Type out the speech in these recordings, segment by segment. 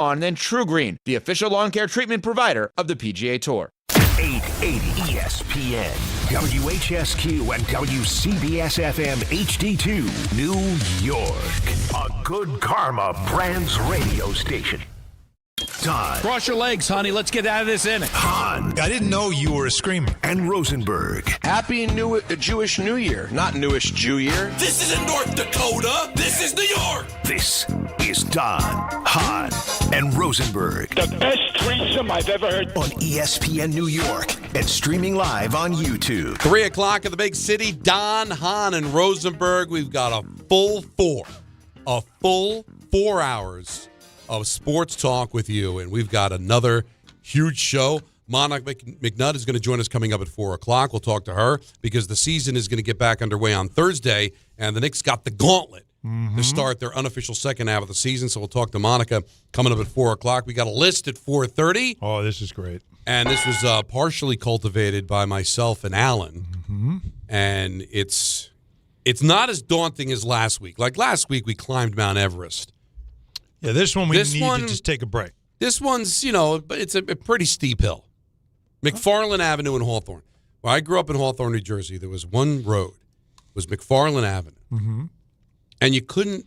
On and True Green, the official lawn care treatment provider of the PGA Tour. 880 ESPN, WHSQ, and WCBS-FM HD2, New York. A Good Karma Brands radio station. Don. Cross your legs, honey. Let's get out of this inning. Hahn. I didn't know you were a screamer. And Rosenberg. Happy Jewish New Year, not Newish Jew Year. This isn't North Dakota. This is New York. This is Don, Hahn, and Rosenberg. The best threesome I've ever heard. On ESPN New York and streaming live on YouTube. 3 o'clock in the big city. Don, Hahn, and Rosenberg. We've got a full 4 hours of sports talk with you, and we've got another huge show. Monica McNutt is going to join us coming up at 4 o'clock. We'll talk to her because the season is going to get back underway on Thursday, and the Knicks got the gauntlet to start their unofficial second half of the season. So we'll talk to Monica coming up at 4 o'clock. We got a list at 4:30. Oh, this is great. And this was partially cultivated by myself and Alan, and it's not as daunting as last week. Like last week, we climbed Mount Everest. Yeah, this one we need to just take a break. This one's, but it's a pretty steep hill. McFarland Avenue in Hawthorne. Well, I grew up in Hawthorne, New Jersey. There was one road. It was McFarland Avenue. And you couldn't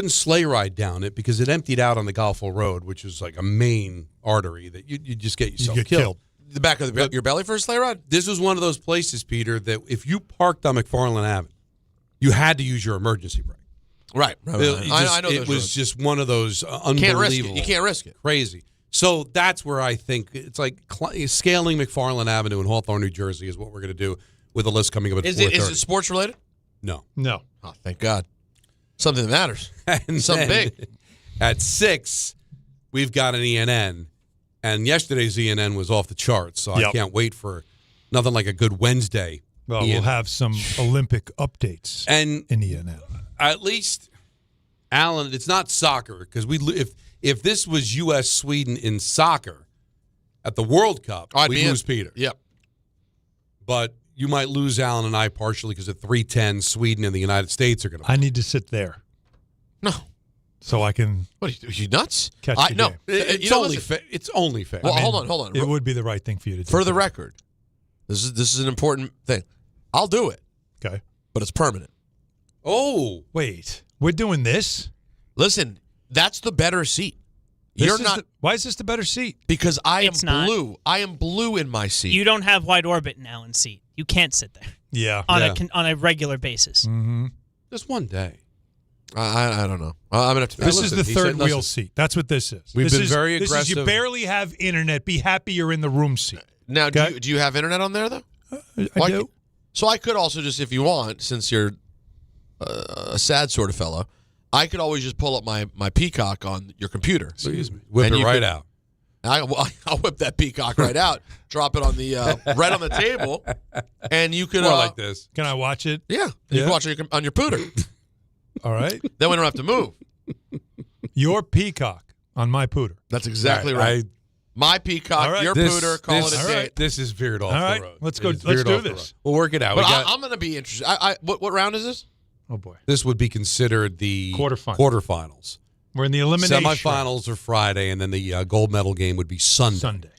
sleigh ride down it because it emptied out on the Golfville Road, which is like a main artery that you just get yourself killed. The back of your belly for a sleigh ride? This was one of those places, Peter, that if you parked on McFarland Avenue, you had to use your emergency brake. Right. I know those it was roads. just one of those unbelievable. Can't risk it. You can't risk it. Crazy. So that's where I think it's like scaling McFarland Avenue in Hawthorne, New Jersey is what we're going to do with a list coming up at 4:30. Is it sports related? No. Oh, thank God. Something that matters. And something big. At 6, we've got an ENN. And yesterday's ENN was off the charts, so I can't wait for nothing like a good Wednesday. Well, we'll have some Olympic updates in ENN. At least, Alan, it's not soccer because if this was U.S. Sweden in soccer at the World Cup, we'd lose Peter. Yep. But you might lose Alan and I partially because at 3:10, Sweden and the United States are going to. I need to sit there. No. So I can. What are you nuts? Catch the no. game. It's only fair. It's only fair. Well, hold on. It would be the right thing for you to do. For the record, this is an important thing. I'll do it. Okay. But it's permanent. Oh. Wait. We're doing this? Listen, that's the better seat. Why is this the better seat? Because I am It's not. blue. I am blue in my seat. You don't have wide orbit in Alan's seat. You can't sit there. Yeah. On a regular basis. Mm-hmm. Just one day. I don't know. I'm gonna have to. This is the third wheel seat. That's what this is. We've been very This aggressive. is you barely have internet. Be happy you're in the room seat. Now, Okay. do you have internet on there though? I do. So I could also just, if you want, since you're a sad sort of fellow, I could always just pull up my Peacock on your computer. Excuse me. Whip it right out. I'll whip that Peacock right out, drop it on the right on the table, and you can More like this. Can I watch it? Yeah, you can watch it on your pooter. All right. Then we don't have to move. Your Peacock on my pooter. That's exactly right. My Peacock, your pooter, call it a date. This is veered off All right. the road. Let's go. It is Let's veered do off the this. road. We'll work it out. But I'm going to be interested. What round is this? Oh, boy. This would be considered the quarterfinals. We're in the elimination. Semifinals are Friday, and then the gold medal game would be Sunday.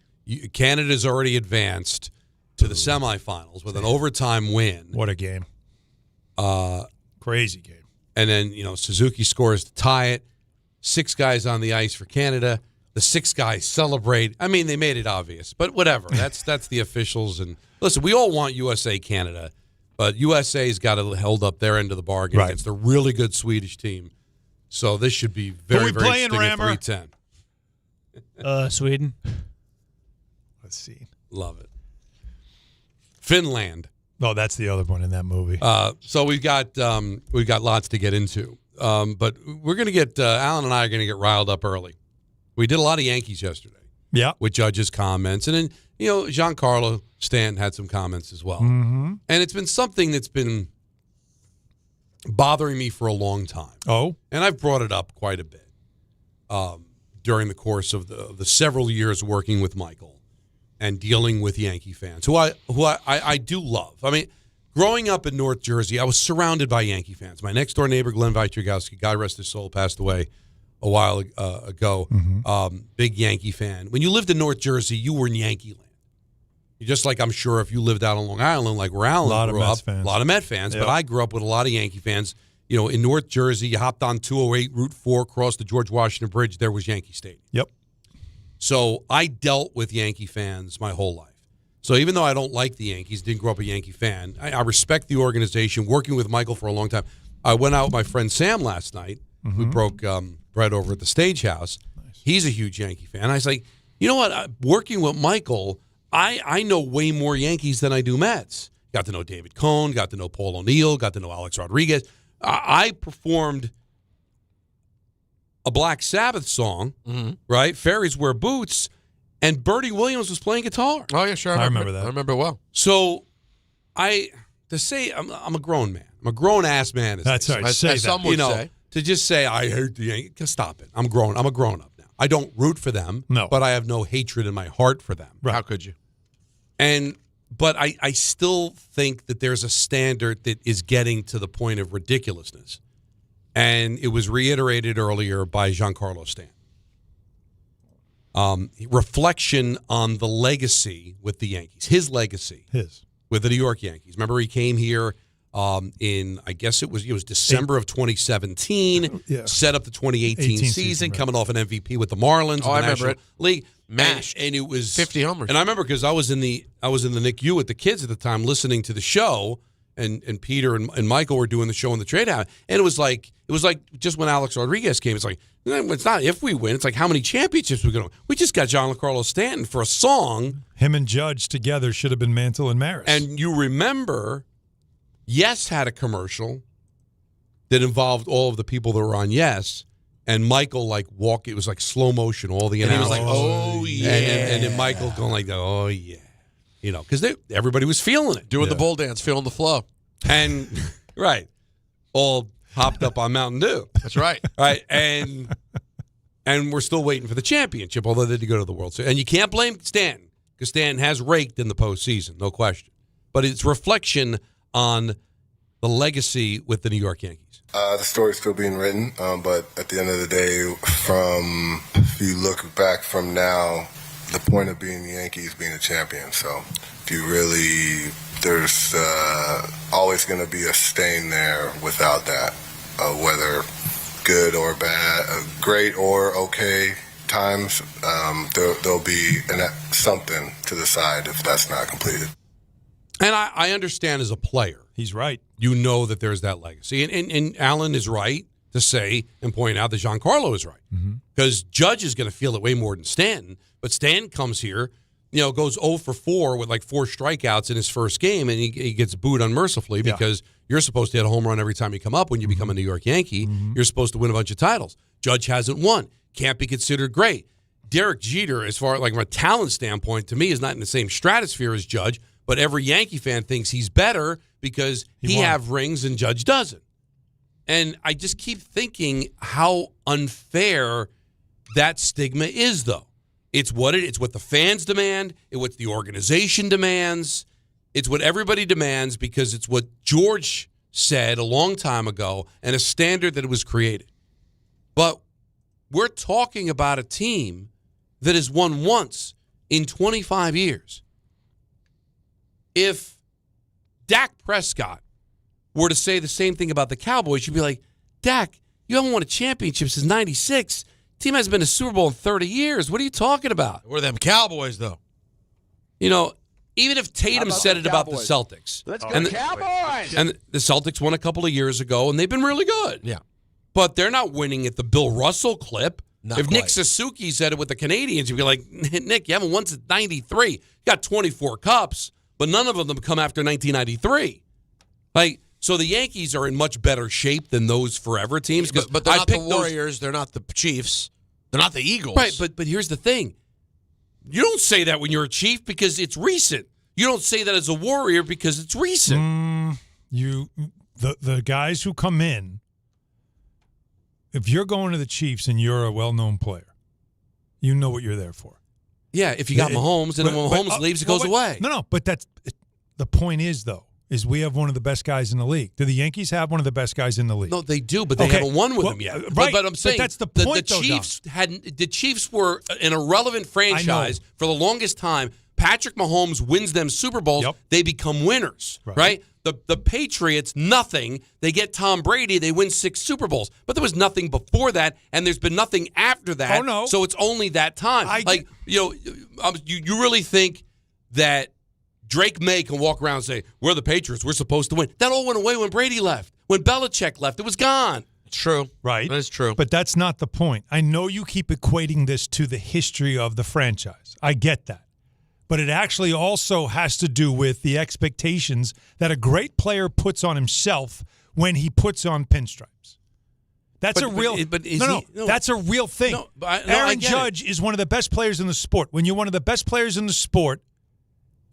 Canada's already advanced to the semifinals with an overtime win. What a game. Crazy game. And then, Suzuki scores to tie it. 6 guys on the ice for Canada. The 6 guys celebrate. I mean, they made it obvious, but whatever. That's the officials. And listen, we all want USA Canada, but USA's got to hold up their end of the bargain against a really good Swedish team. So this should be very, very interesting at 3:10. Sweden. Let's see. Love it. Finland. Oh, that's the other one in that movie. So we've got lots to get into, but we're going to get Alan and I are going to get riled up early. We did a lot of Yankees yesterday. Yeah, with Judge's comments, and then Giancarlo Stanton had some comments as well. Mm-hmm. And it's been something that's been bothering me for a long time. Oh, and I've brought it up quite a bit during the course of the several years working with Michael and dealing with Yankee fans, who I do love. I mean, growing up in North Jersey, I was surrounded by Yankee fans. My next door neighbor, Glenn Wojciechowski, God rest his soul, passed away a while ago. Big Yankee fan. When you lived in North Jersey, you were in Yankee land. Just like I'm sure if you lived out on Long Island, like where Alan grew up, a lot of Met fans. Yep. But I grew up with a lot of Yankee fans. You know, in North Jersey, you hopped on 208 Route 4, crossed the George Washington Bridge. There was Yankee Stadium. Yep. So I dealt with Yankee fans my whole life. So even though I don't like the Yankees, didn't grow up a Yankee fan, I respect the organization. Working with Michael for a long time. I went out with my friend Sam last night. We broke bread over at the Stage House. Nice. He's a huge Yankee fan. I was like, you know what? Working with Michael, I know way more Yankees than I do Mets. Got to know David Cohn, got to know Paul O'Neill, got to know Alex Rodriguez. I performed a Black Sabbath song, right? Fairies Wear Boots, and Bertie Williams was playing guitar. Oh, yeah, sure. I remember that. I remember it well. So to say I'm a grown man. I'm a grown-ass man. That's right. As some would say. To just say I hate the Yankees, stop it. I'm a grown-up now. I don't root for them, but I have no hatred in my heart for them. Right. How could you? But I still think that there's a standard that is getting to the point of ridiculousness. And it was reiterated earlier by Giancarlo Stanton. Reflection on the legacy with the Yankees. His legacy. With the New York Yankees. Remember he came here in, I guess it was December of 2017, set up the 2018 season, coming off an MVP with the Marlins. Oh, I remember it. League. Mashed. And it was 50 homers. And I remember because I was in the NICU with the kids at the time listening to the show, and Peter and Michael were doing the show in the trade house. And it was like just when Alex Rodriguez came, it's like, it's not if we win, it's like how many championships we're going to win. We just got Giancarlo Stanton for a song. Him and Judge together should have been Mantle and Maris. And you remember, Yes had a commercial that involved all of the people that were on Yes. And Michael, it was like slow motion, all the announcers. And he was like, oh, yeah. And then Michael going like, oh, yeah. You know, because everybody was feeling it. Doing the bull dance, feeling the flow. And, right, all hopped up on Mountain Dew. That's right. Right, and we're still waiting for the championship, although they did go to the World Series. And you can't blame Stanton, because Stanton has raked in the postseason, no question. But it's reflection on the legacy with the New York Yankees. The story's still being written, but at the end of the day, if you look back from now, the point of being the Yankees being a champion. So if you really, there's always going to be a stain there without that, whether good or bad, great or okay times, there'll be something to the side if that's not completed. And I understand as a player. He's right. You know that there's that legacy. And Alan is right to say and point out that Giancarlo is right. Because Judge is going to feel it way more than Stanton. But Stanton comes here, goes 0 for 4 with like 4 strikeouts in his first game, and he gets booed unmercifully because you're supposed to hit a home run every time you come up when you become a New York Yankee. You're supposed to win a bunch of titles. Judge hasn't won. Can't be considered great. Derek Jeter, as far like from a talent standpoint, to me is not in the same stratosphere as Judge, but every Yankee fan thinks he's better because he have rings and Judge doesn't. And I just keep thinking how unfair that stigma is, though. It's what the fans demand. It's what the organization demands. It's what everybody demands because it's what George said a long time ago and a standard that was created. But we're talking about a team that has won once in 25 years. If Dak Prescott were to say the same thing about the Cowboys, you'd be like, Dak, you haven't won a championship since 96. Team hasn't been to Super Bowl in 30 years. What are you talking about? We're them Cowboys, though. Even if Tatum said it about the Celtics. Let's go Cowboys! And the Celtics won a couple of years ago, and they've been really good. Yeah. But they're not winning at the Bill Russell clip. Not if quite. Nick Suzuki said it with the Canadians, you'd be like, Nick, you haven't won since 93. You got 24 cups, but none of them come after 1993. So the Yankees are in much better shape than those forever teams. But they're not the Warriors. They're not the Chiefs. They're not the Eagles. Right, but here's the thing. You don't say that when you're a Chief because it's recent. You don't say that as a Warrior because it's recent. The guys who come in, if you're going to the Chiefs and you're a well-known player, you know what you're there for. Yeah, if you got Mahomes, and then when Mahomes leaves, it goes away. No, but that's the point is, though, is we have one of the best guys in the league. Do the Yankees have one of the best guys in the league? No, they do, but they haven't won with him yet. Right, but I'm saying that's the point, the Chiefs were an irrelevant franchise for the longest time. Patrick Mahomes wins them Super Bowls. Yep. They become winners, right? The Patriots, nothing. They get Tom Brady. They win 6 Super Bowls. But there was nothing before that, and there's been nothing after that. Oh, no. So it's only that time. You really think that Drake May can walk around and say, we're the Patriots, we're supposed to win. That all went away when Brady left. When Belichick left, it was gone. It's true. Right. That is true. But that's not the point. I know you keep equating this to the history of the franchise. I get that. But it actually also has to do with the expectations that a great player puts on himself when he puts on pinstripes. That's a real that's a real thing. Aaron Judge is one of the best players in the sport. When you're one of the best players in the sport,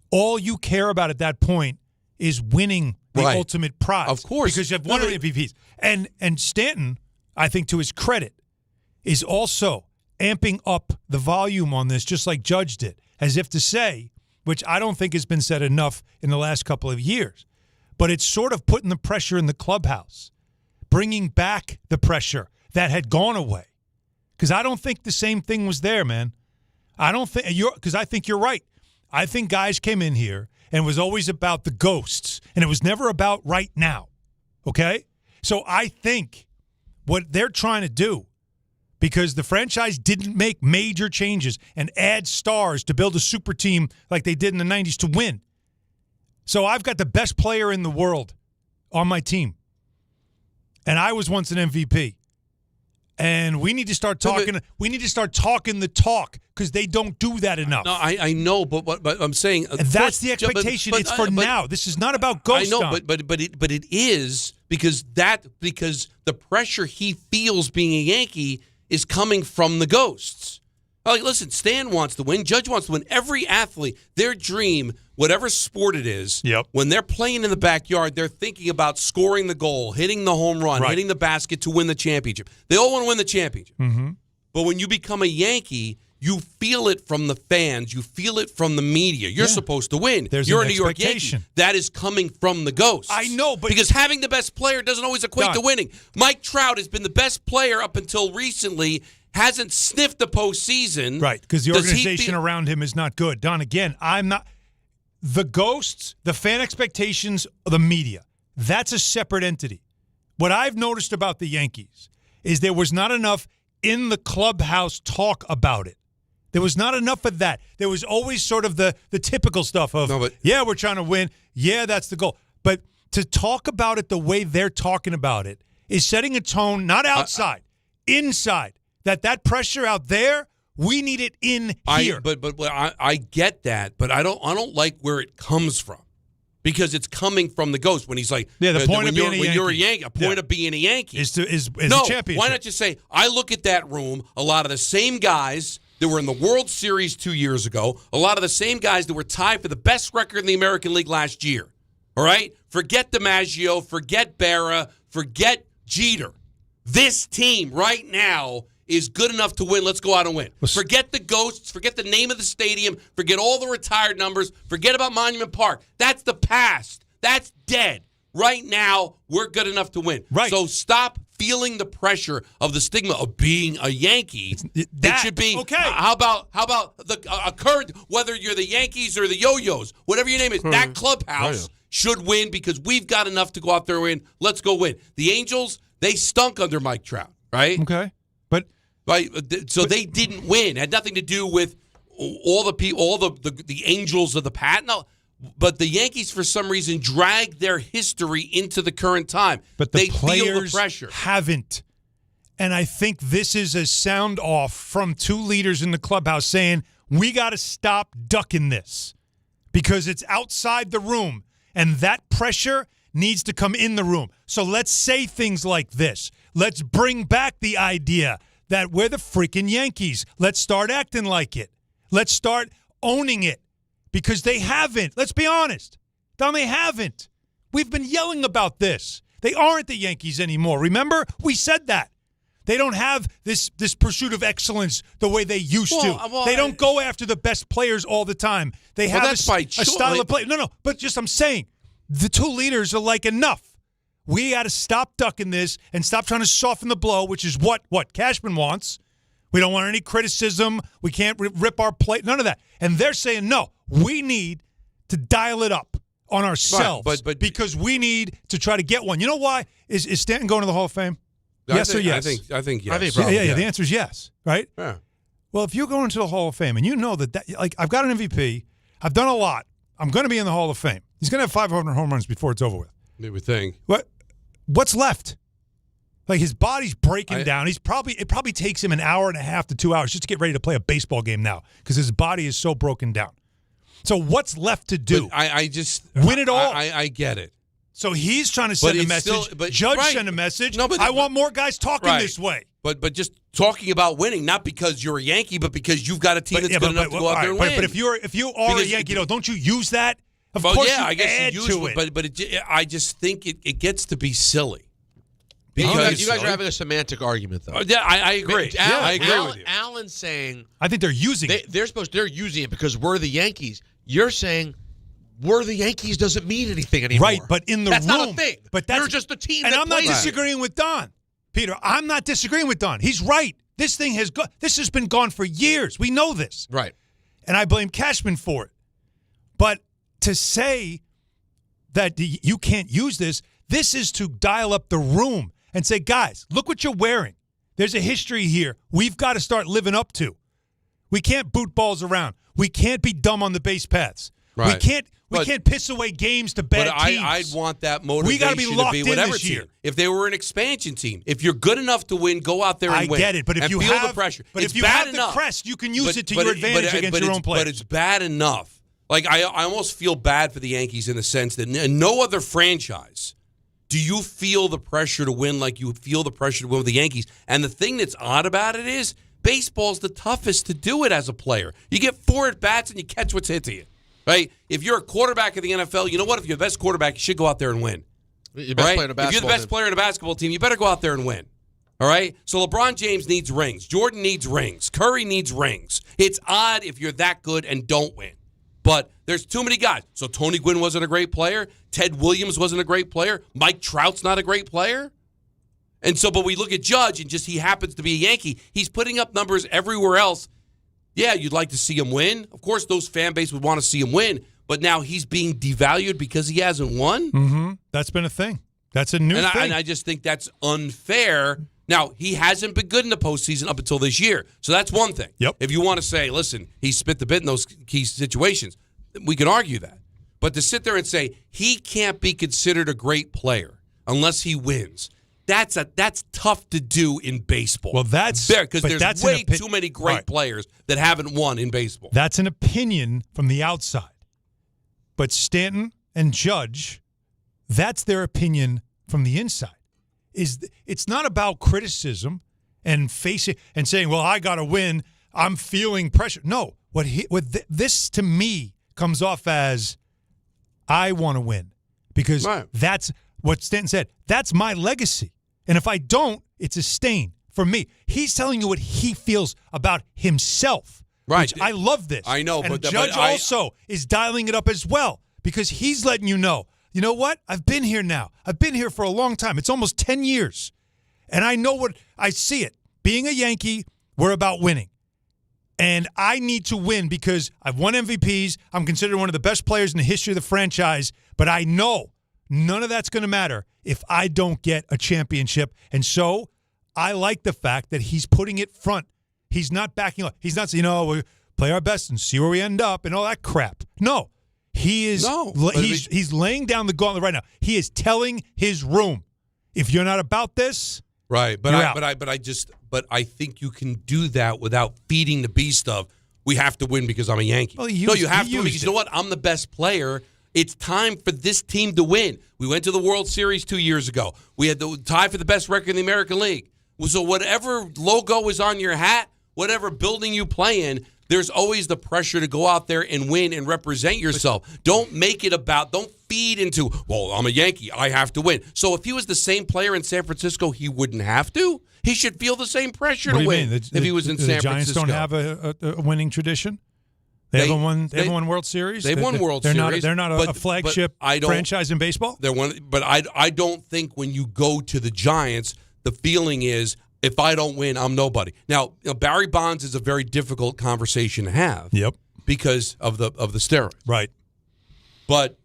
all you care about at that point is winning the ultimate prize. Of course. Because you have one of the MVPs. And Stanton, I think to his credit, is also amping up the volume on this just like Judge did, as if to say, which I don't think has been said enough in the last couple of years, but it's sort of putting the pressure in the clubhouse, bringing back the pressure that had gone away. Because I don't think the same thing was there, man. I don't think because I think you're right. I think guys came in here and it was always about the ghosts, and it was never about right now. Okay? So I think what they're trying to do, because the franchise didn't make major changes and add stars to build a super team like they did in the 90s to win. So I've got the best player in the world on my team. And I was once an MVP. And we need to start talking. We need to start talking the talk because they don't do that enough. No, I know, but I'm saying that's the expectation. It's for now. This is not about ghost. I know, but it is because the pressure he feels being a Yankee is coming from the ghosts. Like, listen, Stan wants to win. Judge wants to win. Every athlete, their dream, whatever sport it is, when they're playing in the backyard, they're thinking about scoring the goal, hitting the home run, hitting the basket to win the championship. They all want to win the championship. Mm-hmm. But when you become a Yankee, you feel it from the fans. You feel it from the media. You're supposed to win. You're a New York Yankee. That is coming from the ghosts. I know, but because having the best player doesn't always equate to winning. Mike Trout has been the best player up until recently. Hasn't sniffed the postseason. Right, because the organization around him is not good. Don, again, I'm not. The ghosts, the fan expectations, the media, that's a separate entity. What I've noticed about the Yankees is there was not enough in the clubhouse talk about it. There was not enough of that. There was always sort of the typical stuff of, we're trying to win. Yeah, that's the goal. But to talk about it the way they're talking about it is setting a tone, not outside, inside. That pressure out there, we need it in here. I get that, but I don't like where it comes from because it's coming from the ghost when he's like, the point of being a Yankee. When you're a Yankee, a point of being a Yankee is a championship. Why not just say, I look at that room, a lot of the same guys that were in the World Series 2 years ago, a lot of the same guys that were tied for the best record in the American League last year. All right? Forget DiMaggio, forget Berra, forget Jeter. This team right now is good enough to win. Let's go out and win. Forget the ghosts. Forget the name of the stadium. Forget all the retired numbers. Forget about Monument Park. That's the past. That's dead. Right now, we're good enough to win. Right. So stop feeling the pressure of the stigma of being a Yankee. It should be, okay. How about the current, whether you're the Yankees or the Yo-Yos, whatever your name is, that clubhouse should win because we've got enough to go out there and win. Let's go win. The Angels, they stunk under Mike Trout, right? Okay. So they didn't win. It had nothing to do with all the angels of the past. No, but the Yankees, for some reason, dragged their history into the current time. But they players feel the pressure. Haven't. And I think this is a sound off from two leaders in the clubhouse saying, we got to stop ducking this because it's outside the room. And that pressure needs to come in the room. So let's say things like this. Let's bring back the idea that we're the freaking Yankees. Let's start acting like it. Let's start owning it because they haven't. Let's be honest. Don, they haven't. We've been yelling about this. They aren't the Yankees anymore. Remember? We said that. They don't have this pursuit of excellence the way they used to. They don't go after the best players all the time. They have a style of play. No, but I'm saying the two leaders are like, enough. We got to stop ducking this and stop trying to soften the blow, which is what Cashman wants. We don't want any criticism. We can't rip our plate. None of that. And they're saying, no, we need to dial it up on ourselves because we need to try to get one. You know why? Is Stanton going to the Hall of Fame? Yes or yes? I think yes. Yeah, the answer is yes, right? Yeah. Well, if you're going to the Hall of Fame and you know that like I've got an MVP, I've done a lot, I'm going to be in the Hall of Fame. He's going to have 500 home runs before it's over with. You would think. What's left? Like his body's breaking down. It probably takes him an hour and a half to 2 hours just to get ready to play a baseball game now because his body is so broken down. So what's left to do? But I just win it all. I get it. So he's trying to send a message. Judge sent a message. No, I want more guys talking this way. But just talking about winning, not because you're a Yankee, but because you've got a team that's good enough to go out there and win. But if you are a Yankee, don't you use that? Of course, I guess you use it. But I just think it gets to be silly. Because you guys are having a semantic argument, though. Yeah, I agree. I agree with you. Alan's saying I think they're using it. They're using it because we're the Yankees. You're saying we're the Yankees doesn't mean anything anymore. Right, but in the that's room. Not a thing. But you're just a team. And that I'm not plays disagreeing with Don. Peter, I'm not disagreeing with Don. He's right. This thing has been gone for years. We know this. Right. And I blame Cashman for it. But to say that you can't use this is to dial up the room and say, guys, look what you're wearing. There's a history here we've got to start living up to. We can't boot balls around. We can't be dumb on the base paths. Right. We can't piss away games to bad teams. I'd want that motivation we gotta be locked to be in whatever this team. year. If they were an expansion team, if you're good enough to win, go out there and win. I get it, but if you feel have the pressure, but it's if you bad have enough. The crest, you can use it to your advantage against your own players. But it's bad enough. Like I almost feel bad for the Yankees in the sense that in no other franchise do you feel the pressure to win like you feel the pressure to win with the Yankees. And the thing that's odd about it is baseball's the toughest to do it as a player. You get 4 at-bats and you catch what's hit to you. Right? If you're a quarterback in the NFL, you know what? If you're the best quarterback, you should go out there and win. You're best player in a basketball if you're the best player in a basketball team, you better go out there and win. All right? So LeBron James needs rings. Jordan needs rings. Curry needs rings. It's odd if you're that good and don't win. But there's too many guys. So Tony Gwynn wasn't a great player. Ted Williams wasn't a great player. Mike Trout's not a great player. And so, but we look at Judge and just he happens to be a Yankee. He's putting up numbers everywhere else. Yeah, you'd like to see him win. Of course, those fan base would want to see him win. But now he's being devalued because he hasn't won. Mm-hmm. That's been a thing. That's a new thing. And I just think that's unfair. Now, he hasn't been good in the postseason up until this year. So that's one thing. Yep. If you want to say, listen, he spit the bit in those key situations, we can argue that. But to sit there and say he can't be considered a great player unless he wins, that's tough to do in baseball. Well, that's fair because there's way too many great players that haven't won in baseball. That's an opinion from the outside. But Stanton and Judge, that's their opinion from the inside. It's not about criticism and facing and saying, "Well, I got to win. I'm feeling pressure." No, this to me comes off as I want to win because that's what Stanton said. That's my legacy, and if I don't, it's a stain for me. He's telling you what he feels about himself. Right. I love this. I know, and but Judge also is dialing it up as well because he's letting you know. You know what? I've been here now. I've been here for a long time. It's almost 10 years. And I know what I see it. Being a Yankee, we're about winning. And I need to win because I've won MVPs. I'm considered one of the best players in the history of the franchise. But I know none of that's going to matter if I don't get a championship. And so I like the fact that he's putting it front. He's not backing up. He's not saying, we'll play our best and see where we end up and all that crap. No. He is. He's laying down the gauntlet right now. He is telling his room, if you're not about this, right. But you're out. I think you can do that without feeding the beast of we have to win because I'm a Yankee. Well, you have to win because you know what? I'm the best player. It's time for this team to win. We went to the World Series 2 years ago. We had the tie for the best record in the American League. So whatever logo is on your hat, whatever building you play in, there's always the pressure to go out there and win and represent yourself. Don't feed into, well, I'm a Yankee, I have to win. So if he was the same player in San Francisco, he wouldn't have to. He should feel the same pressure to win if he was in San Francisco. The Giants don't have a winning tradition? They haven't won World Series. They've won World Series. They're not a flagship franchise in baseball. But I don't think when you go to the Giants, the feeling is if I don't win, I'm nobody. Now, Barry Bonds is a very difficult conversation to have. Yep. Because of the steroids. Right. But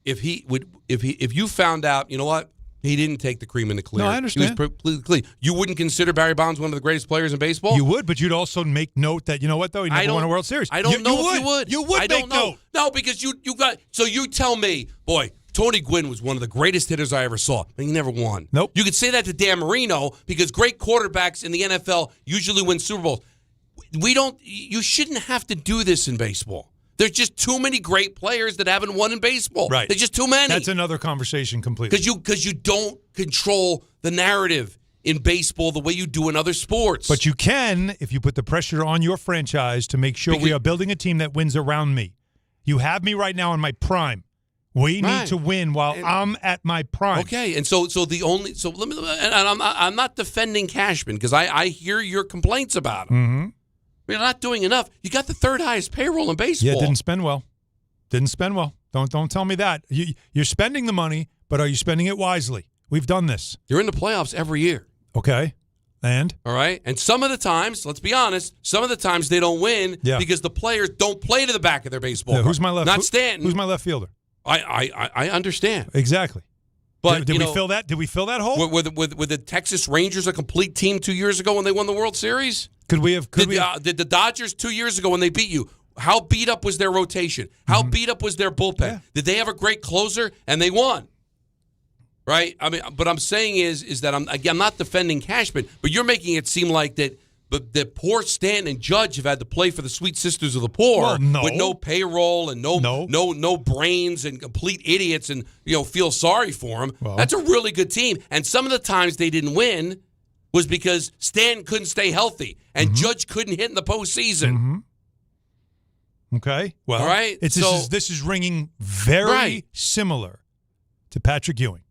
if you found out, you know what? He didn't take the cream in the clear. No, I understand. He was completely clean. You wouldn't consider Barry Bonds one of the greatest players in baseball? You would, but you'd also make note that, you know what, though? He never won a World Series. I don't know if you would. You would I make don't know. note. No, because you got – so you tell me, boy, Tony Gwynn was one of the greatest hitters I ever saw, but he never won. Nope. You could say that to Dan Marino because great quarterbacks in the NFL usually win Super Bowls. You shouldn't have to do this in baseball. There's just too many great players that haven't won in baseball. Right. There's just too many. That's another conversation completely. Because you don't control the narrative in baseball the way you do in other sports. But you can if you put the pressure on your franchise to make sure we are building a team that wins around me. You have me right now in my prime. We need to win while I'm at my prime. Okay, and so let me. And I'm not defending Cashman because I hear your complaints about him. Mm-hmm. You're not doing enough. You got the third highest payroll in baseball. Yeah, didn't spend well. Don't tell me that. You're spending the money, but are you spending it wisely? We've done this. You're in the playoffs every year. Okay. And? All right. And some of the times, let's be honest, they don't win because the players don't play to the back of their baseball. Yeah, who's my left? Not Stanton. Who's my left fielder? I understand. Exactly. But did we fill that? Did we fill that hole? Were the Texas Rangers a complete team 2 years ago when they won the World Series? Did the Dodgers 2 years ago when they beat you? How beat up was their rotation? How beat up was their bullpen? Yeah. Did they have a great closer and they won? Right. I mean, but I'm saying is that I'm not defending Cashman, but you're making it seem like that. But the poor Stanton and Judge have had to play for the Sweet Sisters of the Poor with no payroll and no brains and complete idiots, and feel sorry for them. Well, that's a really good team. And some of the times they didn't win was because Stanton couldn't stay healthy and Judge couldn't hit in the postseason. Mm-hmm. Okay. Well, all right. This is ringing very similar to Patrick Ewing.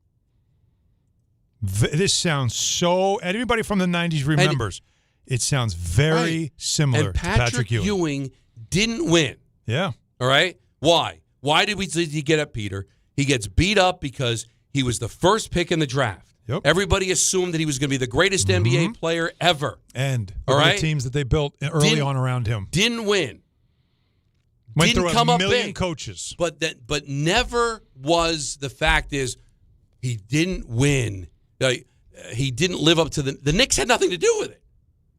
This sounds so. Anybody from the 90s remembers. It sounds very similar to Patrick Ewing. Ewing didn't win. Yeah. All right? Why? Why did he get up, Peter? He gets beat up because he was the first pick in the draft. Yep. Everybody assumed that he was going to be the greatest NBA player ever. And the teams that they built early on around him. Didn't win. Went didn't through come a up million big. coaches. But never was the fact is he didn't win. He didn't live up to the Knicks had nothing to do with it.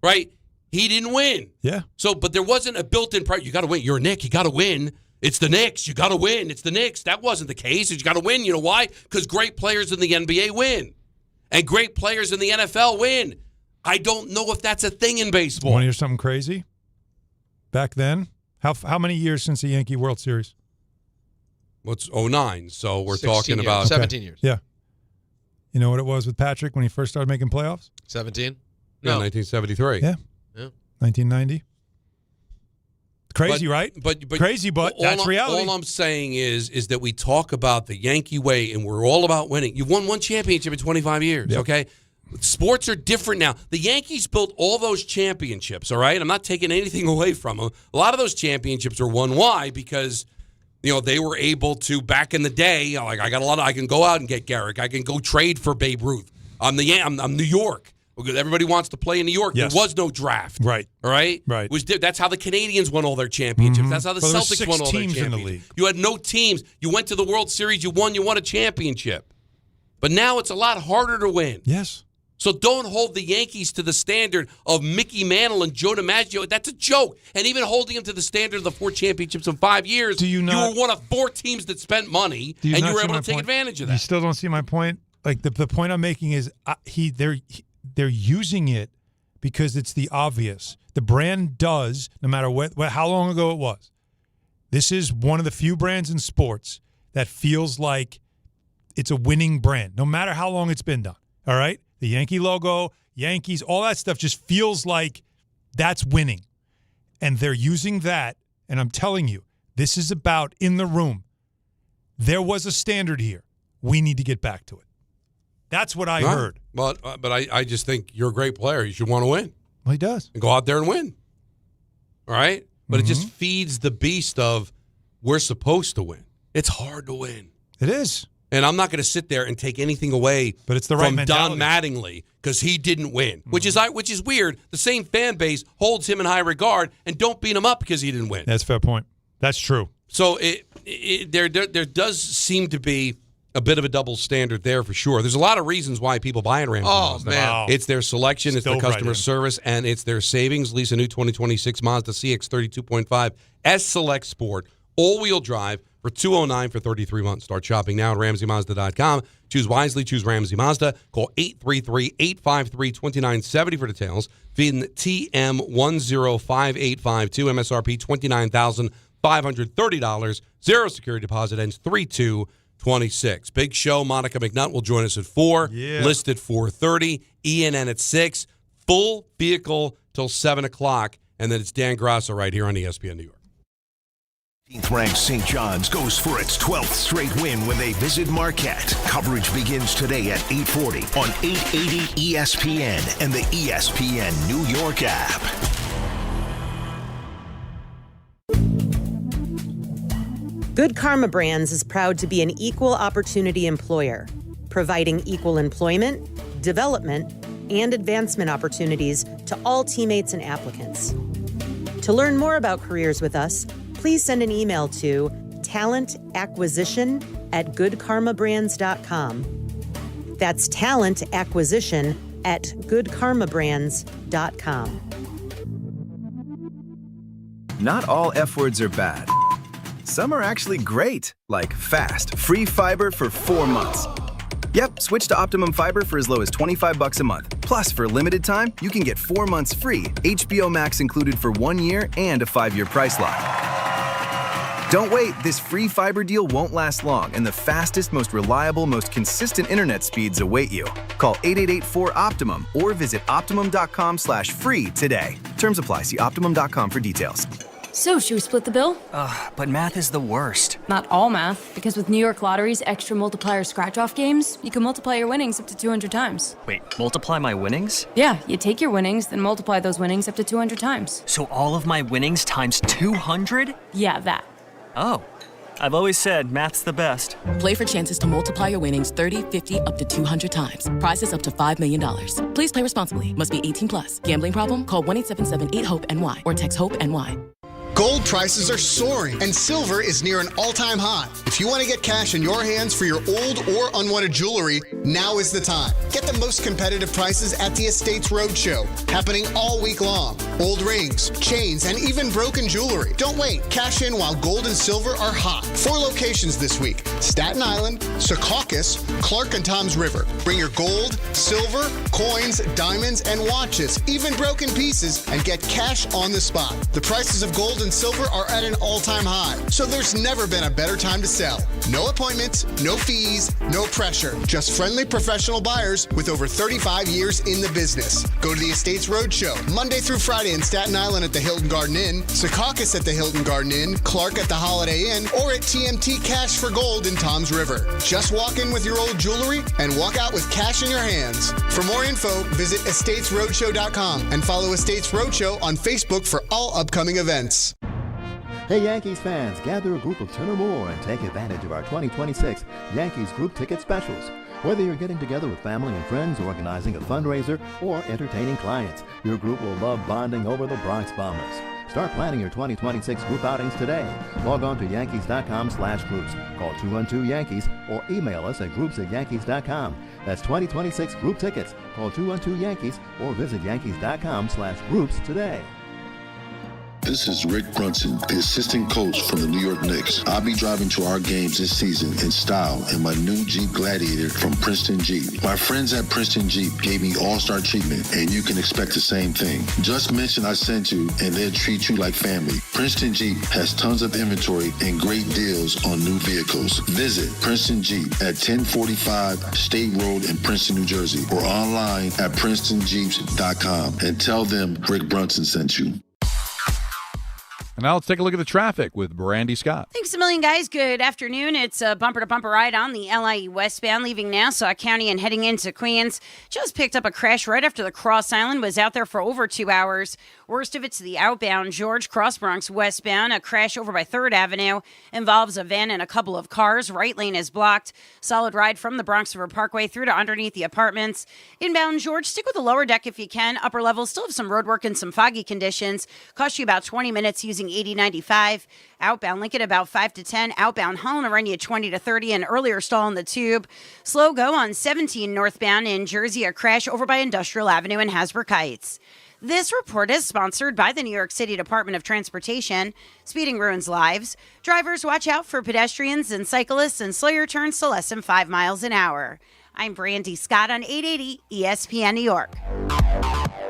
Right? He didn't win. Yeah. So, but there wasn't a built-in price. You got to win. You're a Knick. You got to win. It's the Knicks. You got to win. It's the Knicks. That wasn't the case. You got to win. You know why? Because great players in the NBA win. And great players in the NFL win. I don't know if that's a thing in baseball. Want to hear something crazy? Back then, how many years since the Yankee World Series? What's 09? So we're 16 talking years. about 17 years. Yeah. You know what it was with Patrick when he first started making playoffs? 17? No. No. 1973. Yeah. 1990. Crazy, right? But crazy, but that's reality. All I'm saying is that we talk about the Yankee way, and we're all about winning. You've won one championship in 25 years, okay? Sports are different now. The Yankees built all those championships, all right? I'm not taking anything away from them. A lot of those championships are won. Why? Because they were able to, back in the day, like I can go out and get Garrick. I can go trade for Babe Ruth. I'm New York. Because everybody wants to play in New York. Yes. There was no draft. Right. All right? Right. That's how the Canadians won all their championships. That's how the Celtics won all their championships. In the league. You had no teams. You went to the World Series. You won a championship. But now it's a lot harder to win. Yes. So don't hold the Yankees to the standard of Mickey Mantle and Joe DiMaggio. That's a joke. And even holding them to the standard of the 4 championships in 5 years, you were one of 4 teams that spent money, and you were able to take advantage of that. You still don't see my point? Like, the point I'm making is they're using it because it's the obvious. The brand does, no matter how long ago it was. This is one of the few brands in sports that feels like it's a winning brand, no matter how long it's been done. All right? The Yankee logo, Yankees, all that stuff just feels like that's winning. And they're using that, and I'm telling you, this is about in the room. There was a standard here. We need to get back to it. That's what I heard. But I just think you're a great player. You should want to win. Well, he does. And go out there and win. All right? but it just feeds the beast of we're supposed to win. It's hard to win. It is. And I'm not going to sit there and take anything away but it's the right from mentality. Don Mattingly because he didn't win, which is weird. The same fan base holds him in high regard and don't beat him up because he didn't win. That's a fair point. That's true. So there does seem to be a bit of a double standard there for sure. There's a lot of reasons why people buy in Ramsey Mazda. Man. It's their selection, it's Still their customer right in. service, and it's their savings. Lease a new 2026 Mazda CX 32.5 S Select Sport, all-wheel drive for $209 for 33 months. Start shopping now at RamseyMazda.com. Choose wisely. Choose Ramsey Mazda. Call 833-853-2970 for details. VIN TM105852. MSRP $29,530. Zero security deposit. Ends 3/2/26. Big show. Monica McNutt will join us at 4. Yeah. List at 4:30. ENN at 6. Full vehicle till 7 o'clock. And then it's Dan Grasso right here on ESPN New York. 15th-ranked St. John's goes for its 12th straight win when they visit Marquette. Coverage begins today at 8:40 on 880 ESPN and the ESPN New York app. Good Karma Brands is proud to be an equal opportunity employer, providing equal employment, development, and advancement opportunities to all teammates and applicants. To learn more about careers with us, please send an email to talentacquisition@goodkarmabrands.com. That's talentacquisition@goodkarmabrands.com. Not all F words are bad. Some are actually great, like fast, free fiber for 4 months. Yep, switch to Optimum Fiber for as low as $25 a month. Plus, for a limited time, you can get 4 months free, HBO Max included for 1 year, and a 5-year price lock. Don't wait, this free fiber deal won't last long, and the fastest, most reliable, most consistent internet speeds await you. Call 888-4-OPTIMUM or visit optimum.com/free today. Terms apply. See optimum.com for details. So, should we split the bill? But math is the worst. Not all math, because with New York Lottery's extra multiplier scratch-off games, you can multiply your winnings up to 200 times. Wait, multiply my winnings? Yeah, you take your winnings, then multiply those winnings up to 200 times. So all of my winnings times 200? Yeah, that. Oh. I've always said math's the best. Play for chances to multiply your winnings 30, 50, up to 200 times. Prizes up to $5 million. Please play responsibly. Must be 18 plus. Gambling problem? Call 1-877-8-HOPE-NY or text HOPE-NY. Gold prices are soaring, and silver is near an all-time high. If you want to get cash in your hands for your old or unwanted jewelry, now is the time. Get the most competitive prices at the Estates Roadshow, happening all week long. Old rings, chains, and even broken jewelry. Don't wait. Cash in while gold and silver are hot. 4 locations this week: Staten Island, Secaucus, Clark, and Toms River. Bring your gold, silver, coins, diamonds, and watches, even broken pieces, and get cash on the spot. The prices of gold and silver are at an all-time high, so there's never been a better time to sell. No appointments, no fees, no pressure. Just friendly professional buyers with over 35 years in the business. Go to the Estates Roadshow, Monday through Friday in Staten Island at the Hilton Garden Inn, Secaucus at the Hilton Garden Inn, Clark at the Holiday Inn, or at TMT Cash for Gold in Toms River. Just walk in with your old jewelry and walk out with cash in your hands. For more info, visit estatesroadshow.com and follow Estates Roadshow on Facebook for all upcoming events. Hey Yankees fans, gather a group of 10 or more and take advantage of our 2026 Yankees group ticket specials. Whether you're getting together with family and friends, organizing a fundraiser, or entertaining clients, your group will love bonding over the Bronx Bombers. Start planning your 2026 group outings today. Log on to Yankees.com/groups. Call 212-YANKEES or email us at groups@Yankees.com. That's 2026 group tickets. Call 212-YANKEES or visit Yankees.com/groups today. This is Rick Brunson, the assistant coach from the New York Knicks. I'll be driving to our games this season in style in my new Jeep Gladiator from Princeton Jeep. My friends at Princeton Jeep gave me all-star treatment, and you can expect the same thing. Just mention I sent you, and they'll treat you like family. Princeton Jeep has tons of inventory and great deals on new vehicles. Visit Princeton Jeep at 1045 State Road in Princeton, New Jersey, or online at PrincetonJeeps.com and tell them Rick Brunson sent you. And now let's take a look at the traffic with Brandy Scott. Thanks a million, guys. Good afternoon. It's a bumper-to-bumper ride on the LIE westbound, leaving Nassau County and heading into Queens. Just picked up a crash right after the Cross Island. Was out there for over 2 hours. Worst of it's the outbound George Cross Bronx westbound. A crash over by 3rd Avenue involves a van and a couple of cars. Right lane is blocked. Solid ride from the Bronx River Parkway through to underneath the apartments. Inbound George, stick with the lower deck if you can. Upper levels still have some road work and some foggy conditions. Cost you about 20 minutes using 8095. Outbound Lincoln about 5 to 10. Outbound Holland around you 20 to 30. An earlier stall in the tube. Slow go on 17 northbound in Jersey. A crash over by Industrial Avenue in Hasbrook Heights. This report is sponsored by the New York City Department of Transportation. Speeding ruins lives. Drivers, watch out for pedestrians and cyclists and slow your turns to less than 5 miles an hour. I'm Brandy Scott on 880 ESPN New York.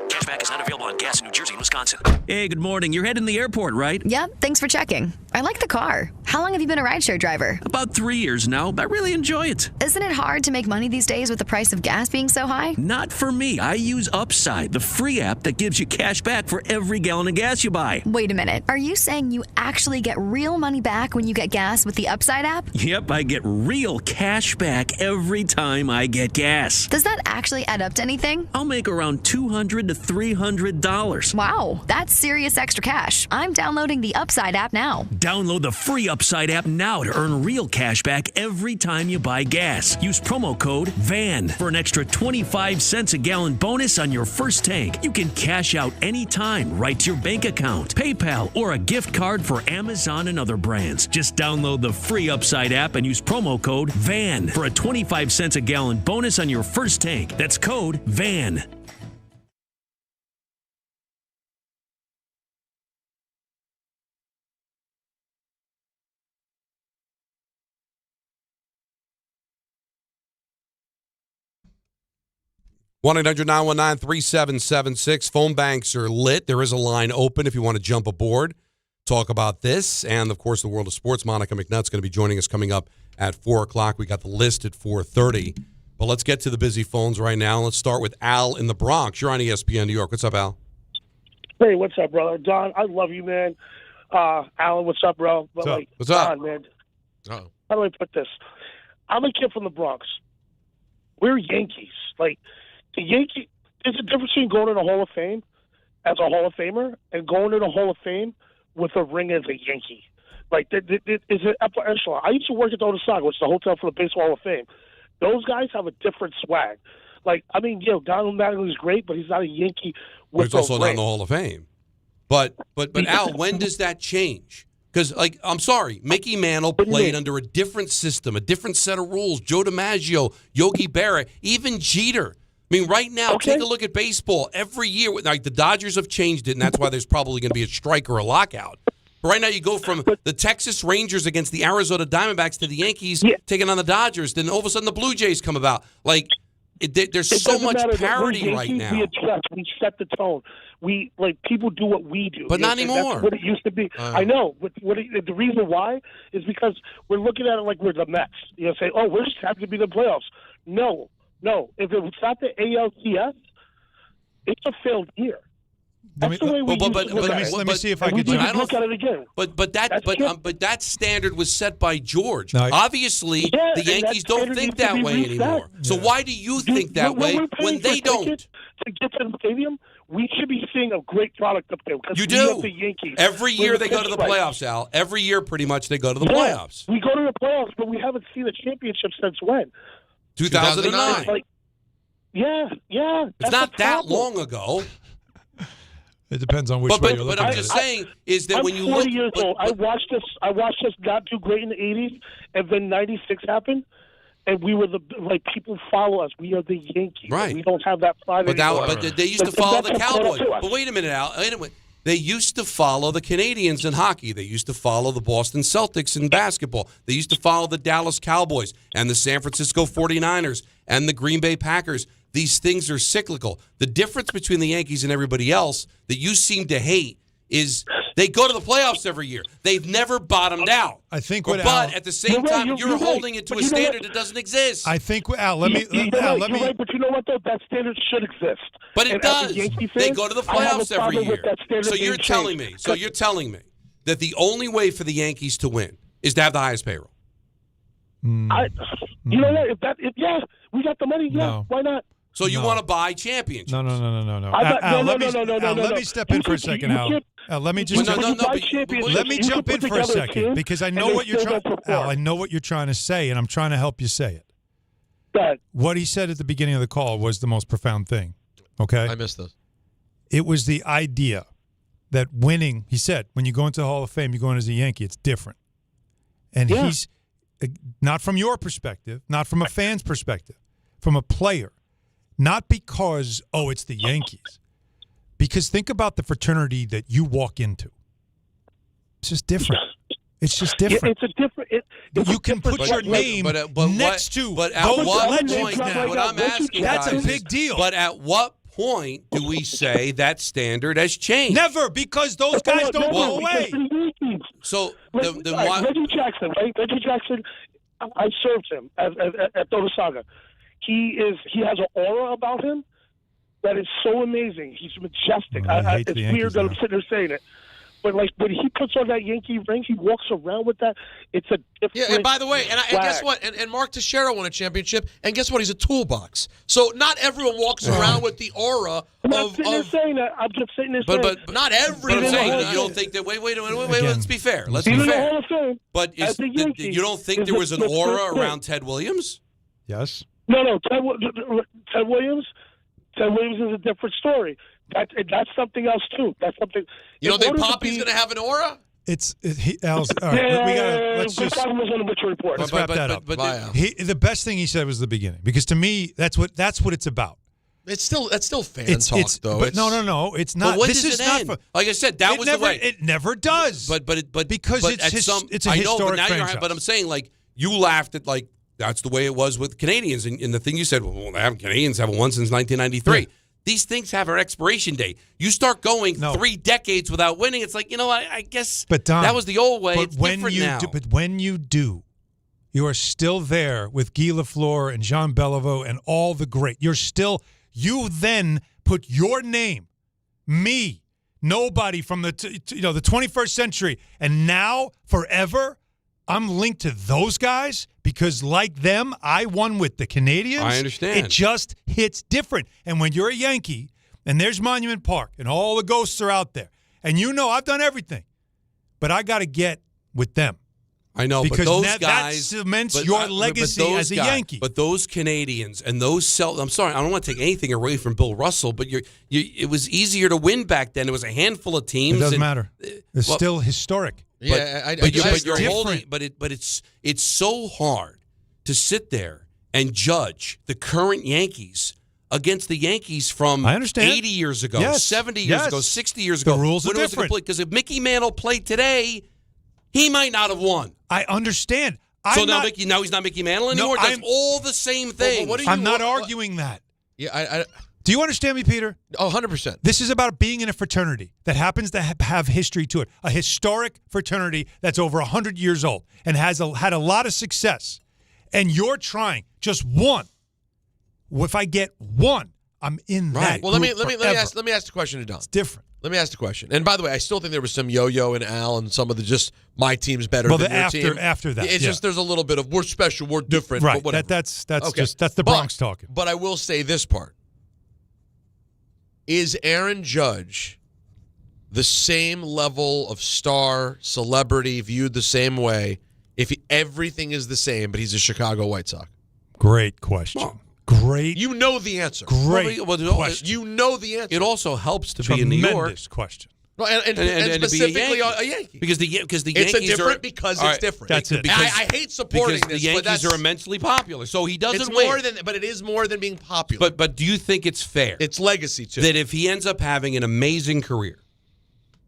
Cashback is not available on gas in New Jersey and Wisconsin. Hey, good morning. You're heading to the airport, right? Yep, thanks for checking. I like the car. How long have you been a rideshare driver? About 3 years now. I really enjoy it. Isn't it hard to make money these days with the price of gas being so high? Not for me. I use Upside, the free app that gives you cash back for every gallon of gas you buy. Wait a minute. Are you saying you actually get real money back when you get gas with the Upside app? Yep, I get real cash back every time I get gas. Does that actually add up to anything? I'll make around $200 to $300. Wow, that's serious extra cash. I'm downloading the Upside app now. Download the free Upside app now to earn real cash back every time you buy gas. Use promo code VAN for an extra 25 cents a gallon bonus on your first tank. You can cash out anytime right to your bank account, PayPal, or a gift card for Amazon and other brands. Just download the free Upside app and use promo code VAN for a 25 cents a gallon bonus on your first tank. That's code VAN. One 1-800-919-3776. Phone banks are lit. There is a line open if you want to jump aboard, talk about this, and, of course, the world of sports. Monica McNutt's going to be joining us coming up at 4 o'clock. We got the list at 4:30. But let's get to the busy phones right now. Let's start with Al in the Bronx. You're on ESPN New York. What's up, Al? Hey, what's up, brother? Don, I love you, man. Alan, what's up, bro? But, what's up? Don, man. How do I put this? I'm a kid from the Bronx. We're Yankees. Like, the Yankee, there's a difference between going to the Hall of Fame as a Hall of Famer and going to the Hall of Fame with a ring as a Yankee. Like, it's an upper echelon. I used to work at the Otisaka, which is the hotel for the Baseball Hall of Fame. Those guys have a different swag. Like, I mean, Donald Mattingly is great, but he's not a Yankee with He's also not in the Hall of Fame. But Al, when does that change? Because, like, I'm sorry, Mickey Mantle played under a different system, a different set of rules. Joe DiMaggio, Yogi Berra, even Jeter. I mean, right now, take a look at baseball. Every year, like the Dodgers have changed it, and that's why there's probably going to be a strike or a lockout. But right now, you go from the Texas Rangers against the Arizona Diamondbacks to the Yankees taking on the Dodgers. Then all of a sudden, the Blue Jays come about. Like, there's so much parity right now. We set the tone. We people do what we do. But not anymore. That's what it used to be. I know. But the reason why is because we're looking at it like we're the Mets. Say, oh, we're just happy to be in the playoffs. No. If it's not the ALCS, it's a failed year. That's the way we let me see if I could look at it again. But that standard was set by George. Obviously, the Yankees don't think that way anymore. So why do you think that way when they don't? To get to the stadium, we should be seeing a great product up there. You do. The Yankees. Every year they go to the playoffs, Al. Every year, pretty much, they go to the playoffs. We go to the playoffs, but we haven't seen a championship since when? 2009. It's not that long ago. It depends on which way you're looking at it. But I'm just saying is that I'm when you 40 look, years old. I watched this not do great in the 80s, and then 96 happened, and we were people follow us. We are the Yankees. Right. We don't have that pride anymore. But they used to follow the Cowboys. But wait a minute, Al. They used to follow the Canadians in hockey. They used to follow the Boston Celtics in basketball. They used to follow the Dallas Cowboys and the San Francisco 49ers and the Green Bay Packers. These things are cyclical. The difference between the Yankees and everybody else that you seem to hate is they go to the playoffs every year. They've never bottomed out. I think But at the same time, you're holding it to a standard that doesn't exist. I think, Al, But you know what, though? That standard should exist. But it does. They go to the playoffs every year. So you're telling me. that the only way for the Yankees to win is to have the highest payroll? You know what? Yeah, we got the money. Yeah, No. why not? So you want to buy championships? No. No. Let me step in for a second, Al. Let me just let me jump in for a second because I know what you're trying. Al, I know what you're trying to say, and I'm trying to help you say it. What he said at the beginning of the call was the most profound thing. Okay, I missed this. It was the idea that winning. He said, when you go into the Hall of Fame, you go in as a Yankee. It's different, and he's not from your perspective, not from a fan's perspective, from a player. Not because, it's the Yankees. Because think about the fraternity that you walk into. It's just different. It's just different. It's a different. You can put your name next to But at those what legends point? now. What I'm asking, That's guys, a big deal. But at what point do we say that standard has changed? Never, because those guys don't go away. So Reggie Jackson, right? Reggie Jackson. I served him at Saga. He has an aura about him that is so amazing. He's majestic. It's weird that I'm sitting there saying it. But like when he puts on that Yankee ring, he walks around with that. It's a different. Yeah, and by the way, and guess what? And Mark Teixeira won a championship, and guess what? He's a toolbox. So not everyone walks around with the aura I'm not sitting there saying that. I'm just sitting there saying. But not everyone. But I'm saying that you don't think that. Wait. Let's be fair. Let's be fair. But you don't think there was an aura around Ted Williams? Yes. No. Ted Williams. Ted Williams is a different story. That's something else too. That's something. You don't think Poppy's going to have an aura? Al's. All right, let's just. Was on the Mitchell report. Let's wrap that up. The best thing he said was the beginning, because to me, that's what it's about. That's still fan talk, though. But no, it's not. But when this does is it not. end? Like I said, that was the right. It never does. But because it's a I historic know, but now franchise. but I'm saying, like, you laughed at, like, that's the way it was with Canadians, and the thing you said, well, Canadians haven't won since 1993. Yeah. These things have an expiration date. You start going 3 decades without winning, it's like, I guess that was the old way. It's different now. But when you do, you are still there with Guy Lafleur and Jean Beliveau and all the great. You then put your name, me, nobody from the 21st century, and now forever, I'm linked to those guys because, like them, I won with the Canadians. I understand. It just hits different. And when you're a Yankee and there's Monument Park and all the ghosts are out there, and I've done everything, but I got to get with them. I know, because but those that guys cements your legacy as a Yankee. But those Canadians and those I'm sorry, I don't want to take anything away from Bill Russell, but it was easier to win back then. It was a handful of teams. It doesn't matter. It's still historic. But you're holding. But it's so hard to sit there and judge the current Yankees against the Yankees from 80 years ago, 70 years ago, 60 years ago. The rules are different. Because if Mickey Mantle played today, he might not have won. I understand. Now he's not Mickey Mantle anymore. That's all the same thing. I'm not arguing that. Yeah, Do you understand me, Peter? 100%. This is about being in a fraternity that happens to have history to it. A historic fraternity that's over 100 years old and has had a lot of success. And you're trying just one. If I get one, I'm in that. Well, let me ask the question to Don. It's different. Let me ask the question. And by the way, I still think there was some yo-yo in Al and some of the just my team's better than your team. After that, it's just there's a little bit of we're special, we're different. Right. But That's the Bronx talking. But I will say this part. Is Aaron Judge the same level of star, celebrity, viewed the same way if everything is the same, but he's a Chicago White Sox? Great question. Great. You know the answer. Great question. You know the answer. It also helps to be in New York. Tremendous question. Well, and specifically a Yankee. Because the Yankees it's different because it's different. That's it. I hate supporting because this. the Yankees are immensely popular, so he doesn't win. But it is more than being popular. But do you think it's fair? It's legacy too. That if he ends up having an amazing career,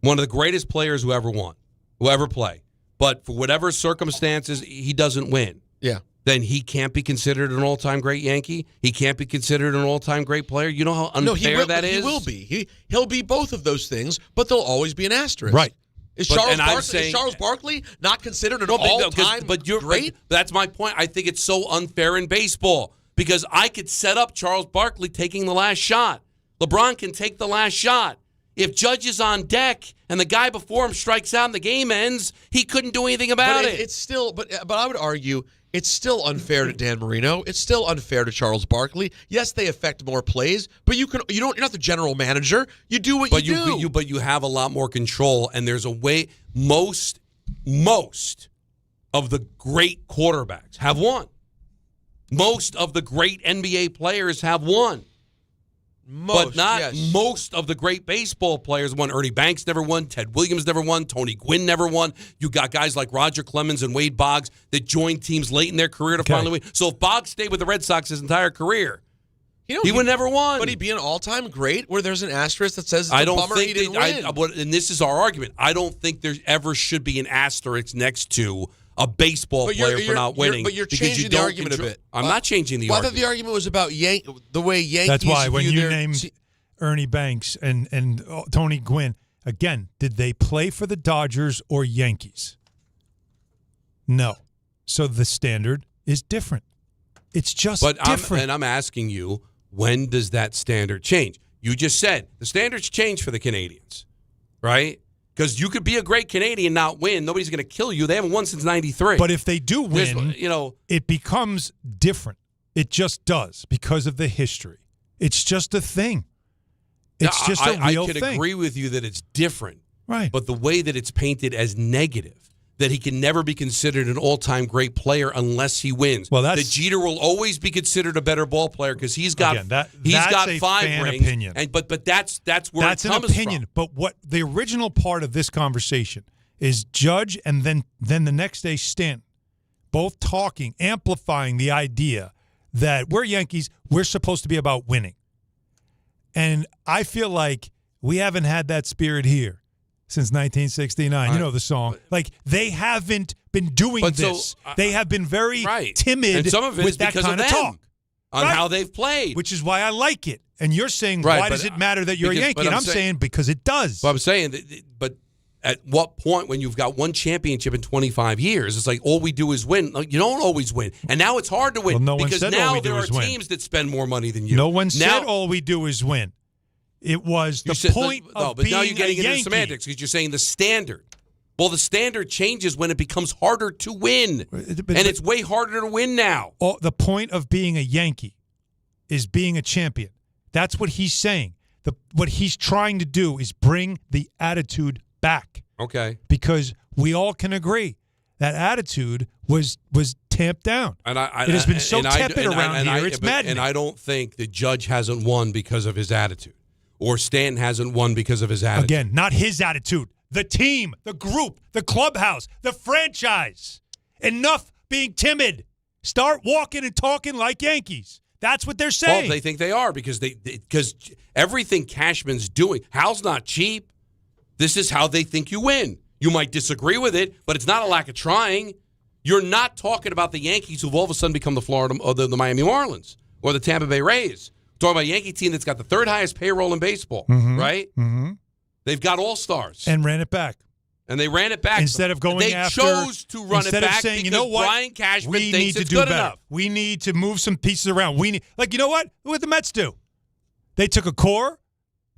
one of the greatest players who ever play, but for whatever circumstances he doesn't win. Yeah. Then he can't be considered an all-time great Yankee. He can't be considered an all-time great player. You know how unfair that is? He will be. He'll be both of those things, but there'll always be an asterisk. Right. Is Charles Barkley not considered an all-time great? That's my point. I think it's so unfair in baseball because I could set up Charles Barkley taking the last shot. LeBron can take the last shot. If Judge is on deck and the guy before him strikes out and the game ends, he couldn't do anything about it. It's still, but I would argue it's still unfair to Dan Marino. It's still unfair to Charles Barkley. Yes, they affect more plays, but you're not the general manager. You do what you do. But you have a lot more control, and there's a way. Most of the great quarterbacks have won. Most of the great NBA players have won. But not most of the great baseball players won. Ernie Banks never won. Ted Williams never won. Tony Gwynn never won. You got guys like Roger Clemens and Wade Boggs that joined teams late in their career to finally win. So if Boggs stayed with the Red Sox his entire career, he would never won. But he'd be an all-time great where there's an asterisk that says it's a bummer he didn't win. And this is our argument. I don't think there ever should be an asterisk next to a baseball player for not winning. But you're changing the argument a bit. I'm not changing the argument. argument. I thought the argument was about the way Yankees. That's why when you named Ernie Banks and Tony Gwynn, again, did they play for the Dodgers or Yankees? No. So the standard is different. It's just different. I'm asking you, when does that standard change? You just said the standards change for the Canadians, right? Because you could be a great Canadian, not win. Nobody's going to kill you. They haven't won since '93. But if they do win, it becomes different. It just does because of the history. It's just a thing. It's just a real thing. I can agree with you that it's different. Right. But the way that it's painted as negative, that he can never be considered an all-time great player unless he wins. Well, that Jeter will always be considered a better ball player because he's got that's 5 rings. Opinion. But that's where that's it comes an opinion. from. But what the original part of this conversation is Judge and then the next day Stanton, both talking, amplifying the idea that we're Yankees, we're supposed to be about winning. And I feel like we haven't had that spirit here since 1969. You know the song. Like, they haven't been doing this. They have been very timid and some of it with is that because kind of talk. On how they've played. Which is why I like it. And you're saying, why does it matter that you're a Yankee? And I'm saying because it does. But I'm saying, but at what point when you've got one championship in 25 years, it's like all we do is win. Like, you don't always win. And now it's hard to win. Well, no one because said now all we do there are is win. teams that spend more money than you. No one said all we do is win. It was the point of being now you're getting a into Yankee. semantics because you're saying the standard. Well, the standard changes when it becomes harder to win. And it's way harder to win now. The point of being a Yankee is being a champion. That's what he's saying. What he's trying to do is bring the attitude back. Okay. Because we all can agree that attitude was tamped down. And it has been so tepid around here, it's maddening. And I don't think the Judge hasn't won because of his attitude. Or Stanton hasn't won because of his attitude. Again, not his attitude. The team, the group, the clubhouse, the franchise. Enough being timid. Start walking and talking like Yankees. That's what they're saying. Well, they think they are because everything Cashman's doing, Hal's not cheap. This is how they think you win. You might disagree with it, but it's not a lack of trying. You're not talking about the Yankees who've all of a sudden become the Florida or the Miami Marlins or the Tampa Bay Rays. We're talking about a Yankee team that's got the third highest payroll in baseball, right? Mm-hmm. They've got all-stars. And ran it back. And they ran it back. Instead of going after. They chose to run it back instead of saying, because you know what? Brian Cashman we thinks need to it's do good better. enough. We need to move some pieces around. You know what? What did the Mets do? They took a core,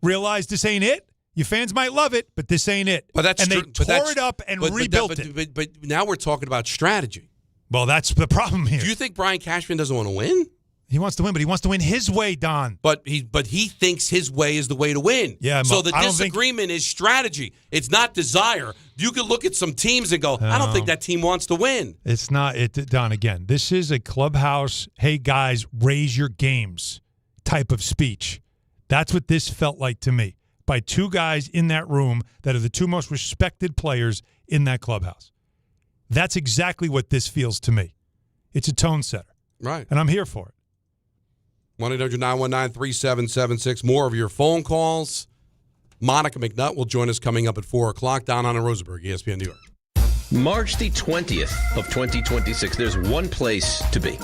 realized this ain't it. Your fans might love it, but this ain't it. But that's and true. They tore it up and rebuilt it. But now we're talking about strategy. Well, that's the problem here. Do you think Brian Cashman doesn't want to win? He wants to win, but he wants to win his way, Don. But he thinks his way is the way to win. Yeah. So the disagreement is strategy. It's not desire. You could look at some teams and go, I don't think that team wants to win. It's not, Don, again, this is a clubhouse, hey, guys, raise your games type of speech. That's what this felt like to me, by two guys in that room that are the two most respected players in that clubhouse. That's exactly what this feels to me. It's a tone setter. Right. And I'm here for it. 1-800-919-3776. More of your phone calls. Monica McNutt will join us coming up at 4 o'clock. Don, Hahn Rosenberg, ESPN New York. March the 20th of 2026, there's one place to be.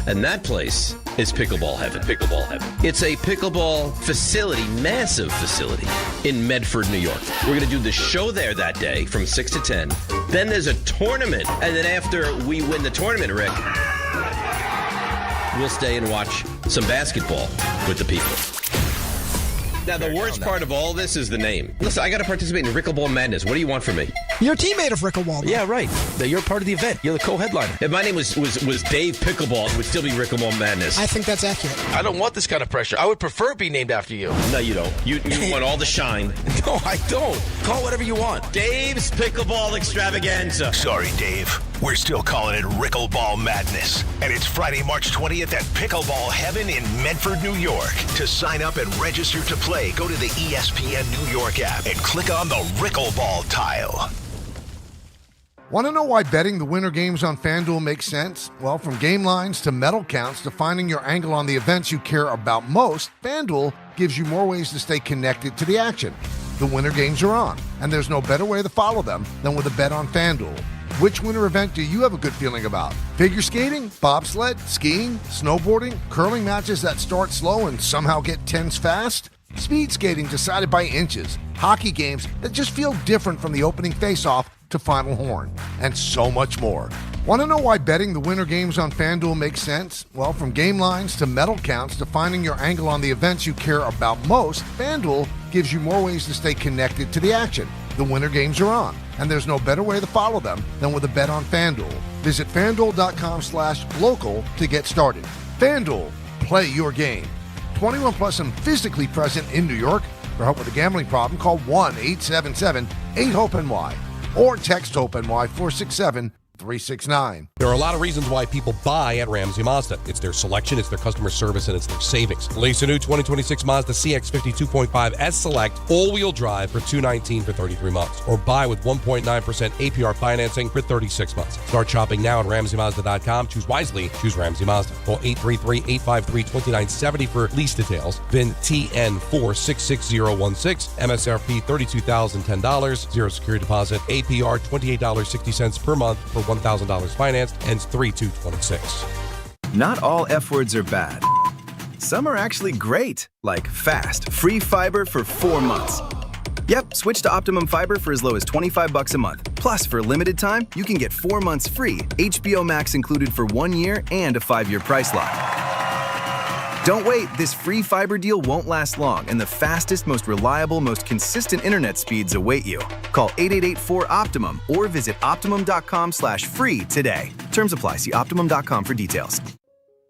And that place is Pickleball Heaven. Pickleball Heaven. It's a pickleball facility, massive facility in Medford, New York. We're going to do the show there that day from 6 to 10. Then there's a tournament. And then after we win the tournament, Rick, we'll stay and watch some basketball with the people. Now, the worst part of all this is the name. Listen, I got to participate in Rickleball Madness. What do you want from me? You're a teammate of Rickleball. Yeah, right. You're part of the event. You're the co-headliner. If my name was Dave Pickleball, it would still be Rickleball Madness. I think that's accurate. I don't want this kind of pressure. I would prefer it be named after you. No, you don't. You want all the shine. No, I don't. Call whatever you want. Dave's Pickleball Extravaganza. Sorry, Dave. We're still calling it Rickleball Madness. And it's Friday, March 20th at Pickleball Heaven in Medford, New York. To sign up and register to play, go to the ESPN New York app and click on the Rickleball tile. Want to know why betting the winter games on FanDuel makes sense? Well, from game lines to medal counts to finding your angle on the events you care about most, FanDuel gives you more ways to stay connected to the action. The winter games are on, and there's no better way to follow them than with a bet on FanDuel. Which winter event do you have a good feeling about? Figure skating, bobsled, skiing, snowboarding, curling matches that start slow and somehow get tense fast? Speed skating decided by inches, hockey games that just feel different from the opening face-off to final horn, and so much more. Want to know why betting the winter games on FanDuel makes sense? Well, from game lines to medal counts to finding your angle on the events you care about most, FanDuel gives you more ways to stay connected to the action. The winter games are on, and there's no better way to follow them than with a bet on FanDuel. Visit FanDuel.com/local to get started. FanDuel, play your game. 21 plus and physically present in New York. For help with a gambling problem, call 1-877-8-HOPE-NY or text HOPE-NY 467-369. There are a lot of reasons why people buy at Ramsey Mazda. It's their selection, it's their customer service, and it's their savings. Lease a new 2026 Mazda CX-50 2.5 S Select all-wheel drive for $219 for 33 months. Or buy with 1.9% APR financing for 36 months. Start shopping now at RamseyMazda.com. Choose wisely. Choose Ramsey Mazda. Call 833-853-2970 for lease details. VIN TN466016. MSRP $32,010. Zero security deposit. APR $28.60 per month for $1,000 financed. Ends 3/2/26. Not all F words are bad. Some are actually great, like fast, free fiber for 4 months. Yep, switch to Optimum Fiber for as low as $25 a month. Plus, for a limited time, you can get 4 months free, HBO Max included for 1 year, and a 5-year price lock. Don't wait, this free fiber deal won't last long, and the fastest, most reliable, most consistent internet speeds await you. Call 888-4-OPTIMUM or visit Optimum.com/free today. Terms apply. See Optimum.com for details.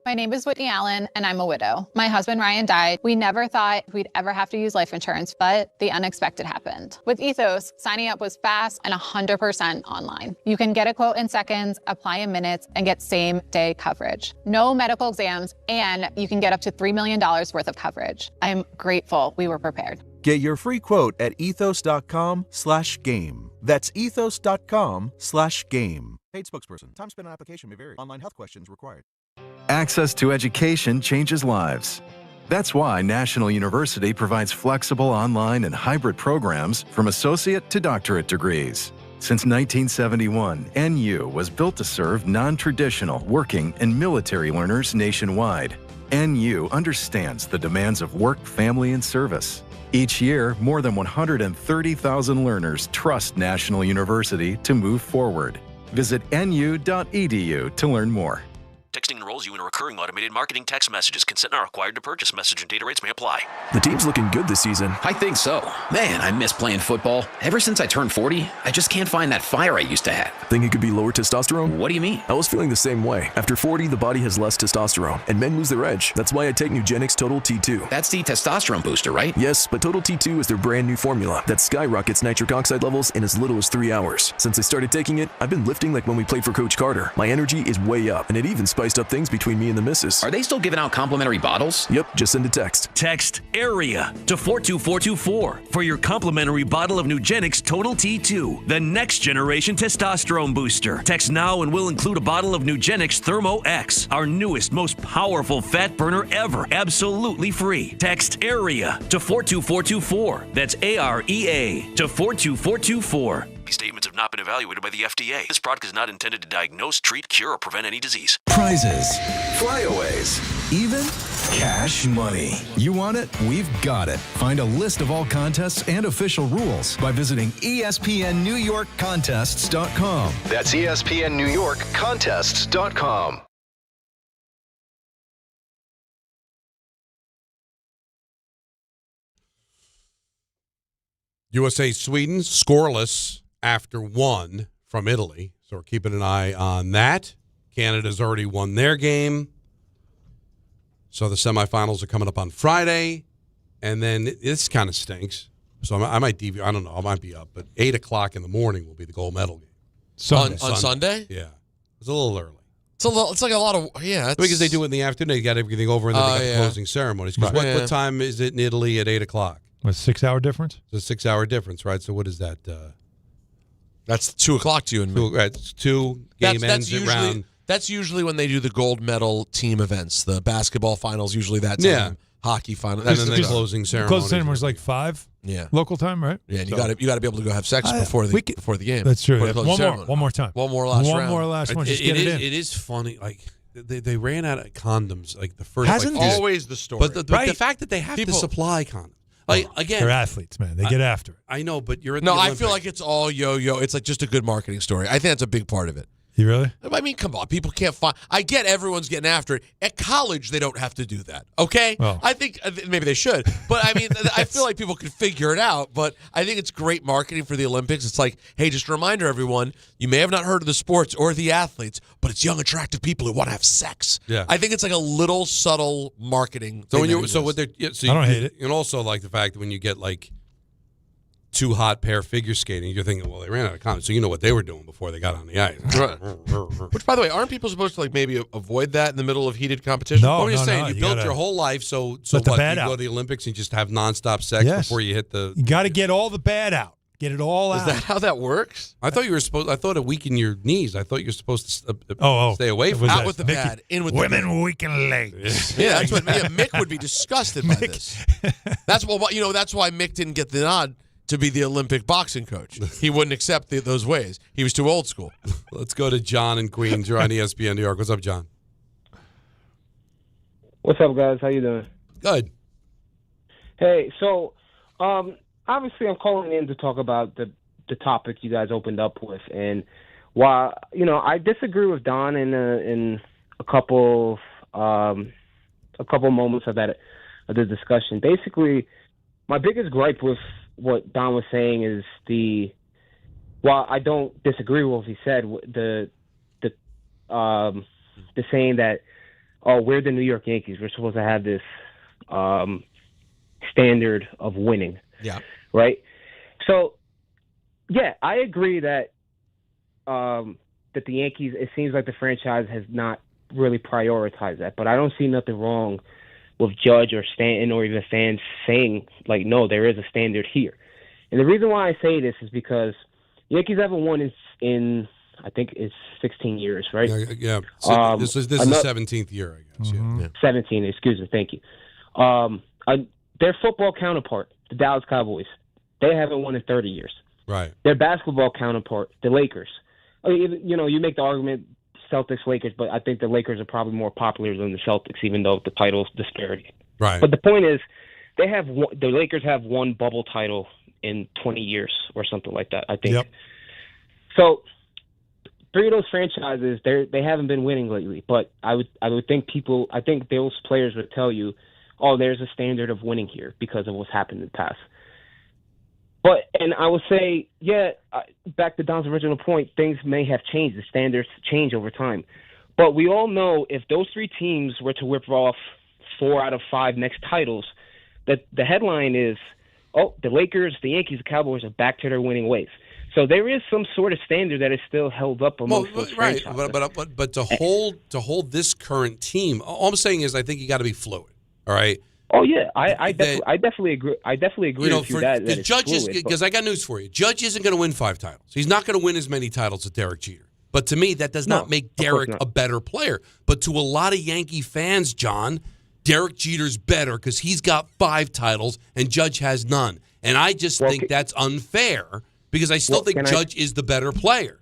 My name is Whitney Allen, and I'm a widow. My husband, Ryan, died. We never thought we'd ever have to use life insurance, but the unexpected happened. With Ethos, signing up was fast and 100% online. You can get a quote in seconds, apply in minutes, and get same-day coverage. No medical exams, and you can get up to $3 million worth of coverage. I'm grateful we were prepared. Get your free quote at ethos.com/game. That's ethos.com/game. Paid spokesperson. Time spent on application may vary. Online health questions required. Access to education changes lives. That's why National University provides flexible online and hybrid programs from associate to doctorate degrees. Since 1971, NU was built to serve non-traditional working and military learners nationwide. NU understands the demands of work, family, and service. Each year, more than 130,000 learners trust National University to move forward. Visit nu.edu to learn more. Texting enrolls you in recurring automated marketing text messages. Consent not required to purchase. Message and data rates may apply. The team's looking good this season. I think so. Man, I miss playing football. Ever since I turned 40, I just can't find that fire I used to have. Think it could be lower testosterone? What do you mean? I was feeling the same way. After 40, the body has less testosterone, and men lose their edge. That's why I take Nugenix Total T2. That's the testosterone booster, right? Yes, but Total T2 is their brand new formula that skyrockets nitric oxide levels in as little as 3 hours. Since I started taking it, I've been lifting like when we played for Coach Carter. My energy is way up, and it even spiced up things between me and the missus. Are they still giving out complimentary bottles? Yep, just send a text. Text AREA to 42424 for your complimentary bottle of Nugenix Total T2, the next generation testosterone booster. Text now and we'll include a bottle of Nugenix Thermo X, our newest, most powerful fat burner ever, absolutely free. Text AREA to 42424. That's AREA to 42424. These statements have not been evaluated by the FDA. This product is not intended to diagnose, treat, cure, or prevent any disease. Prizes, flyaways, even cash money. You want it? We've got it. Find a list of all contests and official rules by visiting ESPNNewYorkContests.com. That's ESPNNewYorkContests.com. USA Sweden scoreless after 1 from Italy. So we're keeping an eye on that. Canada's already won their game. So the semifinals are coming up on Friday. And then this kind of stinks. So I might deviate. I don't know. I might be up. But 8 o'clock in the morning will be the gold medal game. On Sunday? Yeah. It's a little early. It's like a lot of, yeah. Because they do it in the afternoon. They got everything over and then they got the closing ceremonies. Because what time is it in Italy at 8 o'clock? What, 6-hour difference? It's a 6-hour difference, right? So what is that? That's 2 o'clock to you and me. It's 2. Game ends around. That's usually when they do the gold medal team events. The basketball finals, usually that time. Yeah. Hockey final. And then the closing ceremony. Closing ceremony was like 5 local time, right? Yeah, and you got to be able to go have sex before the game. That's true. One more time. One more last round. One more last one. Just get it in. It is funny. Like, they ran out of condoms like the first. Hasn't always the story. But the fact that they have to supply condoms. Like, again, they're athletes, man. They get after it. I know, but you're at the Olympics. I feel like it's all yo-yo. It's like just a good marketing story. I think that's a big part of it. You really? I mean, come on. People can't find. I get everyone's getting after it. At college, they don't have to do that. Okay? Well, I think maybe they should. But I mean, I feel like people can figure it out. But I think it's great marketing for the Olympics. It's like, hey, just a reminder, everyone, you may have not heard of the sports or the athletes, but it's young, attractive people who want to have sex. Yeah. I think it's like a little subtle marketing. So thing I don't hate it. And also like the fact that when you get like 2 hot pair figure skating, you're thinking, well, they ran out of condoms, so you know what they were doing before they got on the ice. Right. Which, by the way, aren't people supposed to like maybe avoid that in the middle of heated competition? No, I'm just saying, you built your whole life, so what? You go to the Olympics and just have nonstop sex before you hit the. You got to get all the bad out. Get it all out. Is that how that works? I thought you were supposed. I thought it weakened your knees. I thought you were supposed to stay away from out with the bad, in with women the weaken legs. Yeah, that's what. Yeah, Mick would be disgusted by this. That's what That's why Mick didn't get the nod to be the Olympic boxing coach. He wouldn't accept those ways. He was too old school. Let's go to John in Queens. You're on ESPN New York. What's up, John? What's up, guys? How you doing? Good. Hey, so obviously I'm calling in to talk about the topic you guys opened up with, and while I disagree with Don in a couple moments of the discussion. Basically, my biggest gripe with what Don was saying is while I don't disagree with what he said, the saying that, oh, we're the New York Yankees, we're supposed to have this standard of winning. Yeah. Right? So, yeah, I agree that the Yankees, it seems like the franchise has not really prioritized that, but I don't see nothing wrong with Judge or Stanton or even fans saying, like, no, there is a standard here. And the reason why I say this is because Yankees haven't won in I think it's 16 years, right? Yeah. So this is the 17th year, I guess. Mm-hmm. Yeah. 17, excuse me, thank you. Their football counterpart, the Dallas Cowboys, they haven't won in 30 years. Right. Their basketball counterpart, the Lakers. I mean, you make the argument Celtics, Lakers, but I think the Lakers are probably more popular than the Celtics, even though the title's disparity. Right. But the point is, the Lakers have one bubble title in 20 years or something like that, I think. Yep. So 3 of those franchises, they haven't been winning lately. But I would think those players would tell you, oh, there's a standard of winning here because of what's happened in the past. And I would say, yeah, back to Don's original point, things may have changed. The standards change over time. But we all know if those 3 teams were to whip off 4 out of 5 next titles, that the headline is, oh, the Lakers, the Yankees, the Cowboys are back to their winning ways. So there is some sort of standard that is still held up amongst those franchises. But to hold this current team, all I'm saying is I think you got to be fluid. All right. Oh yeah, I definitely agree. I definitely agree with you that Judge is, because I got news for you. Judge isn't going to win 5 titles. He's not going to win as many titles as Derek Jeter. But to me, that does not make Derek a better player. But to a lot of Yankee fans, John, Derek Jeter's better because he's got 5 titles and Judge has none. And I just think that's unfair because I still think Judge is the better player.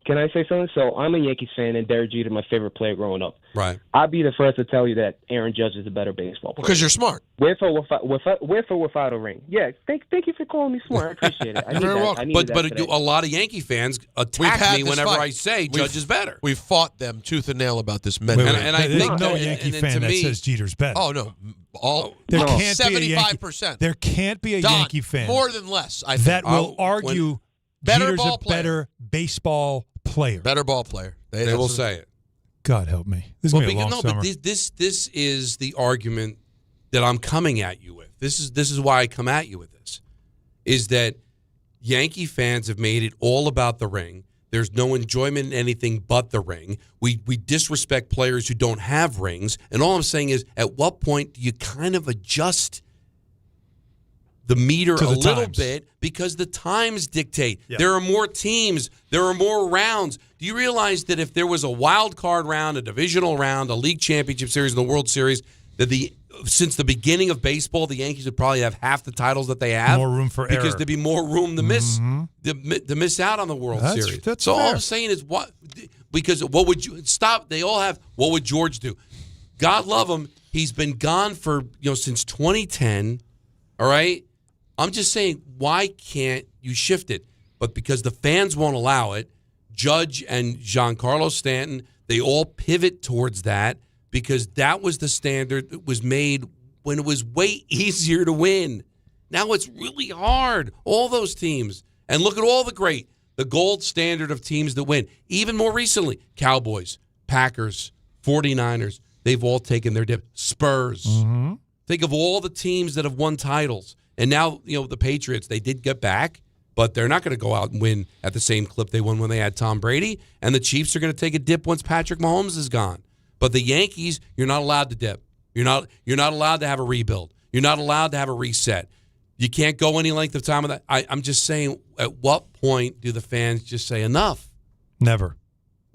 Can I say something? So I'm a Yankees fan, and Derek Jeter, my favorite player growing up. Right. I'd be the first to tell you that Aaron Judge is a better baseball player. Because you're smart. With or without a ring. Yeah, thank you for calling me smart. I appreciate it. I need Very that. well. I need But that today. a lot of Yankee fans We've attack had me this whenever fight. I say Judge is better. We fought them tooth and nail about this. Wait, And I there's think no that- Yankee and fan to that me- says Jeter's better. Oh no, There can't 75%. There can't be a Don, Yankee fan more than less. I think. that will argue better Jeter's ball a player. better baseball player. Better ball player. They will say it. God help me. This is Well, going to be a long summer. but this is the argument that I'm coming at you with. This is why I come at you with this. Is that Yankee fans have made it all about the ring. There's no enjoyment in anything but the ring. We disrespect players who don't have rings. And all I'm saying is, at what point do you kind of adjust the meter a little bit, because the times dictate. Yeah. There are more teams. There are more rounds. Do you realize that if there was a wild card round, a divisional round, a league championship series, and the World Series, that since the beginning of baseball, the Yankees would probably have half the titles that they have. More room for because error. there'd be more room to miss to miss out on the World Series. That's so all fair. I'm saying is because what would you stop? They all have. What would George do? God love him. He's been gone for since 2010. All right. I'm just saying, why can't you shift it? But because the fans won't allow it, Judge and Giancarlo Stanton, they all pivot towards that because that was the standard that was made when it was way easier to win. Now it's really hard. All those teams. And look at all the gold standard of teams that win. Even more recently, Cowboys, Packers, 49ers, they've all taken their dip. Spurs. Mm-hmm. Think of all the teams that have won titles. And now, the Patriots, they did get back, but they're not going to go out and win at the same clip they won when they had Tom Brady. And the Chiefs are going to take a dip once Patrick Mahomes is gone. But the Yankees, you're not allowed to dip. You're not allowed to have a rebuild. You're not allowed to have a reset. You can't go any length of time with that. I'm just saying, at what point do the fans just say enough? Never.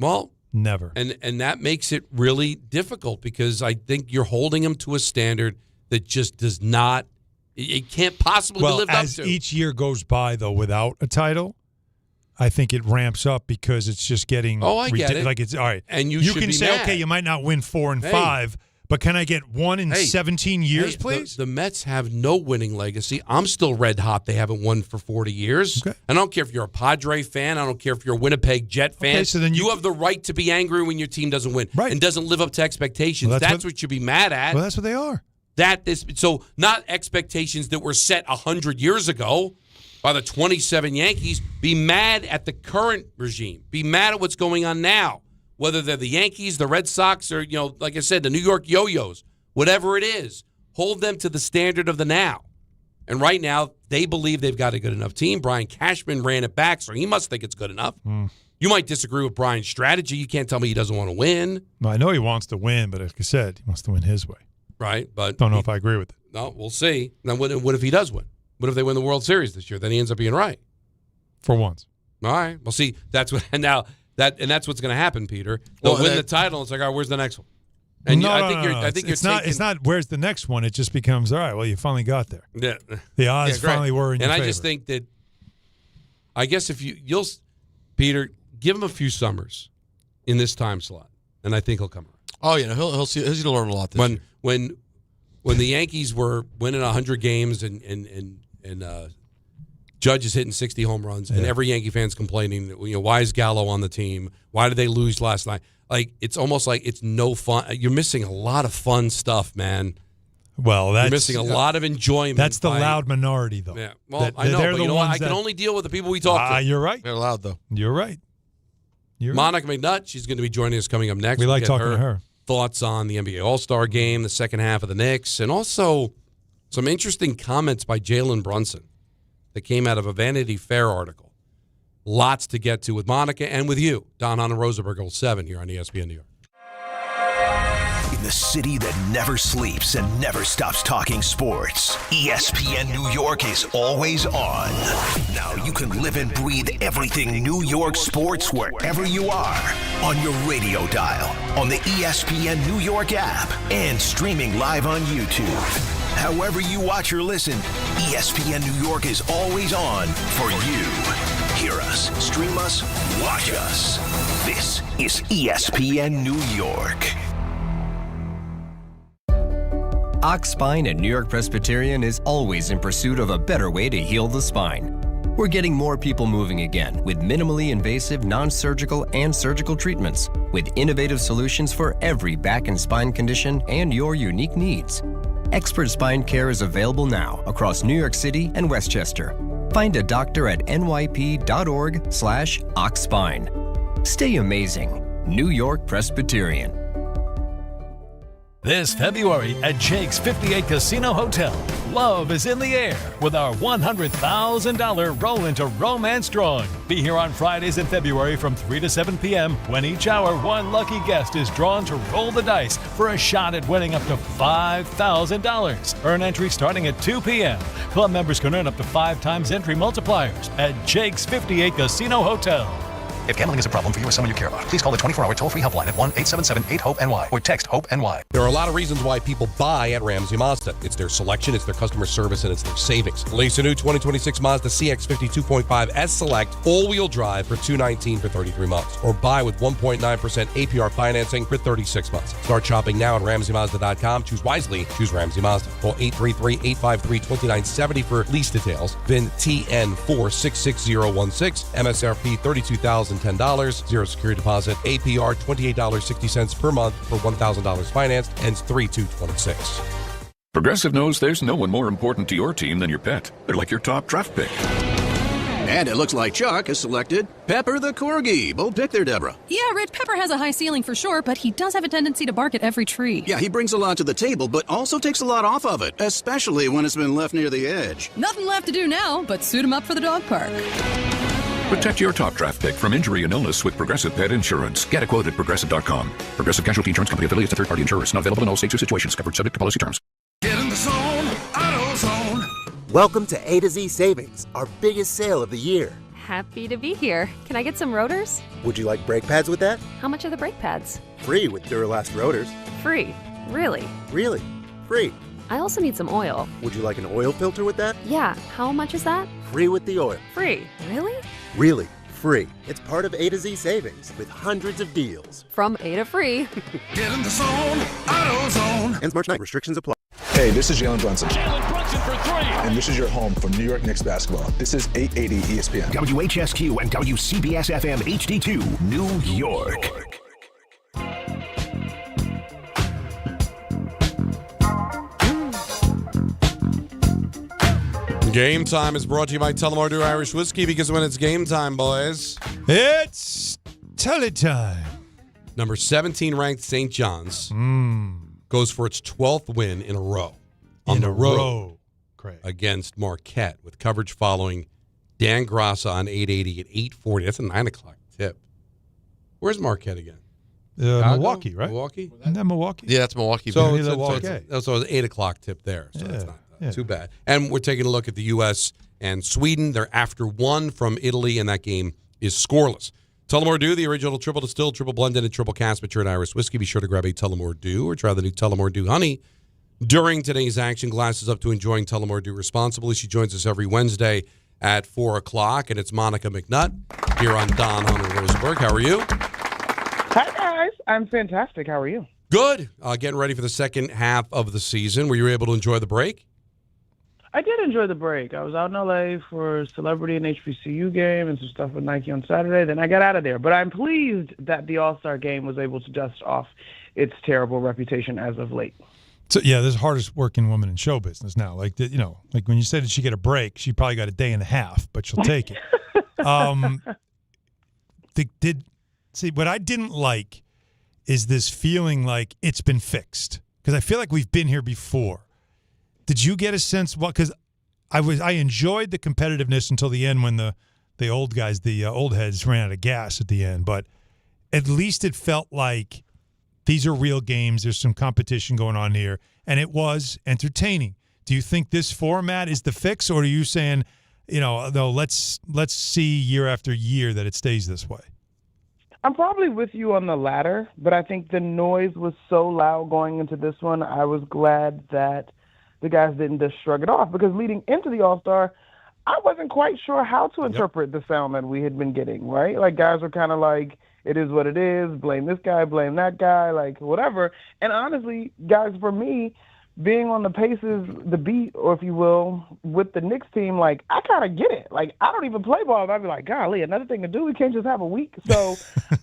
Well, never. And that makes it really difficult because I think you're holding them to a standard that just does not. It can't possibly be lived up to. As each year goes by, though, without a title, I think it ramps up because it's just getting I get it. Like it's all right. And you should can be say, mad. okay, you might not win 4 and 5, but can I get one in 17 years, please? The Mets have no winning legacy. I'm still red hot. They haven't won for 40 years. Okay. I don't care if you're a Padre fan. I don't care if you're a Winnipeg Jet fan. Okay, so then you have the right to be angry when your team doesn't win and doesn't live up to expectations. Well, that's what you'd be mad at. Well, that's what they are. So not expectations that were set 100 years ago by the 27 Yankees. Be mad at the current regime. Be mad at what's going on now. Whether they're the Yankees, the Red Sox, or, like I said, the New York Yo-Yos, whatever it is, hold them to the standard of the now. And right now, they believe they've got a good enough team. Brian Cashman ran it back, so he must think it's good enough. You might disagree with Brian's strategy. You can't tell me he doesn't want to win. Well, I know he wants to win, but like I said, he wants to win his way. Right, but don't know if I agree with it. No, we'll see. Now, what if he does win? What if they win the World Series this year? Then he ends up being right. For once. All right. Well, see, that's what that's what's going to happen, Peter. They'll win the title. It's like, all right, where's the next one? And I think it's not where's the next one. It just becomes all right. Well, you finally got there. Yeah. The odds finally were in your favor. And I just think that, I guess if you'll Peter, give him a few summers in this time slot, and I think he'll come around. Oh yeah, he'll see. He's gonna learn a lot this year. When the Yankees were winning 100 games and Judge is hitting 60 home runs, and every Yankee fan's complaining, why is Gallo on the team? Why did they lose last night? Like, it's almost like it's no fun. You're missing a lot of fun stuff, man. Well, you're missing a lot of enjoyment. That's the loud minority, though. Yeah. Well, I know, but you know what? I can only deal with the people we talk to. You're right. They're loud, though. You're right. Monica McNutt, she's going to be joining us coming up next. We like get talking to her. Thoughts on the NBA All-Star Game, the second half of the Knicks, and also some interesting comments by Jalen Brunson that came out of a Vanity Fair article. Lots to get to with Monica and with you, Don Hahn Rosenberg, 7 here on ESPN New York. In the city that never sleeps and never stops talking sports, ESPN New York is always on. Now you can live and breathe everything New York sports wherever you are. On your radio dial, on the ESPN New York app, and streaming live on YouTube. However you watch or listen, ESPN New York is always on for you. Hear us, stream us, watch us. This is ESPN New York. Ox Spine at New York Presbyterian is always in pursuit of a better way to heal the spine. We're getting more people moving again with minimally invasive, non-surgical, and surgical treatments with innovative solutions for every back and spine condition and your unique needs. Expert spine care is available now across New York City and Westchester. Find a doctor at nyp.org/oxspine. Stay amazing. New York Presbyterian. This February at Jake's 58 Casino Hotel, love is in the air with our $100,000 Roll into Romance drawing. Be here on Fridays in February from 3 to 7 p.m. when each hour one lucky guest is drawn to roll the dice for a shot at winning up to $5,000. Earn entry starting at 2 p.m. Club members can earn up to 5 times entry multipliers at Jake's 58 Casino Hotel. If gambling is a problem for you or someone you care about, please call the 24-hour toll-free helpline at 1-877-8-HOPE-NY or text HOPE-NY. There are a lot of reasons why people buy at Ramsey Mazda. It's their selection, it's their customer service, and it's their savings. Lease a new 2026 Mazda CX-50 2.5 S Select all-wheel drive for $219 for 33 months. Or buy with 1.9% APR financing for 36 months. Start shopping now at RamseyMazda.com. Choose wisely. Choose Ramsey Mazda. Call 833-853-2970 for lease details. VIN TN466016. MSRP $32,010. Zero security deposit. APR $28.60 per month for $1,000 financed. Ends 3/2/26. Progressive knows there's no one more important to your team than your pet. They're like your top draft pick. And it looks like Chuck has selected Pepper the Corgi. Bold pick there, Deborah. Yeah, Rich, Pepper has a high ceiling for sure, but he does have a tendency to bark at every tree. Yeah, he brings a lot to the table, but also takes a lot off of it, especially when it's been left near the edge. Nothing left to do now but suit him up for the dog park. Protect your top draft pick from injury and illness with Progressive Pet Insurance. Get a quote at Progressive.com. Progressive Casualty Insurance Company affiliates to third-party insurers. Not available in all states or situations. Covered subject to policy terms. Get in the zone, AutoZone. Welcome to A to Z Savings, our biggest sale of the year. Happy to be here. Can I get some rotors? Would you like brake pads with that? How much are the brake pads? Free with Duralast rotors. Free? Really? Really? Free. I also need some oil. Would you like an oil filter with that? Yeah. How much is that? Free with the oil. Free? Really? Really. Free. It's part of A to Z Savings with hundreds of deals. From A to free. Get in the zone, AutoZone. Ends March 9th. Restrictions apply. Hey, this is Jalen Brunson. Jalen Brunson for 3. And this is your home for New York Knicks basketball. This is 880 ESPN. WHSQ and WCBS FM HD2, New York. Game Time is brought to you by Tullamore Dew Irish Whiskey, because when it's game time, boys, it's Tully time. Number 17 ranked St. John's goes for its 12th win in a row. On the road against Marquette, with coverage following Dan Grassa on 880 at 8:40. That's a 9 o'clock tip. Where's Marquette again? Milwaukee, right? Milwaukee? Isn't that Milwaukee? Yeah, that's Milwaukee. So it's an 8 o'clock tip there. So that's not too bad. And we're taking a look at the U.S. and Sweden. They're after 1 from Italy, and that game is scoreless. Tullamore Dew, the original triple distilled, triple blended, and triple cast matured Irish whiskey. Be sure to grab a Tullamore Dew or try the new Tullamore Dew Honey during today's action. Glasses up to enjoying Tullamore Dew responsibly. She joins us every Wednesday at 4 o'clock, and it's Monica McNutt here on Hahn Rosenberg. How are you? Hi, guys. I'm fantastic. How are you? Good. Getting ready for the second half of the season. Were you able to enjoy the break? I did enjoy the break. I was out in L.A. for a celebrity and HBCU game and some stuff with Nike on Saturday. Then I got out of there. But I'm pleased that the All-Star game was able to dust off its terrible reputation as of late. So, yeah, there's the hardest working woman in show business now. Like when you said that she get a break, she probably got a day and a half, but she'll take it. See, what I didn't like is this feeling like it's been fixed, because I feel like we've been here before. Did you get a sense? Because I enjoyed the competitiveness until the end when the old guys, the old heads, ran out of gas at the end. But at least it felt like these are real games. There's some competition going on here, and it was entertaining. Do you think this format is the fix, or are you saying, though, let's see year after year that it stays this way? I'm probably with you on the latter, but I think the noise was so loud going into this one. I was glad that the guys didn't just shrug it off, because leading into the All-Star, I wasn't quite sure how to interpret the sound that we had been getting, right? Like, guys were kind of like, it is what it is, blame this guy, blame that guy, like, whatever. And honestly, guys, for me, being on the Pacers, the beat, or if you will, with the Knicks team, like, I kind of get it. Like, I don't even play ball, but I'd be like, golly, another thing to do, we can't just have a week. So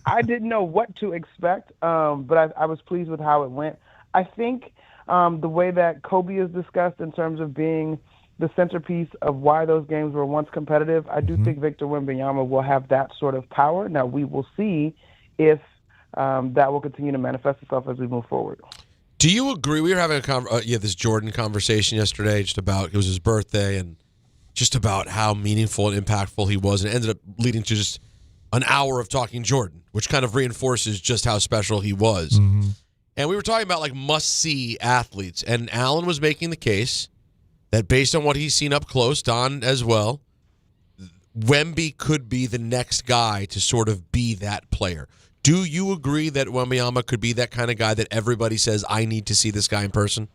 I didn't know what to expect, but I was pleased with how it went. I think the way that Kobe is discussed in terms of being the centerpiece of why those games were once competitive, I do think Victor Wembanyama will have that sort of power. Now, we will see if that will continue to manifest itself as we move forward. Do you agree? We were having this Jordan conversation yesterday, just about, it was his birthday, and just about how meaningful and impactful he was, and it ended up leading to just an hour of talking Jordan, which kind of reinforces just how special he was. Mm-hmm. And we were talking about, like, must-see athletes, and Alan was making the case that based on what he's seen up close, Don as well, Wemby could be the next guy to sort of be that player. Do you agree that Wembanyama could be that kind of guy that everybody says, I need to see this guy in person?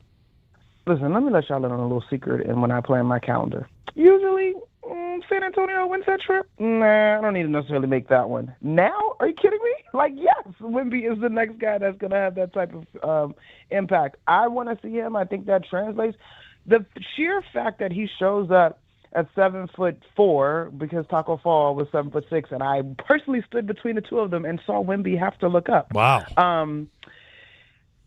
Listen, let me let y'all in on a little secret and when I plan my calendar. Usually, San Antonio wins that trip? Nah, I don't need to necessarily make that one. Now? Are you kidding me? Like, yes, Wemby is the next guy that's going to have that type of impact. I want to see him. I think that translates. The sheer fact that he shows up at 7'4", because Taco Fall was 7'6", and I personally stood between the two of them and saw Wemby have to look up. Wow.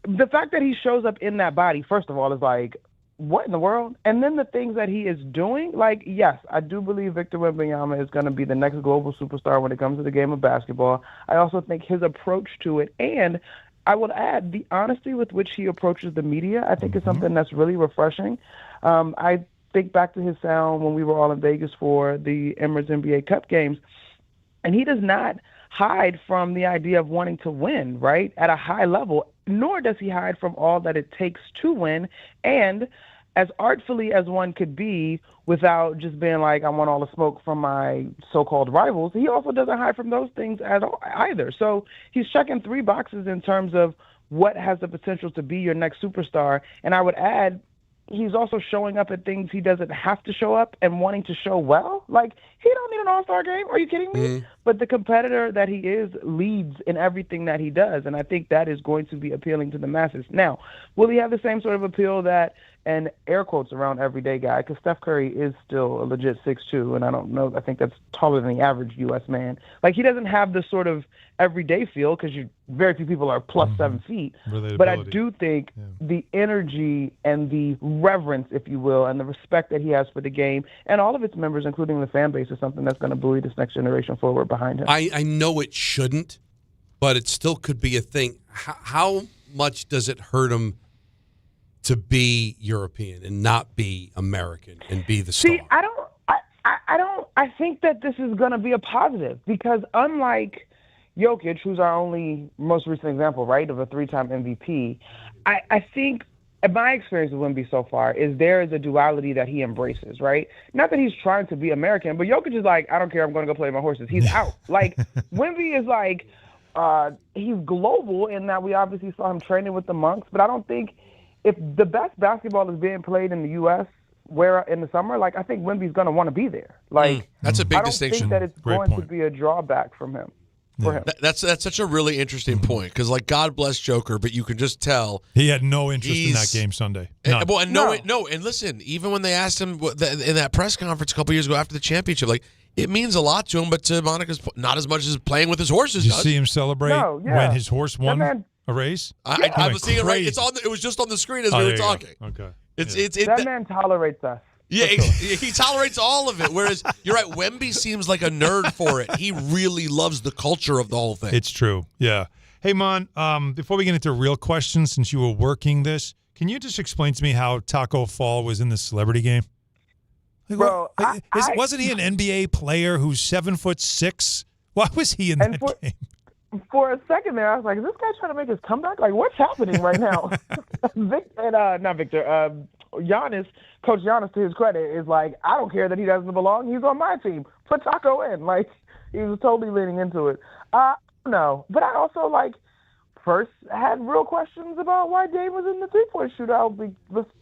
The fact that he shows up in that body, first of all, is like, what in the world? And then the things that he is doing, like, yes, I do believe Victor Wembanyama is going to be the next global superstar when it comes to the game of basketball. I also think his approach to it, and I would add the honesty with which he approaches the media, I think is something that's really refreshing. I think back to his sound when we were all in Vegas for the Emirates NBA Cup games, and he does not hide from the idea of wanting to win, right, at a high level, nor does he hide from all that it takes to win, and as artfully as one could be without just being like, I want all the smoke from my so-called rivals, he also doesn't hide from those things at all either. So he's checking three boxes in terms of what has the potential to be your next superstar, and I would add, he's also showing up at things he doesn't have to show up and wanting to show well. Like, he don't need an all-star game. Are you kidding me? Mm-hmm. But the competitor that he is leads in everything that he does, and I think that is going to be appealing to the masses. Now, will he have the same sort of appeal that an air quotes around everyday guy? Because Steph Curry is still a legit 6'2", and I don't know. I think that's taller than the average U.S. man. Like, he doesn't have the sort of everyday feel because very few people are plus 7 feet. But I do think the energy and the reverence, if you will, and the respect that he has for the game and all of its members, including the fan base, is something that's going to buoy this next generation forward behind him. I know it shouldn't, but it still could be a thing. How much does it hurt him to be European and not be American and be the star? See, I think that this is going to be a positive because unlike Jokic, who's our only most recent example, right, of a 3-time MVP, I think my experience with Wemby so far is there is a duality that he embraces, right? Not that he's trying to be American, but Jokic is like, I don't care, I'm going to go play my horses. He's out. Like, Wemby is like, he's global in that we obviously saw him training with the monks, but I don't think if the best basketball is being played in the U.S. where in the summer, like, I think Wemby's going to want to be there. Like, that's a big distinction. I don't think that it's going to be a drawback from him. For him. That's such a really interesting point because, like, God bless Joker, but you can just tell he had no interest in that game Sunday. And listen, even when they asked him in that press conference a couple years ago after the championship, like, it means a lot to him, but to Monica's not as much as playing with his horses. Did you see him celebrate when his horse won a race? I was seeing it right. It was just on the screen as we were talking. Okay, that man tolerates us. Yeah, he tolerates all of it. Whereas you're right, Wemby seems like a nerd for it. He really loves the culture of the whole thing. It's true. Yeah. Hey, Mon, before we get into real questions, since you were working this, can you just explain to me how Taco Fall was in the celebrity game? Like, bro, wasn't he an NBA player who's 7'6"? Why was he in that game? For a second there, I was like, is this guy trying to make his comeback? Like, what's happening right now? Giannis, Coach Giannis, to his credit, is like, I don't care that he doesn't belong. He's on my team. Put Taco in. Like, he was totally leaning into it. No. But I also, like, first had real questions about why Dame was in the three-point shootout,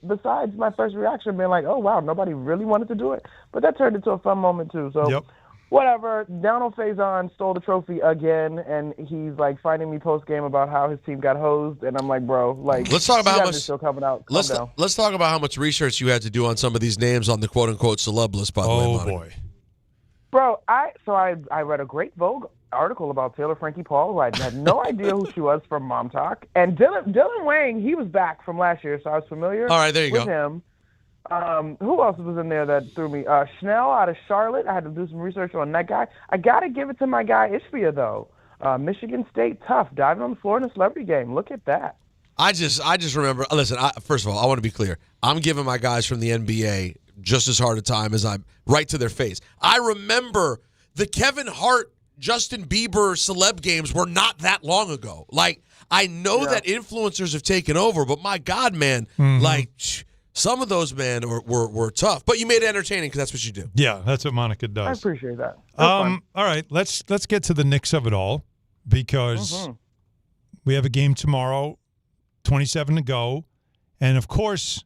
besides my first reaction being like, oh, wow, nobody really wanted to do it. But that turned into a fun moment, too. So, whatever. Donald Faison stole the trophy again, and he's, like, finding me post-game about how his team got hosed. And I'm like, bro, like, let's talk about how much still coming out. Let's talk about how much research you had to do on some of these names on the quote-unquote celeb list, by the way, Monica. Boy. Bro, I read a great Vogue article about Taylor Frankie Paul, who I had no idea who she was from Mom Talk. And Dylan Wang, he was back from last year, so I was familiar with him. Who else was in there that threw me? Schnell out of Charlotte. I had to do some research on that guy. I got to give it to my guy Ishbia, though. Michigan State tough, diving on the floor in a celebrity game. Look at that. I just remember, listen, first of all, I want to be clear. I'm giving my guys from the NBA just as hard a time as I'm right to their face. I remember the Kevin Hart, Justin Bieber celeb games were not that long ago. Like, I know that influencers have taken over, but my God, man, like, some of those, man, were tough. But you made it entertaining because that's what you do. Yeah, that's what Monica does. I appreciate that. All right, let's get to the Knicks of it all, because we have a game tomorrow, 27 to go. And, of course,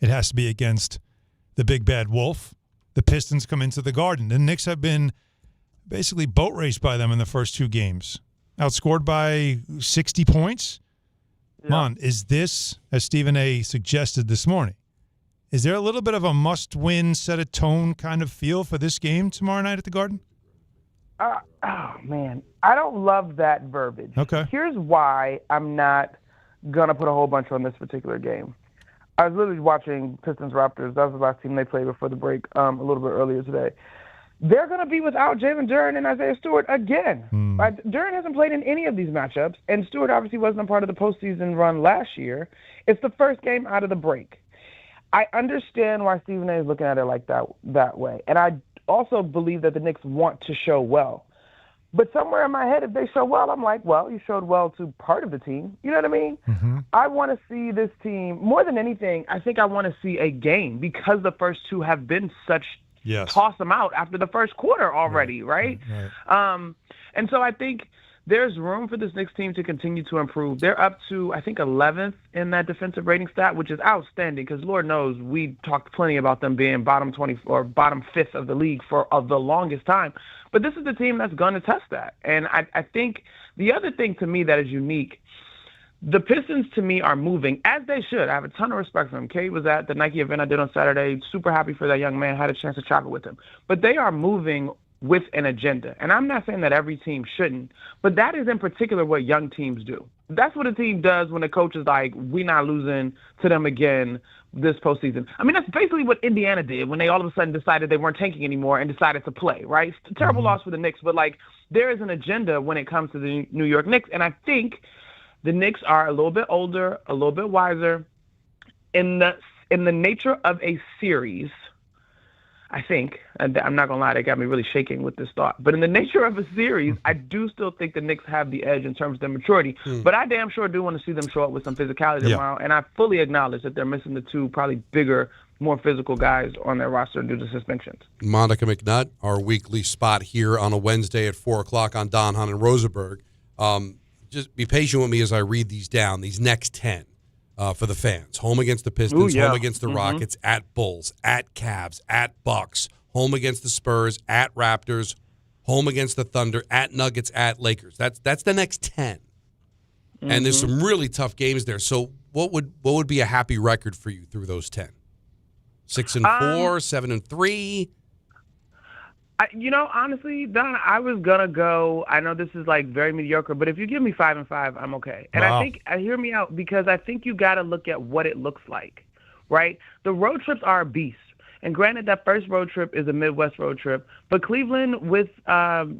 it has to be against the big bad wolf. The Pistons come into the Garden. The Knicks have been basically boat raced by them in the first two games. Outscored by 60 points. Come on, is this, as Stephen A. suggested this morning, is there a little bit of a must-win, set a tone kind of feel for this game tomorrow night at the Garden? Oh, man. I don't love that verbiage. Okay. Here's why I'm not going to put a whole bunch on this particular game. I was literally watching Pistons-Raptors. That was the last team they played before the break a little bit earlier today. They're going to be without Jalen Duren and Isaiah Stewart again. Duren hasn't played in any of these matchups, and Stewart obviously wasn't a part of the postseason run last year. It's the first game out of the break. I understand why Stephen A. is looking at it like that way, and I also believe that the Knicks want to show well. But somewhere in my head, if they show well, I'm like, well, you showed well to part of the team. You know what I mean? I want to see this team, more than anything, I think I want to see a game, because the first two have been such toss them out after the first quarter already, right? And so I think there's room for this Knicks team to continue to improve. They're up to, I think, 11th in that defensive rating stat, which is outstanding, because Lord knows we talked plenty about them being bottom 20 or bottom 5th of the league for the longest time. But this is the team that's going to test that. And I think the other thing to me that is unique, the Pistons, to me, are moving, as they should. I have a ton of respect for them. Kate was at the Nike event I did on Saturday. Super happy for that young man. Had a chance to travel with him. But they are moving with an agenda. And I'm not saying that every team shouldn't, but that is in particular what young teams do. That's what a team does when the coach is like, we're not losing to them again this postseason. I mean, that's basically what Indiana did when they all of a sudden decided they weren't tanking anymore and decided to play, right? It's a terrible loss for the Knicks, but, like, there is an agenda when it comes to the New York Knicks. And I think the Knicks are a little bit older, a little bit wiser. In the nature of a series, I think, and I'm not going to lie, they got me really shaking with this thought, but in the nature of a series, I do still think the Knicks have the edge in terms of their maturity, but I damn sure do want to see them show up with some physicality tomorrow, and I fully acknowledge that they're missing the two probably bigger, more physical guys on their roster due to suspensions. Monica McNutt, our weekly spot here on a Wednesday at 4 o'clock on Don, Hahn, and Rosenberg. Just be patient with me as I read these down, these next 10 for the fans. Home against the Pistons, home against the Rockets, at Bulls, at Cavs, at Bucks, home against the Spurs, at Raptors, home against the Thunder, at Nuggets, at Lakers. That's the next 10. And there's some really tough games there. So what would be a happy record for you through those 10? 6-4, 7-3? Honestly, Don, I was going to go, I know this is like very mediocre, but if you give me 5-5, I'm okay. And I think, hear me out, because I think you got to look at what it looks like, right? The road trips are a beast. And granted, that first road trip is a Midwest road trip, but Cleveland with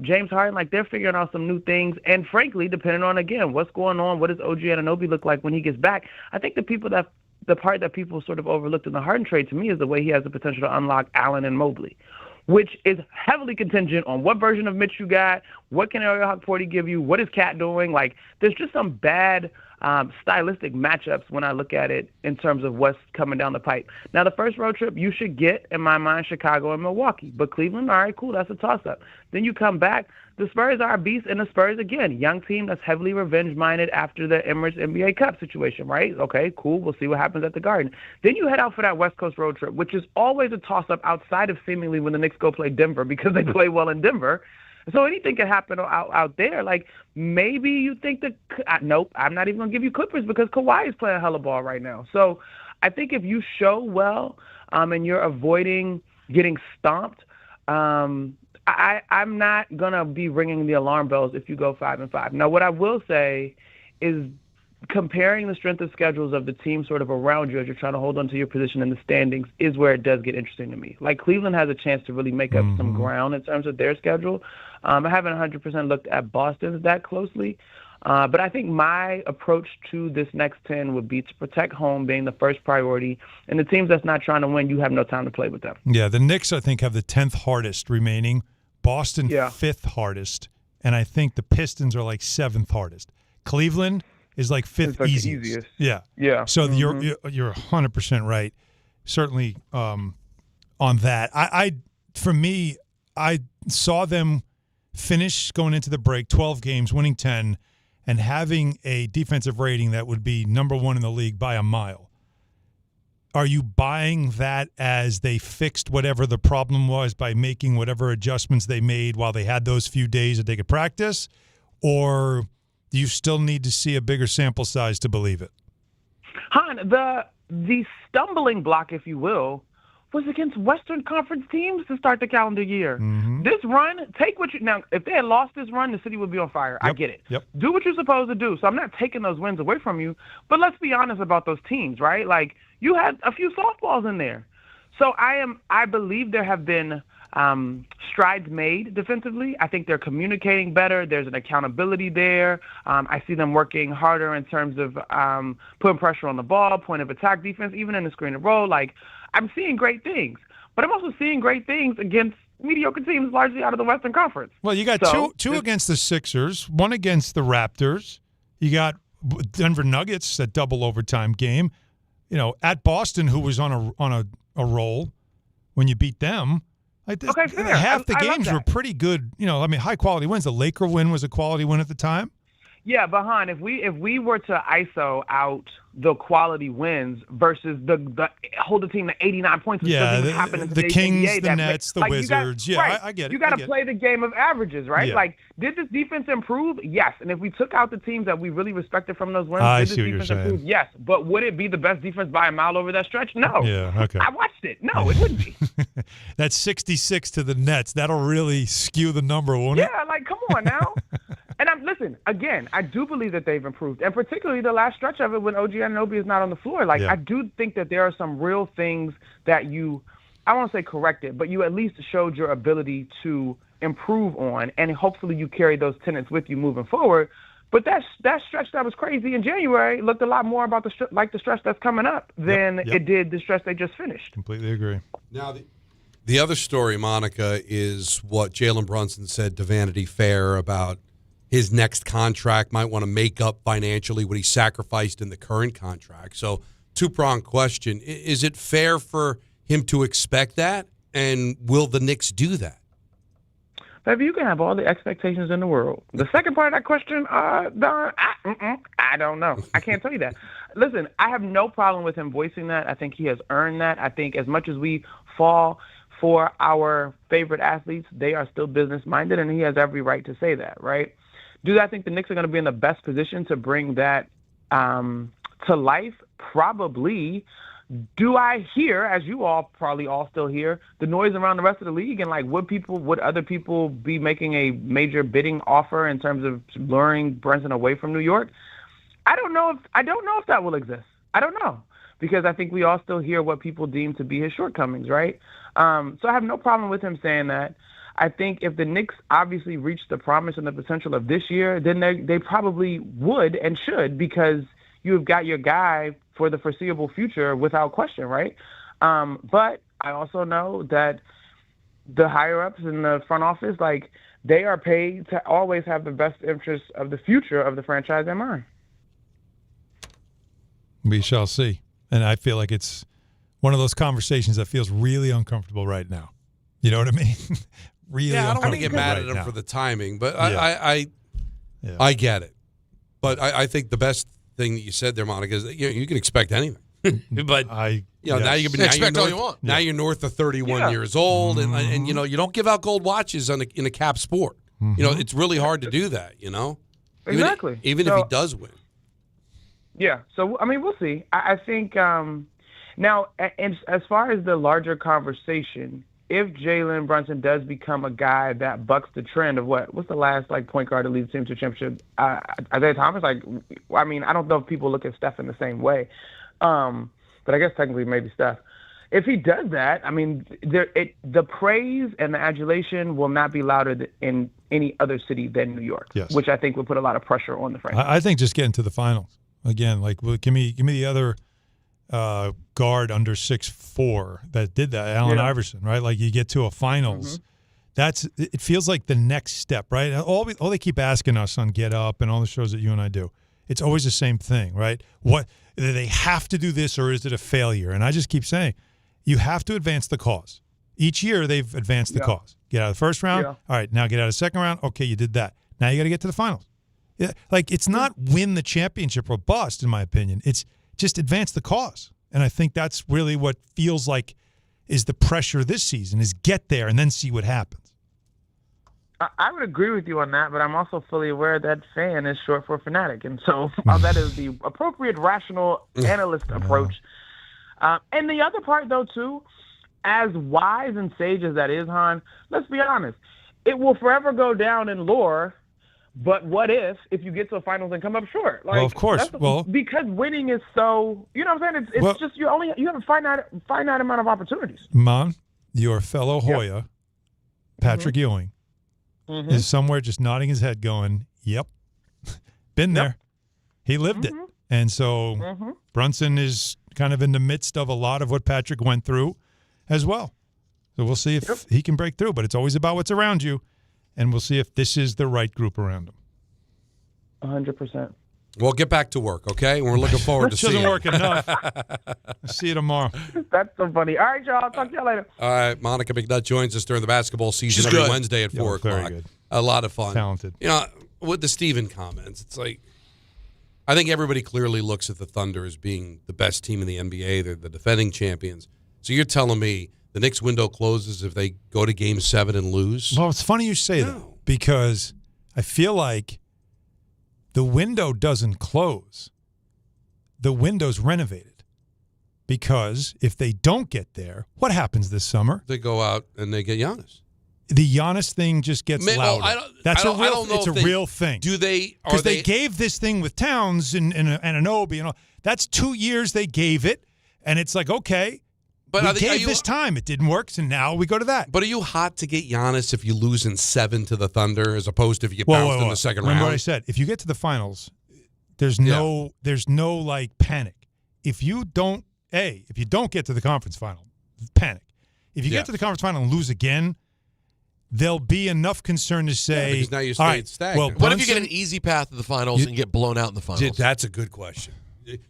James Harden, like, they're figuring out some new things. And frankly, depending on, again, what's going on, what does OG Anunoby look like when he gets back, I think the part that people sort of overlooked in the Harden trade to me is the way he has the potential to unlock Allen and Mobley, which is heavily contingent on what version of Mitch you got, what can Ariel Hawk-Porty give you, what is Cat doing. Like, there's just some bad stylistic matchups when I look at it in terms of what's coming down the pipe. Now, the first road trip, you should get, in my mind, Chicago and Milwaukee. But Cleveland, all right, cool, that's a toss-up. Then you come back. The Spurs are a beast, and the Spurs, again, young team that's heavily revenge-minded after the Emirates NBA Cup situation, right? Okay, cool, we'll see what happens at the Garden. Then you head out for that West Coast road trip, which is always a toss-up outside of seemingly when the Knicks go play Denver because they play well in Denver. So anything can happen out there. Like, maybe you think that nope, I'm not even going to give you Clippers because Kawhi is playing hella ball right now. So I think if you show well and you're avoiding getting stomped, I'm not going to be ringing the alarm bells if you go 5-5. Now, what I will say is comparing the strength of schedules of the team sort of around you as you're trying to hold on to your position in the standings is where it does get interesting to me. Like, Cleveland has a chance to really make up some ground in terms of their schedule. I haven't 100% looked at Boston's that closely, but I think my approach to this next 10 would be to protect home being the first priority, and the teams that's not trying to win, you have no time to play with them. Yeah, the Knicks, I think, have the 10th hardest remaining, Boston 5th hardest, and I think the Pistons are like 7th hardest. Cleveland is like 5th easiest. Yeah. So you're 100% right. Certainly on that. For me, I saw them finish going into the break 12 games, winning 10, and having a defensive rating that would be number 1 in the league by a mile. Are you buying that as they fixed whatever the problem was by making whatever adjustments they made while they had those few days that they could practice? Or do you still need to see a bigger sample size to believe it? Hahn, the stumbling block, if you will, was against Western Conference teams to start the calendar year. This run, take what you – now, if they had lost this run, the city would be on fire. I get it. Do what you're supposed to do. So I'm not taking those wins away from you. But let's be honest about those teams, right? Like, you had a few softballs in there. So I believe there have been strides made defensively. I think they're communicating better. There's an accountability there. I see them working harder in terms of putting pressure on the ball, point of attack defense, even in the screen and roll. Like, I'm seeing great things. But I'm also seeing great things against mediocre teams largely out of the Western Conference. Well, you got two against the Sixers, one against the Raptors. You got Denver Nuggets, that double overtime game. You know, at Boston, who was on a roll when you beat them. Like this, fair. Half the games were pretty good. You know, I mean, high quality wins. The Laker win was a quality win at the time. Yeah, but Hahn, if we were to ISO out the quality wins versus the hold the team to 89 points, which doesn't even happen in the Kings, NBA, the Nets, the Wizards. I get it. You got to play the game of averages, right? Yeah. Like, did this defense improve? Yes. And if we took out the teams that we really respected from those wins, did this defense improve? Yes. But would it be the best defense by a mile over that stretch? No. Yeah, okay. I watched it. No, it wouldn't be. That's 66 to the Nets. That'll really skew the number, won't it? Yeah, like, come on now. And listen, again, I do believe that they've improved, and particularly the last stretch of it when OG Anunoby is not on the floor. Like, I do think that there are some real things that I won't say corrected, but you at least showed your ability to improve on, and hopefully you carry those tenets with you moving forward. But that stretch that was crazy in January looked a lot more about the stretch that's coming up than it did the stretch they just finished. Completely agree. Now, the other story, Monica, is what Jalen Brunson said to Vanity Fair about his next contract, might want to make up financially what he sacrificed in the current contract. So, two-pronged question. Is it fair for him to expect that? And will the Knicks do that? Baby, you can have all the expectations in the world. The second part of that question, Don, I don't know. I can't tell you that. Listen, I have no problem with him voicing that. I think he has earned that. I think as much as we fall for our favorite athletes, they are still business-minded, and he has every right to say that, right? Do I think the Knicks are going to be in the best position to bring that to life? Probably. Do I hear, as you all probably all still hear, the noise around the rest of the league, and like would other people be making a major bidding offer in terms of luring Brunson away from New York? I don't know if that will exist. I don't know, because I think we all still hear what people deem to be his shortcomings, right? So I have no problem with him saying that. I think if the Knicks obviously reach the promise and the potential of this year, then they probably would and should, because you've got your guy for the foreseeable future without question, right? But I also know that the higher-ups in the front office, like, they are paid to always have the best interests of the future of the franchise in mind. We shall see. And I feel like it's one of those conversations that feels really uncomfortable right now. You know what I mean? Really I don't want to uncomfortable get mad at right him now. for the timing, but Yeah. I get it. But I think the best thing that you said there, Monica, is that you can expect anything. But now you can expect all you want. Now you're north of 31 years old, and you don't give out gold watches in a cap sport. Mm-hmm. It's really hard to do that. Exactly. Even if he does win. Yeah. So I mean, we'll see. I think now, as far as the larger conversation, if Jalen Brunson does become a guy that bucks the trend of what's the last point guard that leads the team to a championship? Isaiah Thomas. I mean, I don't know if people look at Steph in the same way, but I guess technically maybe Steph. If he does that, I mean, the praise and the adulation will not be louder in any other city than New York, which I think would put a lot of pressure on the franchise. I think just getting to the finals again. Give me the other guard under 6'4" that did that, Allen Iverson, right? Like you get to a finals. It feels like the next step, right? All they keep asking us on Get Up and all the shows that you and I do, it's always the same thing, right? What do they have to do this, or is it a failure? And I just keep saying, you have to advance the cause. Each year they've advanced the cause. Get out of the first round. All right, now get out of the second round. Okay, you did that. Now you got to get to the finals. Yeah, it's not win the championship or bust, in my opinion. It's just advance the cause. And I think that's really what feels like is the pressure this season, is get there and then see what happens. I would agree with you on that, but I'm also fully aware that fan is short for fanatic. And so that is the appropriate, rational analyst approach. And the other part, though, too, as wise and sage as that is, Hahn, let's be honest, it will forever go down in lore. But what if you get to the finals and come up short? Well, of course. Because winning is so, you know what I'm saying? It's just you have a finite amount of opportunities. Mon, your fellow Hoya, Patrick Ewing, is somewhere just nodding his head going, yep, been there. He lived it. And so Brunson is kind of in the midst of a lot of what Patrick went through as well. So we'll see if he can break through. But it's always about what's around you. And we'll see if this is the right group around him. 100%. Well, get back to work, okay? We're looking forward to seeing it. Doesn't work enough. I'll see you tomorrow. That's so funny. All right, y'all. I'll talk to y'all later. All right, Monica McNutt joins us during the basketball season She's every good. Wednesday at 4 o'clock. Very good. A lot of fun. Talented. With the Steven comments, it's like I think everybody clearly looks at the Thunder as being the best team in the NBA. They're the defending champions. So you're telling me the Knicks window closes if they go to Game 7 and lose? Well, it's funny you say that because I feel like the window doesn't close. The window's renovated because if they don't get there, what happens this summer? They go out and they get Giannis. The Giannis thing just gets louder. It's a real thing. Do they? Because they gave this thing with Towns and Anunoby and all. That's 2 years they gave it, and it's like, okay, but we gave this time. It didn't work, so now we go to that. But are you hot to get Giannis if you lose in 7 to the Thunder as opposed to if you get bounced in the second round? Remember what I said. If you get to the finals, there's no panic. If you don't get to the conference final, panic. If you get to the conference final and lose again, there'll be enough concern to say, because now you're staying stagnant. Well, what if you get an easy path to the finals and get blown out in the finals? That's a good question.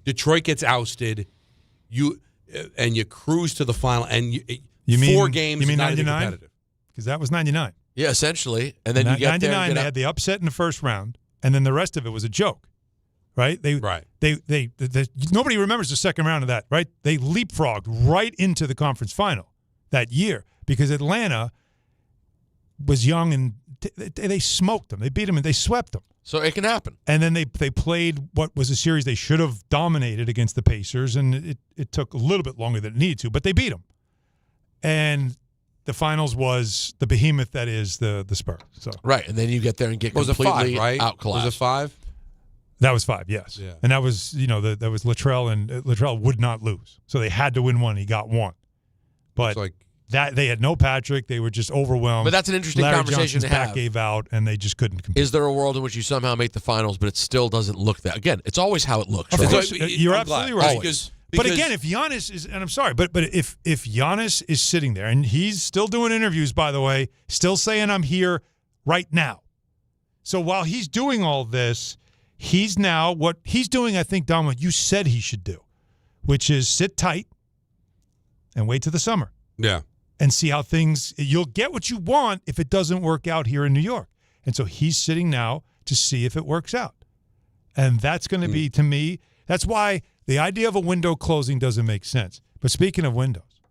Detroit gets ousted, you cruise to the final, and you mean 4 games. You mean not 99? competitive. Because that was 99. Yeah, essentially. And then you get 99, there and they had the upset in the first round, and then the rest of it was a joke, right? They nobody remembers the second round of that, right? They leapfrogged right into the conference final that year because Atlanta was young and they smoked them. They beat them and they swept them. So it can happen. And then they played what was a series they should have dominated against the Pacers, and it took a little bit longer than it needed to, but they beat them. And the finals was the behemoth that is the Spurs. So right, and then you get there and get completely outclassed. Was it 5? That was 5, yes. Yeah. And that was that was Latrell, and Latrell would not lose, so they had to win one. He got one, but that they had no Patrick. They were just overwhelmed. But that's an interesting Larry conversation Johnson's to back have. gave out, and they just couldn't compete. Is there a world in which you somehow make the finals, but it still doesn't look that? Again, it's always how it looks. Of Right? course, you're absolutely right. Because but again, if Giannis is, and I'm sorry, but if Giannis is sitting there, and he's still doing interviews, by the way, still saying I'm here right now. So while he's doing all this, he's now what he's doing. I think, Dom, what you said he should do. which is sit tight and wait till the summer. Yeah. And see how you'll get what you want if it doesn't work out here in New York. And so he's sitting now to see if it works out. And that's going to be, to me, that's why the idea of a window closing doesn't make sense. But speaking of windows,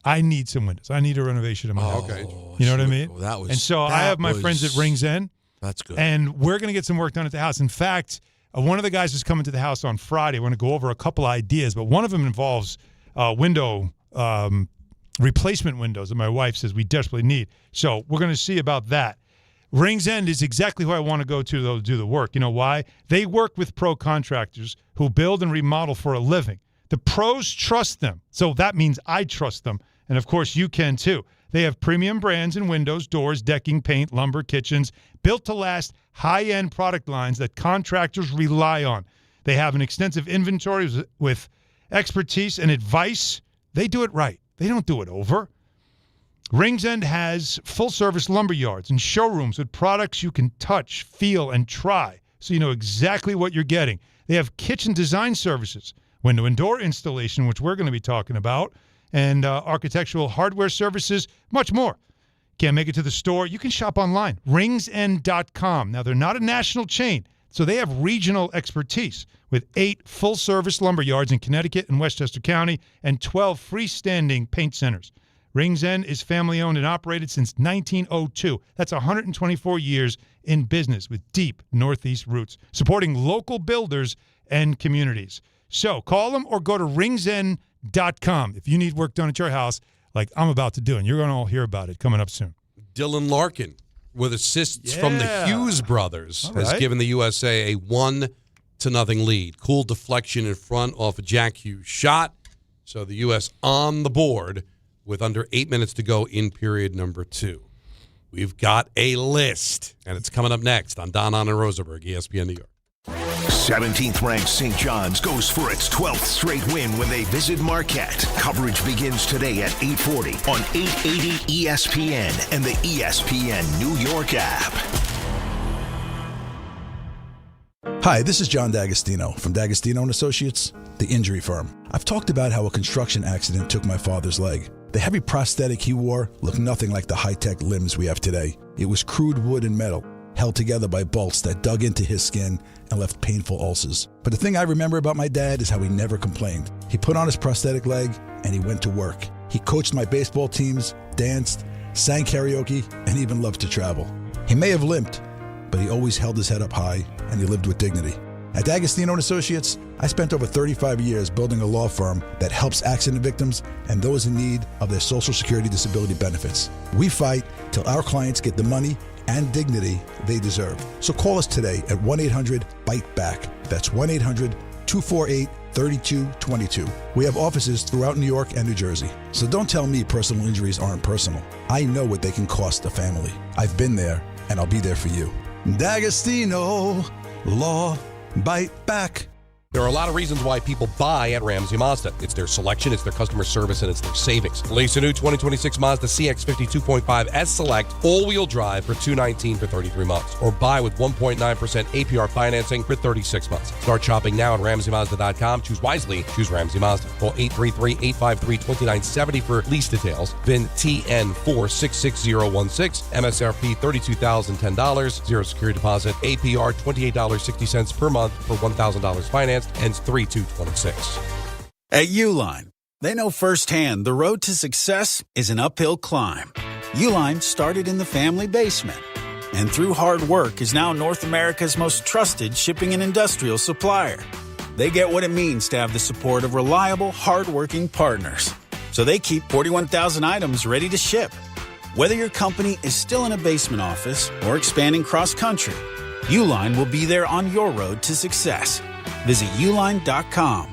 I need some windows. I need a renovation in my house. Okay. You know what I mean? And so I have my friends at Rings End. That's good. And we're going to get some work done at the house. In fact, one of the guys is coming to the house on Friday. We're going to go over a couple ideas, but one of them involves window replacement windows that my wife says we desperately need. So we're going to see about that. Rings End is exactly who I want to go to, though, to do the work. You know why? They work with pro contractors who build and remodel for a living. The pros trust them, so that means I trust them. And, of course, you can, too. They have premium brands in windows, doors, decking, paint, lumber, kitchens, built to last, high-end product lines that contractors rely on. They have an extensive inventory with expertise and advice. They do it right. They don't do it over. Rings End has full-service lumber yards and showrooms with products you can touch, feel, and try, so you know exactly what you're getting. They have kitchen design services, window and door installation, which we're going to be talking about, and architectural hardware services, much more. Can't make it to the store? You can shop online, ringsend.com. Now, they're not a national chain, so they have regional expertise with 8 full-service lumber yards in Connecticut and Westchester County and 12 freestanding paint centers. Rings End is family-owned and operated since 1902. That's 124 years in business with deep Northeast roots, supporting local builders and communities. So call them or go to ringsend.com if you need work done at your house like I'm about to do, and you're going to all hear about it coming up soon. Dylan Larkin, with assists from the Hughes brothers, has given the USA a 1-0 lead. Cool deflection in front off a Jack Hughes shot. So the U.S. on the board with under 8 minutes to go in period number 2. We've got a list, and it's coming up next on Hahn and Rosenberg, ESPN New York. 17th-ranked St. John's goes for its 12th straight win when they visit Marquette. Coverage begins today at 8:40 on 880 ESPN and the ESPN New York app. Hi, this is John D'Agostino from D'Agostino & Associates, the injury firm. I've talked about how a construction accident took my father's leg. The heavy prosthetic he wore looked nothing like the high-tech limbs we have today. It was crude wood and metal, held together by bolts that dug into his skin and left painful ulcers. But the thing I remember about my dad is how he never complained. He put on his prosthetic leg and he went to work. He coached my baseball teams, danced, sang karaoke, and even loved to travel. He may have limped, but he always held his head up high and he lived with dignity. At D'Agostino & Associates, I spent over 35 years building a law firm that helps accident victims and those in need of their Social Security disability benefits. We fight till our clients get the money and dignity they deserve. So call us today at 1-800-BITE-BACK. That's 1-800-248-3222. We have offices throughout New York and New Jersey. So don't tell me personal injuries aren't personal. I know what they can cost a family. I've been there, and I'll be there for you. D'Agostino Law. Bite back. There are a lot of reasons why people buy at Ramsey Mazda. It's their selection, it's their customer service, and it's their savings. Lease a new 2026 Mazda CX-50 2.5 S Select all-wheel drive for $219 for 33 months. Or buy with 1.9% APR financing for 36 months. Start shopping now at RamseyMazda.com. Choose wisely. Choose Ramsey Mazda. Call 833-853-2970 for lease details. VIN TN466016. MSRP $32,010. Zero security deposit. APR $28.60 per month for $1,000 finance. Ends 3/2/26. At Uline, they know firsthand the road to success is an uphill climb. Uline started in the family basement and through hard work is now North America's most trusted shipping and industrial supplier. They get what it means to have the support of reliable, hardworking partners. So they keep 41,000 items ready to ship. Whether your company is still in a basement office or expanding cross-country, Uline will be there on your road to success. Visit uline.com.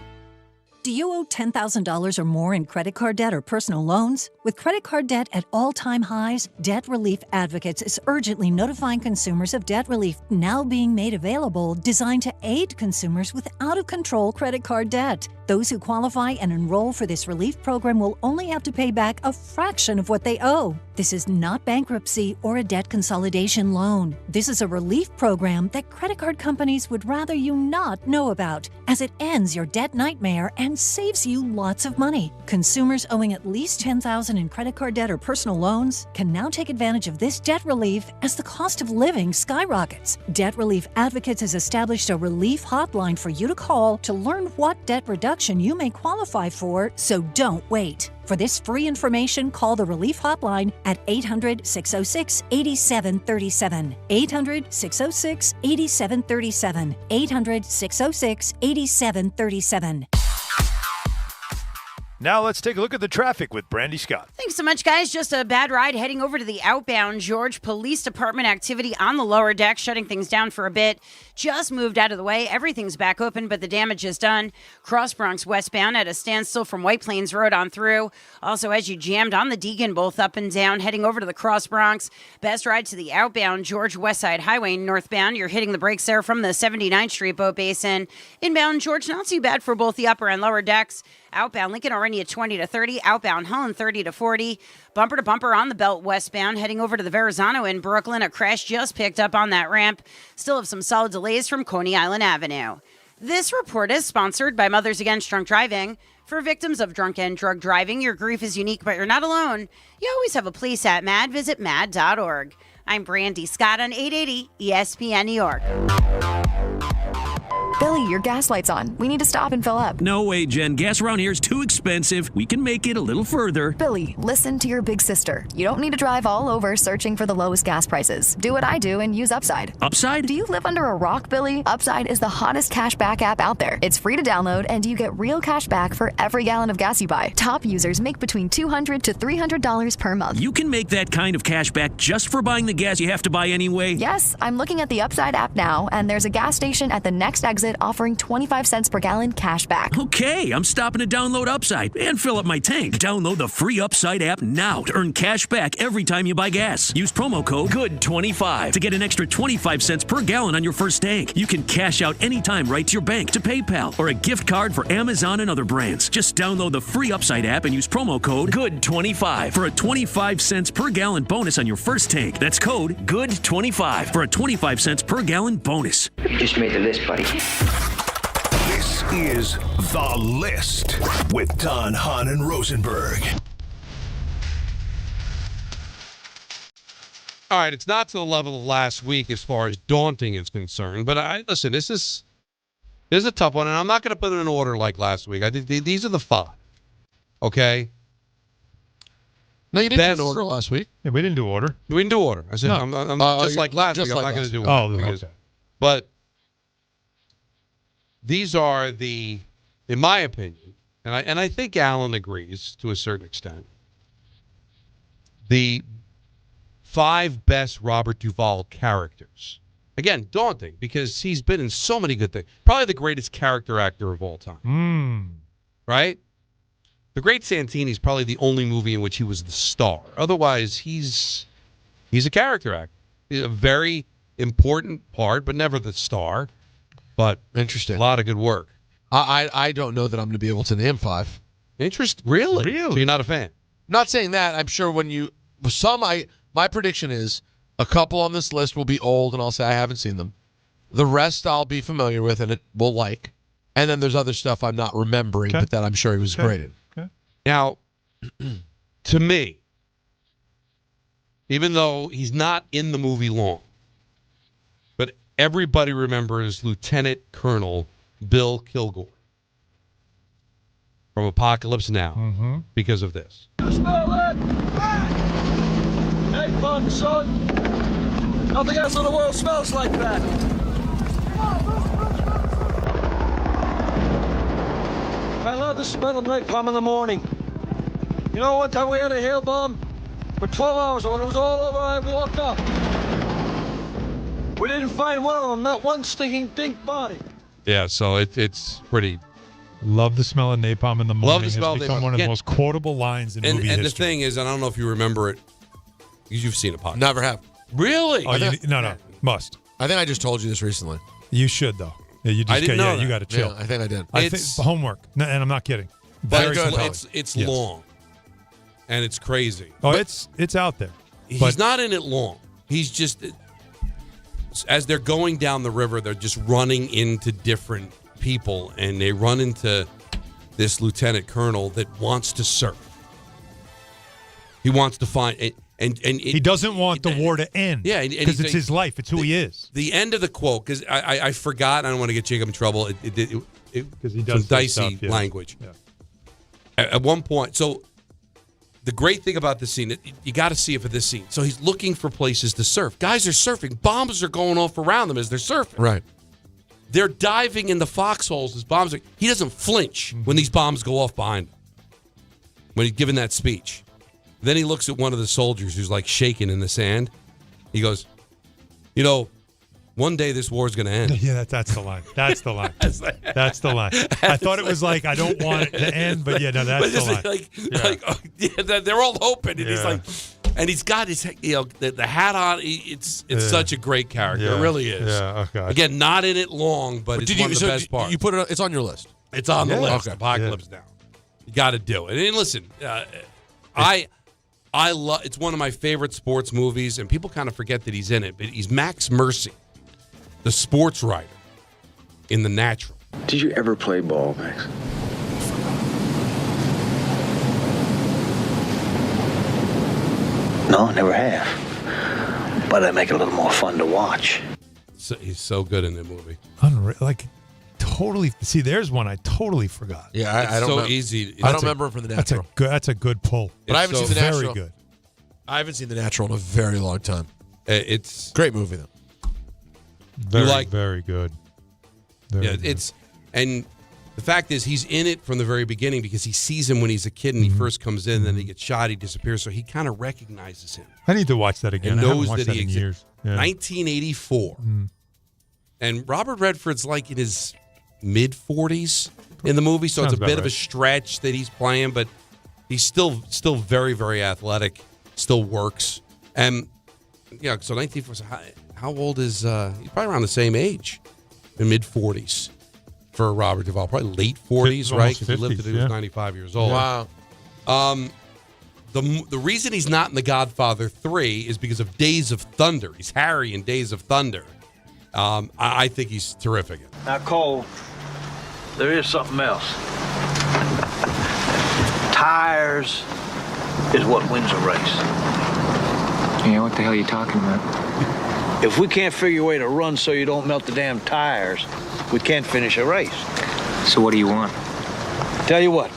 Do you owe $10,000 or more in credit card debt or personal loans? With credit card debt at all-time highs, Debt Relief Advocates is urgently notifying consumers of debt relief now being made available, designed to aid consumers with out-of-control credit card debt. Those who qualify and enroll for this relief program will only have to pay back a fraction of what they owe. This is not bankruptcy or a debt consolidation loan. This is a relief program that credit card companies would rather you not know about, as it ends your debt nightmare and saves you lots of money. Consumers owing at least $10,000 in credit card debt or personal loans can now take advantage of this debt relief as the cost of living skyrockets. Debt Relief Advocates has established a relief hotline for you to call to learn what debt reduction you may qualify for, so don't wait. For this free information, call the Relief Hotline at 800-606-8737. 800-606-8737. 800-606-8737. Now let's take a look at the traffic with Brandy Scott. Thanks so much, guys. Just a bad ride heading over to the outbound George Police Department. Activity on the lower deck, shutting things down for a bit. Just moved out of the way. Everything's back open, but the damage is done. Cross Bronx westbound at a standstill from White Plains Road on through. Also, as you jammed on the Deegan, both up and down, heading over to the Cross Bronx. Best ride to the outbound George Westside Highway northbound. You're hitting the brakes there from the 79th Street Boat Basin. Inbound George, not too bad for both the upper and lower decks. Outbound Lincoln already at 20 to 30. Outbound Holland 30 to 40. Bumper to bumper on the belt westbound. Heading over to the Verrazano in Brooklyn. A crash just picked up on that ramp. Still have some solid delays from Coney Island Avenue. This report is sponsored by Mothers Against Drunk Driving. For victims of drunk and drug driving, your grief is unique, but you're not alone. You always have a place at MAD. Visit MAD.org. I'm Brandy Scott on 880 ESPN New York. Billy, your gas light's on. We need to stop and fill up. No way, Jen. Gas around here is too expensive. We can make it a little further. Billy, listen to your big sister. You don't need to drive all over searching for the lowest gas prices. Do what I do and use Upside. Upside? Do you live under a rock, Billy? Upside is the hottest cash back app out there. It's free to download, and you get real cash back for every gallon of gas you buy. Top users make between $200 to $300 per month. You can make that kind of cash back just for buying the gas you have to buy anyway? Yes, I'm looking at the Upside app now, and there's a gas station at the next exit offering 25 cents per gallon cash back. Okay, I'm stopping to download Upside and fill up my tank. Download the free Upside app now to earn cash back every time you buy gas. Use promo code GOOD25 to get an extra 25 cents per gallon on your first tank. You can cash out anytime right to your bank, to PayPal, or a gift card for Amazon and other brands. Just download the free Upside app and use promo code GOOD25 for a 25 cents per gallon bonus on your first tank. That's code GOOD25 for a 25 cents per gallon bonus. Just made the list, buddy. This is The List with Don, Hahn, and Rosenberg. All right, it's not to the level of last week as far as daunting is concerned, but listen, this is a tough one, and I'm not going to put it in order like last week. I think these are the 5. Okay? No, you didn't do order last week. Yeah, we didn't do order. We didn't do order. I said, No. I'm just like last week. I'm not going to do order. Oh, because, okay. But these are in my opinion, and I think Alan agrees to a certain extent, the 5 best Robert Duvall characters. Again, daunting because he's been in so many good things. Probably the greatest character actor of all time. Right? The Great Santini's probably the only movie in which he was the star. Otherwise, he's a character actor. He's a very important part, but never the star. But interesting. A lot of good work. I don't know that I'm going to be able to name 5. Really? So you're not a fan? Not saying that. I'm sure my prediction is a couple on this list will be old, and I'll say I haven't seen them. The rest I'll be familiar with and it will like. And then there's other stuff I'm not remembering, but that I'm sure he was great in. Okay. Now, to me, even though he's not in the movie long, but everybody remembers Lieutenant Colonel Bill Kilgore from Apocalypse Now because of this. Smell it! Hey, fun, son! Nothing else in the world smells like that! I love the smell of napalm in the morning. You know, one time we had a hail bomb for 12 hours, and when it was all over, I walked up. We didn't find one of them, not one stinking dink body. Yeah, so it's pretty. Love the smell of napalm in the morning. Love the smell of It's become napalm. one of the most quotable lines in movie history. And the thing is, and I don't know if you remember it, because you've seen Apocalypse. Never have. Really? Oh, no, must. I think I just told you this recently. You should, though. Yeah, you just I didn't know you got to chill. Yeah, I think I did. I think homework, no, and I'm not kidding. But Very compelling. it's Yes. long, and it's crazy. Oh, But it's out there. he's not in it long. He's just as they're going down the river, they're just running into different people, and they run into this lieutenant colonel that wants to surf. He wants to find and he doesn't want the war to end. Yeah, because it's his life. It's who he is. The end of the quote, because I forgot. I don't want to get Jacob in trouble. Because he does some dicey stuff, yeah. language. Yeah. At one point, so the great thing about this scene, you got to see it for this scene. So he's looking for places to surf. Guys are surfing. Bombs are going off around them as they're surfing. Right. They're diving in the foxholes as bombs are. He doesn't flinch when these bombs go off behind him. When he's giving that speech. Then he looks at one of the soldiers who's like shaking in the sand. He goes, one day this war is going to end. Yeah, that's the line. That's the line. That's the line. I thought it was like, I don't want it to end, but yeah, no, that's the line. They're all hoping, and he's like, and he's got his, the hat on. It's such a great character. Yeah. It really is. Yeah. Oh gosh. Again, not in it long, but it's one of the best parts. You put it. It's on your list. It's on the list. Okay. Apocalypse Now. You got to do it. And listen, I love. It's one of my favorite sports movies, and people kind of forget that he's in it. But he's Max Mercy, the sports writer in The Natural. Did you ever play ball, Max? No, never have. But I make it a little more fun to watch. So, he's so good in that movie. Unreal. Like, totally. See, there's one I totally forgot. Yeah, I don't. So easy. I don't remember him from The Natural. That's a good pull. But I haven't seen The Natural. Very good. I haven't seen The Natural in a very long time. It's great movie though. Very good. Very good. And the fact is he's in it from the very beginning because he sees him when he's a kid and he first comes in, then he gets shot, he disappears, so he kind of recognizes him. I need to watch that again. And I haven't knows watched that he in exists. years. Yeah. 1984. And Robert Redford's like in his mid-40s in the movie, so Sounds it's a about bit of a right. stretch that he's playing, but he's still very, very athletic, still works. And, so 1984, so how old is, he's probably around the same age, in mid-40s for Robert Duvall, probably late 40s, right? Because he lived till he was 95 years old. Wow. The reason he's not in The Godfather 3 is because of Days of Thunder. He's Harry in Days of Thunder. I think he's terrific. Now, Cole, there is something else. Tires is what wins a race. Yeah, what the hell are you talking about? If we can't figure a way to run so you don't melt the damn tires, we can't finish a race. So what do you want? Tell you what,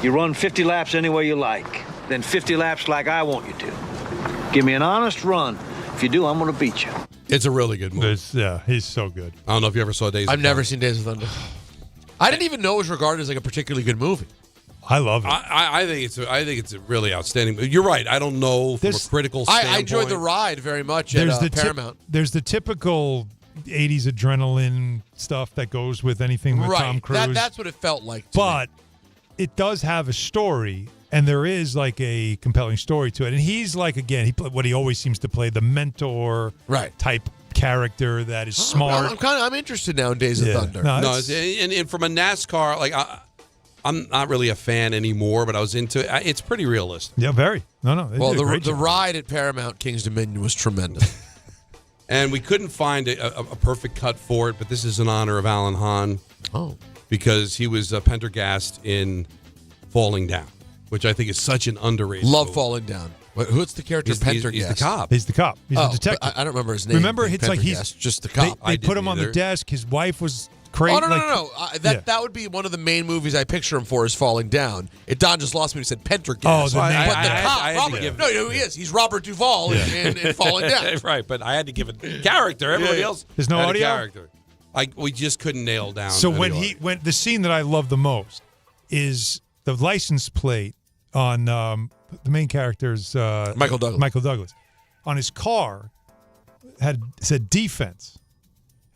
you run 50 laps any way you like, then 50 laps like I want you to. Give me an honest run. If you do, I'm going to beat you. It's a really good movie. He's so good. I don't know if you ever saw Days of Thunder. I've never seen Days of Thunder. I didn't even know it was regarded as like a particularly good movie. I love it. I think it's a really outstanding movie. You're right. I don't know from a critical standpoint. I enjoyed the ride very much at Paramount. There's the typical 80s adrenaline stuff that goes with anything with Tom Cruise. That's what it felt like to But it does have a story, and there is like a compelling story to it. And he's like, again, what he always seems to play, the mentor type character that is smart. I'm interested now in Days of Thunder. And from a NASCAR, like I'm not really a fan anymore, but I was into it. It's pretty realistic. Yeah, very. Well, the ride at Paramount King's Dominion was tremendous. And we couldn't find a perfect cut for it, but this is in honor of Alan Hahn. Oh. Because he was Pendergast in Falling Down, which I think is such an underrated movie. Falling Down. Who's the character Pendergast? He's the cop. He's the cop. He's the detective. I don't remember his name. Remember, it's like he's just the cop. They put him on the desk. His wife was crazy. Oh, no. That would be one of the main movies I picture him for is Falling Down. Don just lost me when he said Pendergast. Oh, the name. But the cop, Robert. He is. He's Robert Duvall in Falling Down. Right, but I had to give a character. Everybody else There's no had audio? a character. We just couldn't nail down. So when the scene that I love the most is the license plate on the main character's Michael Douglas on his car said defense.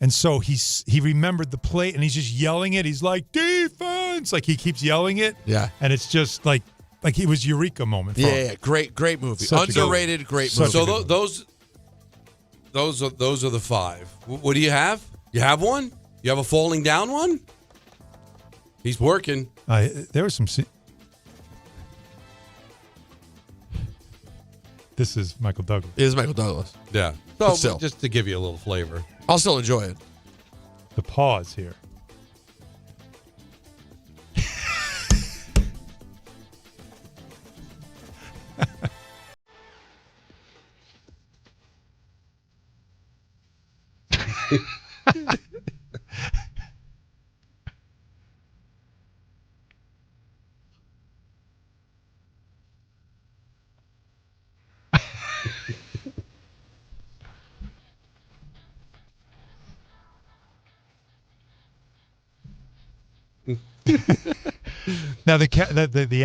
And so he remembered the plate, and he's just yelling it. He's like, defense! Like, he keeps yelling it. Yeah. And it's just like it was Eureka moment for him. Yeah. Great movie. Such Underrated, great movie. So those are the five. What do you have? You have one? You have a falling down one? He's working. There was some. This is Michael Douglas. It is Michael Douglas. Yeah. But So still. just to give you a little flavor. I'll still enjoy it. The pause here. Now the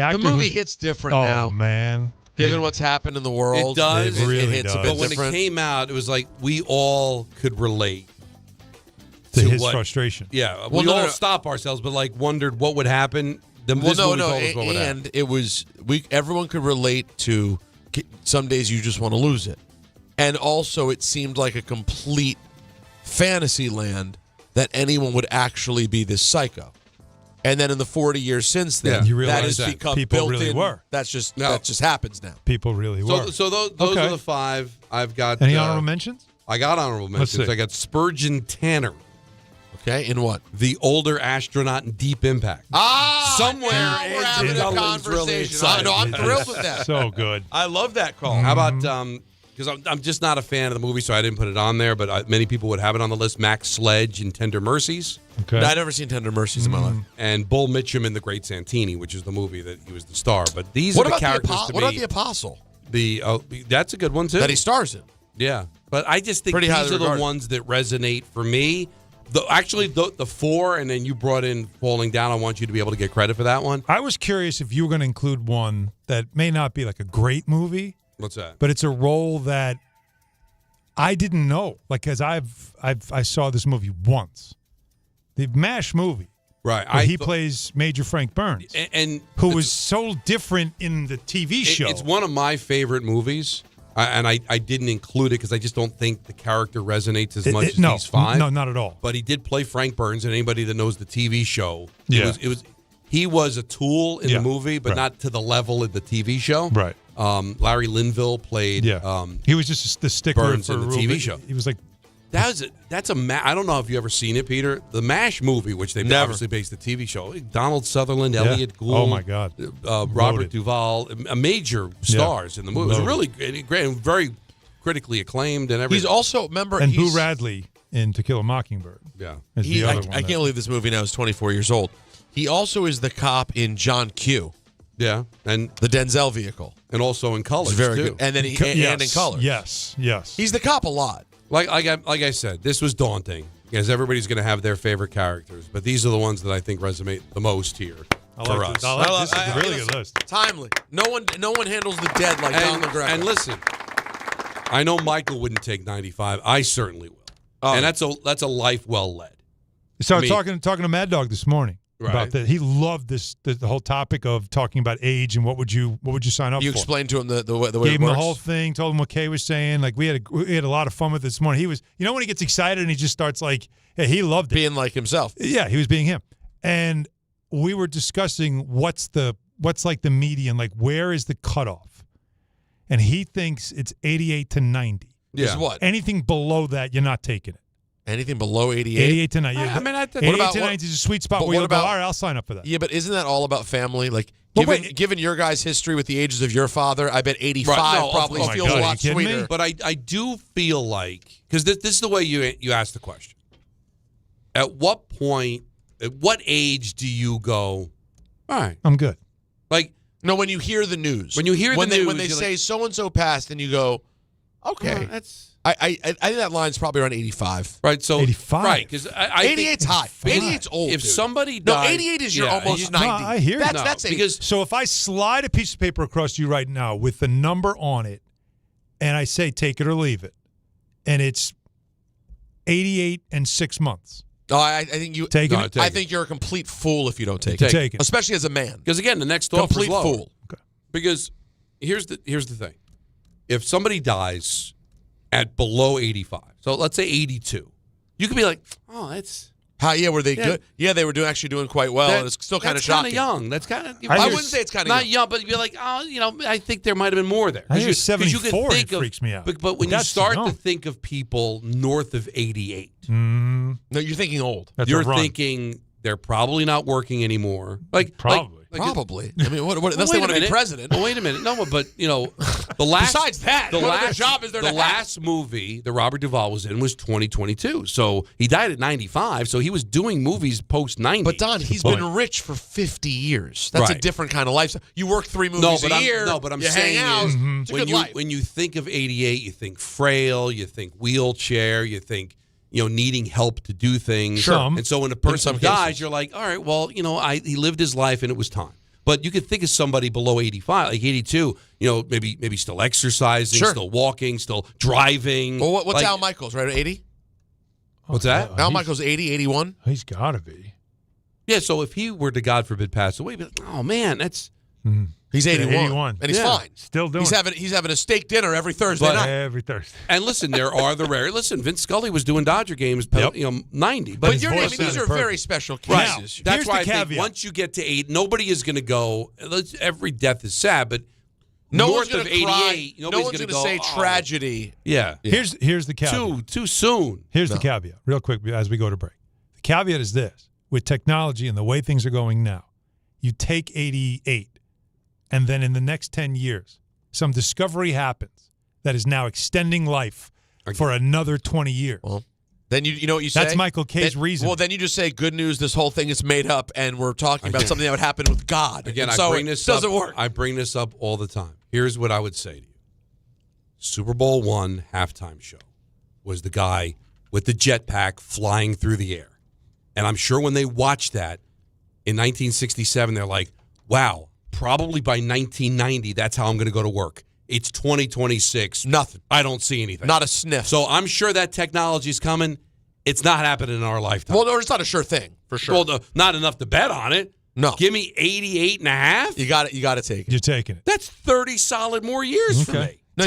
actor. The movie hits different oh, now. Oh man. Given what's happened in the world, It does. It really hits does. a bit But when different. it came out, it was like we all could relate To his what- frustration. Yeah, Well, we no, all no. stop ourselves, but like wondered what would happen. This movie told us what would happen. And it was everyone could relate to. Some days you just want to lose it, and also it seemed like a complete fantasy land that anyone would actually be this psycho. And then in the 40 years since then, You that realize has that become people built really in. were. That just No. that just happens now. People really were. So those Okay. are the five I've got. Any honorable mentions? I got honorable Let's mentions. see. I got Spurgeon Tanner, Okay, in what? the older astronaut in Deep Impact. Somewhere now we're having a Douglas really conversation. excited. No, I'm thrilled with that. So good. I love that call. How about because I'm just not a fan of the movie, so I didn't put it on there. But many people would have it on the list. Max Sledge in Tender Mercies, Okay. I've never seen Tender Mercies in my life. and Bull Mitchum in The Great Santini, which is the movie that he was the star. But these What are the about characters to What me. about the Apostle That's a good one too. that he stars in? Yeah, but I just think Pretty these highly are the regarded. ones that resonate for me. The four, and then you brought in Falling Down. I want you to be able to get credit for that one. I was curious if you were going to include one that may not be like a great movie, What's that? but it's a role that I didn't know. Like, because I saw this movie once, the MASH movie. Right. Where he plays Major Frank Burns, and who was so different in the TV show. It's one of my favorite movies, and I didn't include it because I just don't think the character resonates as much as no, these five. No, not at all. But he did play Frank Burns, and anybody that knows the TV show, Yeah. he was a tool in Yeah, the movie, but right. not to the level of the TV show. Right. Larry Linville played. He was just the stickler Burns for in the a real TV bit. show. He was like, That's I don't know if you ever seen it, Peter. The MASH movie, which they Never. obviously based the TV show. Donald Sutherland, Yeah. Elliot Gould. Oh, my God. Robert Loaded. Duvall, major stars in the movie. It was Loaded. really great and very critically acclaimed and everything. He's also and Boo Radley in To Kill a Mockingbird. Yeah. Is the other one I can't believe this movie now is 24 years old. He also is the cop in John Q. Yeah, and the Denzel vehicle, and also in Colors It's very too. good. And then and in Colors. Yes. He's the cop a lot. Like I said, this was daunting because everybody's going to have their favorite characters, but these are the ones that I think resonate the most here for us. This is a really good list. Timely. No one handles the dead like Don McGregor. And listen, I know Michael wouldn't take 95. I certainly will, Oh. and that's a life well led. So I mean- talking to Mad Dog this morning about Right. that. He loved the whole topic of talking about age and what would you sign up You for. explained to him the way Gave it him the works? whole thing. Told him what Kay was saying. Like we had a lot of fun with it this morning. He was, when he gets excited and he just starts like, yeah, he loved it. Being like himself. Yeah, he was being him. And we were discussing what's like the median, like where is the cutoff? And he thinks it's 88 to 90. Is what? Anything below that, you're not taking it. Anything below 88? 88 to 90. I mean, I think- 88 to 90 is a sweet spot but where what you'll go, about- all right, I'll sign up for that. Yeah, but isn't that all about family? Like, Well, given your guys' history with the ages of your father, I bet 85 Right, no, probably oh my feels God, a are lot you kidding me? sweeter. But I do feel like, because this is the way you ask the question. At what point, at what age do you go, all right, I'm good. like, No, when you hear the news. When you hear when the they, news, when they you're say like- so-and-so passed, and you go, okay. that's I think that line's probably around 85. right. So 85. right, because I 88's high. 88's old. If dude. somebody No, died, 88 is your yeah, almost No, 90. I hear you. That's because So if I slide a piece of paper across to you right now with the number on it, and I say take it or leave it, and it's 88 and 6 months. No, I think you Taking No, it? take I it. think you're a complete fool if you don't take Take it. Take it. Especially as a man. Because again, the next offer is Complete lower. fool. Because here's the thing: if somebody dies at below 85, so let's say 82, you could be like, oh, How? Yeah, were they good? Yeah, they were actually doing quite well. It's still kind of shocking. That's kind of young. That's kind of. I wouldn't say it's kind of not young, but you're like, I think there might have been more there. I hear 74 freaks me out. But when you start to think of people north of 88, no, you're thinking old. You're thinking they're probably not working anymore. Probably. I mean, unless they want to be president. Well, wait a minute. No, but the last. Besides that, what other job is there? The last movie that Robert Duvall was in was 2022. So he died at 95. So he was doing movies post 90. But Don, he's been rich for 50 years. That's a different kind of lifestyle. You work 3 movies a year. But I'm saying is when you think of 88, you think frail, you think wheelchair, you think needing help to do things. Sure. And so when a person dies, you're like, all right, well, he lived his life and it was time. But you could think of somebody below 85, like 82, maybe still exercising, still walking, still driving. Well, what's Al Michaels, right? 80? What's that? Al Michaels 80, 81? He's got to be. Yeah, so if he were to, God forbid, pass away, be like, oh, man, that's... He's 81. 81. And he's fine. Still doing it. He's having a steak dinner every Thursday night. Every Thursday. And listen, there are the rare. Listen, Vince Scully was doing Dodger games, 90. But these are very special cases. Right. That's why I think once you get to 8, nobody is going to go, every death is sad, but north of 88, no one's going to say tragedy. Yeah. Here's the caveat. Too soon. Here's the caveat, real quick, as we go to break. The caveat is this. With technology and the way things are going now, you take 88, and then in the next 10 years, some discovery happens that is now extending life for another 20 years. Well, then you know what you say? That's Michael K's reason. Well, then you just say, good news, this whole thing is made up, and we're talking about something that would happen with God. Again, doesn't work. I bring this up all the time. Here's what I would say to you. Super Bowl I halftime show was the guy with the jetpack flying through the air. And I'm sure when they watched that in 1967, they're like, wow, probably by 1990, that's how I'm going to go to work. It's 2026. Nothing. I don't see anything. Not a sniff. So I'm sure that technology is coming. It's not happening in our lifetime. Well, no, it's not a sure thing, for sure. Well, not enough to bet on it. No. Give me 88.5. You got to take it. You're taking it. That's 30 solid more years for me. No,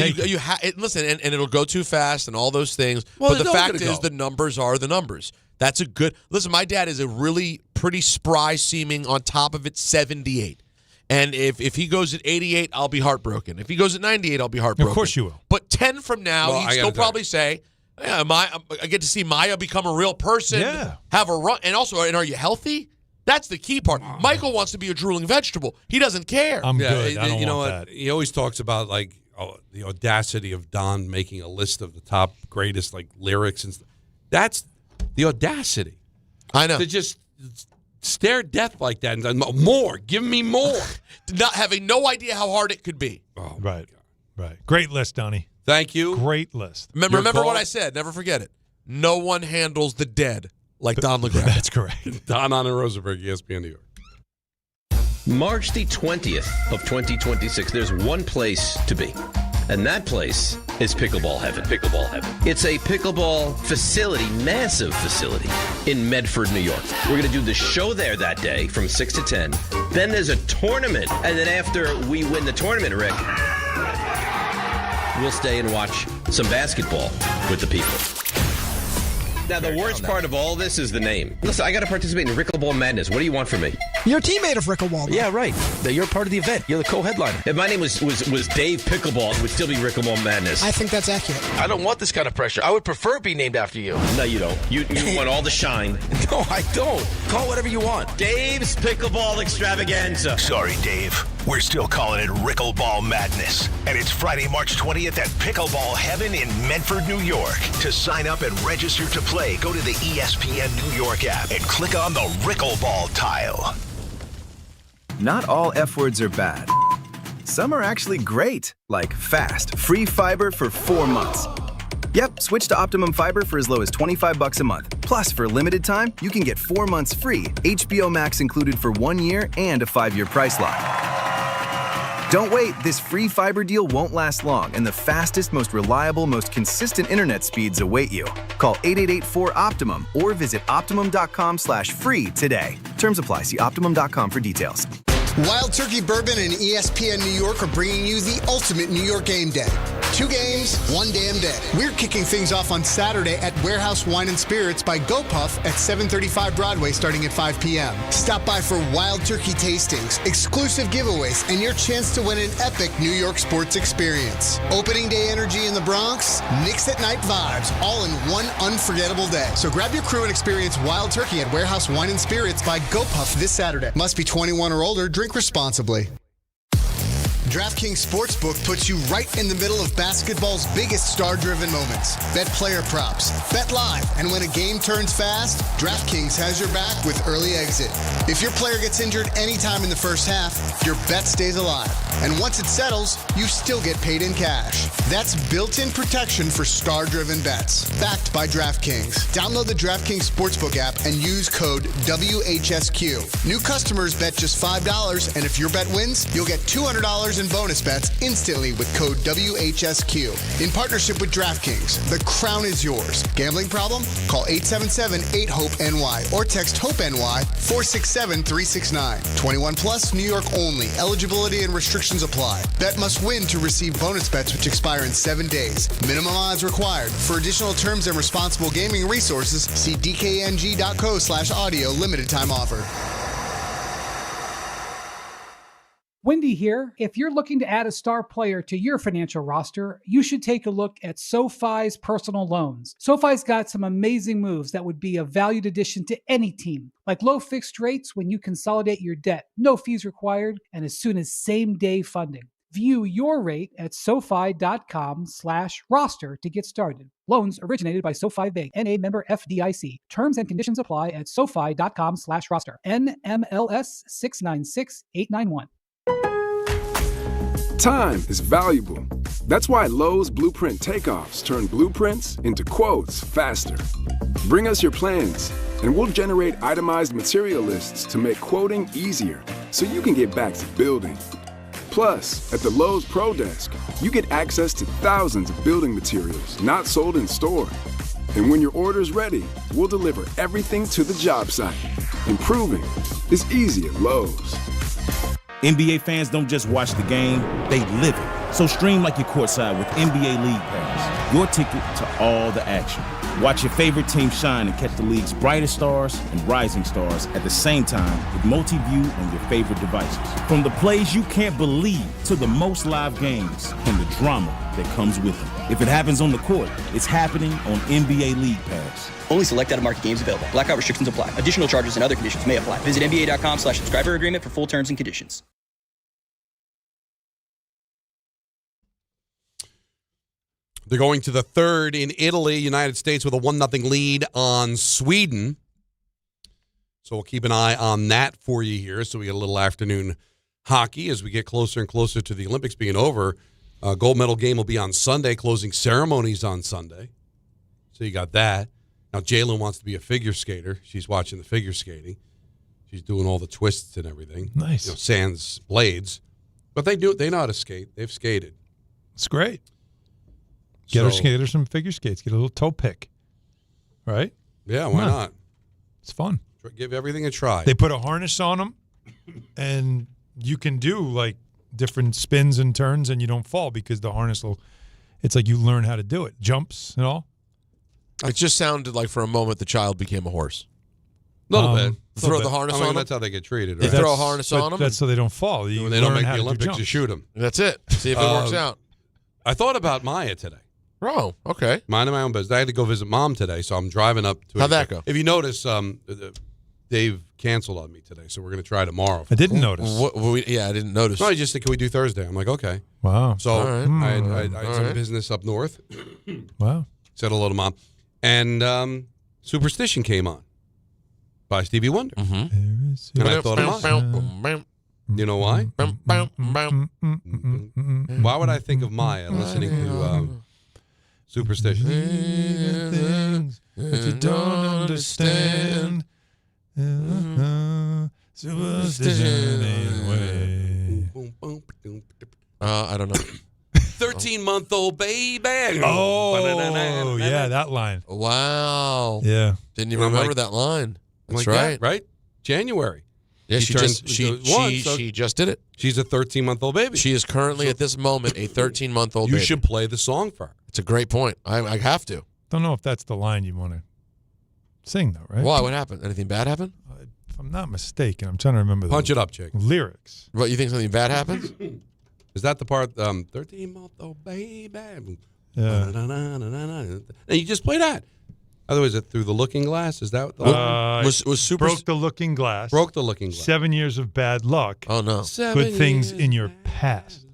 listen, and it'll go too fast and all those things. Well, but the fact is the numbers are the numbers. That's a good – listen, my dad is a really pretty spry seeming, on top of it, 78. And if he goes at 88, I'll be heartbroken. If he goes at 98, I'll be heartbroken. Of course you will. But 10 from now, he'd still probably say, I get to see Maya become a real person, have a run. And also, are you healthy? That's the key part. Michael wants to be a drooling vegetable. He doesn't care. I'm good. I don't you know want what? that. He always talks about, the audacity of Don making a list of the top greatest, lyrics. And that's the audacity. I know. To just stare death like that and more. Give me more. Not having no idea how hard it could be. Oh, right. Great list, Donnie. Thank you. Great list. Remember what I said. Never forget it. No one handles the dead like Don LeGrand. That's correct. Don Hahn Rosenberg, ESPN New York. March the 20th of 2026, there's one place to be. And that place is Pickleball Heaven. Pickleball Heaven. It's a pickleball facility, massive facility, in Medford, New York. We're going to do the show there that day from 6 to 10. Then there's a tournament. And then after we win the tournament, Rick, we'll stay and watch some basketball with the people. Now, the worst part of all this is the name. Listen, I got to participate in Rickleball Madness. What do you want from me? You're a teammate of Rickleball. Yeah, right. You're part of the event. You're the co-headliner. If my name was Dave Pickleball, it would still be Rickleball Madness. I think that's accurate. I don't want this kind of pressure. I would prefer it be named after you. No, you don't. You want all the shine. No, I don't. Call whatever you want. Dave's Pickleball Extravaganza. Sorry, Dave. We're still calling it Rickleball Madness. And it's Friday, March 20th at Pickleball Heaven in Medford, New York. To sign up and register to play, go to the ESPN New York app and click on the Rickleball tile. Not all F words are bad. Some are actually great, like fast, free fiber for 4 months. Yep, switch to Optimum Fiber for as low as $25 a month. Plus, for a limited time, you can get 4 months free, HBO Max included for 1 year, and a 5-year price lock. Don't wait, this free fiber deal won't last long, and the fastest, most reliable, most consistent internet speeds await you. Call 888-4-OPTIMUM or visit Optimum.com/free today. Terms apply. See Optimum.com for details. Wild Turkey Bourbon and ESPN New York are bringing you the ultimate New York game day. 2 games, 1 damn day. We're kicking things off on Saturday at Warehouse Wine and Spirits by GoPuff at 735 Broadway starting at 5 p.m. Stop by for wild turkey tastings, exclusive giveaways, and your chance to win an epic New York sports experience. Opening day energy in the Bronx, Knicks at night vibes, all in one unforgettable day. So grab your crew and experience wild turkey at Warehouse Wine and Spirits by GoPuff this Saturday. Must be 21 or older. Drink responsibly. DraftKings Sportsbook puts you right in the middle of basketball's biggest star-driven moments. Bet player props, bet live, and when a game turns fast, DraftKings has your back with early exit. If your player gets injured anytime in the first half, your bet stays alive. And once it settles, you still get paid in cash. That's built-in protection for star-driven bets. Backed by DraftKings. Download the DraftKings Sportsbook app and use code WHSQ. New customers bet just $5, and if your bet wins, you'll get $200 in bonus bets instantly with code WHSQ. In partnership with DraftKings, the crown is yours. Gambling problem? Call 877-8-HOPE-NY or text HOPE-NY 467-369. 21 plus, New York only. Eligibility and restrictions apply. Bet must win to receive bonus bets which expire in 7 days. Minimum odds required. For additional terms and responsible gaming resources, see dkng.co/audio. Limited time offer. Wendy here. If you're looking to add a star player to your financial roster, you should take a look at SoFi's personal loans. SoFi's got some amazing moves that would be a valued addition to any team, like low fixed rates when you consolidate your debt, no fees required, and as soon as same-day funding. View your rate at SoFi.com/roster to get started. Loans originated by SoFi Bank, N.A. member FDIC. Terms and conditions apply at SoFi.com/roster. NMLS 696891. Time is valuable. That's why Lowe's Blueprint Takeoffs turn blueprints into quotes faster. Bring us your plans, and we'll generate itemized material lists to make quoting easier so you can get back to building. Plus, at the Lowe's Pro Desk, you get access to thousands of building materials not sold in store. And when your order's ready, we'll deliver everything to the job site. Improving is easy at Lowe's. NBA fans don't just watch the game, they live it. So stream like you're courtside with NBA League Pass, your ticket to all the action. Watch your favorite team shine and catch the league's brightest stars and rising stars at the same time with multi-view on your favorite devices. From the plays you can't believe to the most live games and the drama that comes with it. If it happens on the court, it's happening on NBA League Pass. Only select out-of-market games available. Blackout restrictions apply. Additional charges and other conditions may apply. Visit NBA.com/subscriber agreement for full terms and conditions. They're going to the third in Italy, United States with a 1-0 lead on Sweden. So we'll keep an eye on that for you here. So we get a little afternoon hockey as we get closer and closer to the Olympics being over. Gold medal game will be on Sunday, closing ceremonies on Sunday. So you got that. Now Jalen wants to be a figure skater. She's watching the figure skating. She's doing all the twists and everything. Nice. Sans blades. But they know how to skate. They've skated. It's great. Get her some figure skates. Get a little toe pick. Right? Yeah, why not? It's fun. Give everything a try. They put a harness on them, and you can do, like, different spins and turns, and you don't fall because the harness will – it's like you learn how to do it. Jumps and all. It just sounded like for a moment the child became a horse. A little bit. Throw the harness on them. That's how they get treated, You right? throw a harness on them. That's so they don't fall. When they don't make the Olympics, you shoot them. That's it. See if it works out. I thought about Maya today. Oh, okay. Minding my own business. I had to go visit Mom today, so I'm driving up to. How'd that go? If you notice, Dave canceled on me today, so we're going to try tomorrow. I didn't notice. I didn't notice. No, he just said, "Can we do Thursday?" I'm like, "Okay." Wow. So All right. I had some business up north. Wow. Said hello to Mom, and Superstition came on by Stevie Wonder, and I thought of Maya. You know why? Why would I think of Maya listening to Superstition? Things that you don't understand. Superstition anyway. I don't know. 13-month-old baby. Oh, yeah, that line. Wow. Yeah. Didn't even remember that line. That's right. Right? January. Yeah, she just did it. She's a 13-month-old baby. She is currently at this moment a 13-month-old You baby. should play the song for her. It's a great point. I have to. Don't know if that's the line you want to sing, though, right? Why? What happened? Anything bad happened? If I'm not mistaken, I'm trying to remember Punch it up, Jake. Lyrics. What, you think something bad happens? Is that the part, 13-month-old baby? Yeah. And you just play that. Otherwise, it Through the Looking Glass? Is that the was Super Broke the Looking Glass. Broke the Looking Glass. 7 years of bad luck. Oh, no. Good things in your past.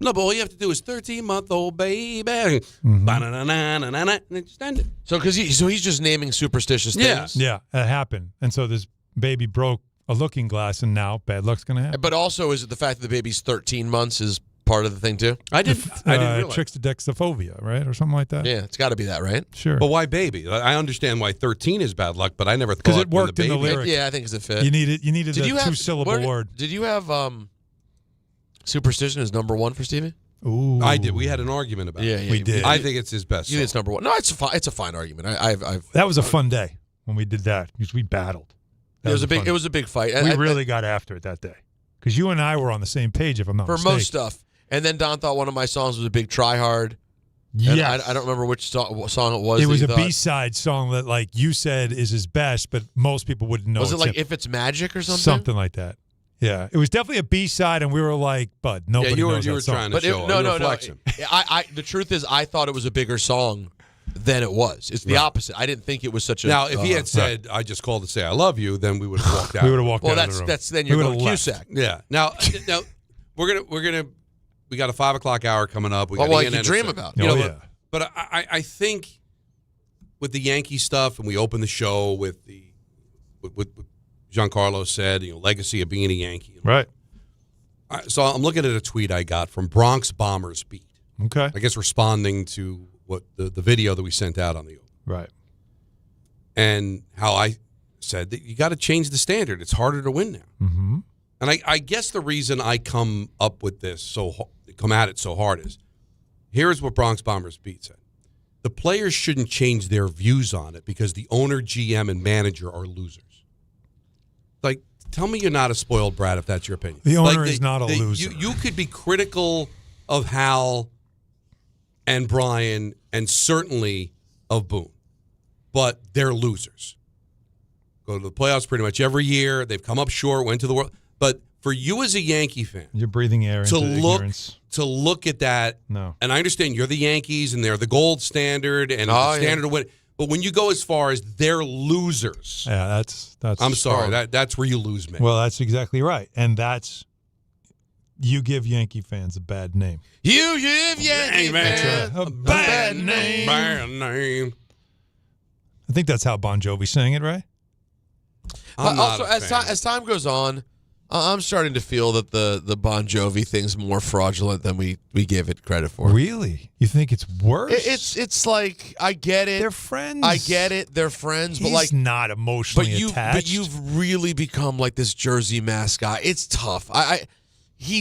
No, but all you have to do is 13-month-old baby. Mm-hmm. And then just end it. So he's just naming superstitious things? Yeah, that happened. And so this baby broke a looking glass, and now bad luck's going to happen. But also, is it the fact that the baby's 13 months is part of the thing, too? I didn't realize. Trichotillomania, right? Or something like that? Yeah, it's got to be that, right? Sure. But why baby? I understand why 13 is bad luck, but I never thought because it worked when in the baby. lyric. Yeah, I think it's a fit. You needed the two-syllable word. Did you have superstition as number one for Stevie? Ooh. I did. We had an argument about it. We did. I think it's his best You think it's song. number one? No, it's a fine argument. That was a fun day when we did that because we battled. It was a big fight. We really got after it that day because you and I were on the same page, if I'm not for mistaken. most stuff. And then Don thought one of my songs was a big try hard. Yes. I don't remember which song it was. It was a B-side song that, like you said, is his best, but most people wouldn't know. Was it like If It's Magic or something? Something like that. Yeah, it was definitely a B-side, and we were like, "Bud, nobody knows that song." Trying to show reflection. The truth is, I thought it was a bigger song than it was. It's the opposite. I didn't think it was such a. Now, if he had said, "I just called to say I love you," then we would have walked out. We would have walked out. Well, of the room. that's then you're going Cusack. Yeah. Now, we're gonna. We got a 5 o'clock hour coming up. We got Well, Ian you dream Anderson. about. Yeah. But I think with the Yankee stuff, and we opened the show with what Giancarlo said, legacy of being a Yankee. Right. So I'm looking at a tweet I got from Bronx Bombers Beat. Okay. I guess responding to what the video that we sent out on the open. Right. And how I said that you got to change the standard. It's harder to win now. Mm-hmm. And I guess the reason I come at it so hard is, here's what Bronx Bombers Beat said. The players shouldn't change their views on it because the owner, GM, and manager are losers. Like, tell me you're not a spoiled brat if that's your opinion. The owner is not a loser. You could be critical of Hal and Brian and certainly of Boone, but they're losers. Go to the playoffs pretty much every year. They've come up short, went to the World. But for you as a Yankee fan, you're breathing air into ignorance. To look at that, no. And I understand you're the Yankees and they're the gold standard and the standard of win. But when you go as far as they're losers, yeah, that's. I'm sorry, that's where you lose me. Well, that's exactly right, and that's you give Yankee fans a bad name. You give Yankee fans a bad name. Bad name. I think that's how Bon Jovi sang it, right? Also, as time goes on, I'm starting to feel that the Bon Jovi thing's more fraudulent than we give it credit for. Really? You think it's worse? It's like, I get it. They're friends. I get it. They're friends. He's but like not emotionally attached. But you've really become like this Jersey mascot. It's tough. Did he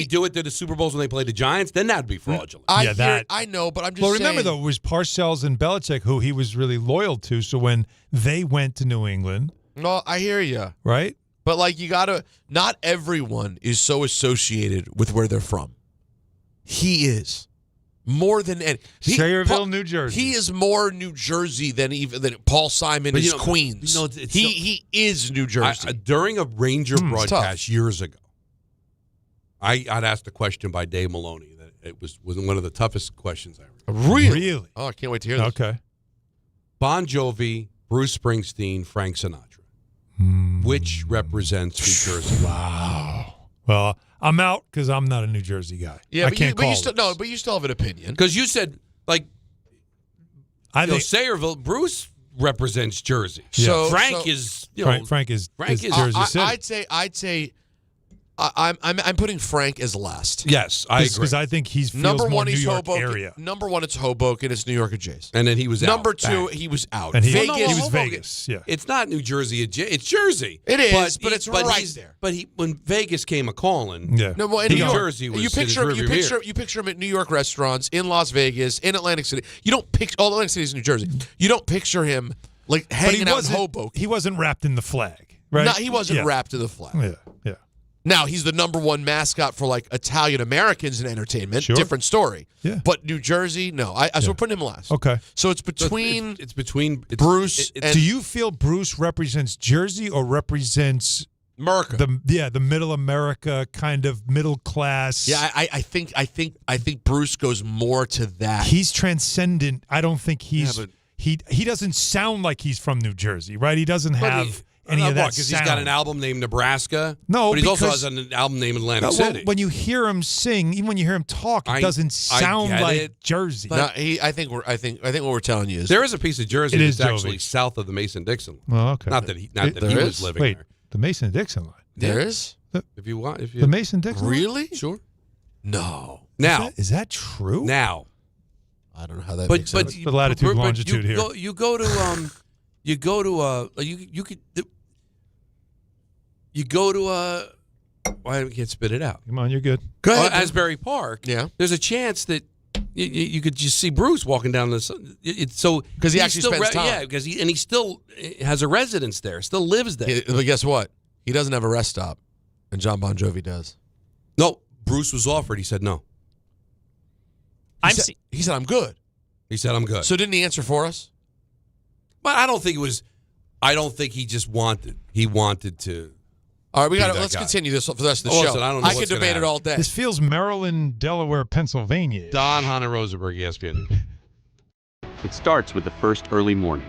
do it to the Super Bowls when they played the Giants? Then that'd be fraudulent. I know, but I'm just saying. Well, remember, though, it was Parcells and Belichick who he was really loyal to. So when they went to New England. No, I hear you. Right? But, like, not everyone is so associated with where they're from. He is. More than any. Sayreville, New Jersey. He is more New Jersey than Paul Simon is Queens. He is New Jersey. During a Ranger broadcast years ago, I'd asked a question by Dave Maloney that it was one of the toughest questions I ever. Really? Oh, I can't wait to hear this. Okay. Bon Jovi, Bruce Springsteen, Frank Sinatra. Which represents New Jersey? Wow. Well, I'm out because I'm not a New Jersey guy. Yeah, I can't call but you still have an opinion. Because you said, like, Sayreville, Bruce represents Jersey. Yeah. So Frank is Jersey City. I'd say I'm putting Frank as last. Yes, I agree. Because I think he's number one. New He's York Hoboken. area. Number one, it's Hoboken. It's New York adjacent. And then he was out. Number two, he was out. And he Vegas. was Vegas. Yeah, it's not New Jersey. It's Jersey. It is, but it's right there. But when Vegas came a calling, yeah. No, well, in New York, Jersey was you picture him at New York restaurants in Las Vegas, in Atlantic City. You don't picture all Atlantic City is New Jersey. You don't picture him like hanging out in Hoboken. He wasn't wrapped in the flag, right? No, he wasn't wrapped in the flag. Yeah. Now, he's the number one mascot for, like, Italian Americans in entertainment. Sure. Different story. Yeah. But New Jersey, no. So we're putting him last. Okay. So it's between it's between Bruce and... Do you feel Bruce represents Jersey or represents America? The middle America kind of middle class? Yeah, I think Bruce goes more to that. He's transcendent. I don't think he's... He doesn't sound like he's from New Jersey, right? He doesn't have... any of that because he's got an album named Nebraska. No, but he also has an album named Atlantic City. When you hear him sing, even when you hear him talk, it doesn't sound like Jersey. No, I think what we're telling you is there is a piece of Jersey that's actually south of the Mason-Dixon line. Well, okay. Not that he was living there. The Mason-Dixon line. There is? If you want, the Mason-Dixon line? Really? Sure. No. Now is that true? Now, I don't know how that makes sense. The latitude longitude here. You go to why can't spit it out? Come on, you're good. Go ahead. Asbury Park. Yeah. There's a chance that you could just see Bruce walking down the. It's so because he actually spends time. Yeah, because he still has a residence there. Still lives there. But guess what? He doesn't have a rest stop, and John Bon Jovi does. No, Bruce was offered. He said no. He said I'm good. He said I'm good. So didn't he answer for us? But I don't think it was. I don't think he just wanted. He wanted to. All right, let's continue this for the rest of the show. Listen, I don't know could debate it all day. This feels Maryland, Delaware, Pennsylvania. Don Hahn Rosenberg, ESPN. It starts with the first early morning,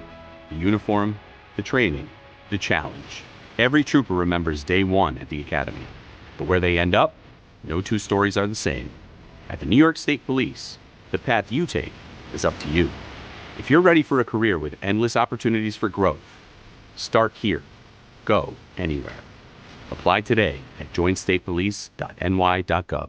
the uniform, the training, the challenge. Every trooper remembers day one at the academy. But where they end up, no two stories are the same. At the New York State Police, the path you take is up to you. If you're ready for a career with endless opportunities for growth, start here. Go anywhere. Apply today at joinstatepolice.ny.gov.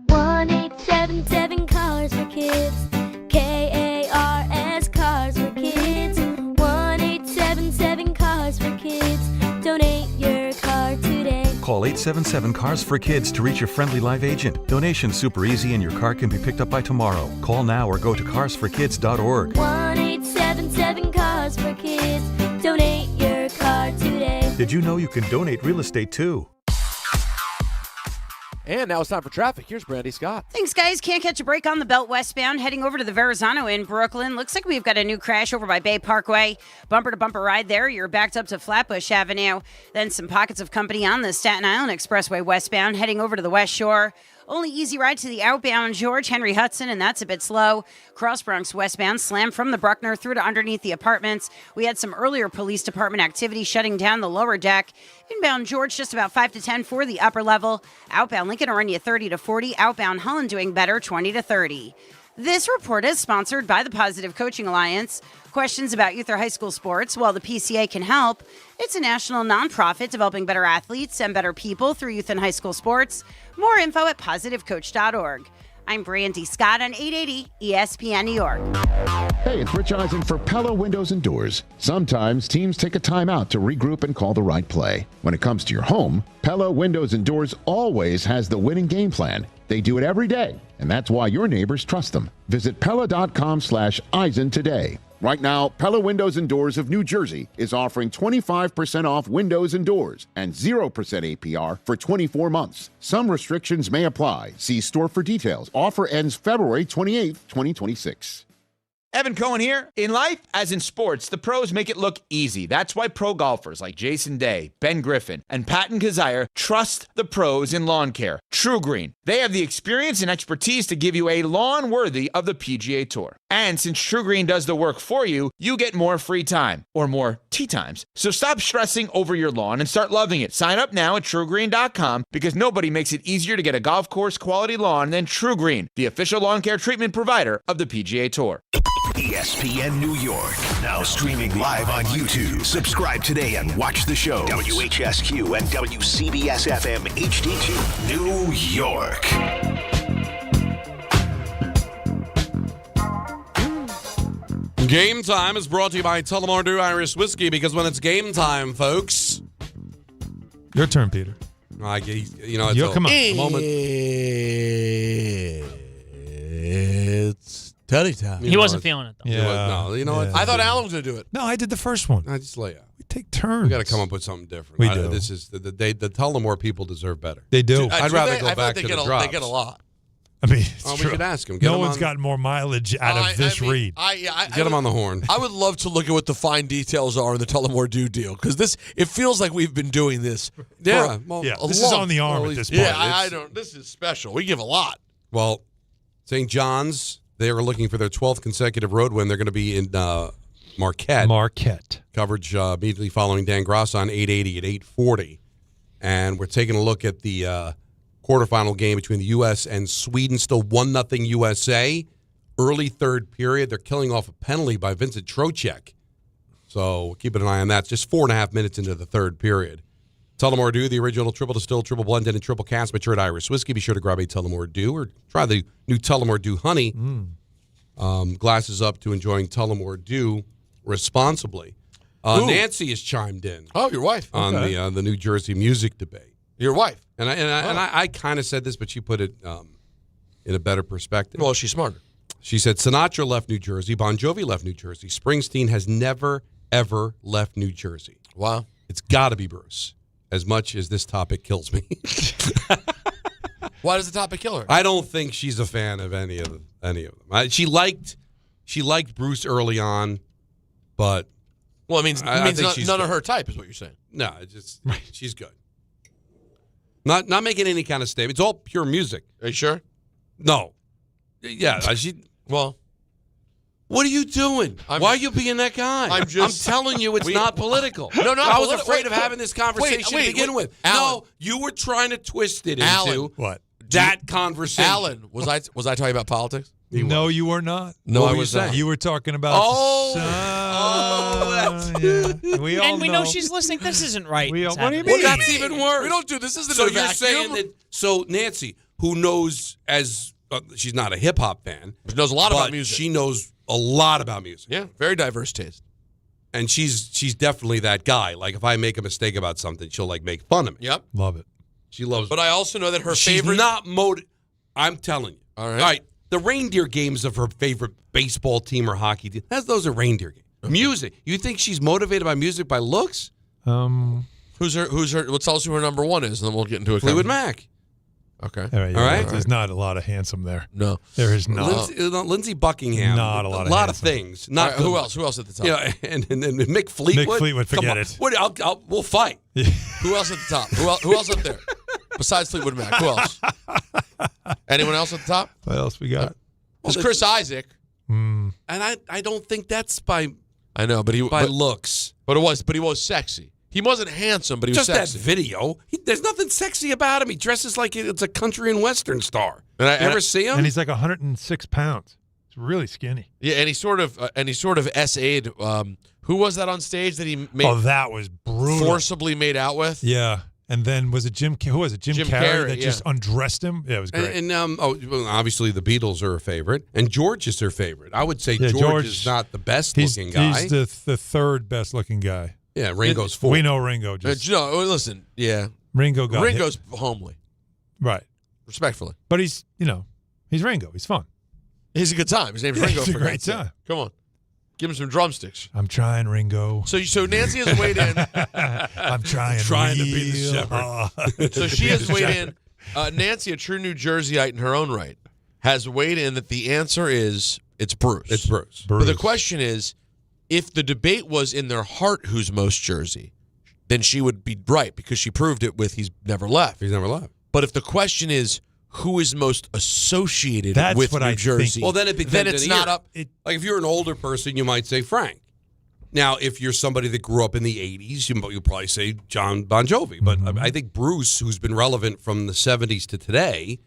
1877 Cars for Kids. KARS Cars for Kids. 1877 Cars for Kids. Donate your car today. Call 877 Cars for Kids to reach your friendly live agent. Donation's super easy and your car can be picked up by tomorrow. Call now or go to carsforkids.org. 1877 Cars for Kids. Donate your car today. Did you know you can donate real estate too? And now it's time for traffic. Here's Brandy Scott. Thanks, guys. Can't catch a break on the belt westbound. Heading over to the Verrazano in Brooklyn. Looks like we've got a new crash over by Bay Parkway. Bumper-to-bumper ride there. You're backed up to Flatbush Avenue. Then some pockets of company on the Staten Island Expressway westbound. Heading over to the West Shore. Only easy ride to the outbound George Henry Hudson, and that's a bit slow. Cross Bronx westbound, slammed from the Bruckner through to underneath the apartments. We had some earlier police department activity shutting down the lower deck. Inbound George, just about 5 to 10 for the upper level. Outbound Lincoln Orania 30 to 40. Outbound Holland doing better, 20 to 30. This report is sponsored by the Positive Coaching Alliance. Questions about youth or high school sports? Well, the PCA can help. It's a national nonprofit developing better athletes and better people through youth and high school sports. More info at positivecoach.org. I'm Brandy Scott on 880 ESPN New York. Hey, it's Rich Eisen for Pella Windows and Doors. Sometimes teams take a timeout to regroup and call the right play. When it comes to your home, Pella Windows and Doors always has the winning game plan. They do it every day, and that's why your neighbors trust them. Visit Pella.com/Eisen today. Right now, Pella Windows and Doors of New Jersey is offering 25% off windows and doors and 0% APR for 24 months. Some restrictions may apply. See store for details. Offer ends February 28th, 2026. Evan Cohen here. In life, as in sports, the pros make it look easy. That's why pro golfers like Jason Day, Ben Griffin, and Patton Kazire trust the pros in lawn care. True Green. They have the experience and expertise to give you a lawn worthy of the PGA Tour. And since True Green does the work for you, you get more free time, or more tee times. So stop stressing over your lawn and start loving it. Sign up now at TrueGreen.com because nobody makes it easier to get a golf course quality lawn than True Green, the official lawn care treatment provider of the PGA Tour. ESPN New York, now streaming live on YouTube. Subscribe today and watch the show. WHSQ and WCBS-FM HD2, New York. Game Time is brought to you by Tullamore Dew Irish Whiskey, because when it's game time, folks. Your turn, Peter. It's come on. a moment. It's Teddy time. He wasn't feeling it, though. No, you know what? I thought Alan was going to do it. No, I did the first one. I just lay out. We take turns. We got to come up with something different. We do. This is the Tullamore people deserve better. They do. I'd rather I go feel back like to they the get drops. They get a lot. I mean, we could ask him. No one's gotten more mileage out of this read. Get him on the horn. I would love to look at what the fine details are in the Tullamore Dew deal because it feels like we've been doing this. Yeah, this is on the arm at this point. Yeah, I don't. This is special. We give a lot. Well, St. John's, they are looking for their 12th consecutive road win. They're going to be in Marquette. Coverage immediately following Dan Gross on 880 at 840. And we're taking a look at the quarterfinal game between the U.S. and Sweden. Still 1-0 USA. Early third period. They're killing off a penalty by Vincent Trocheck. So keeping an eye on that. It's just 4.5 minutes into the third period. Tullamore Dew, the original triple distilled, triple blended, and triple cast matured Irish whiskey. Be sure to grab a Tullamore Dew or try the new Tullamore Dew Honey. Glasses up to enjoying Tullamore Dew responsibly. Nancy has chimed in. Oh, your wife. On the New Jersey music debate. Your wife. And I kind of said this, but she put it in a better perspective. Well, she's smarter. She said Sinatra left New Jersey. Bon Jovi left New Jersey. Springsteen has never, ever left New Jersey. Wow. It's got to be Bruce, as much as this topic kills me. Why does the topic kill her? I don't think she's a fan of any of them. She liked Bruce early on, but well, it means none of her type is what you're saying. No, it's just she's good. Not making any kind of statement. It's all pure music. Are you sure? No. Yeah, well, what are you doing? Why are you being that guy? I'm telling you, it's not political. No, I was afraid of having this conversation to begin with. Alan, no, you were trying to twist it Alan, into what? That conversation. Alan, was I talking about politics? No, you were not. No, what I were was you not. saying? You were talking about. We all know she's listening. This isn't right. What do you mean? Well, that's even worse. We don't do this. This is the So new you're vacuum. saying that? So Nancy, who knows she's not a hip hop fan, she knows a lot about but music. She knows a lot about music. Yeah, very diverse taste. And she's definitely that guy. Like if I make a mistake about something, she'll like make fun of me. Yep, love it. She loves. But I also know that her she's favorite. not I'm telling you. All right. The reindeer games of her favorite baseball team or hockey team. Those are reindeer games. Music. You think she's motivated by music by looks? Who's her? Let's tell us who her number one is, and then we'll get into it. Fleetwood Mac. Okay. All right. There's not a lot of handsome there. No, there is not. Lindsey Buckingham. Not a lot of things. Not who else? Who else at the top? Yeah, and Mick Fleetwood. Mick Fleetwood. Forget Come on. it. We'll fight. Who else at the top? Who else up there? Besides Fleetwood Mac, who else? Anyone else at the top? What else we got? It's Chris Isaac. And I don't think that's by. I know, but looks. But he was sexy. He wasn't handsome, but he was just sexy. That video. There's nothing sexy about him. He dresses like it's a country and western star. You ever see him? And he's like 106 pounds. He's really skinny. Yeah, and he sort of SA'd. Who was that on stage that he made? Oh, that was brutal. Forcibly made out with. Yeah. And then was it Jim? Who was it? Jim Carrey that just undressed him. Yeah, it was great. And obviously the Beatles are her favorite, and George is her favorite. I would say George is not the best looking guy. He's the third best looking guy. Yeah, Ringo's fourth. We know Ringo. No, listen. Yeah, Ringo's homely, right? Respectfully, but he's Ringo. He's fun. He's a good time. His name's Ringo. It's a for great God's sake. time. Come on, give him some drumsticks. I'm trying, Ringo. So Nancy has weighed in. I'm trying to be the shepherd. So she has weighed in. Nancy, a true New Jerseyite in her own right, has weighed in that the answer is it's Bruce. It's Bruce. But the question is, if the debate was in their heart who's most Jersey, then she would be right because she proved it with he's never left. He's never left. But if the question is who is most associated That's with what New I Jersey, think. Well, then it's not up. Like if you're an older person, you might say Frank. Now, if you're somebody that grew up in the 80s, you'll probably say John Bon Jovi. But I think Bruce, who's been relevant from the 70s to today.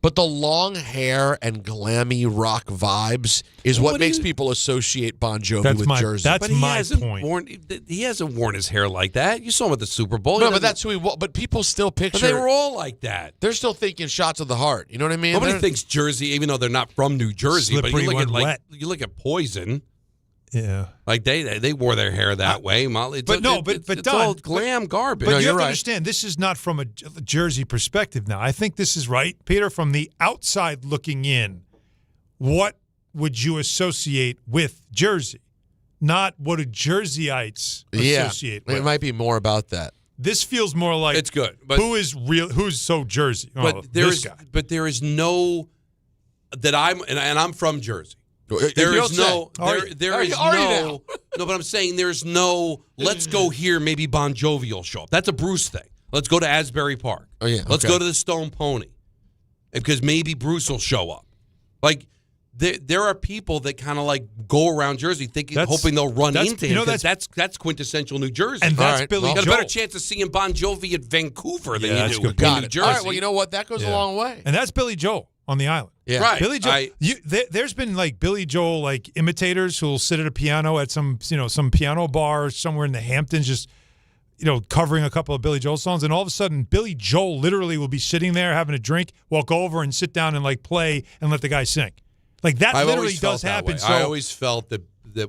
But the long hair and glammy rock vibes is what makes people associate Bon Jovi with Jersey. That's my point. He hasn't worn his hair like that. You saw him at the Super Bowl. No, but that's who he was. But people still picture. But they were all like that. They're still thinking shots of the heart. You know what I mean? Nobody thinks Jersey, even though they're not from New Jersey. Slippery but you look when at wet. you look at Poison. Yeah, like they wore their hair that way. It's all glam garbage. But you have to understand, this is not from a Jersey perspective. Now, I think this is right, Peter. From the outside looking in, what would you associate with Jersey? Not what do Jerseyites associate with. It might be more about that. This feels more like it's good. But who's so Jersey? But there is no that I'm from Jersey. There is no no, but I'm saying there's no let's go here, maybe Bon Jovi will show up. That's a Bruce thing. Let's go to Asbury Park. Oh yeah. Let's go to the Stone Pony. Because maybe Bruce will show up. Like there are people that kind of like go around Jersey hoping they'll run into him. That's quintessential New Jersey. And that's Billy You got a Joel. better chance of seeing Bon Jovi at Vancouver than that's you do good in point. New Jersey. All right, well, you know what? That goes a long way. And that's Billy Joel on the island. Yeah. Right. Billy Joel. There's been like Billy Joel like imitators who will sit at a piano at some piano bar somewhere in the Hamptons, just covering a couple of Billy Joel songs, and all of a sudden Billy Joel literally will be sitting there having a drink, walk over and sit down and like play and let the guy sing. Like that literally does happen. So I always felt that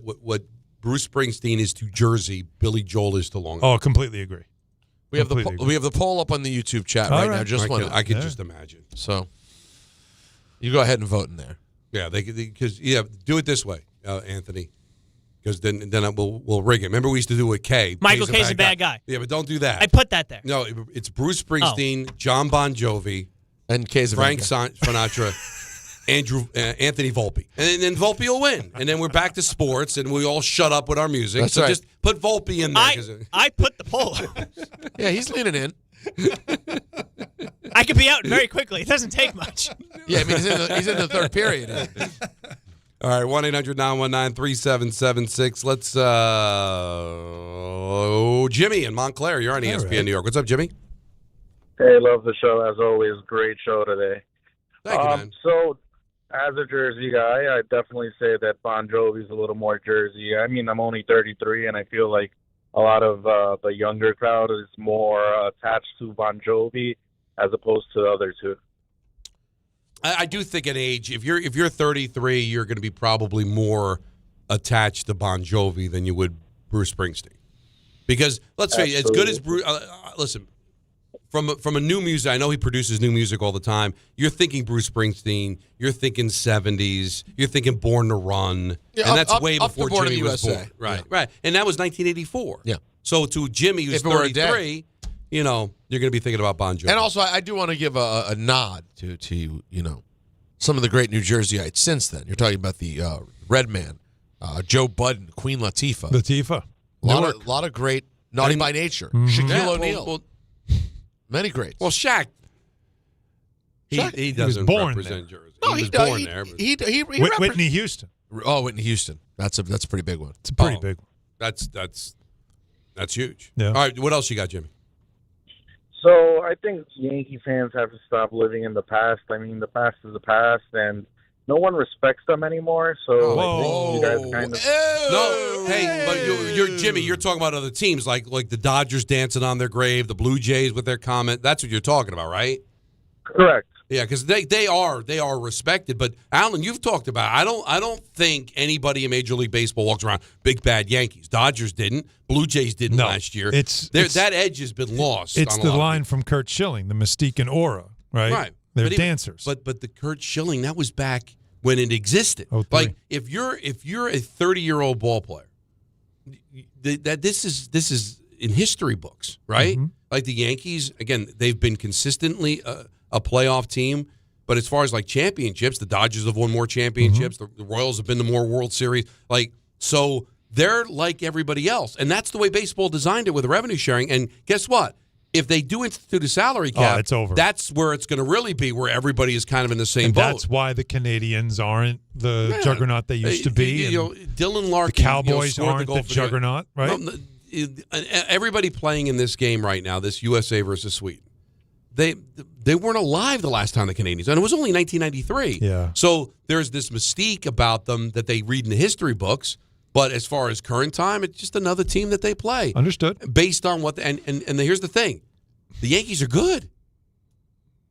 what Bruce Springsteen is to Jersey, Billy Joel is to Long Island. Oh, completely agree. We have the poll up on the YouTube chat right now. I could just imagine. So you go ahead and vote in there. Yeah, because do it this way, Anthony. Because then we'll rig it. Remember we used to do it with K. Michael K's a bad guy. Yeah, but don't do that. I put that there. No, it's Bruce Springsteen, John Bon Jovi, and K's a Frank bad guy. Sinatra, Anthony Volpe. And then Volpe will win. And then we're back to sports, and we all shut up with our music. That's so right. just put Volpe in there. I put the poll. Yeah, he's leaning in. I could be out very quickly. It doesn't take much. Yeah, I mean, he's in the third period. All right, 1-800-919-3776. Let's Jimmy in Montclair. You're on ESPN New York. What's up, Jimmy? Hey, love the show. As always, great show today. Thank you, man. So, as a Jersey guy, I definitely say that Bon Jovi's a little more Jersey. I mean, I'm only 33, and I feel like a lot of the younger crowd is more attached to Bon Jovi as opposed to the other two. I do think at age, if you're 33, you're going to be probably more attached to Bon Jovi than you would Bruce Springsteen. Because let's face it, as good as Bruce, listen, from a new music, I know he produces new music all the time. You're thinking Bruce Springsteen, you're thinking 70s, you're thinking Born to Run, Yeah, and that's up- way up to before Born in Jimmy the was USA. born. Right, right, and that was 1984. Yeah. So to Jimmy, who's If it were a day. 33, you're going to be thinking about Bon Jovi. And also, I do want to give a nod to some of the great New Jerseyites since then. You're talking about the Red Man, Joe Budden, Queen Latifah. A lot of great Naughty by Nature. Shaquille Yeah, O'Neal. Many greats. Well, Shaq. He doesn't born represent there. Jersey. No, he was does. born there. But Whitney Houston. Oh, Whitney Houston. That's a pretty big one. It's a pretty big one. That's huge. Yeah. All right, what else you got, Jimmy? So I think Yankee fans have to stop living in the past. I mean, the past is the past, and no one respects them anymore. So I think you guys kind of No, hey, but you're Jimmy. You're talking about other teams like the Dodgers dancing on their grave, the Blue Jays with their comment. That's what you're talking about, right? correct. Yeah, because they are respected. But Alan, you've talked about it. I don't think anybody in Major League Baseball walks around big bad Yankees. Dodgers didn't. Blue Jays didn't last year. That edge has been lost. It's the line from Kurt Schilling, the mystique and aura, right? Right. They're But dancers. But the Kurt Schilling, that was back when it existed. Like if you're a 30-year-old ball player, that this is in history books, right? Mm-hmm. Like the Yankees, again, they've been consistently a playoff team. But as far as like championships, the Dodgers have won more championships. Mm-hmm. The Royals have been to more World Series. Like, so they're like everybody else. And that's the way baseball designed it with revenue sharing. And guess what? If they do institute a salary cap, it's over. That's where it's going to really be, where everybody is kind of in the same and boat. that's why the Canadians aren't the juggernaut they used to be. Dylan Larkin, the Cowboys scored aren't goal the for juggernaut, right? No, everybody playing in this game right now, this USA versus Sweden, they weren't alive the last time the Canadians, and it was only 1993. Yeah. So there's this mystique about them that they read in the history books. But as far as current time, it's just another team that they play. Understood. Based on what and here's the thing. The Yankees are good.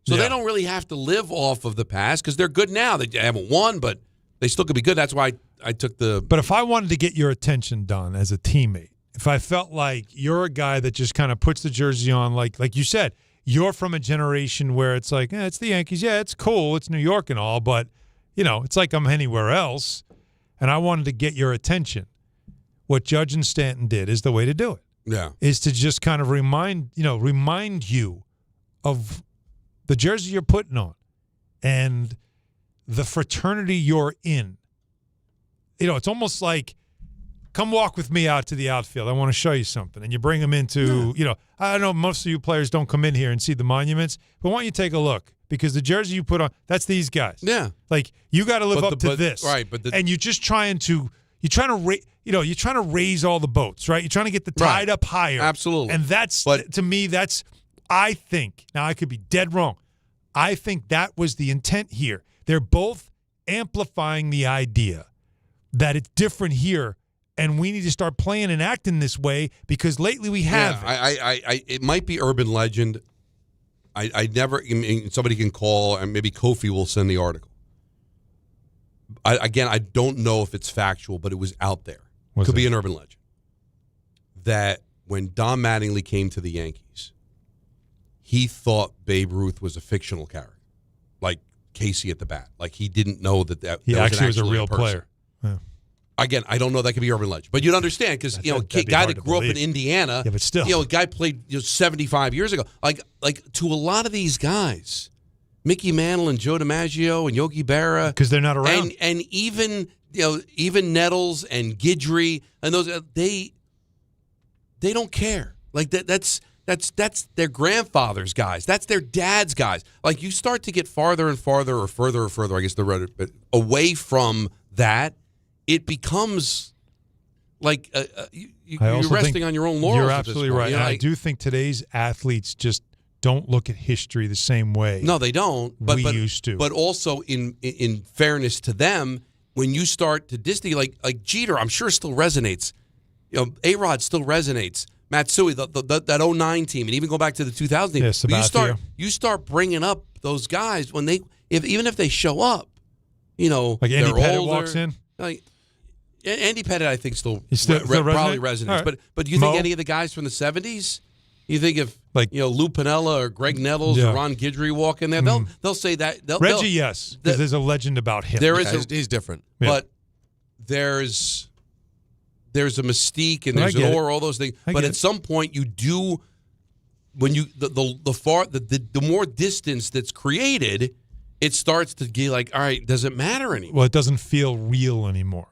So they don't really have to live off of the past because they're good now. They haven't won, but they still could be good. That's why I took the But if I wanted to get your attention, Don, as a teammate, if I felt like you're a guy that just kind of puts the jersey on, like you said, you're from a generation where it's like, it's the Yankees. Yeah, it's cool. It's New York and all, but it's like I'm anywhere else, and I wanted to get your attention. What Judge and Stanton did is the way to do it. Yeah. Is to just kind of remind you of the jersey you're putting on and the fraternity you're in. It's almost like, come walk with me out to the outfield. I want to show you something. And you bring them into, I know most of you players don't come in here and see the monuments, but why don't you take a look? Because the jersey you put on, that's these guys. Yeah. Like, you got to live up to this. Right. And you're just trying to raise all the boats, right? You're trying to get the tide up higher. Absolutely. And to me, I think, now I could be dead wrong, I think that was the intent here. They're both amplifying the idea that it's different here, and we need to start playing and acting this way because lately we have. Yeah, it might be urban legend. I somebody can call, and maybe Kofi will send the article. I don't know if it's factual, but it was out there. Could be an urban legend. That when Don Mattingly came to the Yankees, he thought Babe Ruth was a fictional character, like Casey at the bat. Like he didn't know that he actually was a actually real person. Player. Yeah. Again, I don't know. That could be urban legend, but you'd understand because a guy that grew up in Indiana, but still, a guy played 75 years ago. Like to a lot of these guys, Mickey Mantle and Joe DiMaggio and Yogi Berra, because they're not around, and even Nettles and Guidry and those they don't care. Like that's their grandfather's guys. That's their dad's guys. Like you start to get farther and farther, or further, I guess away from that. It becomes like you're resting on your own laurels. You're absolutely right. I do think today's athletes just don't look at history the same way. No, they don't. But we used to. But also, in fairness to them, when you start to Disney, like Jeter, I'm sure still resonates. A-Rod still resonates. Matsui, that 09 team, and even go back to the 2000 team. Yeah, you start bringing up those guys when even if they show up, like Andy they're Pettit older, walks in. Like Andy Pettit, I think still resonate? probably resonates. Right. But do you think any of the guys from the 70s? You think if Lou Piniella or Greg Nettles or Ron Guidry walk in there, they'll say that. Reggie, yes, because there's a legend about him. He's different, but there's a mystique and there's an aura, all those things. But at some point, you do when you the more distance that's created, it starts to get like, all right, does it matter anymore? Well, it doesn't feel real anymore.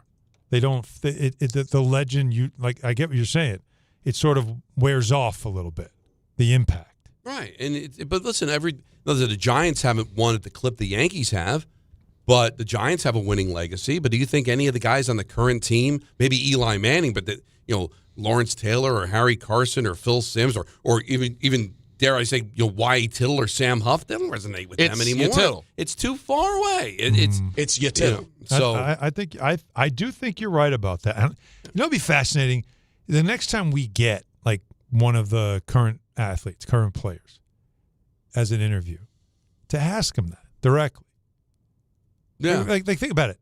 They don't. The legend. I get what you're saying. It sort of wears off a little bit. The impact. Right, but listen, the Giants haven't won at the clip the Yankees have, but the Giants have a winning legacy. But do you think any of the guys on the current team, maybe Eli Manning, but Lawrence Taylor or Harry Carson or Phil Simms or even dare I say Y. Tittle or Sam Huff, they don't resonate with them anymore. Tittle. It's too far away. It's Tittle. So I do think you're right about that. It'd be fascinating. The next time we get like one of the current athletes, current players, as an interview, to ask them that directly. Yeah. Like think about it.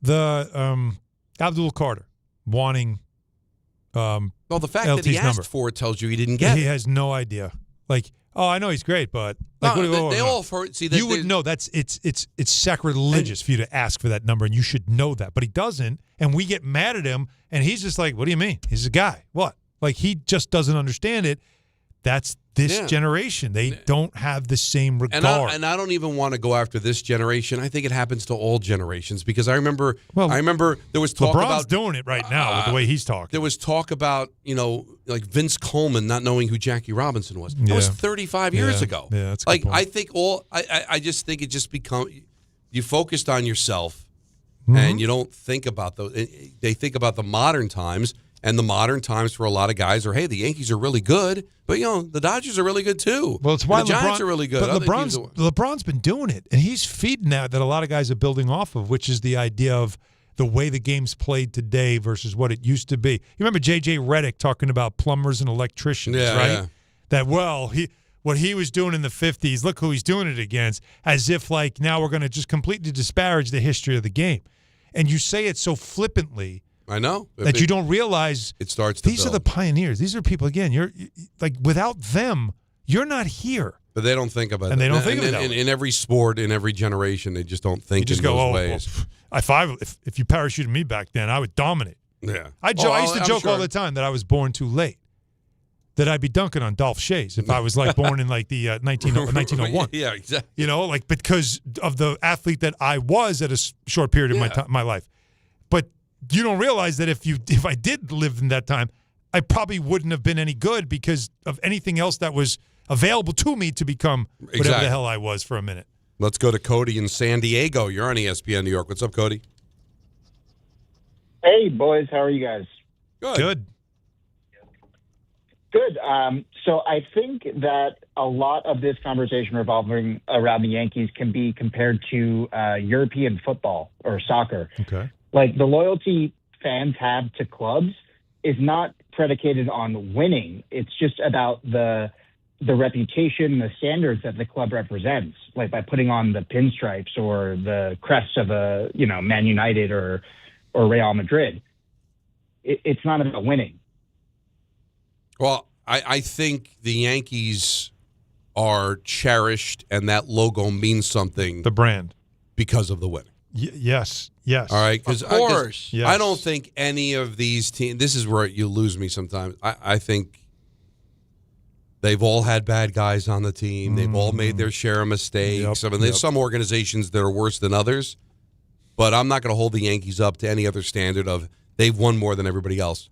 The Abdul Carter wanting the fact LT's that he asked number. for it tells you he didn't get it. He has no idea. Like, I know he's great, but like, they all heard. See, you would know it's sacrilegious for you to ask for that number, and you should know that. But he doesn't, and we get mad at him, and he's just like, "What do you mean? He's a guy. What? Like he just doesn't understand it." That's this generation. They don't have the same regard. And I don't even want to go after this generation. I think it happens to all generations because I remember there was talk LeBron's about doing it right now with the way he's talking. There was talk about, like Vince Coleman not knowing who Jackie Robinson was. That was 35 years ago. Yeah, that's like I think I just think it just you focused on yourself and you don't think about they think about the modern times. And the modern times for a lot of guys are, hey, the Yankees are really good, but the Dodgers are really good too. Well, it's why the Giants are really good. But LeBron's been doing it, and he's feeding that a lot of guys are building off of, which is the idea of the way the game's played today versus what it used to be. You remember J.J. Redick talking about plumbers and electricians, right? Yeah. That what he was doing in the 50s, look who he's doing it against, as if like now we're going to just completely disparage the history of the game, and you say it so flippantly. I know that you don't realize it starts. These are the pioneers. These are people. Again, you're like without them, you're not here. But they don't think about it. And they don't think of it that way. In every sport, in every generation, they just don't think You just in go, those oh, ways. well, if you parachuted me back then, I would dominate. Yeah. I used to joke all the time that I was born too late. That I'd be dunking on Dolph Shays if I was like born in like the 1901. Yeah, exactly. You know, like because of the athlete that I was at a short period of my life. But you don't realize that if I did live in that time, I probably wouldn't have been any good because of anything else that was available to me to become whatever the hell I was for a minute. Let's go to Cody in San Diego. You're on ESPN New York. What's up, Cody? Hey, boys. How are you guys? Good. Good. So I think that a lot of this conversation revolving around the Yankees can be compared to European football or soccer. Okay. Like the loyalty fans have to clubs is not predicated on winning. It's just about the reputation, the standards that the club represents, like by putting on the pinstripes or the crest of a, Man United or Real Madrid. It's not about winning. Well, I think the Yankees are cherished, and that logo means something. The brand. Because of the winning. Yes. All right? Of course. Yes. I don't think any of these teams – this is where you lose me sometimes. I think they've all had bad guys on the team. They've all made their share of mistakes. There's some organizations that are worse than others, but I'm not going to hold the Yankees up to any other standard of they've won more than everybody else.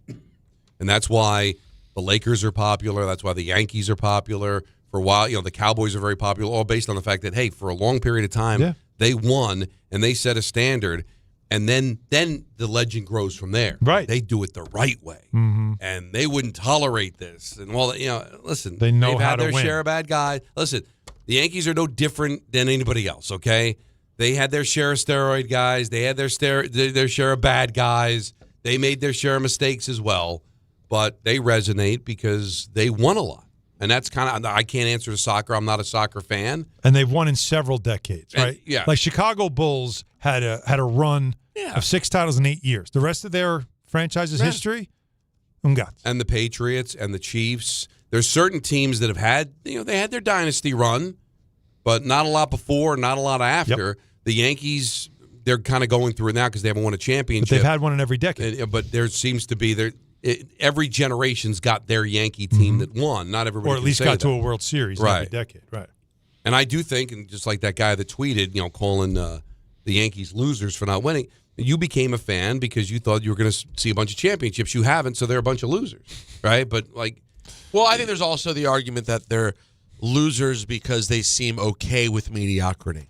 And that's why – the Lakers are popular. That's why the Yankees are popular. For a while, the Cowboys are very popular, all based on the fact that, hey, for a long period of time, they won and they set a standard, and then the legend grows from there. Right. They do it the right way, and they wouldn't tolerate this. And, listen, they know they've how had to their win. share of bad guys. Listen, the Yankees are no different than anybody else, okay? They had their share of steroid guys. They had their share of bad guys. They made their share of mistakes as well. But they resonate because they won a lot. And that's kind of – I can't answer to soccer. I'm not a soccer fan. And they've won in several decades, right? Yeah. Like Chicago Bulls had a run of 6 titles in 8 years. The rest of their franchise's history, ungats. And the Patriots and the Chiefs. There's certain teams that have had – they had their dynasty run, but not a lot before, not a lot after. Yep. The Yankees, they're kind of going through it now because they haven't won a championship. But they've had one in every decade. But there seems to be – every generation's got their Yankee team that won. Not everybody, or at least got to a World Series every decade, right? And I do think, and just like that guy that tweeted, calling the Yankees losers for not winning, you became a fan because you thought you were going to see a bunch of championships. You haven't, so they're a bunch of losers, right? But well, I think there's also the argument that they're losers because they seem okay with mediocrity.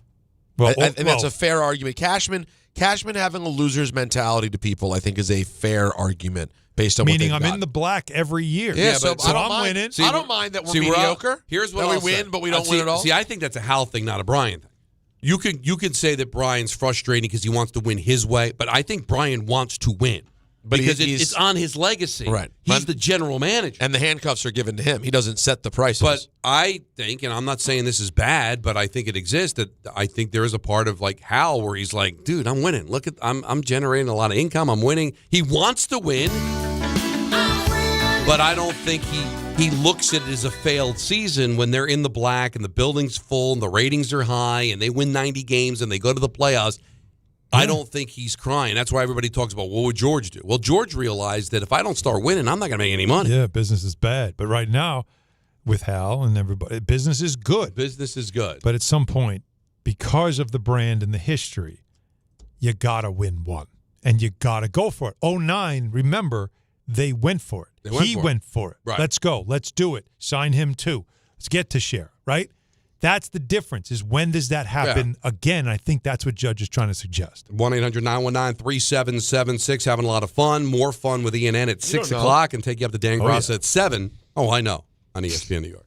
Well, and that's a fair argument. Cashman having a loser's mentality to people, I think, is a fair argument. Based on meaning I'm in the black every year. Yeah, so I'm winning. I don't mind that we're mediocre. Here's what we win, but we don't win at all. See, I think that's a Hal thing, not a Brian thing. You can say that Brian's frustrating because he wants to win his way, but I think Brian wants to win. Because it's on his legacy. Right. He's the general manager. And the handcuffs are given to him. He doesn't set the prices. But I think, and I'm not saying this is bad, but I think it exists, that I think there is a part of Hal where he's like, dude, I'm winning. Look at I'm generating a lot of income. I'm winning. He wants to win. But I don't think he looks at it as a failed season when they're in the black and the building's full and the ratings are high and they win 90 games and they go to the playoffs. I don't think he's crying. That's why everybody talks about, what would George do? Well, George realized that if I don't start winning, I'm not going to make any money. Yeah, business is bad. But right now, with Hal and everybody, business is good. Business is good. But at some point, because of the brand and the history, you got to win one. And you got to go for it. 2009, remember, they went for it. He went for it. Right. Let's go. Let's do it. Sign him too. Let's get to share, right? That's the difference, is when does that happen again? I think that's what Judge is trying to suggest. 1-800-919-3776. Having a lot of fun. More fun with Ian N at 6 o'clock and take you up to Dan Grossa at 7. Oh, I know. On ESPN New York.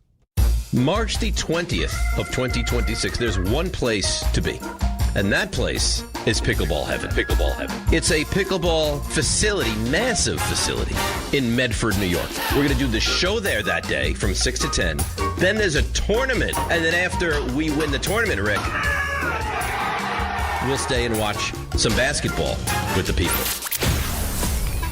March the 20th of 2026, there's one place to be. And that place is Pickleball Heaven. Pickleball Heaven. It's a pickleball facility, massive facility, in Medford, New York. We're going to do the show there that day from 6 to 10. Then there's a tournament. And then after we win the tournament, Rick, we'll stay and watch some basketball with the people.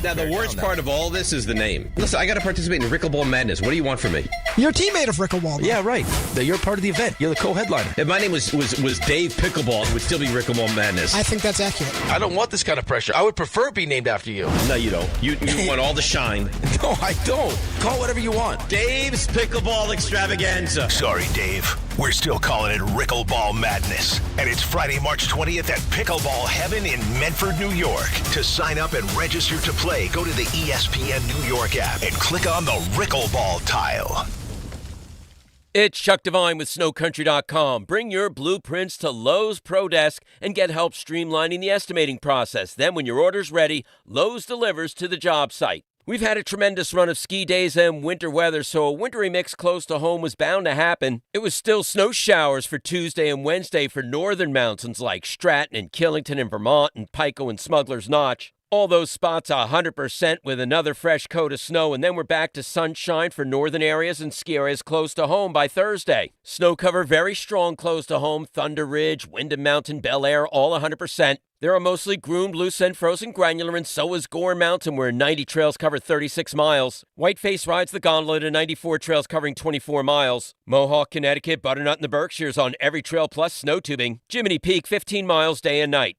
Now, the worst part of all this is the name. Listen, I got to participate in Rickleball Madness. What do you want from me? You're a teammate of Rickleball. Though. Yeah, right. You're part of the event. You're the co-headliner. If my name was Dave Pickleball, it would still be Rickleball Madness. I think that's accurate. I don't want this kind of pressure. I would prefer it be named after you. No, you don't. You want all the shine. No, I don't. Call whatever you want. Dave's Pickleball Extravaganza. Sorry, Dave. We're still calling it Rickleball Madness. And it's Friday, March 20th at Pickleball Heaven in Medford, New York. To sign up and register to play, go to the ESPN New York app and click on the Rickleball tile. It's Chuck Devine with SnowCountry.com. Bring your blueprints to Lowe's Pro Desk and get help streamlining the estimating process. Then when your order's ready, Lowe's delivers to the job site. We've had a tremendous run of ski days and winter weather, so a wintry mix close to home was bound to happen. It was still snow showers for Tuesday and Wednesday for northern mountains like Stratton and Killington in Vermont and Pico and Smuggler's Notch. All those spots 100% with another fresh coat of snow, and then we're back to sunshine for northern areas and ski areas close to home by Thursday. Snow cover very strong close to home, Thunder Ridge, Windham Mountain, Bel Air, all 100%. There are mostly groomed, loose and frozen granular, and so is Gore Mountain, where 90 trails cover 36 miles. Whiteface rides the gondola to 94 trails covering 24 miles. Mohawk, Connecticut, Butternut, and the Berkshires on every trail plus snow tubing. Jiminy Peak, 15 miles day and night.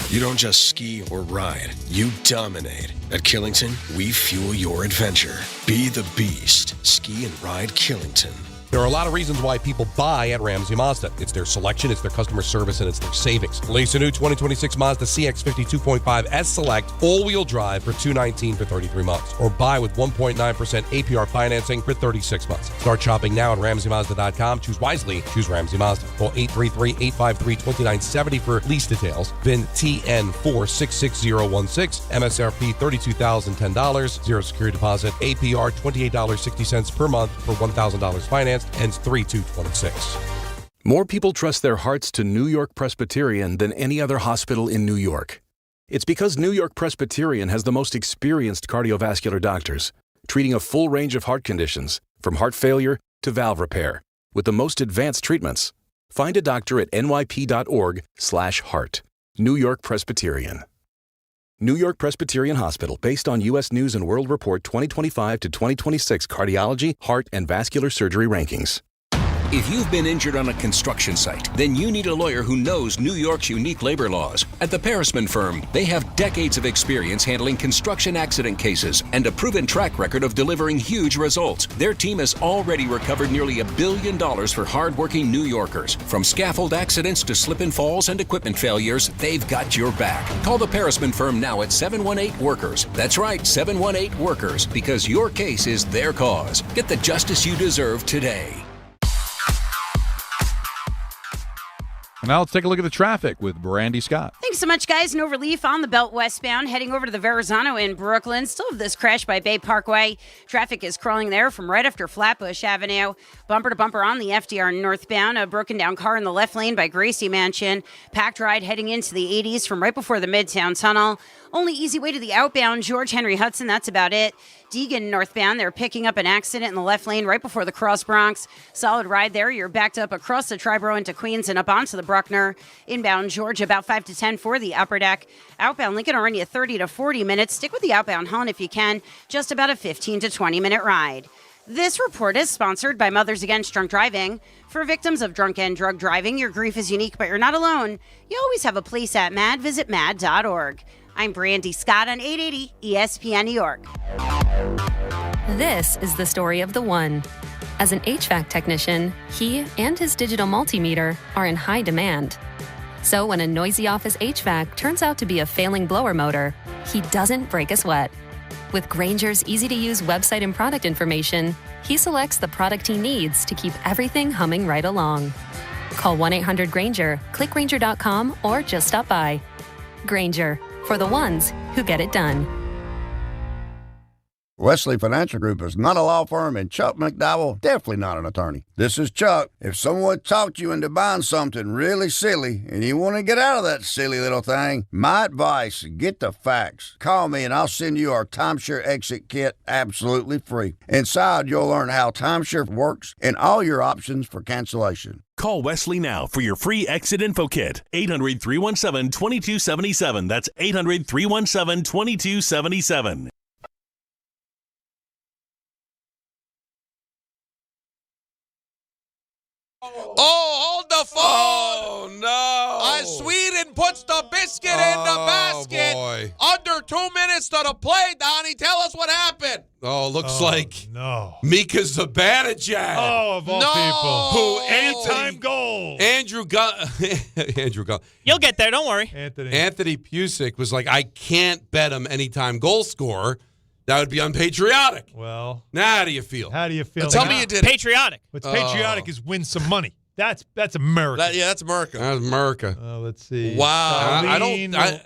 You don't just ski or ride, you dominate. At Killington, we fuel your adventure. Be the beast. Ski and ride Killington. There are a lot of reasons why people buy at Ramsey Mazda. It's their selection, it's their customer service, and it's their savings. Release a new 2026 Mazda CX-50 2.5 S Select all-wheel drive for $219 for 33 months. Or buy with 1.9% APR financing for 36 months. Start shopping now at RamseyMazda.com. Choose wisely. Choose Ramsey Mazda. Call 833-853-2970 for lease details. VIN TN466016. MSRP $32,010. Zero security deposit. APR $28.60 per month for $1,000 finance. Ends 3/2/26. More people trust their hearts to New York Presbyterian than any other hospital in New York. It's because New York Presbyterian has the most experienced cardiovascular doctors, treating a full range of heart conditions, from heart failure to valve repair, with the most advanced treatments. Find a doctor at nyp.org/heart. New York Presbyterian. New York Presbyterian Hospital, based on U.S. News & World Report 2025 to 2026 cardiology, heart, and vascular surgery rankings. If you've been injured on a construction site, then you need a lawyer who knows New York's unique labor laws. At the Parisman Firm, they have decades of experience handling construction accident cases and a proven track record of delivering huge results. Their team has already recovered nearly $1 billion for hardworking New Yorkers. From scaffold accidents to slip and falls and equipment failures, they've got your back. Call the Parisman Firm now at 718-WORKERS. That's right, 718-WORKERS, because your case is their cause. Get the justice you deserve today. Now let's take a look at the traffic with Brandy Scott. Thanks so much, guys. No relief on the Belt westbound, heading over to the Verrazano in Brooklyn. Still have this crash by Bay Parkway. Traffic is crawling there from right after Flatbush Avenue. Bumper to bumper on the FDR northbound. A broken down car in the left lane by Gracie Mansion. Packed ride heading into the 80s from right before the Midtown Tunnel. Only easy way to the outbound, George Henry Hudson. That's about it. Deegan northbound, they're picking up an accident in the left lane right before the Cross Bronx. Solid ride there. You're backed up across the Triborough into Queens and up onto the Bruckner. Inbound George, about 5 to 10 for the upper deck. Outbound Lincoln will run you 30 to 40 minutes. Stick with the outbound Hahn if you can. Just about a 15 to 20 minute ride. This report is sponsored by Mothers Against Drunk Driving. For victims of drunk and drug driving, your grief is unique, but you're not alone. You always have a place at MAD. Visit MAD.org. I'm Brandy Scott on 880 ESPN New York. This is the story of the one. As an HVAC technician, he and his digital multimeter are in high demand. So when a noisy office HVAC turns out to be a failing blower motor, he doesn't break a sweat. With Grainger's easy-to-use website and product information, he selects the product he needs to keep everything humming right along. Call 1-800-GRAINGER, click Grainger.com, or just stop by. Grainger, for the ones who get it done. Wesley Financial Group is not a law firm, and Chuck McDowell definitely not an attorney. This is Chuck. If someone talked you into buying something really silly and you want to get out of that silly little thing, my advice, get the facts. Call me and I'll send you our timeshare exit kit absolutely free. Inside, you'll learn how timeshare works and all your options for cancellation. Call Wesley now for your free exit info kit. 800-317-2277. That's 800-317-2277. Oh, hold the phone. Oh, no. Sweden puts the biscuit in the basket. Boy. Under 2 minutes to the play, Donnie. Tell us what happened. Oh, looks like no. Mika Zibanejad. Oh, of all people. Who Anytime goal. Andrew You'll get there. Don't worry. Anthony Pusick was like, I can't bet him anytime goal scorer. That would be unpatriotic. Well, now how do you feel? How do you feel? Tell me you did it. Patriotic. What's patriotic is win some money. That's America. That's America. That's America. Let's see. Wow. I don't. By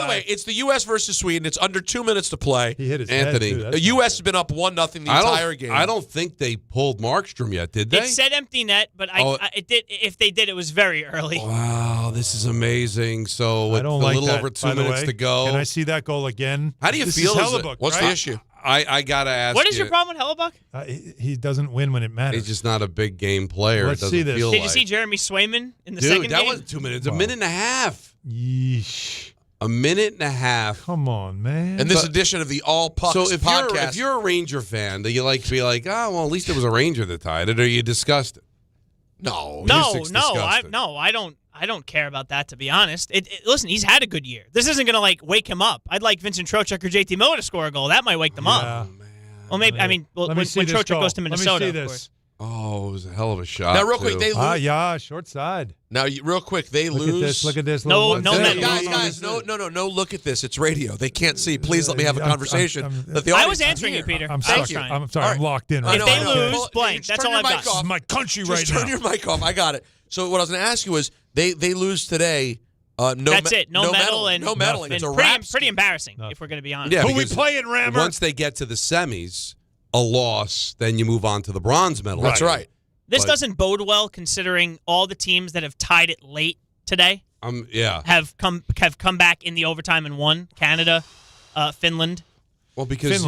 the way, it's the U.S. versus Sweden. It's under 2 minutes to play. He hit his Anthony. head, too. The U.S. has been up 1-0 the entire game. I don't think they pulled Markstrom yet, did they? It said empty net, but it did. If they did, it was very early. Wow, this is amazing. So with I don't a like little that, over 2 by the minutes way. to go. Can I see that goal again? How do you This feel? Is Hellebuck, What's right? the issue? I gotta ask. What is your problem with Hellebuck? He doesn't win when it matters. He's just not a big game player. Let's it doesn't see this. Feel Did like. you see Jeremy Swayman in the Dude, second that game? wasn't 2 minutes. A minute and a half. Yeesh. A minute and a half. Come on, man. In this edition of the All Pucks So if podcast. you're a Ranger fan, do you like to be like, oh well, at least it was a Ranger that tied it, or are you disgusted? No. Pusic's disgusted. I don't care about that, to be honest. Listen, he's had a good year. This isn't going to wake him up. I'd like Vincent Trocheck or JT Miller to score a goal. That might wake them up. Well, maybe. I mean, when Trocheck goes to Minnesota, Let me see of this. course. Oh, it was a hell of a shot. Now, real quick, too. they lose. Yeah, short side. Now, real quick, they lose. Look at this. No Little Guys, no, look at this. It's radio. They can't see. Please let me have a conversation. I was answering you, Peter. I'm Thanks, sorry. Ryan. I'm sorry. All right. I'm locked in. If they lose, Well, blank. just That's turn all your I've mic got. off. This is my country Just right turn now. your mic off. I got it. So what I was going to ask you was, they lose today. That's it. No medal and no medaling. It's a pretty embarrassing, if we're going to be honest. Yeah, Who we because playing, Rammer? Once they get to the semis, a loss, then you move on to the bronze medal. That's right. This doesn't bode well, considering all the teams that have tied it late today have come back in the overtime and won. Canada, Finland. Well, because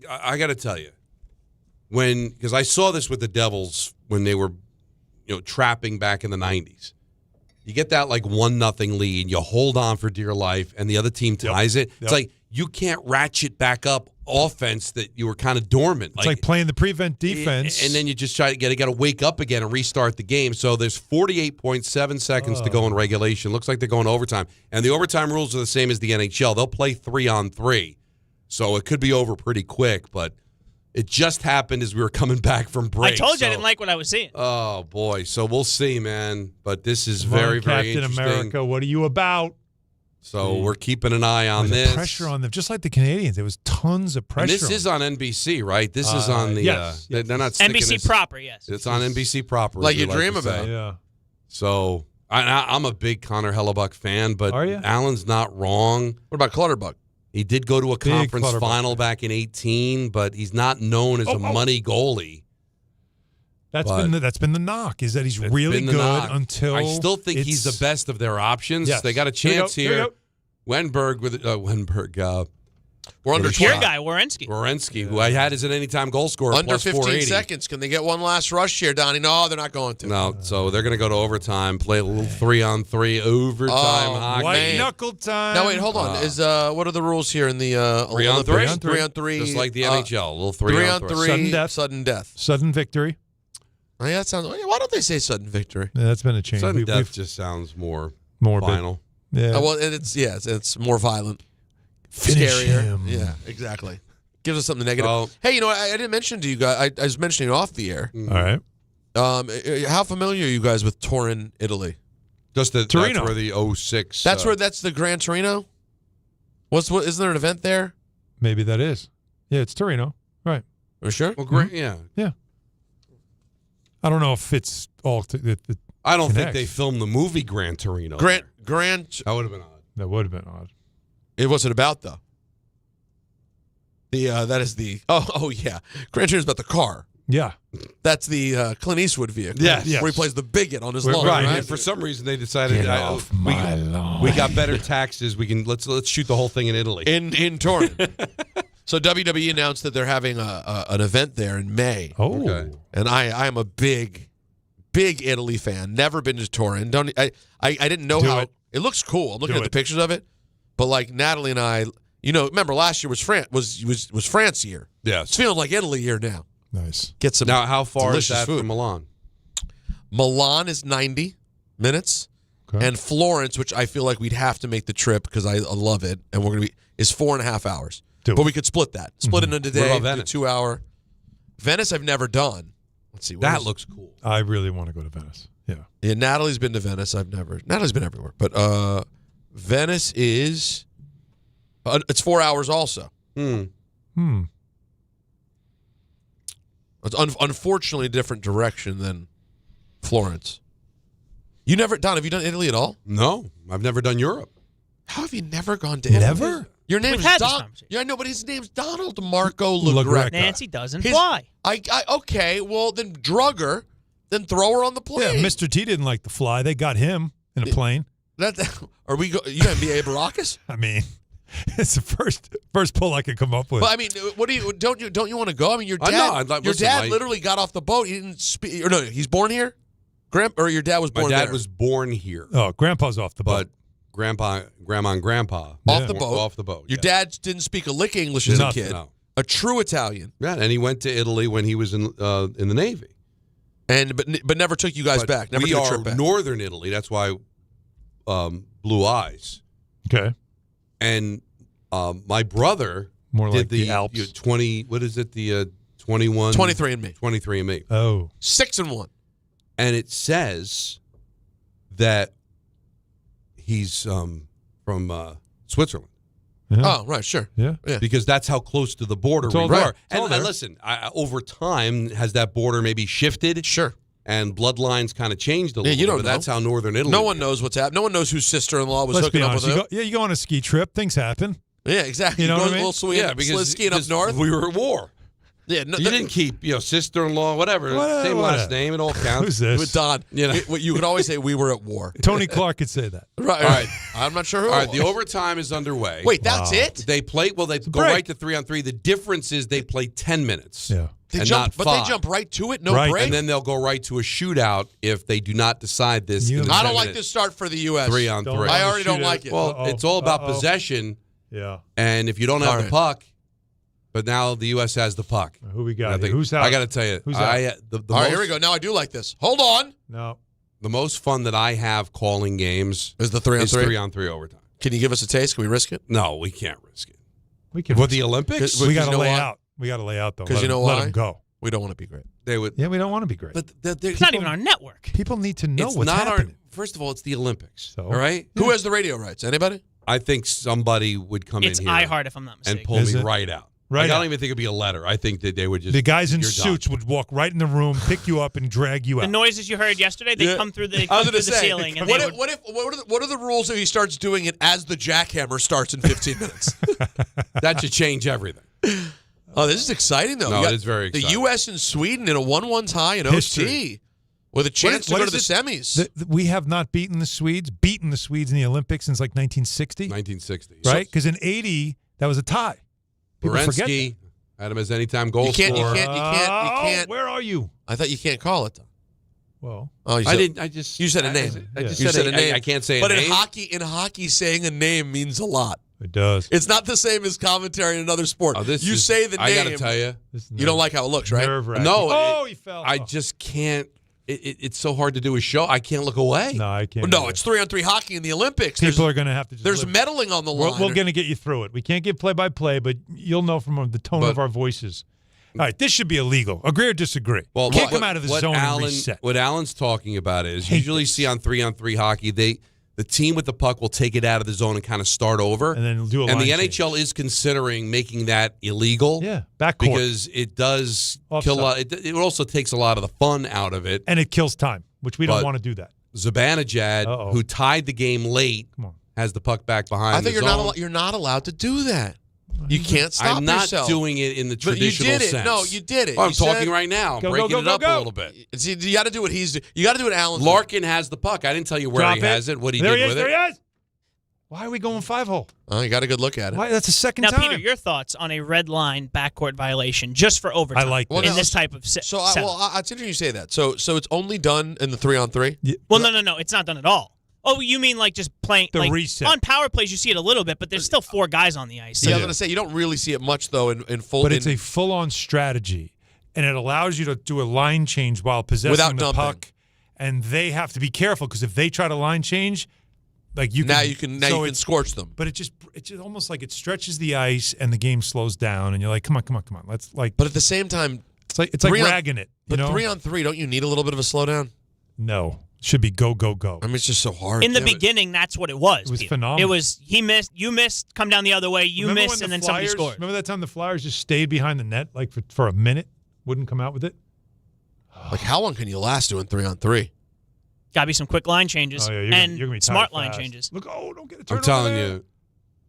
I got to tell you, because I saw this with the Devils when they were, trapping back in the 90s. You get that 1-0 lead, you hold on for dear life, and the other team ties it. It's like you can't ratchet back up offense that you were kind of dormant. It's like playing the prevent defense. And then you just got to wake up again and restart the game. So there's 48.7 seconds to go in regulation. Looks like they're going to overtime. And the overtime rules are the same as the NHL. They'll play 3-on-3. So it could be over pretty quick, but it just happened as we were coming back from break. I told you I didn't like what I was seeing. Oh, boy. So we'll see, man. But this is very, very Captain interesting. America, what are you about? So we're keeping an eye on There's this. pressure on them, just like the Canadians. There was tons of pressure. And this is on NBC, right? This is on the. Yes. They're not sticking NBC this- proper, yes. It's on NBC proper. Like as we you dream to say. about. Yeah. So I'm a big Connor Hellebuck fan, but Are you? Alan's not wrong. What about Clutterbuck? He did go to a Big conference Clutterbuck final back in 2018, but he's not known as a money goalie. That's been the knock, is that he's It's really been the good knock. until I still think he's the best of their options. Yes. They got a Here we go, chance here we here. go. We're under Your 20. guy, Werenski. Werenski, who I had as an anytime goal scorer, Under plus 15 480. seconds. Can they get one last rush here, Donnie? No, they're not going to. No, so they're going to go to overtime, play a little 3-on-3 overtime hockey. White knuckle time. Now, wait, hold on. What are the rules here in the 3-on-3? 3-on-3. Just like the NHL, a little 3-on-3. 3-on-3. Sudden death. Sudden victory. Oh, yeah, that sounds. Why don't they say sudden victory? Yeah, that's been a change. Sudden death We've just sounds more morbid. final. Yeah. Well, it's more violent. Finish Scarier. him. Yeah, exactly. Gives us something negative. Oh. Hey, I didn't mention to you guys. I was mentioning off the air. All right. How familiar are you guys with Turin, Italy? Just that's Torino. where the 06. That's the Gran Torino. Isn't there an event there? Maybe that is. Yeah, it's Torino. Right. Are you sure? Well, great. Yeah. Yeah. I don't know if it's all. I don't think connects. they filmed the movie Gran Torino. Grant. That would have been odd. That would have been odd. What's it about though? That is the yeah. Gran Torino's about the car. Yeah. That's the Clint Eastwood vehicle. Yes. Where he plays the bigot on his lawn. Right. Right. And for some reason, they decided Get off my lawn. We got better taxes. We can let's shoot the whole thing in Italy. In Turin. So WWE announced that they're having an event there in May. Oh. Okay. And I am a big Italy fan. Never been to Turin. I didn't know how it looks cool. I'm looking at the pictures of it. But like Natalie and I, remember last year was France year. Yes. It's feeling like Italy year now. Nice. Get some Now, how far is that food. from Milan? Milan is 90 minutes. Okay. And Florence, which I feel like we'd have to make the trip because I love it, and is 4.5 hours. But we could split that. Split it into a day. What about Venice? 2 hour. Venice I've never done. Let's see. That looks cool. I really want to go to Venice. Yeah. Yeah, Natalie's been to Venice. Natalie's been everywhere. But Venice is it's 4 hours also. It's unfortunately a different direction than Florence. Don, have you done Italy at all? No, I've never done Europe. How have you never gone to Italy? Never? Your name is Don. Yeah, no, but his name's Donald Marco LaGreca. Nancy doesn't fly. Okay, well then drug her, then throw her on the plane. Yeah, Mr. T didn't like to fly. They got him in a plane. Are we? You NBA Baracus? I mean, it's the first pull I could come up with. But I mean, don't you want to go? I mean, your dad. Your dad literally got off the boat. He didn't speak. Or no, he's born here. Or your dad was born there. My dad was born here. Oh, Grandpa's off the boat. But Grandma, and Grandpa off the boat. Off the boat. Your dad didn't speak a lick of English as a kid. No. A true Italian. Yeah, and he went to Italy when he was in the Navy. But never took you guys back. Never we took a are trip back. Northern Italy. That's why blue eyes. Okay. And my brother more did like the Alps. 20. What is it? The 21. 23andMe. 23andMe. Oh. 6-1. And it says that he's from Switzerland. Yeah. Oh, right, sure. Yeah. Because that's how close to the border we right. are. And listen, over time, has that border maybe shifted? Sure. And bloodlines kind of changed a little you don't bit, but know. that's how Northern Italy No one knows what's happening. No one knows whose sister-in-law was Let's hooking be up honest. with him. You go on a ski trip. Things happen. Yeah, exactly. You know go what I mean? A little because skiing up north. We were at war. Yeah, no, you didn't keep, sister-in-law, whatever. Same last name. It all counts. Who's this? With Don. You could always say we were at war. Tony Clark could say that. Right. All right. I'm not sure who. All right. The overtime is underway. Wait, that's it? They play. Well, they go right to 3-on-3. The difference is they play 10 minutes. Yeah. They jump right to it. No break. And then they'll go right to a shootout if they do not decide this. I don't like this start for the U.S. 3-on-3. I already don't like it. Well, it's all about possession. Yeah. And if you don't have the puck, but now the U.S. has the puck. Who we got? Who's out? I got to tell you. Who's out? All right, here we go. Now I do like this. Hold on. No. The most fun that I have calling games is the 3-on-3. 3-on-3 overtime. Can you give us a taste? Can we risk it? No, we can't risk it. We can. With the Olympics? We got to lay out. We got to lay out, though. Because you know why? Let them go. We don't want to be great. They would. Yeah, we don't want to be great. But it's not even our network. People need to know it's what's not happening. First of all, it's the Olympics. So? All right? Yeah. Who has the radio rights? Anybody? I think somebody would come it's in here. It's iHeart, if I'm not mistaken. And pull me right out. Right. I don't even think it'd be a letter. I think that they would just. The guys in suits would walk right in the room, pick you up, and drag you out. The noises you heard yesterday, they come through the ceiling. And what are the rules if he starts doing it as the jackhammer starts in 15 minutes? That should change everything. Oh, this is exciting, though. No, it is very exciting. The U.S. and Sweden in a 1-1 tie in OT with a chance to go to the semis. We have not beaten the Swedes in the Olympics since like 1960. 1960. Right? Because in 80, that was a tie. Berensky had him as anytime goal scorer. You can't. Where are you? I thought you can't call it, though. Well, you said a name. I just said a name. I can't say a name. But in hockey, saying a name means a lot. It does. It's not the same as commentary in another sport. You say the name. I got to tell you. You don't like how it looks, right? No. He fell. I just can't. It's so hard to do a show. I can't look away. No, I can't. No, it's 3-on-3 hockey in the Olympics. People are going to have to. There's medaling on the line. We're going to get you through it. We can't give play-by-play, but you'll know from the tone of our voices. All right, this should be illegal. Agree or disagree? Well, kick them out of the zone and reset. What Alan's talking about is usually see on 3-on-3 hockey, the team with the puck will take it out of the zone and kind of start over. And then do a And the line NHL is considering making that illegal. Yeah, backcourt. Because it does kill a lot. It also takes a lot of the fun out of it. And it kills time, which we don't want to do that. Zibanejad, who tied the game late, has the puck back behind. I think you're not allowed to do that. You can't stop I'm not yourself. doing it in the But traditional you did it. sense. No, you did it. Oh, I'm You talking said- right now. I'm Go, breaking go, it go, up go. a little bit. See, you got to do what he's doing. You got to do what Allen's Larkin has the puck. I didn't tell you where Drop he it. has it, what he There did he is, with there it. he is. Why are we going 5-hole? doing. Oh, you got a good look at it. Why? That's the second Now, time. Peter, your thoughts on a red line backcourt violation just for overtime? I like Well, in now, this type of So, setup. it's interesting you say that. So it's only done in the 3-on-3? Well, no, it's not done at all. Oh, you mean like just playing The like reset. on power plays? You see it a little bit, but there's still 4 guys on the ice. Yeah, I was going to say, you don't really see it much, though, in full. But it's a full-on strategy, and it allows you to do a line change while possessing Without the dumping. puck. And they have to be careful because if they try to line change, like you now can, you can so you can scorch them. But it's just almost like it stretches the ice and the game slows down, and you're like, come on, let's like. But at the same time, it's like ragging it. But you know? 3-on-3, don't you need a little bit of a slowdown? No, should be go. I mean, it's just so hard. In the beginning, that's what it was. It was Peter. phenomenal. It was he missed, you missed, come down the other way, you Remember missed, when and the then somebody Flyers- scored. Remember that time the Flyers just stayed behind the net like for a minute, wouldn't come out with it. Like, how long can you last doing 3-on-3? Got to be some quick line changes Oh, yeah, and you're gonna be tired smart line fast. changes. Look, don't get a I'm turnover telling there.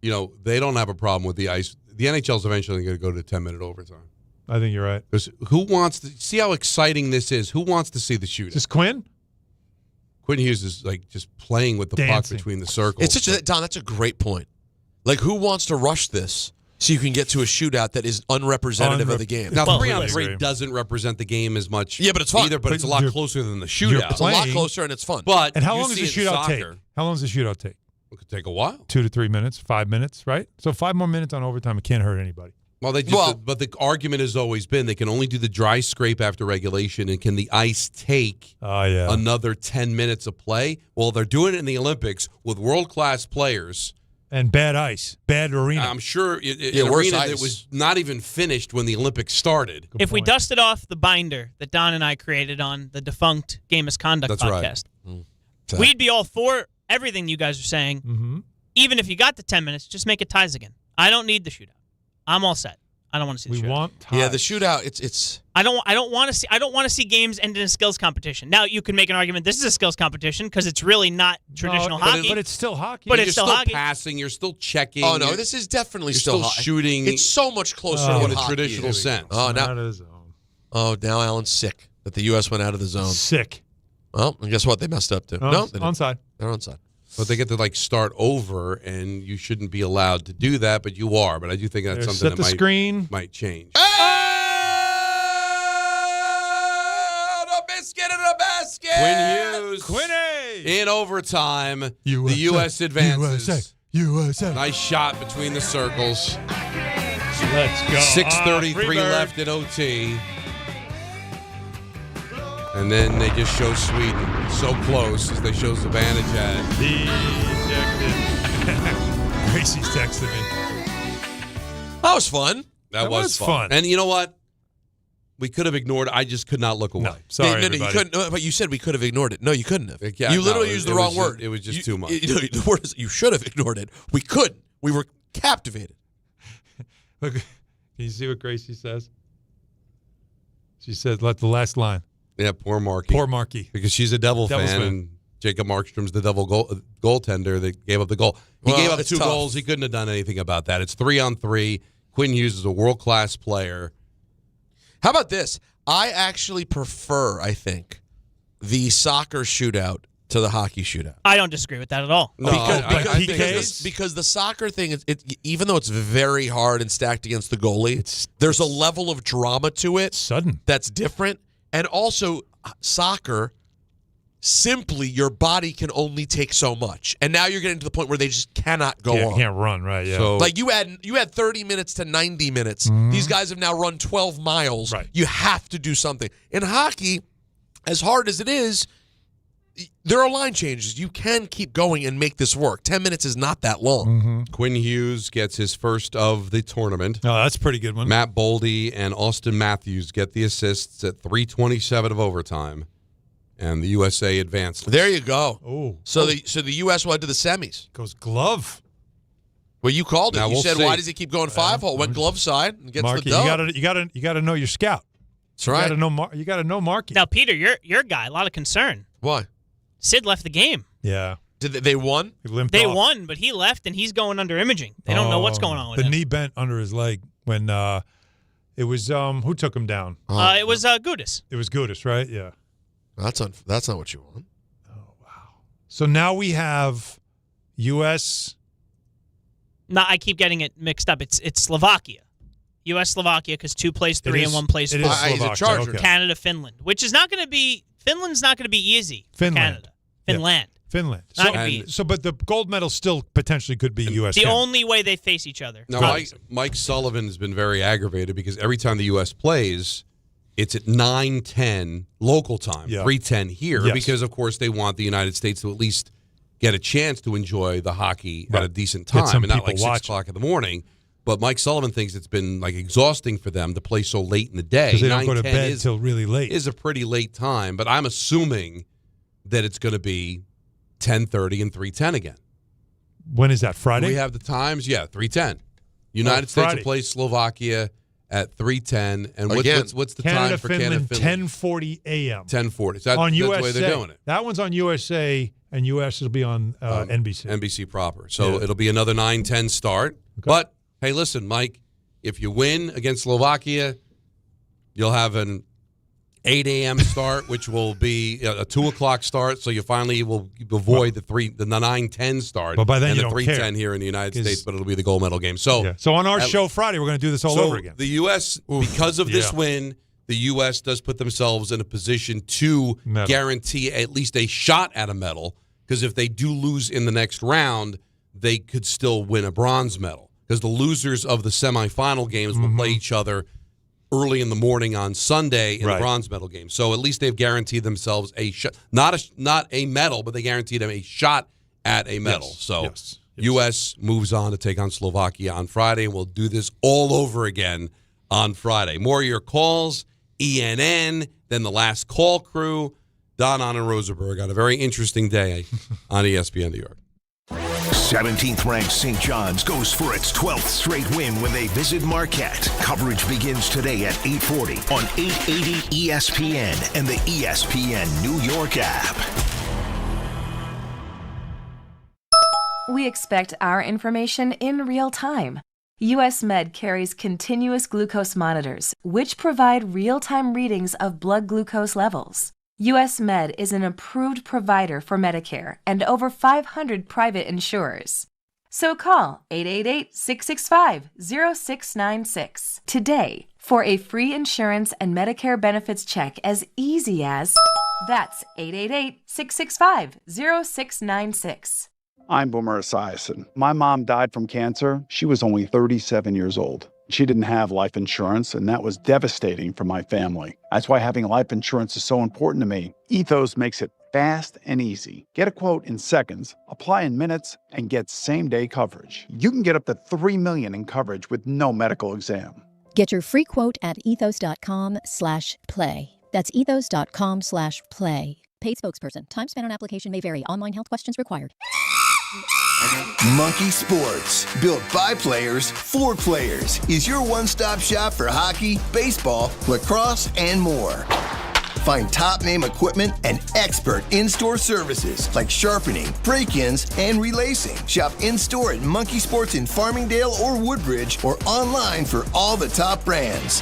you, they don't have a problem with the ice. The NHL's eventually going to go to 10-minute overtime. I think you're right. Because who wants to see how exciting this is? Who wants to see the shootout? Is this Quinn? Quinn Hughes is like just playing with the Dancing. puck between the circles. It's such a, Don, that's a great point. Like, who wants to rush this so you can get to a shootout that is unrepresentative of the game? Now, Well, 3-on-3 doesn't represent the game as much. Yeah, but it's fun. either. But it's a lot closer than the shootout. It's a lot closer and it's fun. But And how you long does see the it in shootout take? soccer, How long does the shootout take? It could take a while. 2 to 3 minutes, 5 minutes, right? So 5 more minutes on overtime, it can't hurt anybody. Well, but the argument has always been they can only do the dry scrape after regulation, and can the ice take another 10 minutes of play? Well, they're doing it in the Olympics with world-class players. And bad ice, bad arena. I'm sure an worse arena ice. that was not even finished when the Olympics started. If we dusted off the binder that Don and I created on the defunct Game Misconduct That's right. podcast, we'd be all for everything you guys are saying. Mm-hmm. Even if you got the 10 minutes, just make it ties again. I don't need the shootout. I'm all set. I don't want to see the shootout. We want ties. Yeah, the shootout. It's. I don't want to see games end in a skills competition. Now you can make an argument this is a skills competition because it's really not traditional hockey. But it's still hockey. But You're it's still still hockey. passing. You're still checking. Oh no, you're- this is definitely you're still still hockey. shooting. It's so much closer to in what a hockey traditional is. sense. Oh, Out now, of the zone. now Allen's sick that the U.S. went out of the zone. Sick. Well, and guess what? They messed up too. No, they didn't. Onside. They're onside. But they get to start over, and you shouldn't be allowed to do that, but you are. But I do think that's There, something set that the screen. might change. The biscuit in a basket. Quinn Hughes. Quinny. In overtime, the USA, U.S. advances. USA. Nice shot between the circles. Let's go. 6:33 left in OT. And then they just show Sweden so close as they show Zibanejad. Ejected. Gracie's texting me. That was fun. That was fun. fun. And you know what? We could have ignored it. I just could not look away. No, sorry, no, you everybody. couldn't. No, but you said we could have ignored it. No, you couldn't have. Yeah, you literally no, used the it wrong was word. just- it was just too much. The word is you should have ignored it. We couldn't. We were captivated. Look, can you see what Gracie says? She said, "Let the last line." Yeah, poor Marky. Poor Marky. Because she's a Devil Devils fan, fan. and Jacob Markstrom's the Devil goaltender that gave up the goal. He Well, gave up it's 2 tough. goals. He couldn't have done anything about that. It's 3-on-3. Quinn Hughes is a world-class player. How about this? I actually prefer, I think, the soccer shootout to the hockey shootout. I don't disagree with that at all. No, I think Because the soccer thing, even though it's very hard and stacked against the goalie, there's a level of drama to it Sudden. that's different. And also, soccer, simply your body can only take so much. And now you're getting to the point where they just cannot go on. Can't run, right? Yeah. So- Like you had 30 minutes to 90 minutes. These guys have now run 12 miles. Right. You have to do something. In hockey, as hard as it is, there are line changes. You can keep going and make this work. 10 minutes is not that long. Quinn Hughes gets his first of the tournament. Oh, that's a pretty good one. Matt Boldy and Austin Matthews get the assists at 3:27 of overtime, and the USA advances. There you go. Oh. So the U.S. went to the semis. Goes glove. Well, you called it. Now You we'll said, see. "Why does he keep going 5-hole?" Went glove side and gets Marky, the dub. you gotta know your scout. That's right. You gotta know Marky. Now, Peter, your guy, a lot of concern. Why? Sid left the game. Yeah. Did they won? They won, but he left and he's going under imaging. They don't know what's going on with him. The knee bent under his leg when it was who took him down? It was Gudis. It was Gudis, right? Yeah. That's not what you want. Oh wow. So now we have U.S. No, I keep getting it mixed up. It's Slovakia. U.S. Slovakia because 2 plays 3 and 1 plays 4. He's a Charger. Okay. Canada, Finland, which is not going to be. Finland's not going to be easy. Finland. Canada. Finland. Yeah. Finland. Not gonna be. So, but the gold medal still potentially could be U.S. The only way they face each other. Now, Mike Sullivan has been very aggravated because every time the U.S. plays, it's at 9:10 local time, 3:10 here, because, of course, they want the United States to at least get a chance to enjoy the hockey at a decent time and not like 6 o'clock in the morning. But Mike Sullivan thinks it's been like exhausting for them to play so late in the day. Because they don't go to bed until really late. Is a pretty late time, but I'm assuming that it's going to be 10:30 and 3:10 again. When is that, Friday? We have the times, 3:10. United States will play Slovakia at 3:10. And what's the Canada, time for Finland, Canada, Finland? 10:40 a.m. 10:40. So on that's USA. the way they're doing it. That one's on USA, and US will be on NBC. NBC proper. So it'll be another 9:10 start. Okay. But, hey, listen, Mike, if you win against Slovakia, you'll have an 8 a.m. start, which will be a 2 o'clock start. So you finally will avoid the 9:10 start. But by then and you the don't 3:10 care. here in the United States, but it'll be the gold medal game. So, so on our show Friday, we're going to do this all over again. The U.S., because of this win, the U.S. does put themselves in a position to guarantee at least a shot at a medal. Because if they do lose in the next round, they could still win a bronze medal. Because the losers of the semifinal games will play each other early in the morning on Sunday in the bronze medal game. So at least they've guaranteed themselves a shot, not a medal, but they guaranteed them a shot at a medal. So U.S. moves on to take on Slovakia on Friday, and we'll do this all over again on Friday. More of your calls, ENN, then the last call crew. Don and Rosenberg on a very interesting day on ESPN New York. 17th ranked St. John's goes for its 12th straight win when they visit Marquette. Coverage begins today at 8:40 on 880 ESPN and the ESPN New York app. We expect our information in real time. US Med carries continuous glucose monitors, which provide real-time readings of blood glucose levels. US Med is an approved provider for Medicare and over 500 private insurers. So call 888-665-0696 today for a free insurance and Medicare benefits check as easy as... That's 888-665-0696. I'm Boomer Esiason. My mom died from cancer. She was only 37 years old. She didn't have life insurance, and that was devastating for my family. That's why having life insurance is so important to me. Ethos makes it fast and easy. Get a quote in seconds, apply in minutes, and get same-day coverage. You can get up to $3 million in coverage with no medical exam. Get your free quote at ethos.com/play. That's ethos.com/play. Paid spokesperson. Time spent on application may vary. Online health questions required. Monkey Sports, built by players for players, is your one-stop shop for hockey, baseball, lacrosse, and more. Find top-name equipment and expert in-store services like sharpening, break-ins, and relacing. Shop in-store at Monkey Sports in Farmingdale or Woodbridge, or online for all the top brands.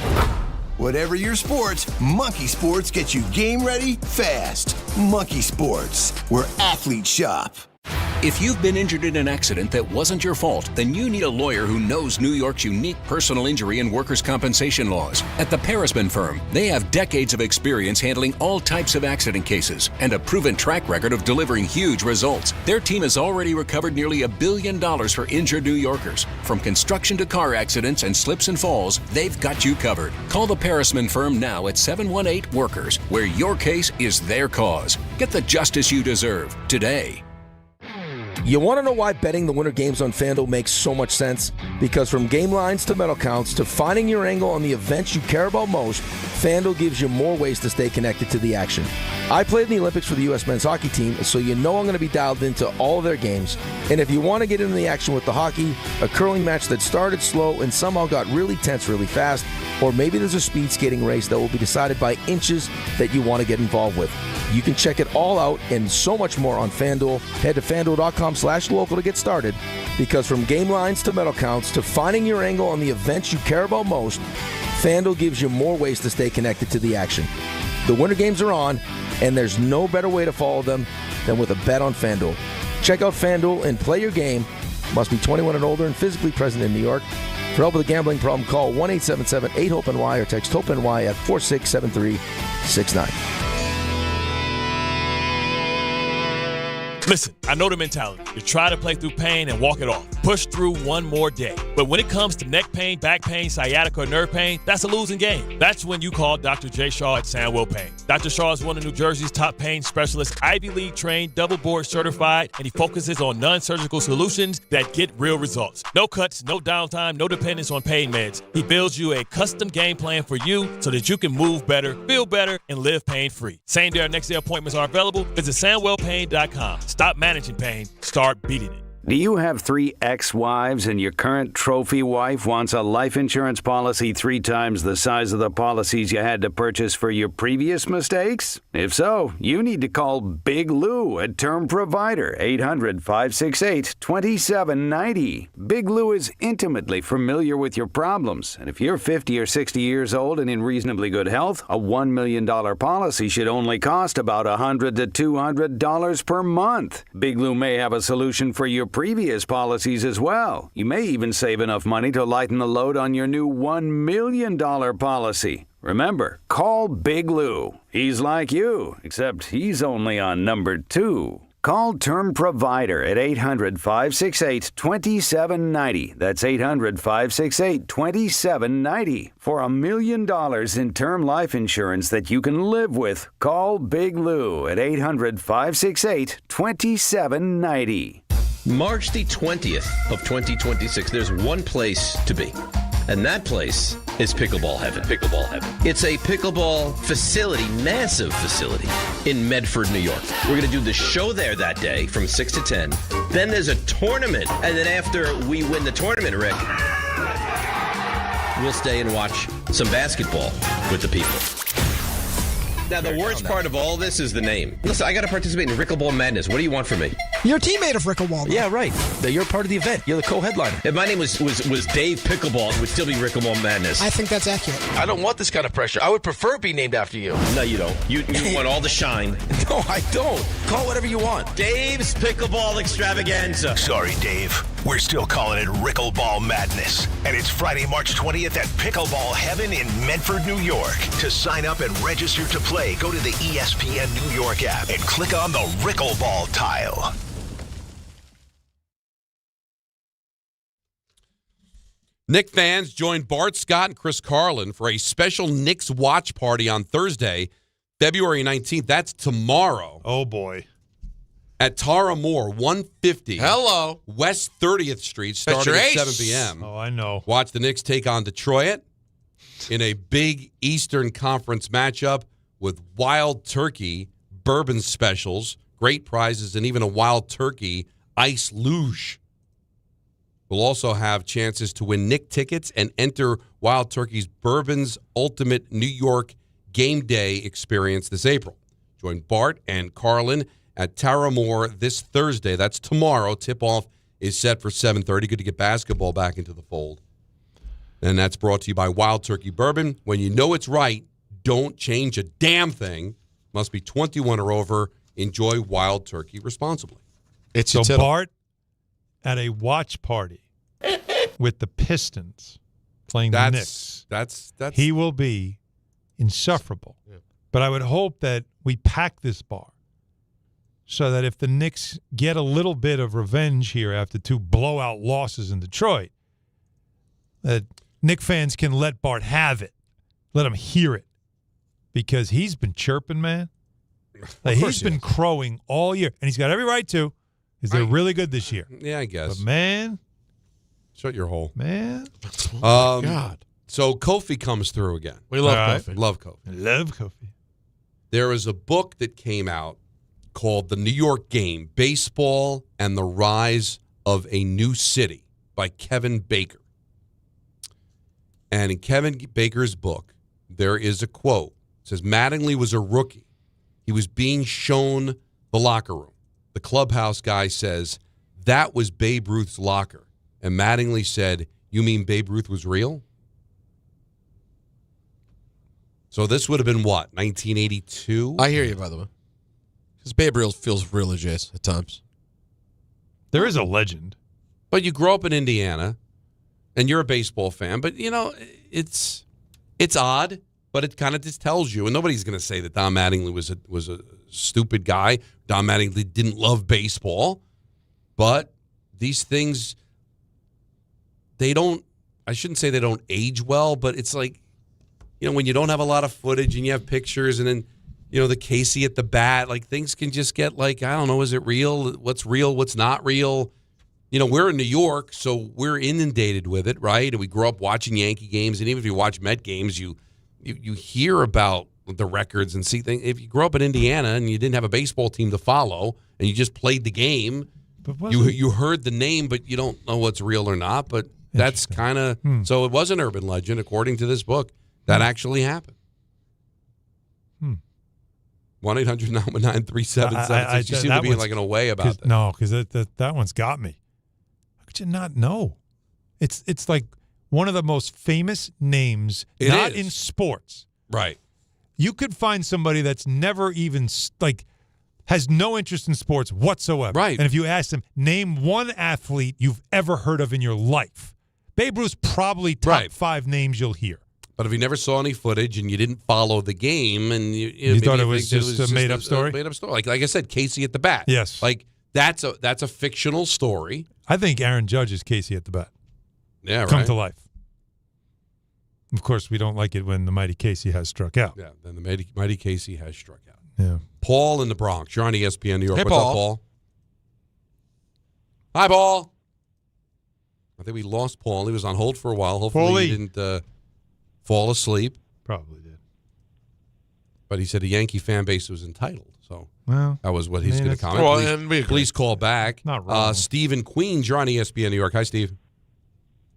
Whatever your sports, Monkey Sports gets you game ready fast. Monkey Sports, where athletes shop. If you've been injured in an accident that wasn't your fault, then you need a lawyer who knows New York's unique personal injury and workers' compensation laws. At the Parisman Firm, they have decades of experience handling all types of accident cases and a proven track record of delivering huge results. Their team has already recovered nearly $1 billion for injured New Yorkers. From construction to car accidents and slips and falls, they've got you covered. Call the Parisman Firm now at 718-WORKERS, where your case is their cause. Get the justice you deserve today. You want to know why betting the winter games on FanDuel makes so much sense? Because from game lines to medal counts to finding your angle on the events you care about most, FanDuel gives you more ways to stay connected to the action. I played in the Olympics for the U.S. men's hockey team, so you know I'm going to be dialed into all of their games. And if you want to get into the action with the hockey, a curling match that started slow and somehow got really tense really fast, or maybe there's a speed skating race that will be decided by inches that you want to get involved with. You can check it all out and so much more on FanDuel. Head to FanDuel.com/local to get started, because from game lines to medal counts to finding your angle on the events you care about most, FanDuel gives you more ways to stay connected to the action. The winter games are on, and there's no better way to follow them than with a bet on FanDuel. Check out FanDuel and play your game. Must be 21 and older and physically present in New York. For help with a gambling problem, call 1-877-8-HOPE-NY or text HOPE-NY at 467369. Listen, I know the mentality. You try to play through pain and walk it off. Push through one more day. But when it comes to neck pain, back pain, sciatica, or nerve pain, that's a losing game. That's when you call Dr. J. Shaw at Sandwell Pain. Dr. Shaw is one of New Jersey's top pain specialists, Ivy League trained, double board certified, and he focuses on non-surgical solutions that get real results. No cuts, no downtime, no dependence on pain meds. He builds you a custom game plan for you so that you can move better, feel better, and live pain-free. Same day or next day appointments are available. Visit SandwellPain.com. Stop managing pain. Start beating it. Do you have 3 ex-wives and your current trophy wife wants a life insurance policy 3 times the size of the policies you had to purchase for your previous mistakes? If so, you need to call Big Lou at Term Provider, 800-568-2790. Big Lou is intimately familiar with your problems, and if you're 50 or 60 years old and in reasonably good health, a $1 million policy should only cost about $100 to $200 per month. Big Lou may have a solution for your previous policies as well. You may even save enough money to lighten the load on your new $1 million policy. Remember, call Big Lou. He's like you, except he's only on number 2. Call Term Provider at 800-568-2790. That's 800-568-2790. For $1 million in term life insurance that you can live with, call Big Lou at 800-568-2790. March the 20th of 2026, there's one place to be, and that place is Pickleball Heaven. Pickleball Heaven. It's a pickleball facility, massive facility, in Medford, New York. We're going to do the show there that day from 6 to 10. Then there's a tournament, and then after we win the tournament, Rick, we'll stay and watch some basketball with the people. Now, the worst part of all this is the name. Listen, I got to participate in Rickleball Madness. What do you want from me? You're a teammate of Rickleball. Yeah, right. You're part of the event. You're the co-headliner. If my name was Dave Pickleball, it would still be Rickleball Madness. I think that's accurate. I don't want this kind of pressure. I would prefer it be named after you. No, you don't. You want all the shine. No, I don't. Call whatever you want. Dave's Pickleball Extravaganza. Sorry, Dave. We're still calling it Rickleball Madness. And it's Friday, March 20th at Pickleball Heaven in Medford, New York. To sign up and register to play, go to the ESPN New York app and click on the Rickleball tile. Knicks fans joined Bart Scott and Chris Carlin for a special Knicks watch party on Thursday, February 19th. That's tomorrow. Oh, boy. At Tara Moore, 150 West 30th Street, starting at 7 p.m. Oh, I know. Watch the Knicks take on Detroit in a big Eastern Conference matchup with Wild Turkey bourbon specials, great prizes, and even a Wild Turkey ice luge. We'll also have chances to win Knick tickets and enter Wild Turkey's Bourbon's Ultimate New York Game Day experience this April. Join Bart and Carlin at Tara Moore this Thursday. That's tomorrow. Tip-off is set for 7:30. Good to get basketball back into the fold. And that's brought to you by Wild Turkey Bourbon. When you know it's right, don't change a damn thing. Must be 21 or over. Enjoy Wild Turkey responsibly. So Bart at a watch party with the Pistons playing the Knicks. That's he will be insufferable. Yeah. But I would hope that we pack this bar so that if the Knicks get a little bit of revenge here after 2 blowout losses in Detroit, that Knicks fans can let Bart have it. Let him hear it. Because he's been chirping, man. Like, he's been crowing all year. And he's got every right to. Because they're really good this year. Yeah, I guess. But, man. Shut your hole. Man. Oh, my God. So Kofi comes through again. We love Kofi. Love Kofi. Love Kofi. There is a book that came out called The New York Game, Baseball and the Rise of a New City by Kevin Baker. And in Kevin Baker's book, there is a quote. It says, Mattingly was a rookie. He was being shown the locker room. The clubhouse guy says, that was Babe Ruth's locker. And Mattingly said, you mean Babe Ruth was real? So this would have been what, 1982? I hear you, by the way. Because Babe Ruth feels real legit at times. There is a legend. But you grow up in Indiana, and you're a baseball fan. But, it's odd, but it kind of just tells you. And nobody's going to say that Don Mattingly was a stupid guy. Don Mattingly didn't love baseball. But these things, I shouldn't say they don't age well, but it's like, when you don't have a lot of footage and you have pictures and then, the Casey at the bat, like things can just get like, I don't know, is it real? What's real? What's not real? We're in New York, so we're inundated with it, right? And we grew up watching Yankee games, and even if you watch Met games, you hear about the records and see things. If you grew up in Indiana and you didn't have a baseball team to follow and you just played the game, you heard the name, but you don't know what's real or not. But that's kind of so it was an urban legend, according to this book. That actually happened. 1-800-919-3776. You seem to be like in a way about that. No, because that one's got me. How could you not know? It's like one of the most famous names, not in sports. Right. You could find somebody that's never even has no interest in sports whatsoever. Right. And if you ask them, name one athlete you've ever heard of in your life, Babe Ruth's probably top 5 names you'll hear. But if you never saw any footage and you didn't follow the game, and you thought it was just a made-up story? Made-up story. Like I said, Casey at the bat. Yes. Like that's a fictional story. I think Aaron Judge is Casey at the bat. Yeah, Come right. to life. Of course, we don't like it when the mighty Casey has struck out. Yeah, then the mighty Casey has struck out. Yeah. Paul in the Bronx. You're on ESPN New York. Hey, What's Paul. up, Paul? Hi, Paul. I think we lost Paul. He was on hold for a while. Hopefully he didn't fall asleep. Probably did. But he said the Yankee fan base was entitled. So that was what he's going to comment. Well, and we agree. Please call back. Not wrong. Steve in Queens. You're on ESPN New York. Hi, Steve.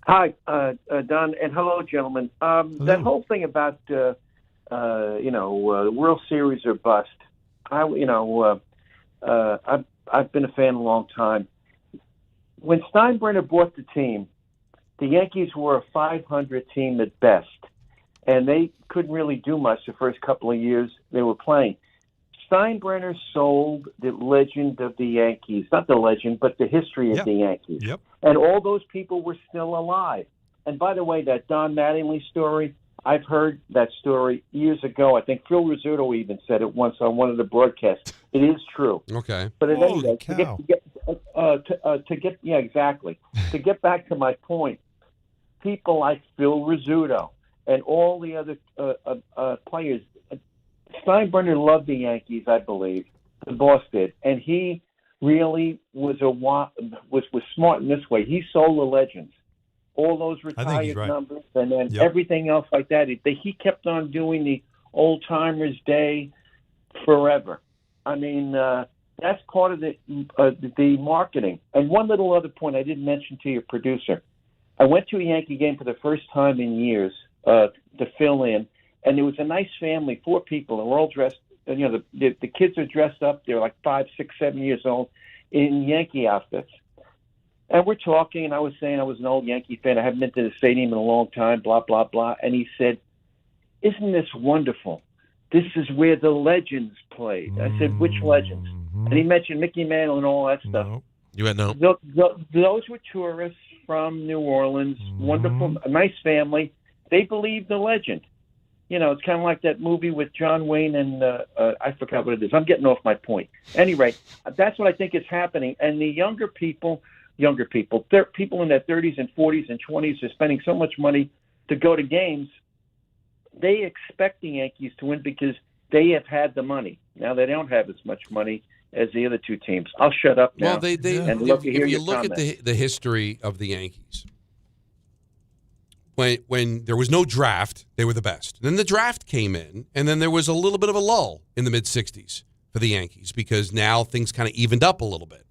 Hi, Don, and hello, gentlemen. That whole thing about World Series or bust. I've been a fan a long time. When Steinbrenner bought the team, the Yankees were a 500 team at best, and they couldn't really do much the first couple of years they were playing. Steinbrenner sold the legend of the Yankees, not the legend, but the history of the Yankees. Yep. And all those people were still alive. And by the way, that Don Mattingly story, I've heard that story years ago. I think Phil Rizzuto even said it once on one of the broadcasts. It is true. Okay. But at any rate, exactly. To get back to my point, people like Phil Rizzuto and all the other players, Steinbrenner loved the Yankees, I believe. The boss did, and he really was smart in this way. He sold the legends, all those retired numbers, and then everything else like that. He kept on doing the old timers day forever. I mean, that's part of the marketing. And one little other point I didn't mention to your producer. I went to a Yankee game for the first time in years to fill in, and there was a nice family, 4 people, and we're all dressed. The kids are dressed up. They're like 5, 6, 7 years old in Yankee outfits. And we're talking, and I was saying I was an old Yankee fan. I haven't been to the stadium in a long time, blah, blah, blah. And he said, "Isn't this wonderful? This is where the legends played." I said, "Which legends?" And he mentioned Mickey Mantle and all that stuff. You went no. Those were tourists from New Orleans, wonderful, a nice family. They believed the legend. It's kind of like that movie with John Wayne and I forgot what it is. I'm getting off my point. Anyway, that's what I think is happening. And the younger people, people in their 30s and 40s and 20s are spending so much money to go to games. They expect the Yankees to win because they have had the money. Now they don't have as much money as the other two teams. I'll shut up now. Well, if you look at the history of the Yankees, when there was no draft, they were the best. Then the draft came in, and then there was a little bit of a lull in the mid-'60s for the Yankees because now things kind of evened up a little bit.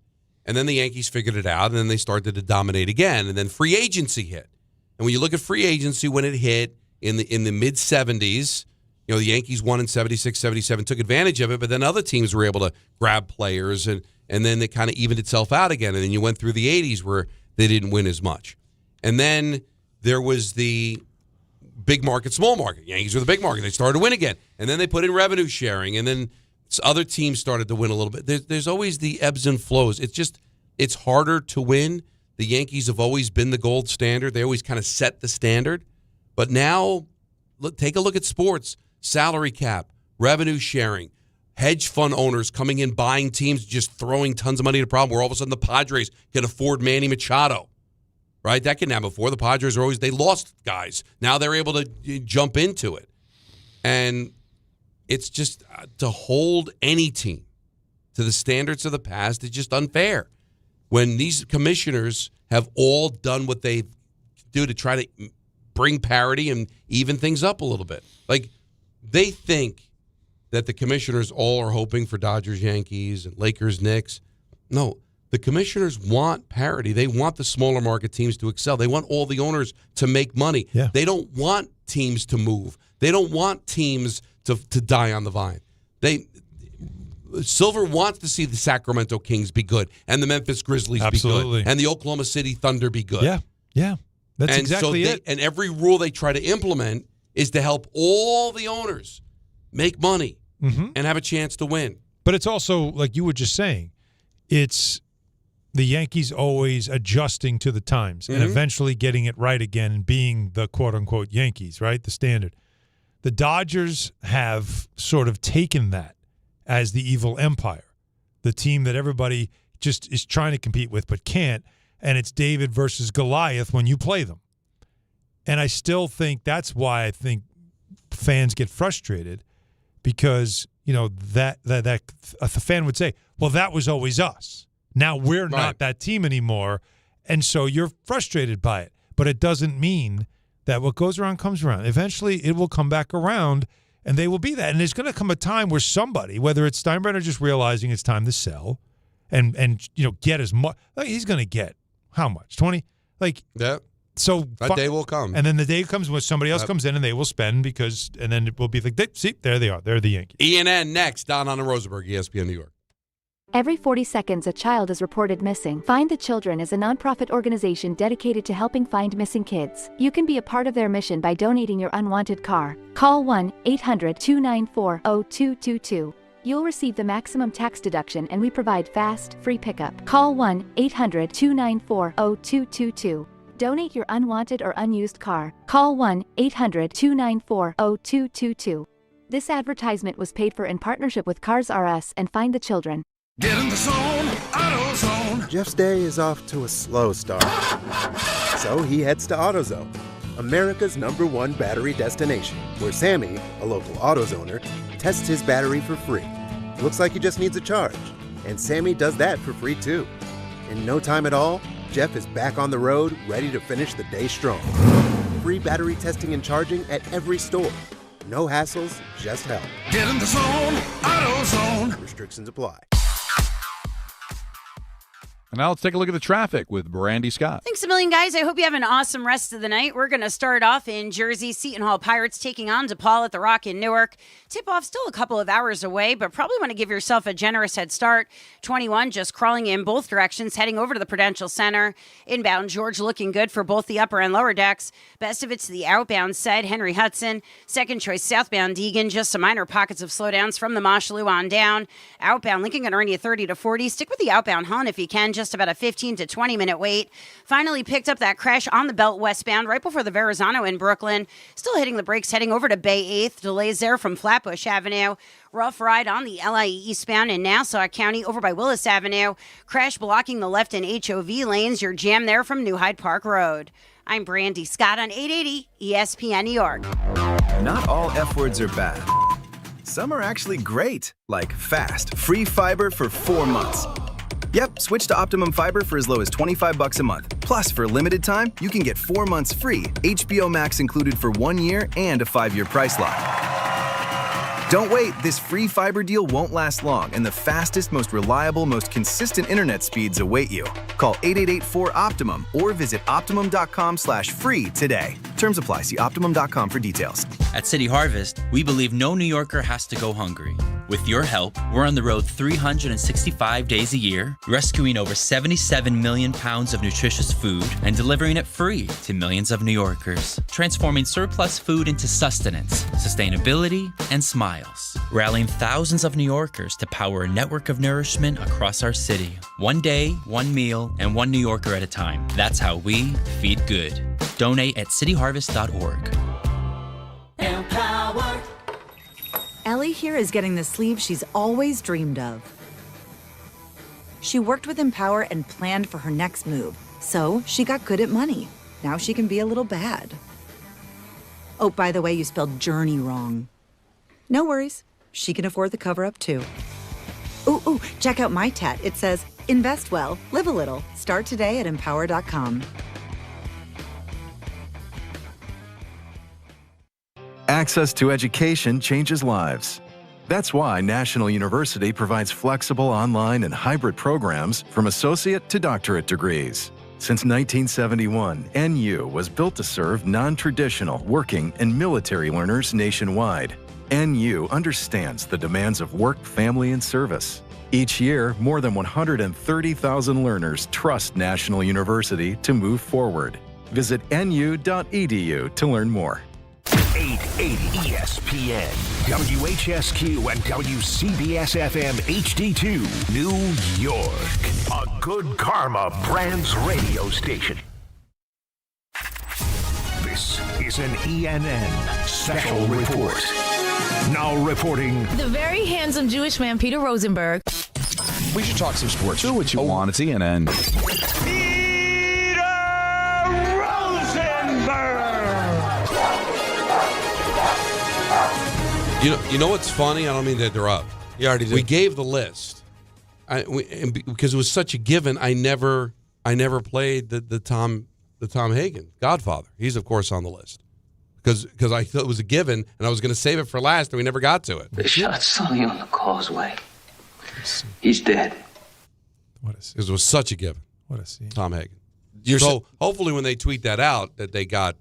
And then the Yankees figured it out, and then they started to dominate again. And then free agency hit. And when you look at free agency, when it hit in the mid-'70s, the Yankees won in 76, 77, took advantage of it, but then other teams were able to grab players, and then it kind of evened itself out again. And then you went through the 80s where they didn't win as much. And then there was the big market, small market. Yankees were the big market. They started to win again. And then they put in revenue sharing, and then other teams started to win a little bit. There's always the ebbs and flows. It's harder to win. The Yankees have always been the gold standard. They always kind of set the standard. But now, take a look at sports. Salary cap, revenue sharing, hedge fund owners coming in, buying teams, just throwing tons of money at a problem where all of a sudden the Padres can afford Manny Machado. Right? That didn't happen before. The Padres they lost guys. Now they're able to jump into it. And it's just to hold any team to the standards of the past is just unfair. When these commissioners have all done what they do to try to bring parity and even things up a little bit. Like, they think that the commissioners all are hoping for Dodgers, Yankees, and Lakers, Knicks. No, the commissioners want parity. They want the smaller market teams to excel. They want all the owners to make money. Yeah. They don't want teams to move. They don't want teams to die on the vine. Silver wants to see the Sacramento Kings be good and the Memphis Grizzlies be good and the Oklahoma City Thunder be good. Yeah. That's exactly it. And every rule they try to implement is to help all the owners make money and have a chance to win. But it's also, like you were just saying, it's the Yankees always adjusting to the times and eventually getting it right again and being the quote-unquote Yankees, right, the standard. The Dodgers have sort of taken that as the evil empire, the team that everybody just is trying to compete with but can't, and it's David versus Goliath when you play them. And I still think that's why I think fans get frustrated because, that a fan would say, well, that was always us. Now we're not that team anymore, and so you're frustrated by it. But it doesn't mean that what goes around comes around. Eventually it will come back around, and they will be that. And there's going to come a time where somebody, whether it's Steinbrenner just realizing it's time to sell and get as much. Like, he's going to get how much? 20? Yeah. So that day will come. And then the day comes when somebody else comes in and they will spend and then it will be like, see, there they are. They're the Yankees. ENN next. Hahn Rosenberg, ESPN New York. Every 40 seconds, a child is reported missing. Find the Children is a nonprofit organization dedicated to helping find missing kids. You can be a part of their mission by donating your unwanted car. Call 1-800-294-0222. You'll receive the maximum tax deduction, and we provide fast, free pickup. Call 1-800-294-0222. Donate your unwanted or unused car. Call 1-800-294-0222. This advertisement was paid for in partnership with Cars R Us and Find the Children. Get in the zone, AutoZone. Jeff's day is off to a slow start. So he heads to AutoZone, America's #1 battery destination, where Sammy, a local AutoZoner, tests his battery for free. Looks like he just needs a charge, and Sammy does that for free too. In no time at all, Jeff is back on the road, ready to finish the day strong. Free battery testing and charging at every store. No hassles, just help. Get in the zone, AutoZone. Restrictions apply. And now let's take a look at the traffic with Brandy Scott. Thanks a million, guys. I hope you have an awesome rest of the night. We're going to start off in Jersey. Seton Hall Pirates taking on DePaul at the Rock in Newark. Tip-off still a couple of hours away, but probably want to give yourself a generous head start. 21 just crawling in both directions, heading over to the Prudential Center. Inbound, George looking good for both the upper and lower decks. Best of it's the outbound side, Henry Hudson. Second choice, southbound Deegan. Just some minor pockets of slowdowns from the Mosholu on down. Outbound, Lincoln going to earn you 30 to 40. Stick with the outbound Hahn if you can. Just about a 15 to 20 minute wait. Finally picked up that crash on the belt westbound right before the Verrazano in Brooklyn. Still hitting the brakes, heading over to Bay 8th. Delays there from Flatbush Avenue. Rough ride on the LIE eastbound in Nassau County over by Willis Avenue. Crash blocking the left and HOV lanes. You're jammed there from New Hyde Park Road. I'm Brandy Scott on 880 ESPN New York. Not all F words are bad. Some are actually great, like fast, free fiber for 4 months. Yep, switch to Optimum Fiber for as low as $25 a month. Plus, for a limited time, you can get 4 months free, HBO Max included for 1 year, and a 5-year price lock. Don't wait, this free fiber deal won't last long, and the fastest, most reliable, most consistent internet speeds await you. Call 888-4-OPTIMUM or visit Optimum.com/free today. Terms apply. See Optimum.com for details. At City Harvest, we believe no New Yorker has to go hungry. With your help, we're on the road 365 days a year, rescuing over 77 million pounds of nutritious food and delivering it free to millions of New Yorkers, transforming surplus food into sustenance, sustainability, and smiles, rallying thousands of New Yorkers to power a network of nourishment across our city. One day, one meal, and one New Yorker at a time. That's how we feed good. Donate at cityharvest.org. Empower. Ellie here is getting the sleeve she's always dreamed of. She worked with Empower and planned for her next move, so she got good at money. Now she can be a little bad. Oh, by the way, you spelled journey wrong. No worries. She can afford the cover-up, too. Ooh, check out my tat. It says, invest well, live a little. Start today at empower.com. Access to education changes lives. That's why National University provides flexible online and hybrid programs from associate to doctorate degrees. Since 1971, NU was built to serve non-traditional working and military learners nationwide. NU understands the demands of work, family, and service. Each year, more than 130,000 learners trust National University to move forward. Visit nu.edu to learn more. 880 ESPN, WHSQ, and WCBS-FM HD2, New York. A Good Karma Brands radio station. This is an ENN Special Report. Now reporting... The very handsome Jewish man, Peter Rosenberg. We should talk some sports. Do what you want. It's ENN. You know what's funny? I don't mean to interrupt. You already did. We gave the list, because it was such a given. I never played the Tom Hagen Godfather. He's of course on the list because I thought it was a given, and I was going to save it for last, and we never got to it. They shot Sonny on the causeway. He's dead. It was such a given. What a scene. Tom Hagen. So hopefully when they tweet that out, that they got.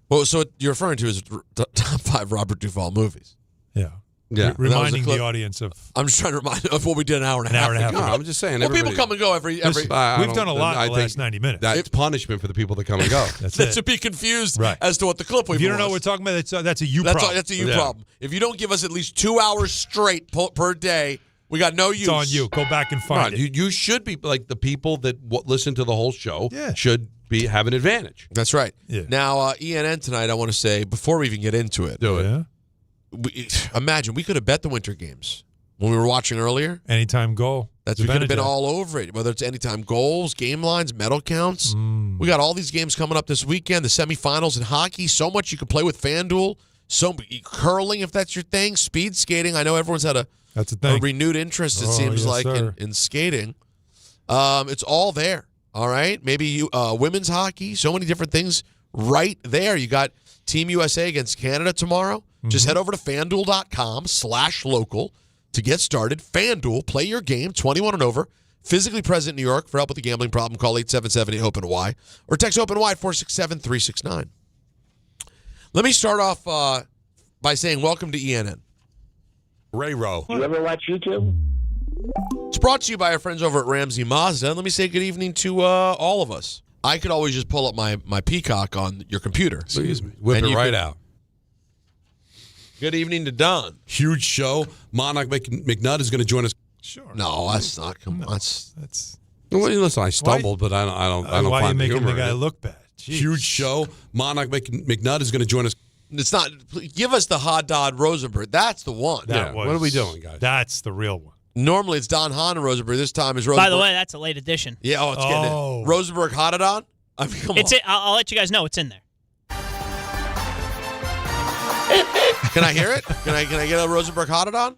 Well, so what you're referring to is top 5 Robert Duvall movies. Yeah. Reminding the audience of. I'm just trying to remind of what we did an hour and a half ago. No, I'm just saying. Well, people come and go every. We've done a lot in the last 90 minutes. That's punishment for the people that come and go. That should be confused as to what the clip we. If you don't know what we're talking about, that's a you problem. That's a you problem. If you don't give us at least 2 hours straight per day, we got no use. It's on you. Go back and find it. You should be like the people that listen to the whole show. Should have an advantage. That's right. Yeah. Now, ENN tonight, I want to say, before we even get into it. Do it. Imagine, we could have bet the Winter Games when we were watching earlier. Anytime goal. We could have been all over it, whether it's anytime goals, game lines, medal counts. We got all these games coming up this weekend, the semifinals in hockey. So much you can play with FanDuel. Curling, if that's your thing. Speed skating. I know everyone's had a renewed interest, it seems like, in skating. It's all there. All right, maybe women's hockey, so many different things right there. You got Team USA against Canada tomorrow. Just head over to FanDuel.com/local to get started. FanDuel, play your game, 21 and over, physically present in New York. For help with a gambling problem, call 877-8-HOPE-NY or text HOPE-NY 467-369. Let me start off by saying welcome to ENN. Ray-Ro. You ever watch YouTube? It's brought to you by our friends over at Ramsey Mazda. Let me say good evening to all of us. I could always just pull up my Peacock on your computer. Excuse me. Whip it right out. Good evening to Don. Huge show. Monarch McNutt is going to join us. Sure. No, that's not. That's. Well, listen, I stumbled, but I don't why find are you making humor the guy look bad? Jeez. Huge show. Monarch McNutt is going to join us. It's not. Give us the Hahn Rosenberg. That's the one. What are we doing, guys? That's the real one. Normally it's Don Hahn and Rosenberg. This time is Rosenberg. By the way, that's a late edition. Yeah, it's getting it. Rosenberg Hadadon? I mean, come on. I'll let you guys know it's in there. Can I hear it? Can I get a Rosenberg hot it on?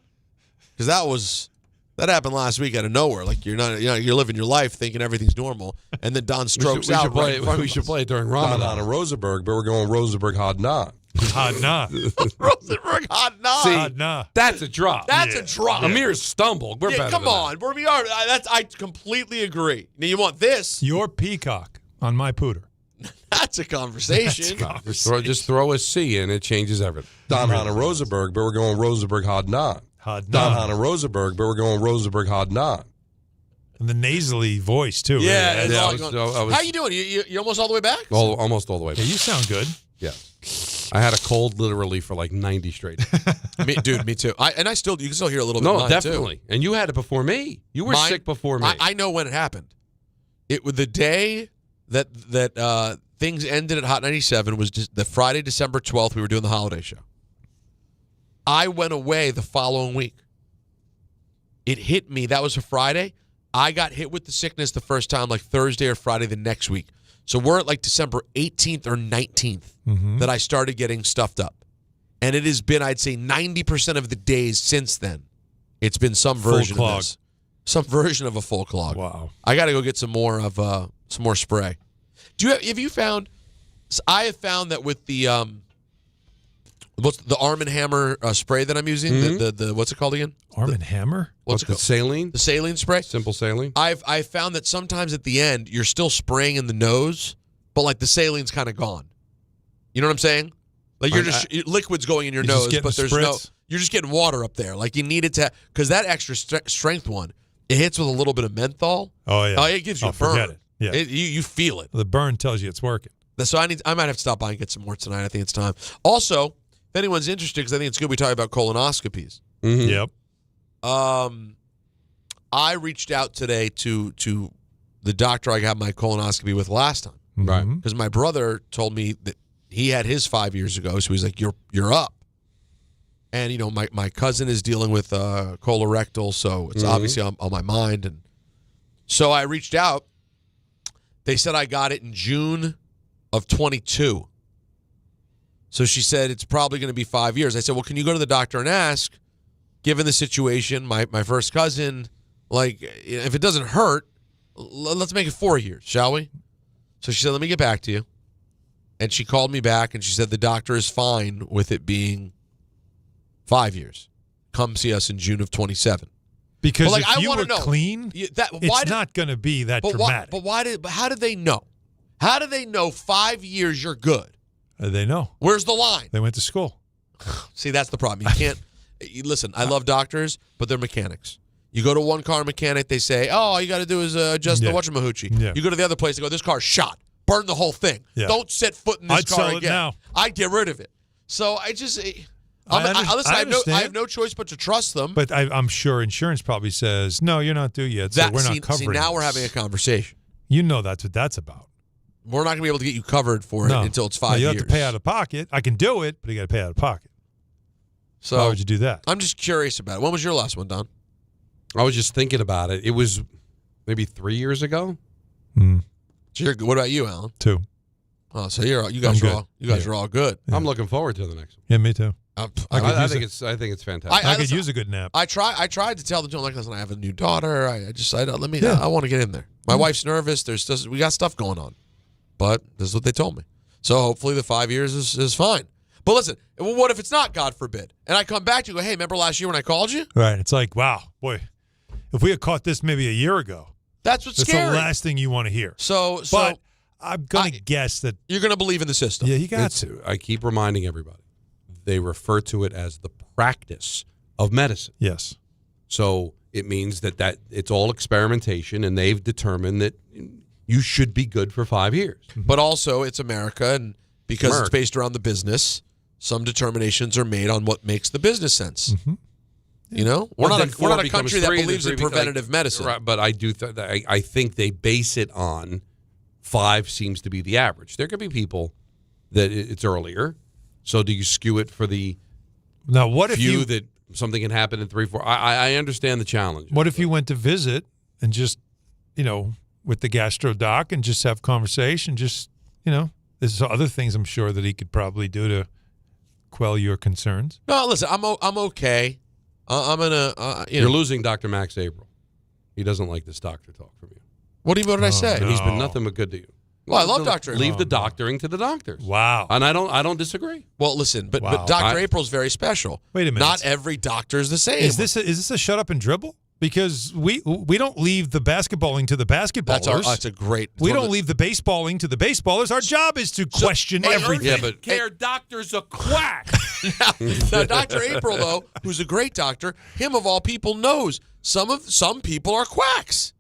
Because that happened last week out of nowhere. Like you're living your life thinking everything's normal, and then Don strokes out. We should play it during Ramadan. Don and Rosenberg, but we're going Rosenberg hot nah. Hot nah. Rosenberg hot nah. See, Hot nah. that's a drop. That's a drop. Amir stumbled. We're better come than on. We are. I completely agree. Now you want this? Your peacock on my pooter. That's a conversation. Just throw a C in. It changes everything. Don and Rosenberg, but we're going Rosenberg hot nah. Hot Don nah. and Rosenberg, but we're going Rosenberg hot nah. And the nasally voice, too. Yeah. Really. How you doing? You almost all the way back? Almost all the way back. Yeah, you sound good. Yeah. I had a cold literally for like 90 straight. Me too. You can still hear a little bit. No, of mine definitely. Too. And you had it before me. You were sick before me. I know when it happened. It was the day that things ended at Hot 97 was just the Friday, December 12th. We were doing the holiday show. I went away the following week. It hit me. That was a Friday. I got hit with the sickness the first time, like Thursday or Friday the next week. So we're at like December 18th or 19th that I started getting stuffed up. And it has been, I'd say, 90% of the days since then, it's been some version of this. Some version of a full clog. Wow. I got to go get some more spray. Have you found? I have found that with the what's the Arm & Hammer spray that I'm using? The what's it called again? Arm & Hammer? What's it called? Saline? The saline spray? Simple saline? I've found that sometimes at the end, you're still spraying in the nose, but like the saline's kind of gone. You know what I'm saying? Like liquid's going in your nose, but there's you're just getting water up there. Like you need it to, because that extra strength one, it hits with a little bit of menthol. Oh, yeah. It gives you a burn. Forget it. Yeah. You feel it. The burn tells you it's working. So I might have to stop by and get some more tonight. I think it's time. Also, if anyone's interested, because I think it's good we talk about colonoscopies. Mm-hmm. Yep. I reached out today to the doctor I got my colonoscopy with last time. Right. Because my brother told me that he had his 5 years ago, so he's like, you're up. And, my cousin is dealing with colorectal, so it's obviously on my mind. And so I reached out. They said I got it in June of 22. So she said it's probably going to be 5 years. I said, well, can you go to the doctor and ask, given the situation, my first cousin, like, if it doesn't hurt, let's make it 4 years, shall we? So she said, let me get back to you. And she called me back, and she said the doctor is fine with it being 5 years. Come see us in June of 27. Because if you were clean, it's not going to be that dramatic. But how did they know? How do they know 5 years you're good? They know. Where's the line? They went to school. See, that's the problem. You can't listen. I love doctors, but they're mechanics. You go to one car mechanic, they say, "Oh, all you got to do is adjust the whatchamahoochie." Yeah. You go to the other place, they go, "This car's shot. Burn the whole thing. Yeah. Don't set foot in this I'd car sell again." it now. I'd get rid of it. So I just, I have no choice but to trust them. But I'm sure insurance probably says, "No, you're not due yet, so we're not covering." See, now this. we're having a conversation. You know that's what that's about. We're not going to be able to get you covered for it until it's 5 years. You have to pay out of pocket. I can do it, but you got to pay out of pocket. So why would you do that? I'm just curious about it. When was your last one, Don? I was just thinking about it. It was maybe 3 years ago. What about you, Alan? 2. Oh, so you guys are all good. I'm looking forward to the next one. Yeah, me too. I think it's fantastic. I could use a good nap. I tried to tell them, like, listen, I have a new daughter. I want to get in there. My wife's nervous. We got stuff going on, but this is what they told me. So hopefully the 5 years is fine. But listen, what if it's not, God forbid? And I come back to you and go, hey, remember last year when I called you? Right. It's like, wow, boy, if we had caught this maybe a year ago, that's scary. That's the last thing you want to hear. But I'm going to guess that you're going to believe in the system. Yeah, you got to. I keep reminding everybody. They refer to it as the practice of medicine. Yes. So it means that it's all experimentation, and they've determined that you should be good for 5 years. But also, it's America, and because it's based around the business, some determinations are made on what makes the business sense. Mm-hmm. You know, we're not a country that believes in preventative medicine. Right, but I do. I think they base it on 5 seems to be the average. There could be people that it's earlier. So do you skew it for the few that something can happen in 3, 4? I understand the challenge. What if you went to visit and just, with the gastro doc and just have conversation? Just, there's other things I'm sure that he could probably do to quell your concerns. No, listen, I'm okay. I'm gonna. You're losing Dr. Max April. He doesn't like this doctor talk from you. What did I say? And he's been nothing but good to you. Well, I love Dr. Leave the doctoring to the doctors. Wow. And I don't disagree. Well, listen, but Dr. April's very special. Wait a minute. Not every doctor is the same. Is this a shut up and dribble? Because we don't leave the basketballing to the basketballers. That's a great. We don't leave the baseballing to the baseballers. Our job is to question everything. Yeah, but doctor's a quack. Now, Dr. April, though, who's a great doctor, him of all people knows some people are quacks.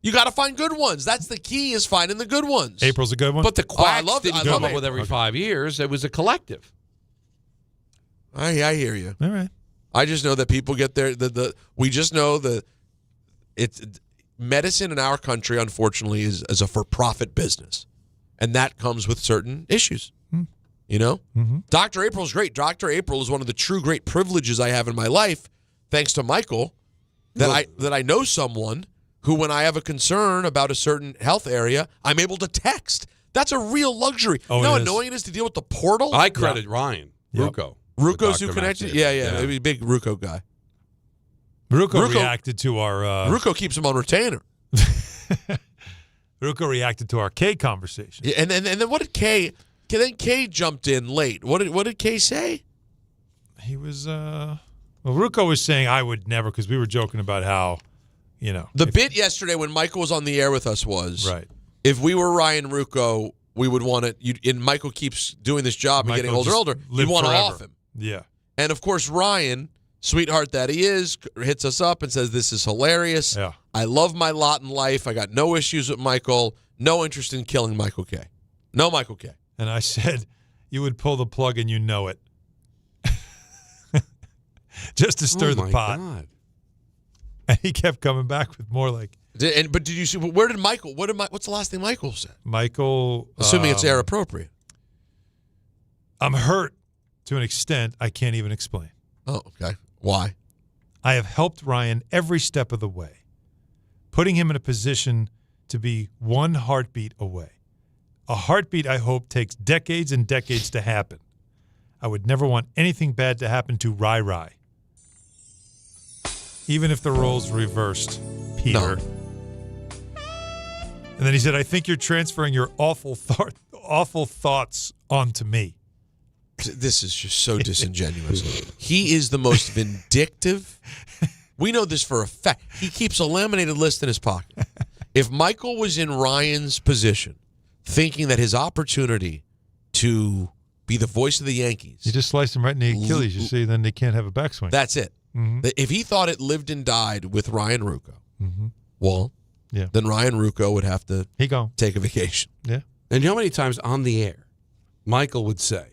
You got to find good ones. That's the key, is finding the good ones. April's a good one. But the quacks I didn't come up with every 5 years. It was a collective. I hear you. All right. I just know that people get there. We just know that medicine in our country, unfortunately, is a for-profit business, and that comes with certain issues. You know, Dr. April's great. Dr. April is one of the true great privileges I have in my life, thanks to Michael, that I know someone who, when I have a concern about a certain health area, I'm able to text. That's a real luxury. You know how annoying it is to deal with the portal? I credit Ryan Rucco. Rucco's who connected? Yeah. Maybe a big Rucco guy. Rucco reacted to our... Rucco keeps him on retainer. Rucco reacted to our K conversation. Yeah, and then what did K... Then K jumped in late. What did K say? He was... Well, Rucco was saying I would never, because we were joking about how, The bit yesterday when Michael was on the air with us was... Right. If we were Ryan Rucco, we would want it... And Michael keeps doing this job and getting older. You want to off him. Yeah. And, of course, Ryan, sweetheart that he is, hits us up and says, this is hilarious. Yeah. I love my lot in life. I got no issues with Michael. No interest in killing Michael K. No Michael K. And I said, you would pull the plug and you know it. Just to stir the pot. God. And he kept coming back with more like... But did you see, where did Michael, what's the last thing Michael said? Michael... Assuming it's air appropriate. I'm hurt to an extent I can't even explain. Oh, okay. Why? I have helped Ryan every step of the way, putting him in a position to be one heartbeat away. A heartbeat I hope takes decades and decades to happen. I would never want anything bad to happen to Rai. Even if the roles reversed, Peter. No. And then he said, I think you're transferring your awful thoughts onto me. This is just so disingenuous. He is the most vindictive. We know this for a fact. He keeps a laminated list in his pocket. If Michael was in Ryan's position, thinking that his opportunity to be the voice of the Yankees... You just slice him right in the Achilles, you see, then they can't have a backswing. That's it. Mm-hmm. If he thought it lived and died with Ryan Rucco, well, then Ryan Rucco would have to take a vacation. Yeah. And you know how many times on the air Michael would say,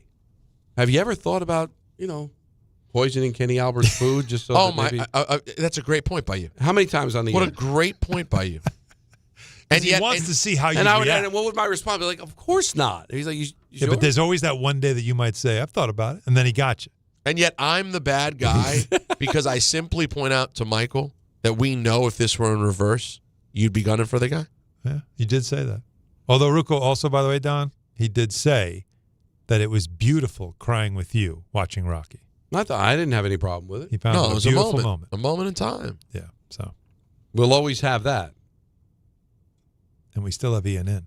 have you ever thought about, poisoning Kenny Albert's food just so that's a great point by you. How many times on the air? What a great point by you. And he wants to see how you react. And what would my response be? Like, of course not. He's like, you sure? But there's always that one day that you might say, I've thought about it, and then he got you. And yet I'm the bad guy because I simply point out to Michael that we know if this were in reverse, you'd be gunning for the guy. Yeah, you did say that. Although Rucco also, by the way, Don, he did say that it was beautiful crying with you watching Rocky. I didn't have any problem with it. He found it was a beautiful moment. A moment in time. Yeah, so. We'll always have that. And we still have ENN.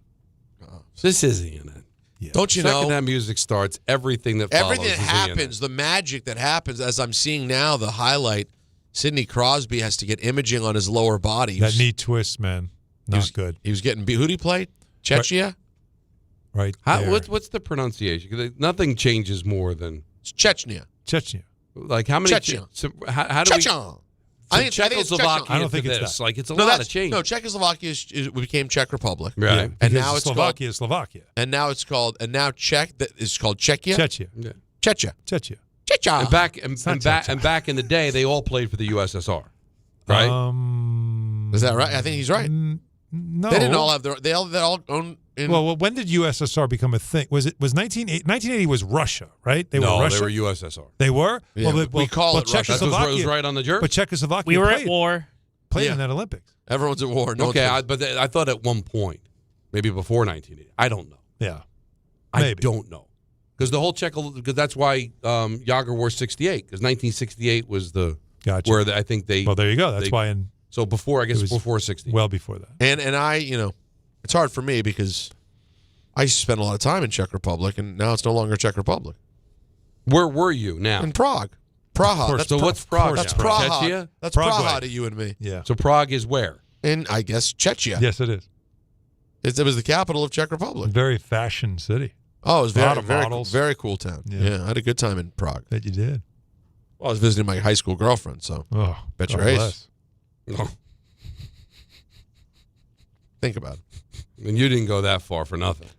This is ENN. Yeah. Don't you know? Second that music starts, everything that follows everything that is happens, ENN. the magic that happens, as I'm seeing now, the highlight, Sidney Crosby has to get imaging on his lower body. That knee twist, man, not good. He was getting beat. Who did he play? Chechnya? Right. What's the pronunciation? 'Cause nothing changes more than... It's Chechnya. Like how many... Chechnya. So how do Chechnya. we... I think it's Czechoslovakia. I don't think it's this. that. Like it's a lot of change. No, Czechoslovakia became Czech Republic. Right. Yeah, And now it's Slovakia is Slovakia. And now it's called Czech. That is called Czechia. Chechnya. Yeah. Chechia. Chechnya. Chechia. And back in the day, they all played for the USSR, right? Is that right? I think he's right. No, they didn't all have they all own. Well, when did USSR become a thing? Was 1980 was Russia, right? They were Russia. They were USSR. They were. Yeah, we call it Russia. Czechoslovakia. That was right on the jersey. But Czechoslovakia. We were at war. Played in that Olympics. Everyone's at war. No but I thought at one point, maybe before 1980. I don't know. Yeah, I don't know. Because the whole because that's why Yager wore 68, because 1968 was the where I think they. Well, there you go. That's why So before, I guess before 60. Well before that. And I, it's hard for me because I used to spend a lot of time in Czech Republic, and now it's no longer Czech Republic. Where were you now? In Prague. Praha. So what's Prague? That's now? Praha. Czechia? That's Praha to you and me. Yeah. So Prague is where? In, I guess, Czechia. Yes, it is. It was the capital of Czech Republic. Very fashion city. Oh, it was a lot very, of very, models. very cool town. Yeah, I had a good time in Prague. Bet you did. Well, I was visiting my high school girlfriend, so bet your God ace. bless. Think about it. And you didn't go that far for nothing.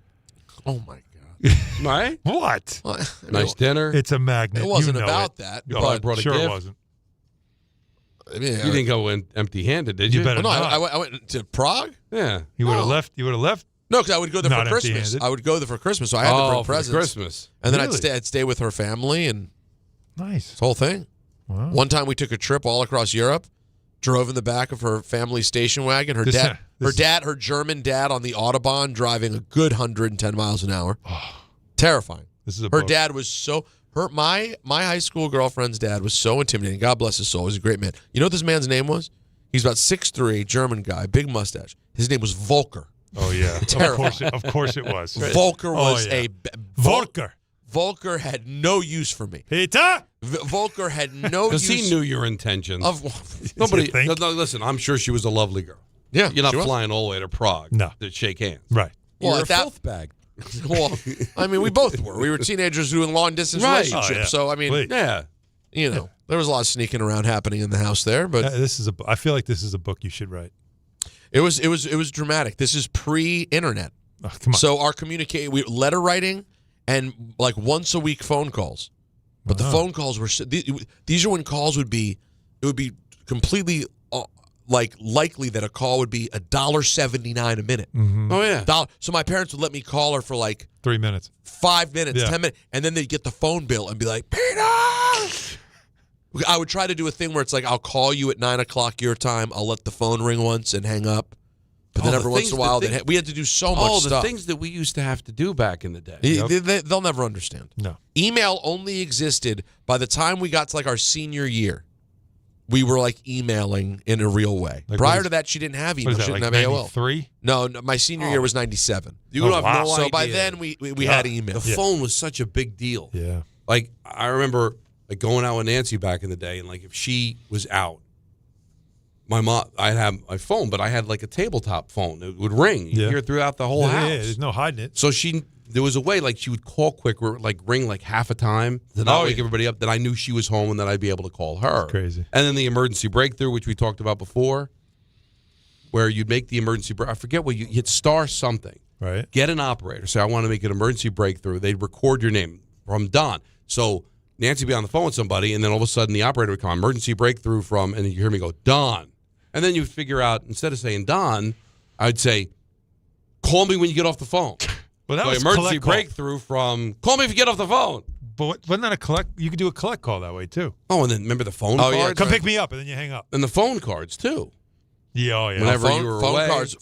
Oh, my God. Right? What? Nice dinner. It's a magnet. It wasn't You know about it. that. Oh, I But brought a Sure gift. it wasn't. I mean, You didn't go in empty-handed, did you? You better no, not. I went to Prague? Yeah. You would have No. left. You would have left. No, because I would go there Not for Christmas. empty-handed. I would go there for Christmas, so I had to bring for presents. Christmas. And then Really? I'd stay with her family and Nice. this whole thing. Wow. One time we took a trip all across Europe, drove in the back of her family station wagon. Her German dad on the Autobahn driving a good 110 miles an hour. Terrifying. This is a Her book. dad was so my high school girlfriend's dad was so intimidating. God bless his soul. He was a great man. You know what this man's name was? He's about 6'3", German guy, big mustache. His name was Volker. Oh yeah. Terrifying. Of course it was. Volker was Volker. Volker had no use for me. Peter. Volker had no use. Because he knew your intentions. Nobody. No, listen, I'm sure she was a lovely girl. Yeah, You're not she was. flying all the way to Prague to shake hands. Right. Well, You're at a that- filth bag. Well, I mean, we both were. We were teenagers doing long-distance Right. relationships. Oh, yeah. So, I mean, Please. Yeah. there was a lot of sneaking around happening in the house there. But This is I feel like this is a book you should write. it was dramatic. This is pre-internet. Oh, come on. So our letter writing and like once a week phone calls. But the phone calls were these are when calls would be completely likely that a call would be $1.79 a minute. Mm-hmm. Oh, yeah. So my parents would let me call her for like 3 minutes. 5 minutes, Yeah. 10 minutes, and then they'd get the phone bill and be like, Peter! I would try to do a thing where it's like, I'll call you at 9 o'clock your time. I'll let the phone ring once and hang up. But then every once in a while, we had to do so much stuff. The things that we used to have to do back in the day. They'll never understand. No. Email only existed by the time we got to like our senior year. We were like emailing in a real way. Like Prior to that, she didn't have email. What is She that, didn't like have AOL. 93? No, my senior year was 97. You have no So idea. by then, we had email. The phone was such a big deal. Yeah. Like, I remember like going out with Nancy back in the day, and like if she was out, my mom, I'd have my phone, but I had like a tabletop phone. It would ring. You'd hear it throughout the whole house. Yeah, there's no hiding it. So there was a way like she would call quick, or like ring like half a time to not wake everybody up. Then I knew she was home, and then I'd be able to call her. That's crazy. And then the emergency breakthrough, which we talked about before, where you'd make the emergency break. I forget what you hit star something. Right. Get an operator. Say I want to make an emergency breakthrough. They'd record your name from Don. So Nancy would be on the phone with somebody, and then all of a sudden the operator would come, emergency breakthrough from, and then you hear me go, Don. And then you figure out, instead of saying Don, I'd say, call me when you get off the phone. Well, that So was emergency collect call. breakthrough from, call me if you get off the phone. But wasn't that a collect? You could do a collect call that way too. Oh, and then remember the phone Oh, cards? yeah, Come pick me up, and then you hang up. And the phone cards, too. Yeah, oh yeah. Whenever phone, you were phone away. cards,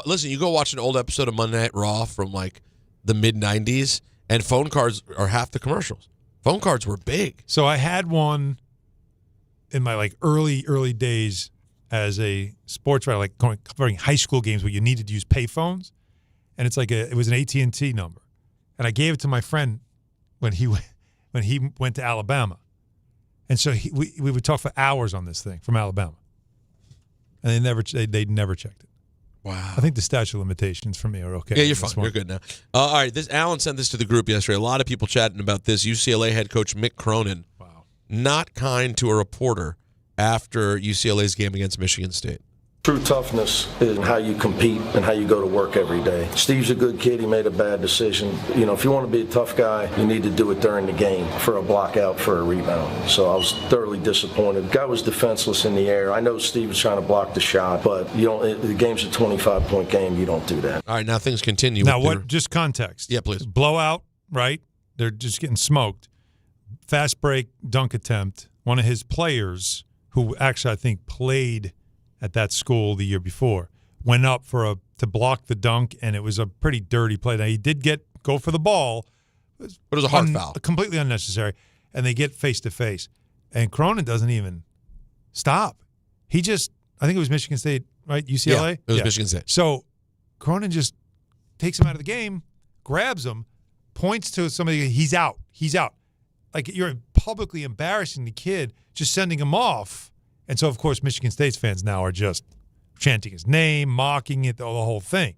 listen, you go watch an old episode of Monday Night Raw from like the mid '90s, and phone cards are half the commercials. Phone cards were big. So I had one in my like early days as a sports writer, like covering high school games where you needed to use payphones, and it's like it was an AT&T number, and I gave it to my friend when he went to Alabama, and so we would talk for hours on this thing from Alabama, and they never checked it. Wow. I think the statute of limitations for me are okay. Yeah, you're That's fine. one. You're good now. All right, Alan sent this to the group yesterday. A lot of people chatting about this. UCLA head coach Mick Cronin, not kind to a reporter after UCLA's game against Michigan State. True toughness is how you compete and how you go to work every day. Steve's a good kid. He made a bad decision. You know, if you want to be a tough guy, you need to do it during the game for a block out, for a rebound. So I was thoroughly disappointed. The guy was defenseless in the air. I know Steve was trying to block the shot, but you don't. The game's a 25-point game. You don't do that. All right, now things continue. Now, just context. Yeah, please. Blowout, right? They're just getting smoked. Fast break, dunk attempt. One of his players, who actually I think played at that school the year before, went up to block the dunk, and it was a pretty dirty play. Now, he did go for the ball. But it was a hard foul. Completely unnecessary. And they get face-to-face. And Cronin doesn't even stop. He just, I think it was Michigan State, right? UCLA? Yeah, it was Michigan State. So Cronin just takes him out of the game, grabs him, points to somebody, he's out. He's out. Like, you're publicly embarrassing the kid, just sending him off. And so, of course, Michigan State's fans now are just chanting his name, mocking it, the whole thing.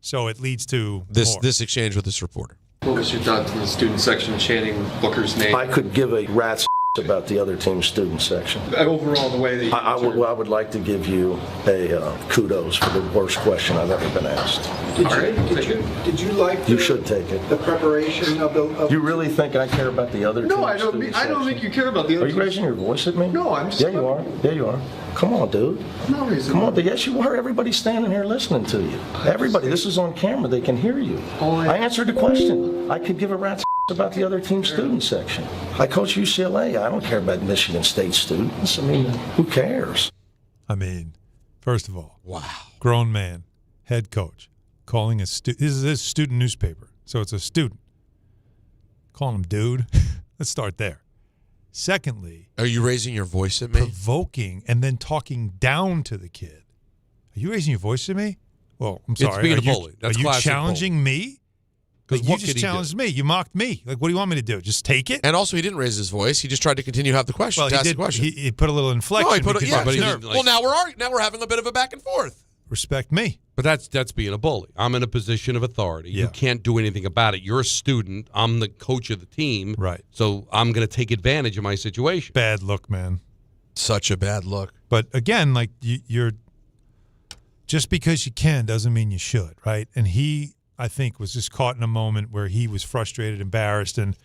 So it leads to this exchange with this reporter. What was your thoughts on the student section chanting Booker's name? I could give a rat's about the other team's student section. Overall, the way that you I would like to give you a kudos for the worst question I've ever been asked. Did you like You should take it. the preparation of the... You really think I care about the other team's No, I don't think you care about the other Are you raising your voice at me? No, I'm just... Yeah, you are. Yeah, you are. Come on, dude. I'm not raising Come on. Yes, you are. Everybody's standing here listening to you. Everybody. This is on camera. They can hear you. I answered the question. I could give a rat's about the other team's student section. I coach UCLA. I don't care about Michigan State students. I mean, who cares? I mean, first of all, wow, grown man, head coach, calling a student. This is a student newspaper, so it's a student. Calling him dude. Let's start there. Secondly, are you raising your voice at me? Provoking and then talking down to the kid. Are you raising your voice at me? Well, I'm sorry. It's being a bully. That's are you classic challenging bully. me? Because you just challenged me. You mocked me. Like, what do you want me to do? Just take it? And also, he didn't raise his voice. He just tried to continue to have the question. Well, to ask he the question. He put a little inflection. No, he put because well, now we're having a bit of a back and forth. Respect me. But that's being a bully. I'm in a position of authority. Yeah. You can't do anything about it. You're a student. I'm the coach of the team. Right. So I'm going to take advantage of my situation. Bad look, man. Such a bad look. But again, like you're just because you can doesn't mean you should, right? And he, I think, was just caught in a moment where he was frustrated, embarrassed, and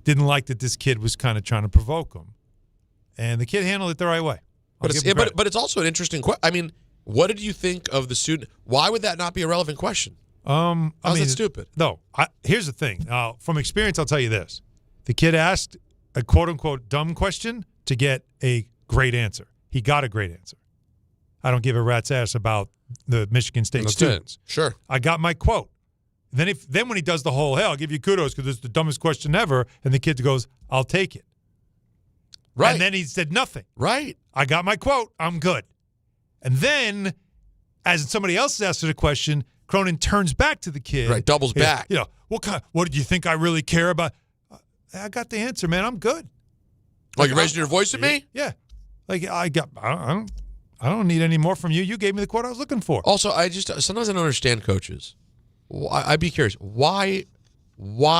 didn't like that this kid was kind of trying to provoke him. And the kid handled it the right way. But it's also an interesting question. I mean, what did you think of the student? Why would that not be a relevant question? How's that stupid? No. Here's the thing. From experience, I'll tell you this. The kid asked a quote-unquote dumb question to get a great answer. He got a great answer. I don't give a rat's ass about the Michigan State students. Sure. I got my quote. Then when he does the whole, hey, I'll give you kudos because it's the dumbest question ever, and the kid goes, I'll take it. Right. And then he said nothing. Right. I got my quote. I'm good. And then, as somebody else asked the question, Cronin turns back to the kid. Right, doubles back. You know, what did you think I really care about? I got the answer, man. I'm good. Like, you raising your voice at me? Yeah. Like, I don't need any more from you. You gave me the quote I was looking for. Also, sometimes I don't understand coaches. I'd be curious. Why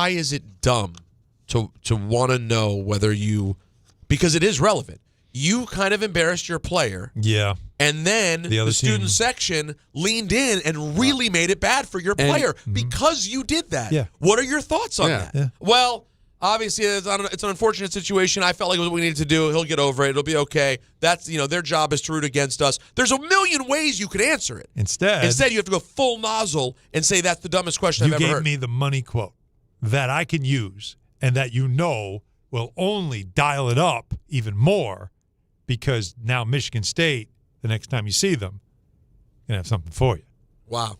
is it dumb to want to know whether you, because it is relevant. You kind of embarrassed your player. Yeah. And then the student section leaned in and really made it bad for your player because you did that. Yeah. What are your thoughts on that? Yeah. Well, obviously, it's an unfortunate situation. I felt like it was what we needed to do. He'll get over it. It'll be okay. That's, their job is to root against us. There's a million ways you could answer it. Instead, you have to go full nozzle and say that's the dumbest question I've ever heard. You gave me the money quote that I can use and that will only dial it up even more because now Michigan State, the next time you see them, going to have something for you. Wow.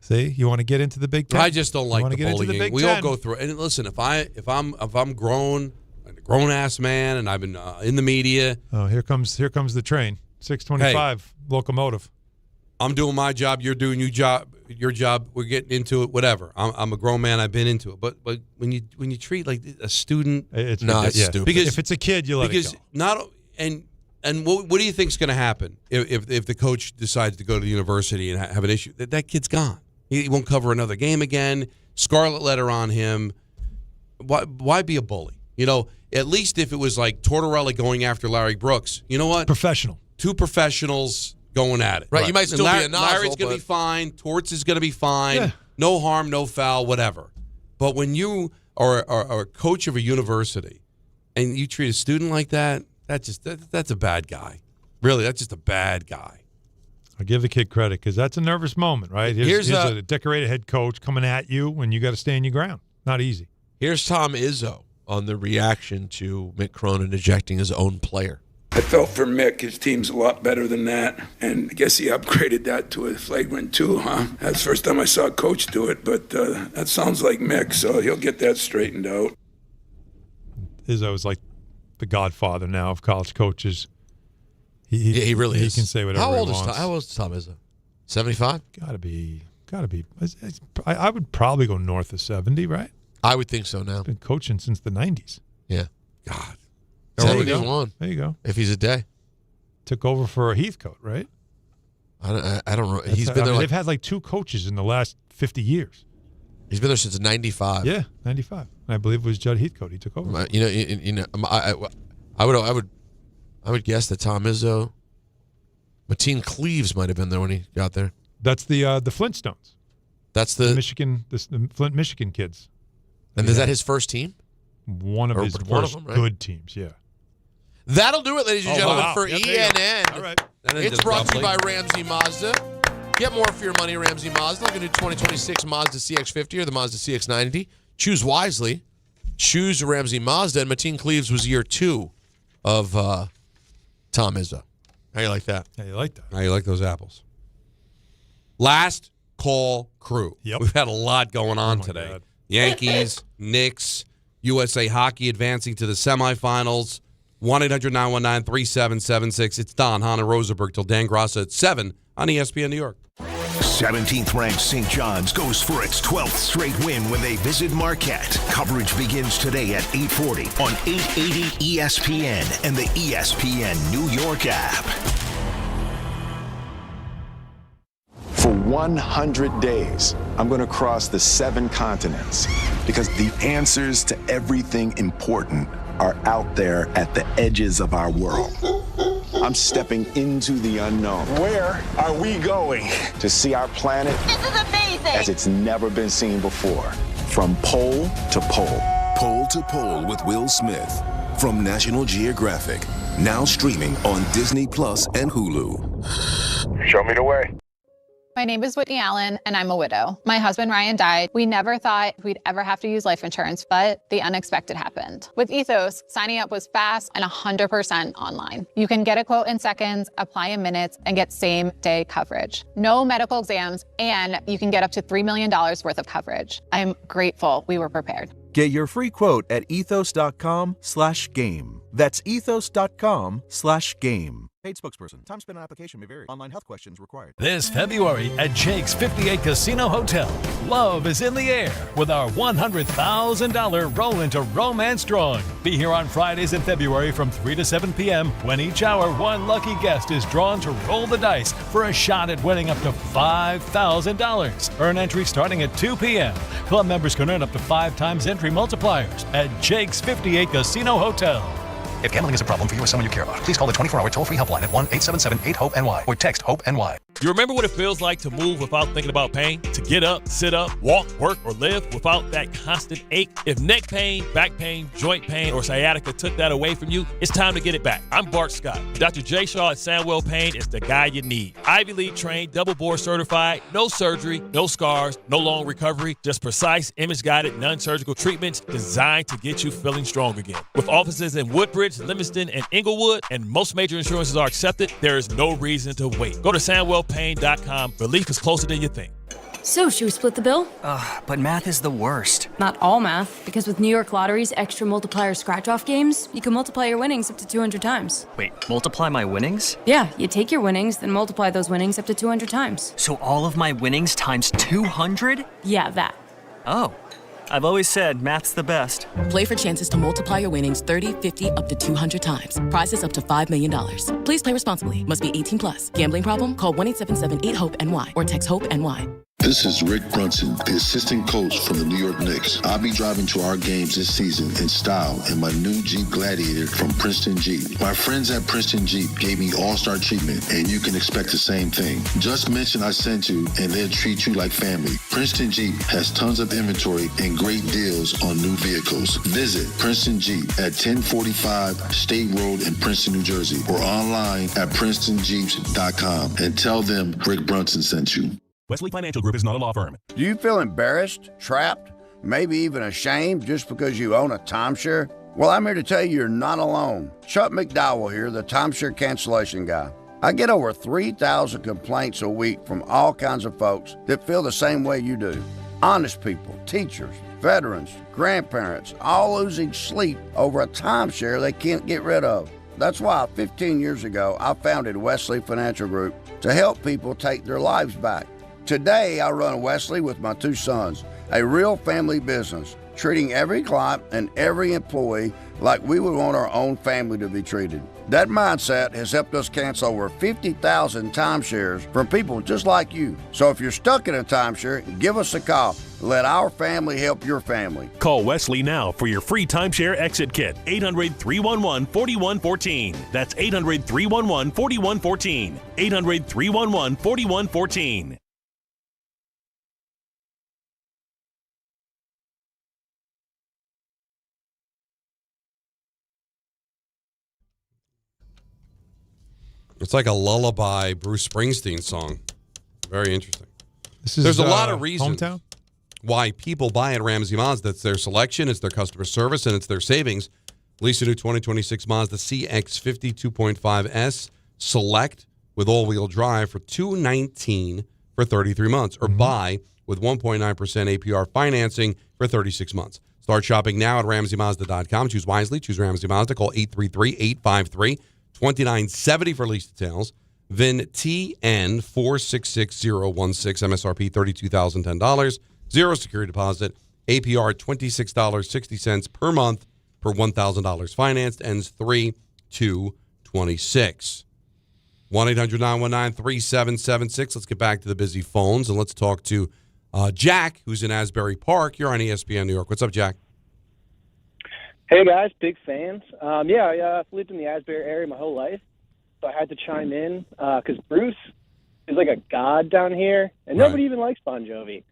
See, you want to get into the Big Ten? I just don't like the bullying. We all go through it. And listen, if I'm grown, a grown ass man, and I've been in the media. Oh, here comes the train. 625 locomotive. I'm doing my job. You're doing your job. We're getting into it. Whatever. I'm a grown man. I've been into it. But when you treat like a student, it's stupid. Because if it's a kid, you let it go. Not and what do you think's going to happen if the coach decides to go to the university and have an issue? That kid's gone. He won't cover another game again. Scarlet letter on him. Why be a bully? At least if it was like Tortorella going after Larry Brooks, you know what? Professional. Two professionals going at it. Right. You might still be a nozzle. Larry's going to be fine. Torts is going to be fine. Yeah. No harm, no foul, whatever. But when you are a coach of a university and you treat a student like that, that's a bad guy. Really, that's just a bad guy. I give the kid credit because that's a nervous moment, right? Here's a decorated head coach coming at you when you got to stand your ground. Not easy. Here's Tom Izzo on the reaction to Mick Cronin ejecting his own player. I felt for Mick, his team's a lot better than that. And I guess he upgraded that to a flagrant 2, huh? That's the first time I saw a coach do it, but that sounds like Mick, so he'll get that straightened out. Izzo is like the godfather now of college coaches. He really is. He can say whatever How old he wants. How old is Tom Izzo? 75? Gotta be. I would probably go north of 70, right? I would think so now. Been coaching since the 90s. Yeah. God. 71. There you go. If he's a day. Took over for Heathcote, right? I don't know. He's been there. They've had like 2 coaches in the last 50 years. He's been there since 95. Yeah, 95. And I believe it was Judd Heathcote. He took over. I would guess that Tom Izzo, Mateen Cleaves might have been there when he got there. That's the Flintstones. That's the Michigan, the Flint, Michigan kids. And is that his first team? One of his first good teams, yeah. That'll do it, ladies and gentlemen, for Yep, ENN. All right. It's brought to you by Ramsey Mazda. Get more for your money, Ramsey Mazda. Look at the 2026 Mazda CX-50 or the Mazda CX-90. Choose wisely. Choose Ramsey Mazda. And Mateen Cleaves was year 2 of Tom Izzo. How you like that? How you like that? How you like those apples? Last call crew. Yep. We've had a lot going on today. God. Yankees, Knicks, USA Hockey advancing to the semifinals. 1-800-919-3776. It's Don, Hahn Rosenberg till Dan Grassa at 7 on ESPN New York. 17th ranked St. John's goes for its 12th straight win when they visit Marquette. Coverage begins today at 8:40 on 880 ESPN and the ESPN New York app. For 100 days, I'm going to cross the 7 continents because the answers to everything important are out there at the edges of our world. I'm stepping into the unknown. Where are we going? To see our planet This is amazing. as it's never been seen before. From pole to pole. Pole to Pole with Will Smith from National Geographic. Now streaming on Disney Plus and Hulu. Show me the way. My name is Whitney Allen, and I'm a widow. My husband, Ryan, died. We never thought we'd ever have to use life insurance, but the unexpected happened. With Ethos, signing up was fast and 100% online. You can get a quote in seconds, apply in minutes, and get same-day coverage. No medical exams, and you can get up to $3 million worth of coverage. I'm grateful we were prepared. Get your free quote at ethos.com/game. That's ethos.com/game. Paid spokesperson. Time spent on application may vary. Online health questions required. This February at Jake's 58 Casino Hotel, love is in the air with our $100,000 Roll into Romance drawing. Be here on Fridays in February from 3 to 7 p.m. when each hour one lucky guest is drawn to roll the dice for a shot at winning up to $5,000. Earn entry starting at 2 p.m. Club members can earn up to 5 times entry multipliers at Jake's 58 Casino Hotel. If gambling is a problem for you or someone you care about, please call the 24-hour toll-free helpline at 1-877-8-HOPE-NY or text HOPE-NY. You remember what it feels like to move without thinking about pain? To get up, sit up, walk, work, or live without that constant ache? If neck pain, back pain, joint pain, or sciatica took that away from you, it's time to get it back. I'm Bart Scott. Dr. J. Shaw at Sandwell Pain is the guy you need. Ivy League trained, double board certified, no surgery, no scars, no long recovery, just precise, image-guided, non-surgical treatments designed to get you feeling strong again. With offices in Woodbridge, Livingston, and Inglewood, and most major insurances are accepted, there is no reason to wait. Go to SandwellPain.com. Relief is closer than you think. So, should we split the bill? But math is the worst. Not all math, because with New York Lottery's extra multiplier scratch-off games, you can multiply your winnings up to 200 times. Wait, multiply my winnings? Yeah, you take your winnings, then multiply those winnings up to 200 times. So all of my winnings times 200? Yeah, that. Oh. I've always said math's the best. Play for chances to multiply your winnings 30, 50, up to 200 times. Prizes up to $5 million. Please play responsibly. Must be 18 plus. Gambling problem? Call 1-877-8-HOPE-NY or text HOPE-NY. This is Rick Brunson, the assistant coach from the New York Knicks. I'll be driving to our games this season in style in my new Jeep Gladiator from Princeton Jeep. My friends at Princeton Jeep gave me all-star treatment, and you can expect the same thing. Just mention I sent you, and they'll treat you like family. Princeton Jeep has tons of inventory and great deals on new vehicles. Visit Princeton Jeep at 1045 State Road in Princeton, New Jersey, or online at PrincetonJeeps.com and tell them Rick Brunson sent you. Wesley Financial Group is not a law firm. Do you feel embarrassed, trapped, maybe even ashamed just because you own a timeshare? Well, I'm here to tell you you're not alone. Chuck McDowell here, the timeshare cancellation guy. I get over 3,000 complaints a week from all kinds of folks that feel the same way you do. Honest people, teachers, veterans, grandparents, all losing sleep over a timeshare they can't get rid of. That's why 15 years ago, I founded Wesley Financial Group to help people take their lives back. Today, I run Wesley with my 2 sons, a real family business, treating every client and every employee like we would want our own family to be treated. That mindset has helped us cancel over 50,000 timeshares from people just like you. So if you're stuck in a timeshare, give us a call. Let our family help your family. Call Wesley now for your free timeshare exit kit. 800-311-4114. That's 800-311-4114. 800-311-4114. It's like a lullaby Bruce Springsteen song. Very interesting. There's a lot of reasons hometown? why people buy at Ramsey Mazda. It's their selection, it's their customer service, and it's their savings. Lease a new 2026 Mazda CX-50 2.5S Select with all-wheel drive for $219 for 33 months, or buy with 1.9% APR financing for 36 months. Start shopping now at RamseyMazda.com. Choose wisely. Choose Ramsey Mazda. Call 833-853-2970 for lease details. VIN TN 466016, MSRP $32,010, zero security deposit, APR $26.60 per month per $1,000 financed, ends 3/2/26. 1-800-919-3776. Let's get back to the busy phones, and let's talk to Jack, who's in Asbury Park. You're on ESPN New York. What's up, Jack? Hey, guys. Big fans. I've lived in the Asbury area my whole life, so I had to chime in because Bruce is like a god down here, and nobody even likes Bon Jovi.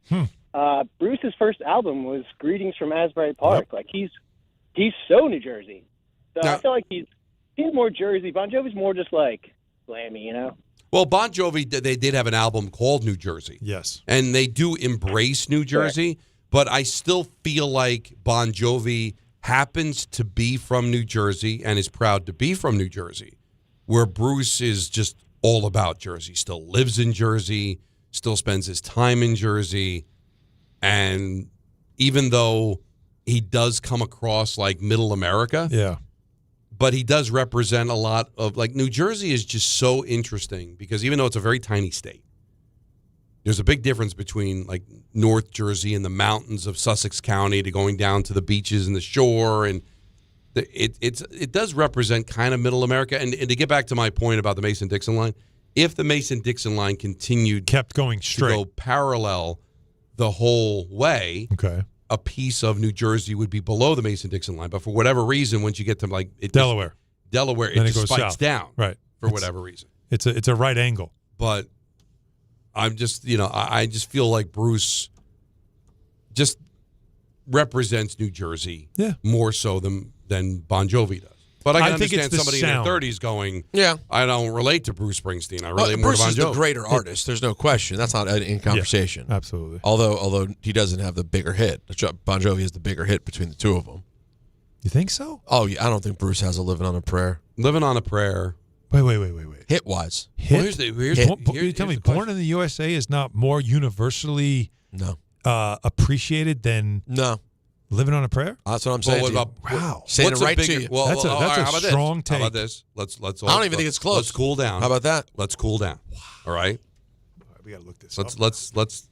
Bruce's first album was Greetings from Asbury Park. Like, he's so New Jersey. So I feel like he's more Jersey. Bon Jovi's more just like glammy, you know? Well, Bon Jovi, they did have an album called New Jersey. Yes. And they do embrace New Jersey, but I still feel like Bon Jovi happens to be from New Jersey and is proud to be from New Jersey, where Bruce is just all about Jersey, still lives in Jersey, still spends his time in Jersey. And even though he does come across like middle America, but he does represent a lot of, like, New Jersey is just so interesting because even though it's a very tiny state, there's a big difference between like North Jersey and the mountains of Sussex County to going down to the beaches and the shore, and it does represent kind of middle America. And to get back to my point about the Mason-Dixon line, if the Mason-Dixon line kept going straight, to go parallel the whole way, a piece of New Jersey would be below the Mason-Dixon line. But for whatever reason, once you get to like Delaware, then it just goes spikes south. down, right? For whatever reason, it's a right angle. But I'm just, I just feel like Bruce just represents New Jersey more so than Bon Jovi does. But I can understand somebody in their 30s going, I don't relate to Bruce Springsteen. I really more to Bon Jovi. Bruce is the greater artist. There's no question. That's not in conversation. Yeah, absolutely. Although he doesn't have the bigger hit. Bon Jovi is the bigger hit between the two of them. You think so? Oh, yeah. I don't think Bruce has a Living on a Prayer. Living on a Prayer. Wait. Hit-wise. Well, you tell me Born in the USA is not more universally appreciated than Living on a Prayer? That's what I'm saying. Wow. Saying it right to you. Well, that's a strong take. How about this? Let's. I don't even think it's close. Let's cool down. How about that? Let's cool down. Wow. All right. We got to look this up. Let's.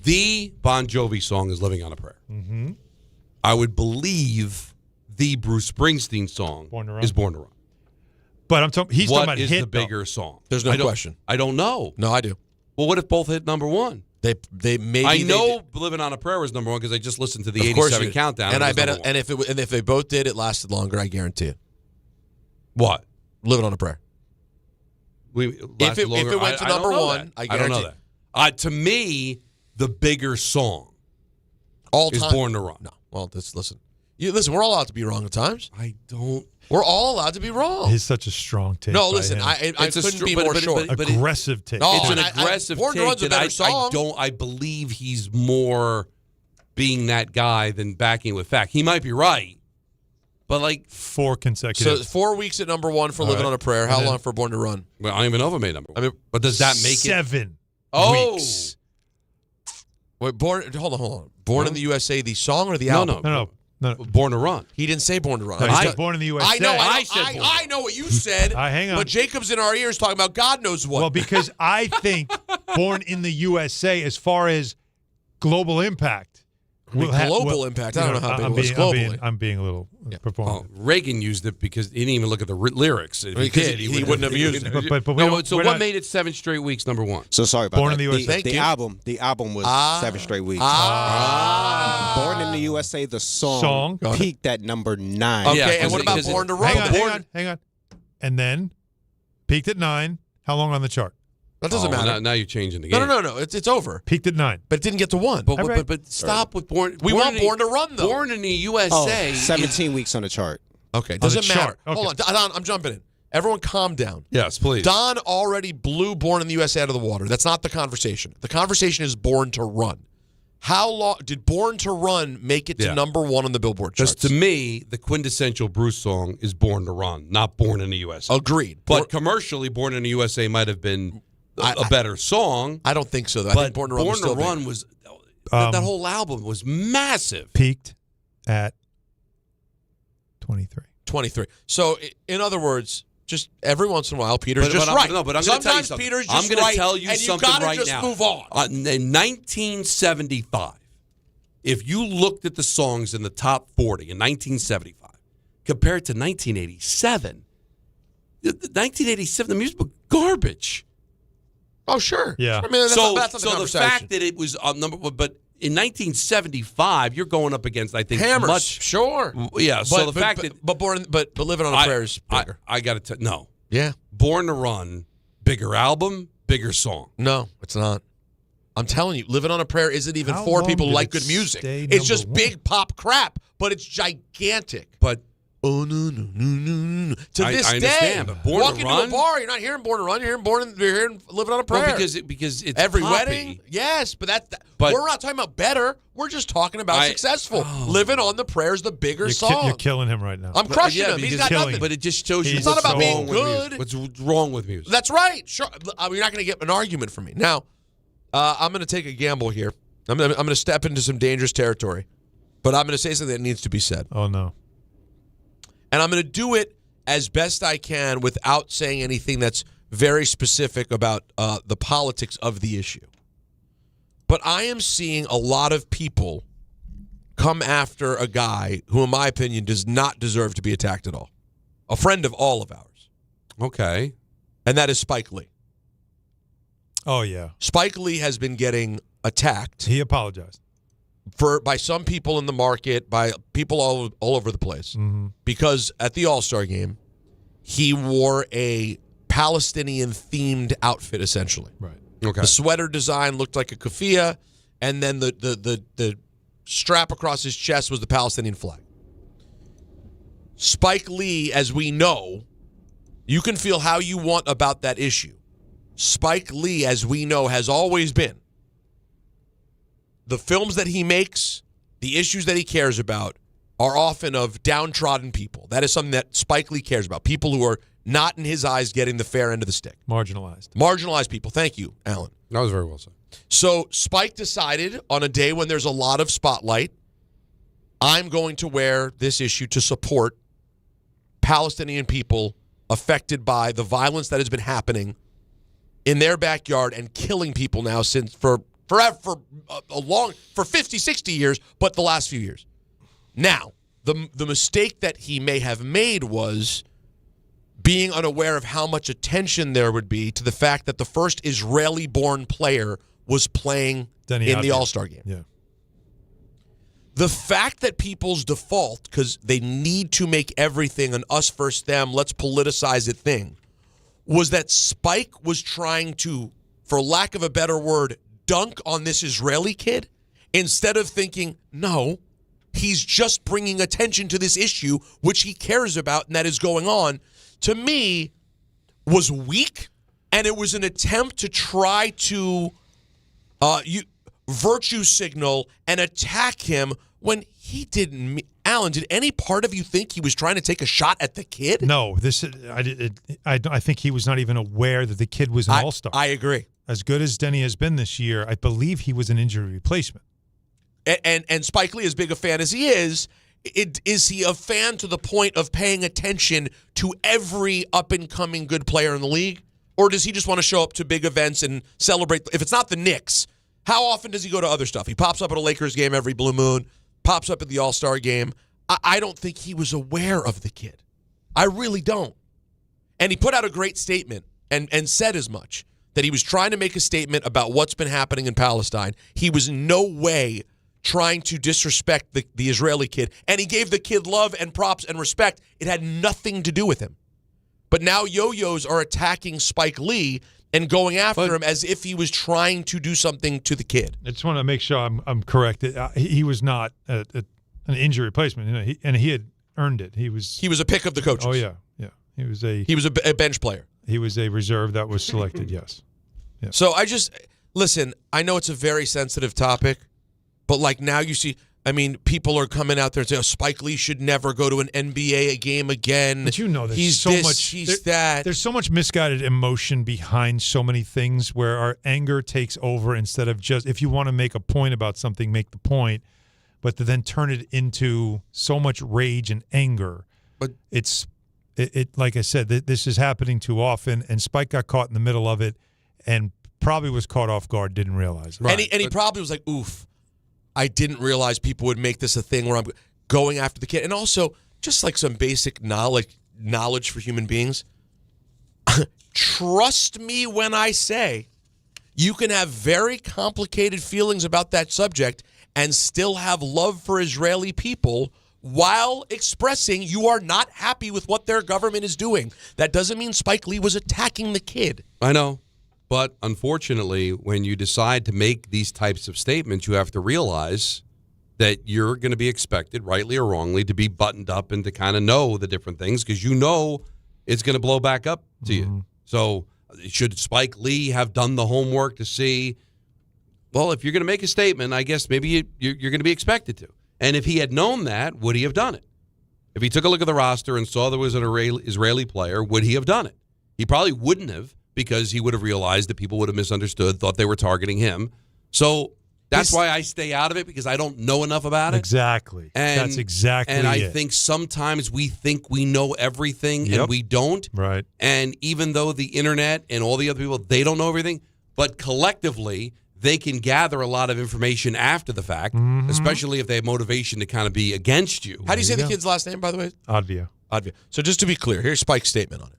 The Bon Jovi song is "Living on a Prayer." Mm-hmm. I would believe the Bruce Springsteen song is "Born to Run." But I'm talking. He's talking about what is hit, the bigger song? There's no question. I don't know. No, I do. Well, what if both hit number one? They maybe. I know "Living on a Prayer" was number one because I just listened to the '87 countdown. And I bet, and if they both did, it lasted longer. I guarantee it. What? "Living on a Prayer." If it went to number one, I guarantee. I don't know that. To me, the bigger song is "Born to Run." No, well, listen. We're all allowed to be wrong at times. I don't. We're all allowed to be wrong. It's such a strong take. No, listen, I couldn't be more sure. Aggressive take. It's an aggressive take that I believe he's more being that guy than backing with fact. He might be right, But like 4 consecutive. So 4 weeks at number 1 for All Living right. on a Prayer. How long for Born to Run? Well, I don't even know if I made number 1. I mean, but does that make 7 Oh. weeks. Wait, hold on. Born in the USA, the song or the No, album? No. Born to Run. He didn't say Born to Run. No, he said Born in the USA. I know. I said Born to I know what you said. Hang on. But Jacob's in our ears talking about God knows what. Well, because I think Born in the USA, as far as global impact, global impact. I don't know how big it was globally. I'm being a little performative. Reagan used it because he didn't even look at the lyrics. If he did, he wouldn't have used it. But we no, don't- so we're what not- made it 7 straight weeks, number 1? So sorry about Born that. in the USA. The album was 7 straight weeks. Born in the USA, the song peaked at number 9. Okay, Yeah, and what about Born to Run? Hang on. And then peaked at 9. How long on the chart? That doesn't matter. Now you're changing the game. No. It's over. Peaked at 9. But it didn't get to 1. But stop with Born. We want Born to Run, though. Born in the USA. 17 weeks on the chart. Okay, On doesn't the matter. chart. Okay. Hold on, Don, I'm jumping in. Everyone calm down. Yes, please. Don already blew Born in the USA out of the water. That's not the conversation. The conversation is Born to Run. How long did Born to Run make it to number 1 on the Billboard charts? Because to me, the quintessential Bruce song is Born to Run, not Born in the USA. Agreed. But commercially, Born in the USA might have been a better song. I don't think so, though. I think Born to Run was still big. was that whole album was massive. Peaked at 23. 23. So, in other words, just every once in a while, Peter's just right. But I'm going to tell you Sometimes something. Peter's just I'm going right, to tell you and something you gotta right just now. move on. In 1975, if you looked at the songs in the top 40 in 1975 compared to 1987, 1987, the music was garbage. Oh, sure. Yeah. I mean, that's not the the conversation. fact that it was number one, but in 1975, you're going up against, I think, Hammers, much. sure. Yeah. So the fact that but Living on a Prayer is bigger. I got to no. Yeah. Born to Run, bigger album, bigger song. No, it's not. I'm telling you, Living on a Prayer isn't even How for long people who did like it good music. stay It's just number 1? big pop crap, but it's gigantic. But oh no. To this I understand, day, but Born walk to into Run? a bar, you're not hearing Born to Run. You're hearing Living on a Prayer. Well, because it's every poppy. wedding. Yes, but But- we're not talking about better. We're just talking about successful. Living on the Prayer is the bigger song. You're killing him right now. I'm crushing him. He's He's got nothing. But it just shows you He's what's not about being wrong with good. music. What's wrong with music? That's right. Sure. I mean, you're not going to get an argument from me. Now, I'm going to take a gamble here. I'm going to step into some dangerous territory, but I'm going to say something that needs to be said. Oh, no. And I'm going to do it as best I can without saying anything that's very specific about the politics of the issue. But I am seeing a lot of people come after a guy who, in my opinion, does not deserve to be attacked at all. A friend of all of ours. Okay. And that is Spike Lee. Oh, yeah. Spike Lee has been getting attacked. He apologized. By some people in the market, by people all over the place. Mm-hmm. Because at the All-Star game, he wore a Palestinian-themed outfit, essentially. Right. Okay. The sweater design looked like a keffiyeh, and then the strap across his chest was the Palestinian flag. Spike Lee, as we know, you can feel how you want about that issue. Spike Lee, as we know, has always been the films that he makes, the issues that he cares about, are often of downtrodden people. That is something that Spike Lee cares about. People who are not, in his eyes, getting the fair end of the stick. Marginalized. Marginalized people. Thank you, Alan. That was very well said. So Spike decided on a day when there's a lot of spotlight, I'm going to wear this issue to support Palestinian people affected by the violence that has been happening in their backyard and killing people now since for 50, 60 years, but the last few years. Now, the mistake that he may have made was being unaware of how much attention there would be to the fact that the first Israeli-born player was playing in the All-Star game. Yeah. The fact that people's default, because they need to make everything an us versus them, let's politicize it thing, was that Spike was trying to, for lack of a better word, dunk on this Israeli kid instead of thinking, no, he's just bringing attention to this issue, which he cares about, and that is going on, to me, was weak, and it was an attempt to try to virtue signal and attack him when he didn't. Allen, did any part of you think he was trying to take a shot at the kid? No, I think he was not even aware that the kid was an all-star. I agree. As good as Denny has been this year, I believe he was an injury replacement. And Spike Lee, as big a fan as he is he a fan to the point of paying attention to every up-and-coming good player in the league? Or does he just want to show up to big events and celebrate? If it's not the Knicks, how often does he go to other stuff? He pops up at a Lakers game every blue moon, pops up at the All-Star game. I don't think he was aware of the kid. I really don't. And he put out a great statement and said as much, that he was trying to make a statement about what's been happening in Palestine. He was in no way trying to disrespect the Israeli kid, and he gave the kid love and props and respect. It had nothing to do with him. But now yo-yos are attacking Spike Lee and going after him as if he was trying to do something to the kid. I just want to make sure I'm correct. He was not an injury replacement, and he had earned it. He was a pick of the coaches. Oh yeah. He was a bench player. He was a reserve that was selected. Yes. Yeah. So listen. I know it's a very sensitive topic, but like now you see. I mean, people are coming out there and saying, Spike Lee should never go to an NBA game again. But there's he's so this, much. He's that. There's so much misguided emotion behind so many things where our anger takes over instead of just, if you want to make a point about something, make the point, but to then turn it into so much rage and anger. But it like I said, this is happening too often, and Spike got caught in the middle of it and probably was caught off guard, didn't realize it. Right. And he probably was like, oof. I didn't realize people would make this a thing where I'm going after the kid. And also, just like some basic knowledge for human beings, trust me when I say you can have very complicated feelings about that subject and still have love for Israeli people while expressing you are not happy with what their government is doing. That doesn't mean Spike Lee was attacking the kid. I know. But unfortunately, when you decide to make these types of statements, you have to realize that you're going to be expected, rightly or wrongly, to be buttoned up and to kind of know the different things because you know it's going to blow back up to you. So should Spike Lee have done the homework to see, well, if you're going to make a statement, I guess maybe you're going to be expected to. And if he had known that, would he have done it? If he took a look at the roster and saw there was an Israeli player, would he have done it? He probably wouldn't have, because he would have realized that people would have misunderstood, thought they were targeting him. So that's why I stay out of it, because I don't know enough about it. Exactly. That's exactly and it. I think sometimes we think we know everything, and we don't. Right. And even though the internet and all the other people, they don't know everything, but collectively they can gather a lot of information after the fact, especially if they have motivation to kind of be against you. How do you say the kid's last name, by the way? Advia. So just to be clear, here's Spike's statement on it.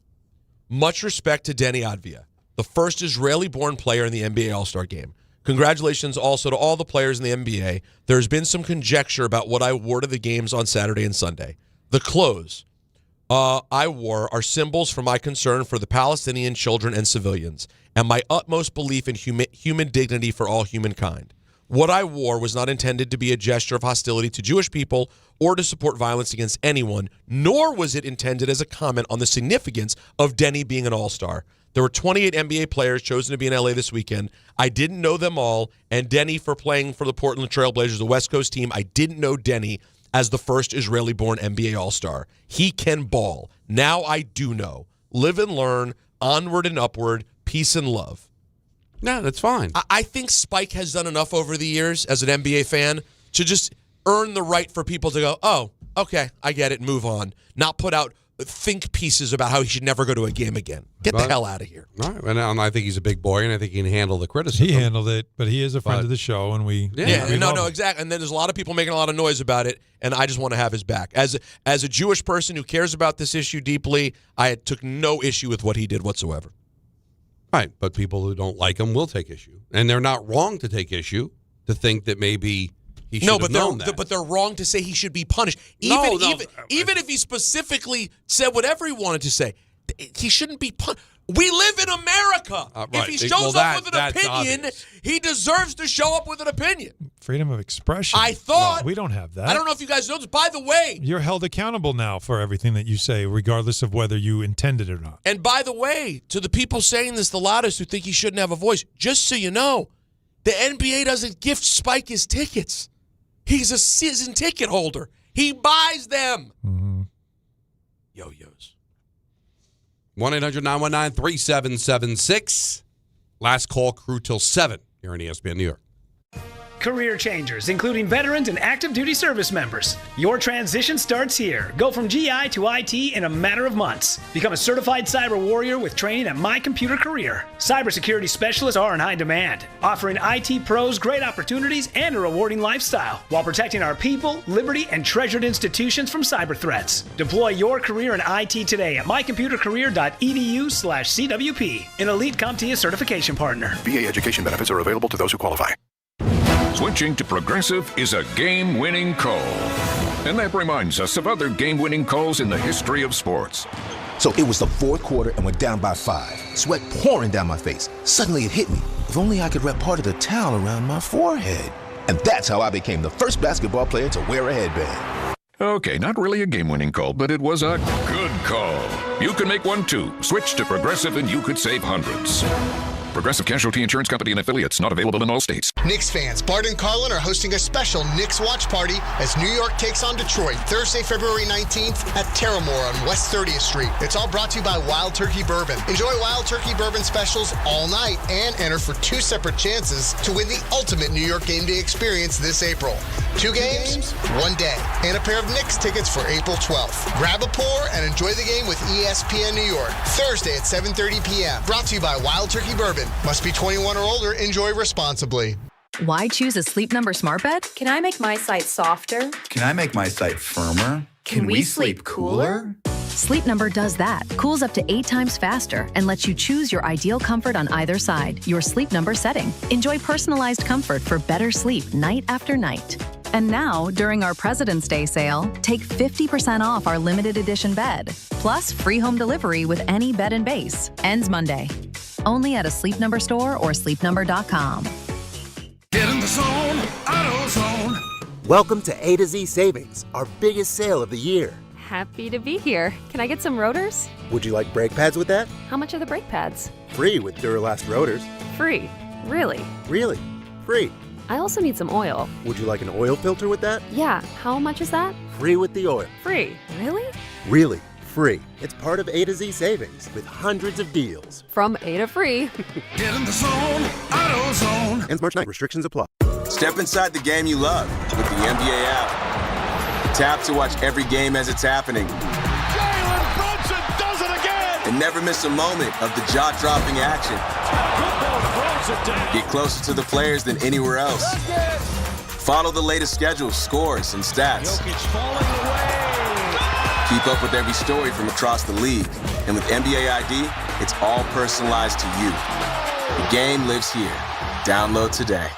Much respect to Denny Advia, the first Israeli-born player in the NBA All-Star Game. Congratulations also to all the players in the NBA. There's been some conjecture about what I wore to the games on Saturday and Sunday. The clothes I wore are symbols for my concern for the Palestinian children and civilians, and my utmost belief in human dignity for all humankind. What I wore was not intended to be a gesture of hostility to Jewish people or to support violence against anyone, nor was it intended as a comment on the significance of Denny being an all-star. There were 28 NBA players chosen to be in LA this weekend. I didn't know them all, and Denny for playing for the Portland Trail Blazers, the West Coast team. I didn't know Denny as the first Israeli-born NBA all-star. He can ball. Now I do know. Live and learn, onward and upward, peace and love. No, that's fine. I think Spike has done enough over the years as an NBA fan to just earn the right for people to go, oh, okay, I get it, move on. Not put out think pieces about how he should never go to a game again. Get the hell out of here. All right. And I think he's a big boy, and I think he can handle the criticism. He handled it, but he is a friend of the show, and we no, exactly. And then there's a lot of people making a lot of noise about it, and I just want to have his back. As a Jewish person who cares about this issue deeply, I took no issue with what he did whatsoever. Right, but people who don't like him will take issue. And they're not wrong to take issue, to think that maybe he should have known that. But they're wrong to say he should be punished. Even if he specifically said whatever he wanted to say, he shouldn't be punished. We live in America. Right. If he shows up with an opinion, he deserves to show up with an opinion. Freedom of expression. I thought. No, we don't have that. I don't know if you guys know this. By the way. You're held accountable now for everything that you say, regardless of whether you intended it or not. And by the way, to the people saying this the loudest who think he shouldn't have a voice, just so you know, the NBA doesn't gift Spike his tickets. He's a season ticket holder. He buys them. Yo-yos. 1-800-919-3776. Last call, crew till 7 here on ESPN New York. Career changers, including veterans and active duty service members. Your transition starts here. Go from GI to IT in a matter of months. Become a certified cyber warrior with training at My Computer Career. Cybersecurity specialists are in high demand, offering IT pros great opportunities and a rewarding lifestyle while protecting our people, liberty, and treasured institutions from cyber threats. Deploy your career in IT today at mycomputercareer.edu/CWP, an elite CompTIA certification partner. VA education benefits are available to those who qualify. Switching to Progressive is a game-winning call. And that reminds us of other game-winning calls in the history of sports. So it was the fourth quarter and we're down by 5. Sweat pouring down my face. Suddenly it hit me. If only I could wrap part of the towel around my forehead. And that's how I became the first basketball player to wear a headband. Okay, not really a game-winning call, but it was a good call. You can make one too. Switch to Progressive and you could save hundreds. Progressive Casualty Insurance Company and affiliates, not available in all states. Knicks fans, Bart and Carlin are hosting a special Knicks watch party as New York takes on Detroit Thursday, February 19th at Terramore on West 30th Street. It's all brought to you by Wild Turkey Bourbon. Enjoy Wild Turkey Bourbon specials all night and enter for 2 separate chances to win the ultimate New York game day experience this April. 2 games, 1 day, and a pair of Knicks tickets for April 12th. Grab a pour and enjoy the game with ESPN New York. Thursday at 7:30 p.m. Brought to you by Wild Turkey Bourbon. Must be 21 or older. Enjoy responsibly. Why choose a Sleep Number smart bed? Can I make my site softer? Can I make my site firmer? Can we sleep cooler? Sleep Number does that. Cools up to 8 times faster and lets you choose your ideal comfort on either side. Your Sleep Number setting. Enjoy personalized comfort for better sleep night after night. And now, during our President's Day sale, take 50% off our limited edition bed. Plus free home delivery with any bed and base. Ends Monday. Only at a Sleep Number store or sleepnumber.com. Get in the zone, AutoZone. Welcome to A to Z Savings, our biggest sale of the year. Happy to be here. Can I get some rotors? Would you like brake pads with that? How much are the brake pads? Free with Duralast rotors. Free? Really? Really? Free. I also need some oil. Would you like an oil filter with that? Yeah. How much is that? Free with the oil. Free? Really? Really. Free. It's part of A to Z Savings with hundreds of deals. From A to free. Get in the zone, AutoZone. Ends March 9th. Restrictions apply. Step inside the game you love with the NBA app. Tap to watch every game as it's happening. Jalen Brunson does it again. And never miss a moment of the jaw-dropping action. Get closer to the players than anywhere else. Follow the latest schedules, scores, and stats. Keep up with every story from across the league. And with NBA ID, it's all personalized to you. The game lives here. Download today.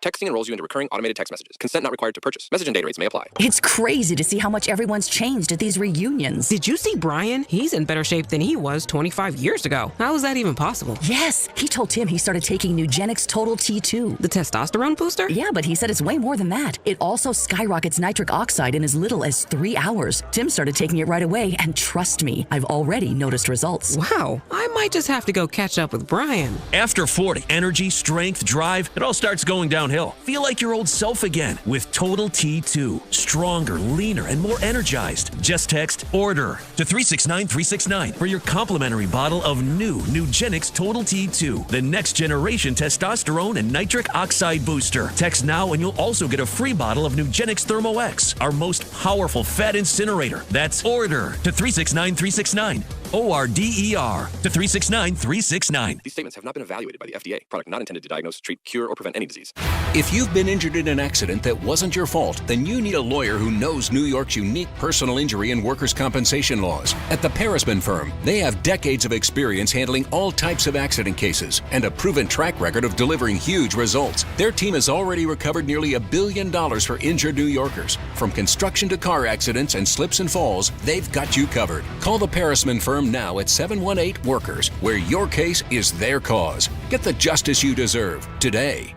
Texting enrolls you into recurring automated text messages. Consent not required to purchase. Message and data rates may apply. It's crazy to see how much everyone's changed at these reunions. Did you see Brian? He's in better shape than he was 25 years ago. How is that even possible? Yes, he told Tim he started taking Nugenix Total T2. The testosterone booster? Yeah, but he said it's way more than that. It also skyrockets nitric oxide in as little as 3 hours. Tim started taking it right away, and trust me, I've already noticed results. Wow, I might just have to go catch up with Brian. After 40, energy, strength, drive, it all starts going downhill. Feel like your old self again with Total T2. Stronger, leaner, and more energized. Just text ORDER to 369-369 for your complimentary bottle of new Nugenix Total T2, the next generation testosterone and nitric oxide booster. Text now and you'll also get a free bottle of Nugenix Thermo X, our most powerful fat incinerator. That's ORDER to 369-369. ORDER to 369-369. These statements have not been evaluated by the FDA. Product not intended to diagnose, treat, cure, or prevent any disease. If you've been injured in an accident that wasn't your fault, then you need a lawyer who knows New York's unique personal injury and workers' compensation laws. At the Parisman Firm, they have decades of experience handling all types of accident cases and a proven track record of delivering huge results. Their team has already recovered nearly $1 billion for injured New Yorkers. From construction to car accidents and slips and falls, they've got you covered. Call the Parisman Firm now at 718-WORKERS, where your case is their cause. Get the justice you deserve today.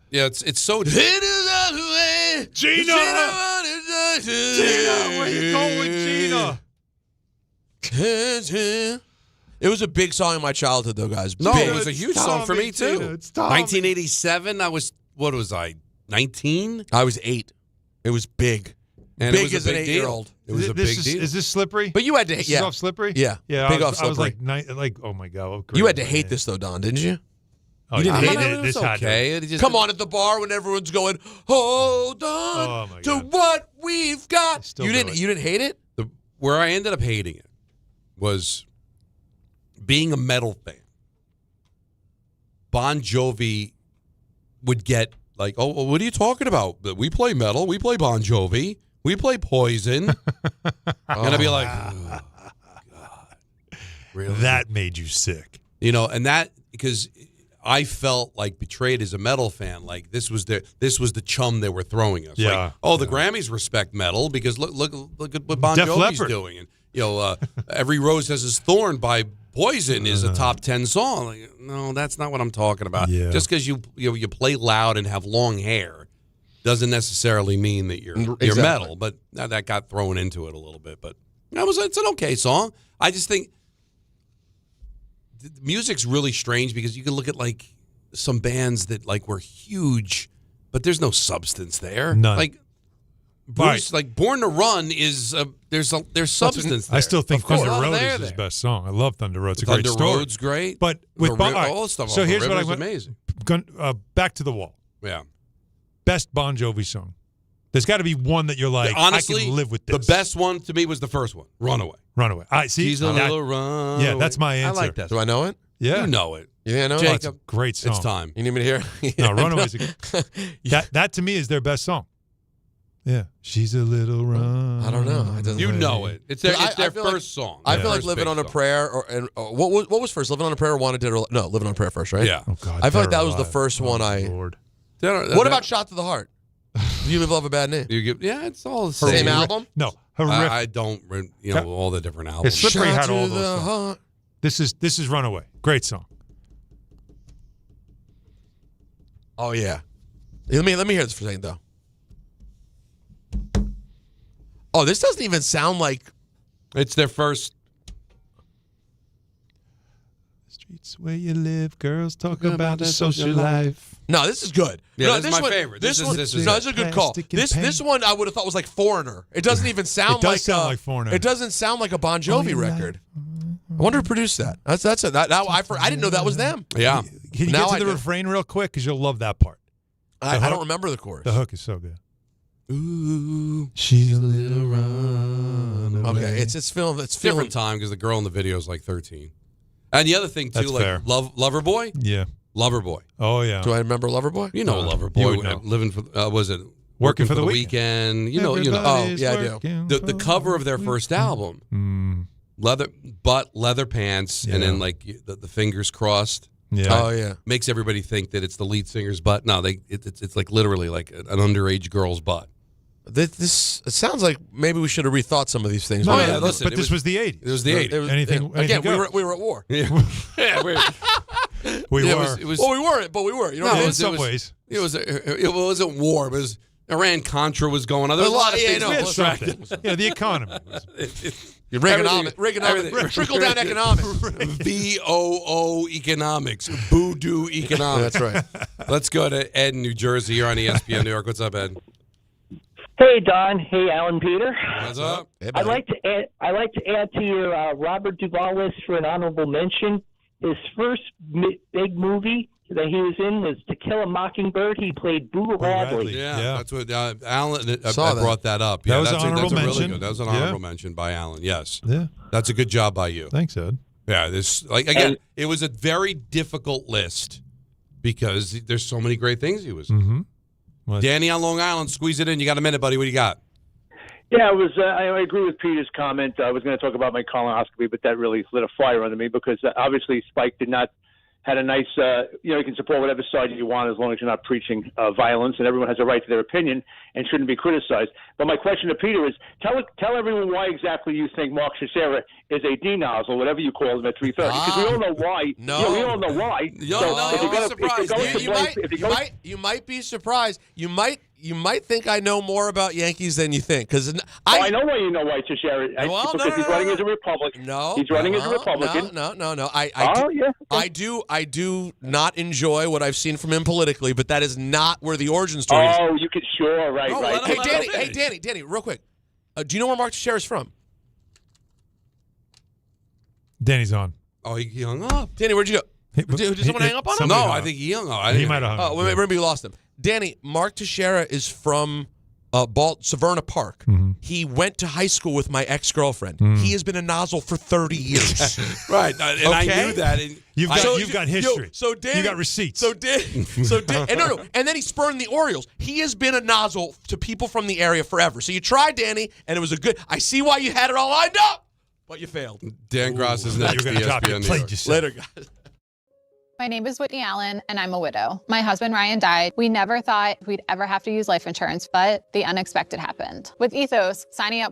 Yeah, it's so. Gina, where you going, Gina? It was a big song in my childhood, though, guys. No, big. it was a huge song for me, too. 1987, what was I, 19? I was 8. It was big. And big it was as a an big 8-year-old. It was a big deal. Is this Slippery? But you had to hate This is off Slippery? Yeah. Yeah. Big I off was Slippery. like, oh my God. You had to hate this, though, Don, didn't you? Oh, You didn't yeah. hate it? It was okay. Come on at the bar when everyone's going, hold on to what we've got. You didn't hate it? Where I ended up hating it was being a metal fan. Bon Jovi would get like, oh, what are you talking about? We play metal. We play Bon Jovi. We play Poison. And I'd be like, oh, God. Really? That made you sick. You know, and that, because I felt like betrayed as a metal fan. Like this was the chum they were throwing us. Yeah. Like, oh, the Grammys respect metal because look at what Bon Def Jovi's Leppard. doing. And Every Rose Has Its Thorn by Poison is a top 10 song. Like, no, that's not what I'm talking about. Yeah. Just because you play loud and have long hair doesn't necessarily mean that you're metal. But now that got thrown into it a little bit. But it's an okay song. I just think the music's really strange because you can look at like some bands that like were huge, but there's no substance there. None. Like Bruce, like Born to Run is there's substance there. I still think Thunder Road Road is his best song. I love Thunder Road. It's a great Thunder story. Road's great. But with all the stuff. So here's what I went. Amazing. Back to the Wall. Yeah. Best Bon Jovi song. There's got to be one that you're like, honestly, I can live with this. The best one to me was the first one, Runaway. Runaway. I see. She's a little run. Yeah, that's my answer. I like that. Do I know it? Yeah. You know it. Yeah, I know Jacob, it. It's a great song. It's time. You need me to hear? No, Runaway's that to me is their best song. Yeah. She's a little run. I don't know. You know it. It's their first song. I feel like Living on a Prayer what was first? Living on a Prayer or Wanted Dead or no, Living on a Prayer first, right? Yeah. Oh God. I feel like that was the first one Lord. What about Shot to the Heart? You Live Love a Bad Name. It's all the same. Same album? No. Horrific. I don't all the different albums. Slippery had Shot all to those the songs. heart. This is Runaway. Great song. Oh yeah. Let me hear this for a second though. Oh, this doesn't even sound like it's their first. Streets where you live, girls talk about the social life. No, this is good. Yeah, no, this is my favorite. This is a good call. This one I would have thought was like Foreigner. It doesn't even sound It does sound like Foreigner. It doesn't sound like a Bon Jovi record. I wonder who produced that. That's it. I didn't know that was them. Yeah. Can you Now get I to the do. refrain real quick? Because you'll love that part. I don't remember the chorus. The hook is so good. Ooh, she's a little run. Okay, it's film. It's different time because the girl in the video is like 13. And the other thing too, That's like fair. Loverboy. Yeah. Loverboy. Oh yeah. Do I remember Loverboy? You know you Loverboy. would know. Living for was it Working for the the weekend? You know. Oh Everybody's yeah, I working do. The cover of their first album, leather pants, and then like the fingers crossed. Yeah. Oh yeah. Makes everybody think that it's the lead singer's butt. No, it's like literally like an underage girl's butt. This it sounds like maybe we should have rethought some of these things. No, yeah, listen, but this was the 80s. It was the 80s. Anything Again, goes. we were at war. Yeah, We Yeah, were. it was, Well, we weren't, but we were. You know No, what I mean? in some ways. it wasn't war. It was Iran-Contra was going on. There was a lot of things. We had distracting. something. Yeah, the economy. Reaganomics, trickle down economics. VOO economics, voodoo economics. That's right. Let's go to Ed in New Jersey. You're on ESPN New York. What's up, Ed? Hey Don, hey Alan Peter. What's up? Hey, I'd like to add to your Robert Duvall list for an honorable mention. His first big movie that he was in was To Kill a Mockingbird. He played Boo Radley. Yeah, that's what Alan Saw that. brought that up. That Yeah, was that's an honorable that's a mention. really good. That was an honorable mention by Alan. Yes. Yeah. That's a good job by you. Thanks, Ed. Yeah, this it was a very difficult list because there's so many great things he was in. Mm-hmm. Danny on Long Island, squeeze it in. You got a minute, buddy. What do you got? Yeah, it was. I agree with Peter's comment. I was going to talk about my colonoscopy, but that really lit a fire under me because obviously Spike had a nice. You can support whatever side you want as long as you're not preaching violence, and everyone has a right to their opinion and shouldn't be criticized. But my question to Peter is: tell everyone why exactly you think Mark Cicera is a D-nozzle, whatever you call him at 3:30, because we all know why. No, we all know why. You might be surprised. You might be surprised. You might you might think I know more about Yankees than you think. Because I know why you know White Teixeira. Because he's running as a Republican. No. He's running as a Republican. No. I do not enjoy what I've seen from him politically, but that is not where the origin story is. Oh, you could sure, right. Hey, Danny, real quick. Do you know where Mark Teixeira's from? Danny's on. Oh, he hung up. Danny, where'd you go? Did someone hang up on him? No, I think he hung up. He might have hung up. Oh, maybe we lost him. Danny, Mark Teixeira is from Severna Park. Mm-hmm. He went to high school with my ex-girlfriend. He has been a nozzle for 30 years. Right, and I knew that. You've got history. You got receipts. And then he spurned the Orioles. He has been a nozzle to people from the area forever. So you tried, Danny, and it was a good. I see why you had it all lined up, but you failed. Dan Gross is next. You're going to drop your plate. Later, guys. My name is Whitney Allen, and I'm a widow. My husband, Ryan, died. We never thought we'd ever have to use life insurance, but the unexpected happened. With Ethos, signing up